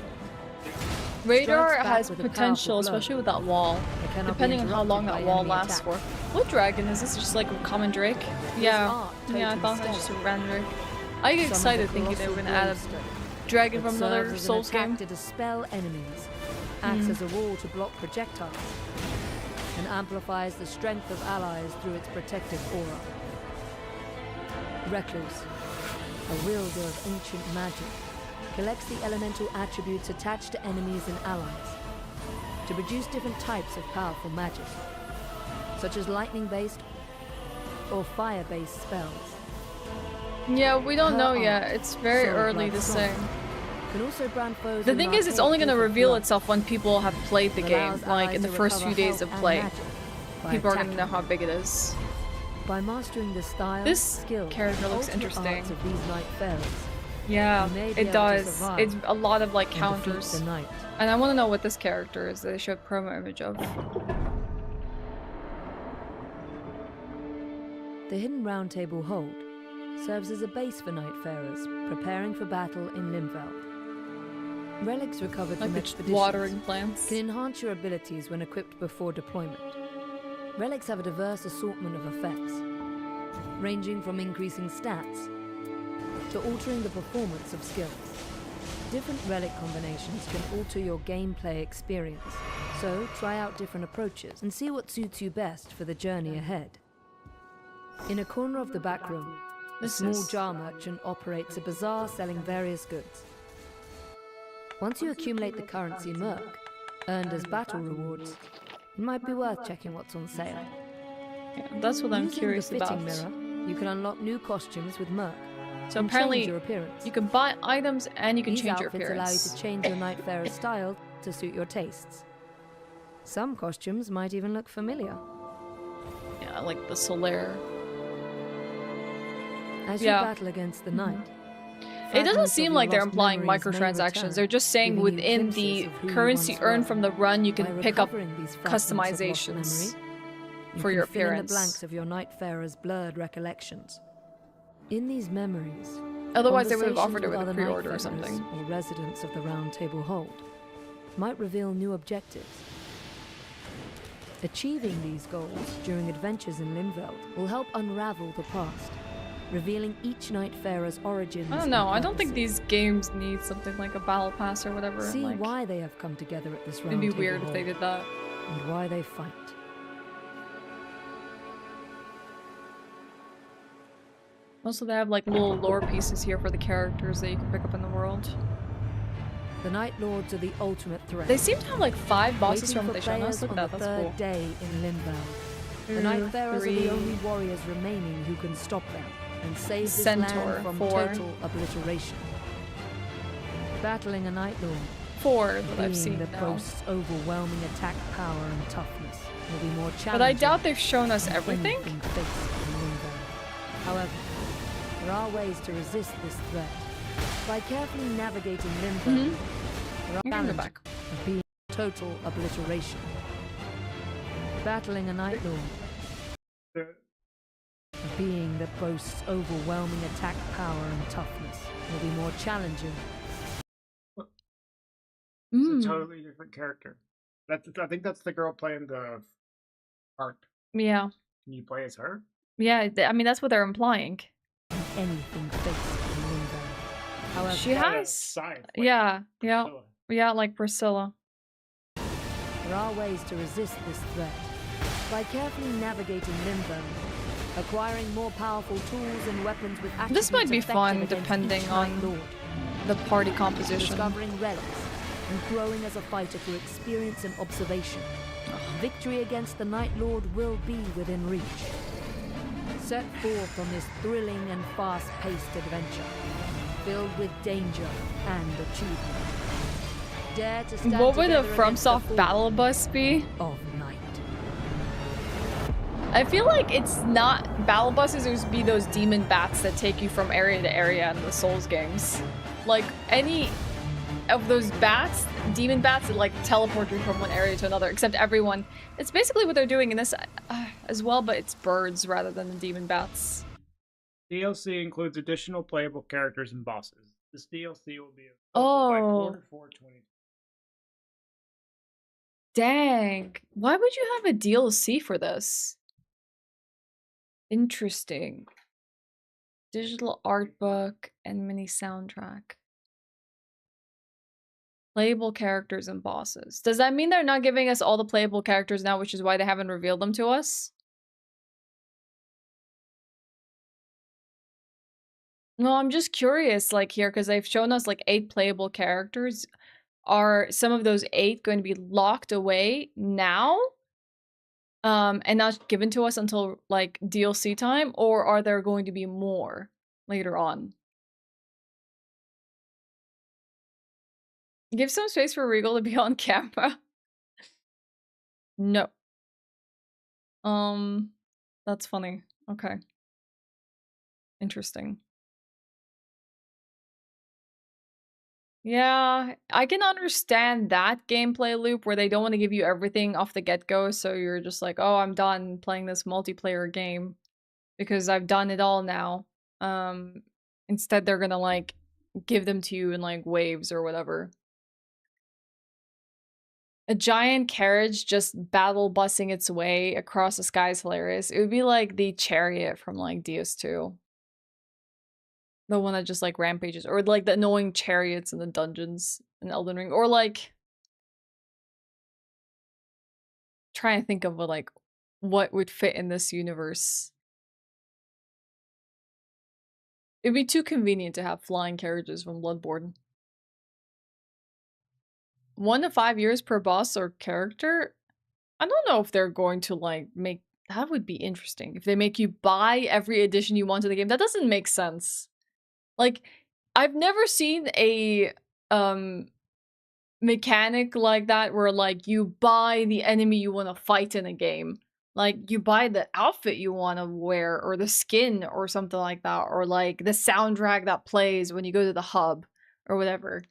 Retaliate Radar strikes back has with a potential, powerful blow. especially with that wall, It cannot be depending on how long interrupted that by wall enemy lasts attack. for. What dragon is this? Just like a common drake? Yeah, art yeah, I totally thought it was just a random drake. I get Some excited of the thinking they were colossal gonna add a gravestone dragon that from another serves as an Souls attack game. to dispel enemies, acts as a wall to block projectiles, and amplifies the strength of allies through its protective aura. Recluse, a wielder of ancient magic, collects the elemental attributes attached to enemies and allies to produce different types of powerful magic, such as lightning-based or fire-based spells. Yeah, we don't Her know art, yet. It's very Soul early Blood to Song, say. can also brand foes The with thing an is, it's archaic only gonna gift of reveal blood. itself when people have played the It game, allows like in allies the to first few recover days of health and play. magic by People are gonna attacking. know how big it is. By mastering the style, This skill, character and looks ultimate interesting. arts of these Nightfarers, Yeah, you may be it able to does. survive It's a lot of like and defeat counters. the knight. And I want to know what this character is that they showed promo image of. The Hidden Round Table Hold serves as a base for Nightfarers preparing for battle in Limveld. Relics recovered Like from the expeditions watering plants. can enhance your abilities when equipped before deployment. Relics have a diverse assortment of effects, ranging from increasing stats to altering the performance of skills. Different relic combinations can alter your gameplay experience, so try out different approaches and see what suits you best for the journey ahead. In a corner of the back room, a small jar merchant operates a bazaar selling various goods. Once you accumulate the currency Merc, earned as battle rewards, it might be worth checking what's on sale. Yeah, that's what I'm Using curious the about. fitting mirror, you can unlock new costumes with Merc. So and apparently, change your appearance. you can buy items and you can These change your outfits appearance. allow you to change your Nightfarer's style to suit your tastes. Some costumes might even look familiar. Yeah, like the Solaire. As you Yeah. battle against the Knight, It doesn't fragments of seem your like they're lost implying memories may microtransactions. return, They're just saying giving you within the glimpses of who you currency once earned were. from the run, you By can pick up recovering these fragments of lost customizations memory, you for can your fill in the appearance. blanks of your Nightfarer's blurred recollections. In these memories, Otherwise, they would have conversations offered it with a other pre-order or Nightfarers something. Or residents of the Round Table Hold might reveal new objectives. Achieving these goals during adventures in Limveld will help unravel the past, revealing each Nightfarer's origins. I don't know. and I don't think purposes. these games need something like a battle pass or whatever. See like, why they have come together at this round it'd be table weird if hold, they did that. and why they fight. Also, they have like little lore pieces here for the characters that you can pick up in the world. The Night Lords are the ultimate threat. They seem to have like 5 bosses Waiting from what for they showed us. players Look on at that. the That's third cool. day in Limveld. The 2, Nightfarers are 3. the only warriors remaining who can stop them and save this Centaur, land from 4. total obliteration. Battling a Night Lord, 4 that I've being seen that now. boasts overwhelming attack power and toughness, will be more challenging. But I doubt they've shown us than everything. anything faced in Limveld. However, there are ways to resist this threat. By carefully navigating Limveld, there are You can go challenges back. of being total obliteration. Battling a Night Lord, a being that boasts overwhelming attack power and toughness, will be more challenging. It's a totally different character. I think that's the girl playing the harp. Yeah. Can you play as her? Yeah, I mean, that's what they're implying. Anything faced in Limveld. However, She has, yeah, like Priscilla. there are ways to resist this threat by carefully navigating Limbo, acquiring more powerful tools and weapons with attributes This might be effective fun against depending each on Night Lord. the party composition. Discovering relics and growing as a fighter through experience and observation. Victory against the Night Lord will be within reach. Set forth on this thrilling and fast-paced adventure, filled with danger and achievement. Dare to stand What would a together against the FromSoft battle bus be? Of night. I feel like it's not battle buses, it would be those demon bats that take you from area to area in the Souls games. Like any of those bats, demon bats that like teleport you from one area to another, except everyone. It's basically what they're doing in this as well, but it's birds rather than the demon bats. DLC includes additional playable characters and bosses. This DLC will be available by quarter 4 2020. Dang. Why would you have a DLC for this? Interesting. Digital art book and mini soundtrack. Playable characters and bosses. Does that mean they're not giving us all the playable characters now, which is why they haven't revealed them to us? No, I'm just curious, like here, because they've shown us like 8 playable characters. Are some of those 8 going to be locked away now? And not given to us until like DLC time, or are there going to be more later on? Give some space for Regal to be on camera. No. That's funny. Okay. Interesting. Yeah, I can understand that gameplay loop where they don't want to give you everything off the get-go, so you're just like, oh, I'm done playing this multiplayer game because I've done it all now. Instead they're gonna like give them to you in like waves or whatever. A giant carriage just battle busing its way across the sky is hilarious. It would be like the chariot from like DS2. The one that just like rampages, or like the annoying chariots in the dungeons in Elden Ring, or like trying to think of what would fit in this universe. It'd be too convenient to have flying carriages from Bloodborne. 1 to 5 years per boss or character? I don't know if they're going to like make that would be interesting. If they make you buy every edition you want to the game, that doesn't make sense. Like, I've never seen a mechanic like that where like you buy the enemy you want to fight in a game. Like you buy the outfit you want to wear or the skin or something like that, or like the soundtrack that plays when you go to the hub or whatever.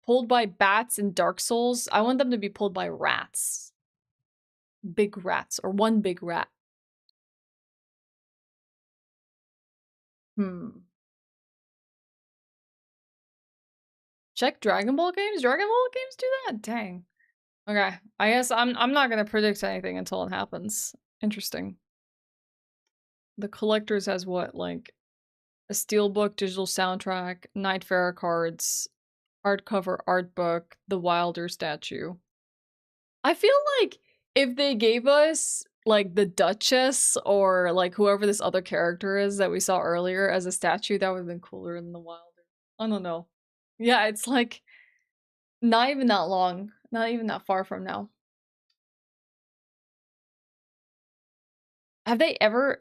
Pulled by bats in Dark Souls, I want them to be pulled by rats. Big rats, or one big rat. Check Dragon Ball games? Dragon Ball games do that? Dang. Okay, I guess I'm not gonna predict anything until it happens. Interesting. The Collectors has what, like a steelbook, digital soundtrack, Nightfarer cards, hardcover art book, the Wilder statue. I feel like if they gave us like the Duchess or like whoever this other character is that we saw earlier as a statue, that would have been cooler than the Wilder. I don't know. Yeah, it's like not even that long, not even that far from now. Have they ever?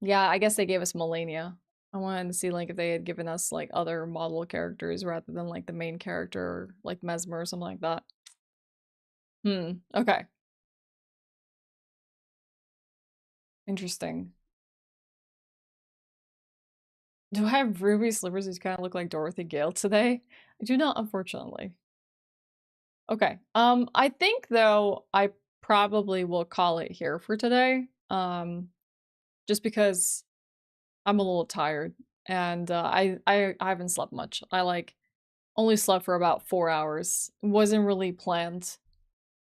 Yeah, I guess they gave us Melania. I wanted to see like if they had given us like other model characters rather than like the main character, or like Mesmer or something like that. Okay. Interesting. Do I have ruby slippers who kind of look like Dorothy Gale today? I do not, unfortunately. Okay. I think though I probably will call it here for today. Just because I'm a little tired and I haven't slept much. I like only slept for about 4 hours. It wasn't really planned.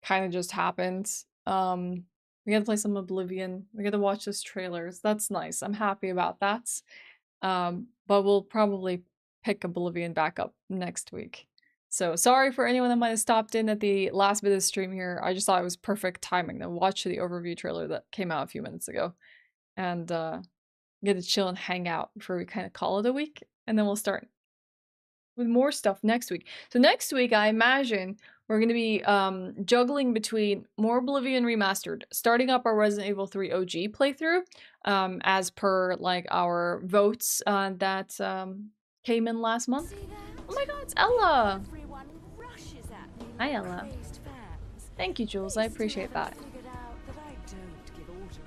Kind of just happened. We gotta play some Oblivion. We gotta watch this trailers. That's nice. I'm happy about that. But we'll probably pick Oblivion back up next week. So sorry for anyone that might have stopped in at the last bit of the stream here. I just thought it was perfect timing to watch the overview trailer that came out a few minutes ago. And get to chill and hang out before we kind of call it a week. And then we'll start with more stuff next week. So next week, I imagine we're going to be juggling between more Oblivion Remastered, starting up our Resident Evil 3 OG playthrough, as per like our votes that came in last month. Oh my god, it's Ella! Hi, Ella. Thank you, Jules. I appreciate that.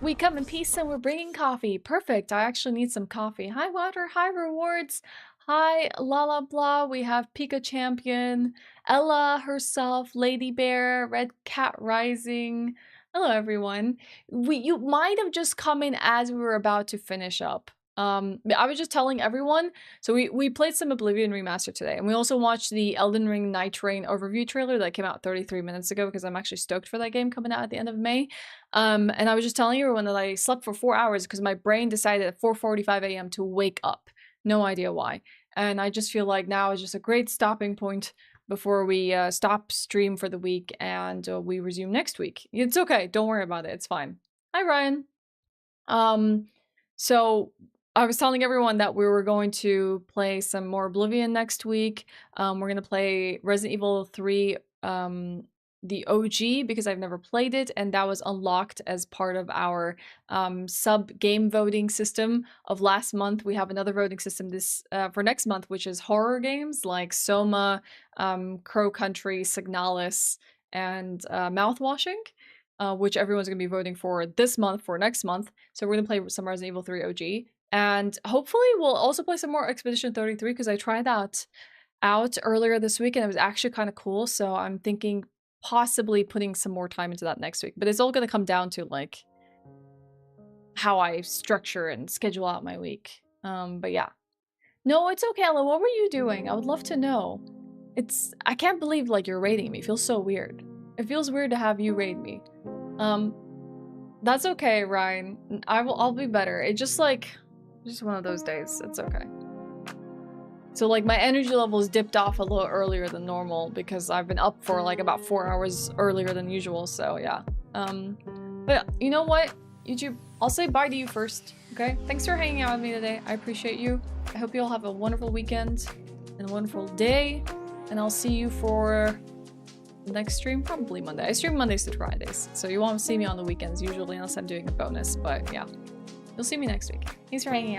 We come in peace and we're bringing coffee. Perfect. I actually need some coffee. Hi, Water. Hi, Rewards. Hi, Lala Blah. We have Pika Champion, Ella herself, Lady Bear, Red Cat Rising. Hello, everyone. You might have just come in as we were about to finish up. I was just telling everyone, so we played some Oblivion Remastered today, and we also watched the Elden Ring Night Rain overview trailer that came out 33 minutes ago, because I'm actually stoked for that game coming out at the end of May. And I was just telling everyone that I slept for 4 hours because my brain decided at 4:45 a.m. to wake up. No idea why. And I just feel like now is just a great stopping point before we stop stream for the week and we resume next week. It's okay, don't worry about it, it's fine. Hi, Ryan. So I was telling everyone that we were going to play some more Oblivion next week. We're going to play Resident Evil 3, the OG, because I've never played it, and that was unlocked as part of our sub-game voting system of last month. We have another voting system this for next month, which is horror games like Soma, Crow Country, Signalis, and Mouthwashing. Which everyone's going to be voting for this month for next month. So we're going to play some Resident Evil 3 OG. And hopefully we'll also play some more Expedition 33 because I tried that out earlier this week and it was actually kind of cool. So I'm thinking possibly putting some more time into that next week. But it's all going to come down to like how I structure and schedule out my week. But yeah. No, it's okay, Ella. What were you doing? I would love to know. I can't believe like you're raiding me. It feels so weird. It feels weird to have you raid me. That's okay, Ryan. I'll be better. It's just one of those days. It's okay. So like my energy levels dipped off a little earlier than normal because I've been up for like about 4 hours earlier than usual. So yeah. But you know what, YouTube? I'll say bye to you first. Okay. Thanks for hanging out with me today. I appreciate you. I hope you all have a wonderful weekend and a wonderful day. And I'll see you for next stream, probably Monday. I stream Mondays to Fridays, so you won't see me on the weekends usually unless I'm doing a bonus, but yeah. You'll see me next week. Thanks for hanging out.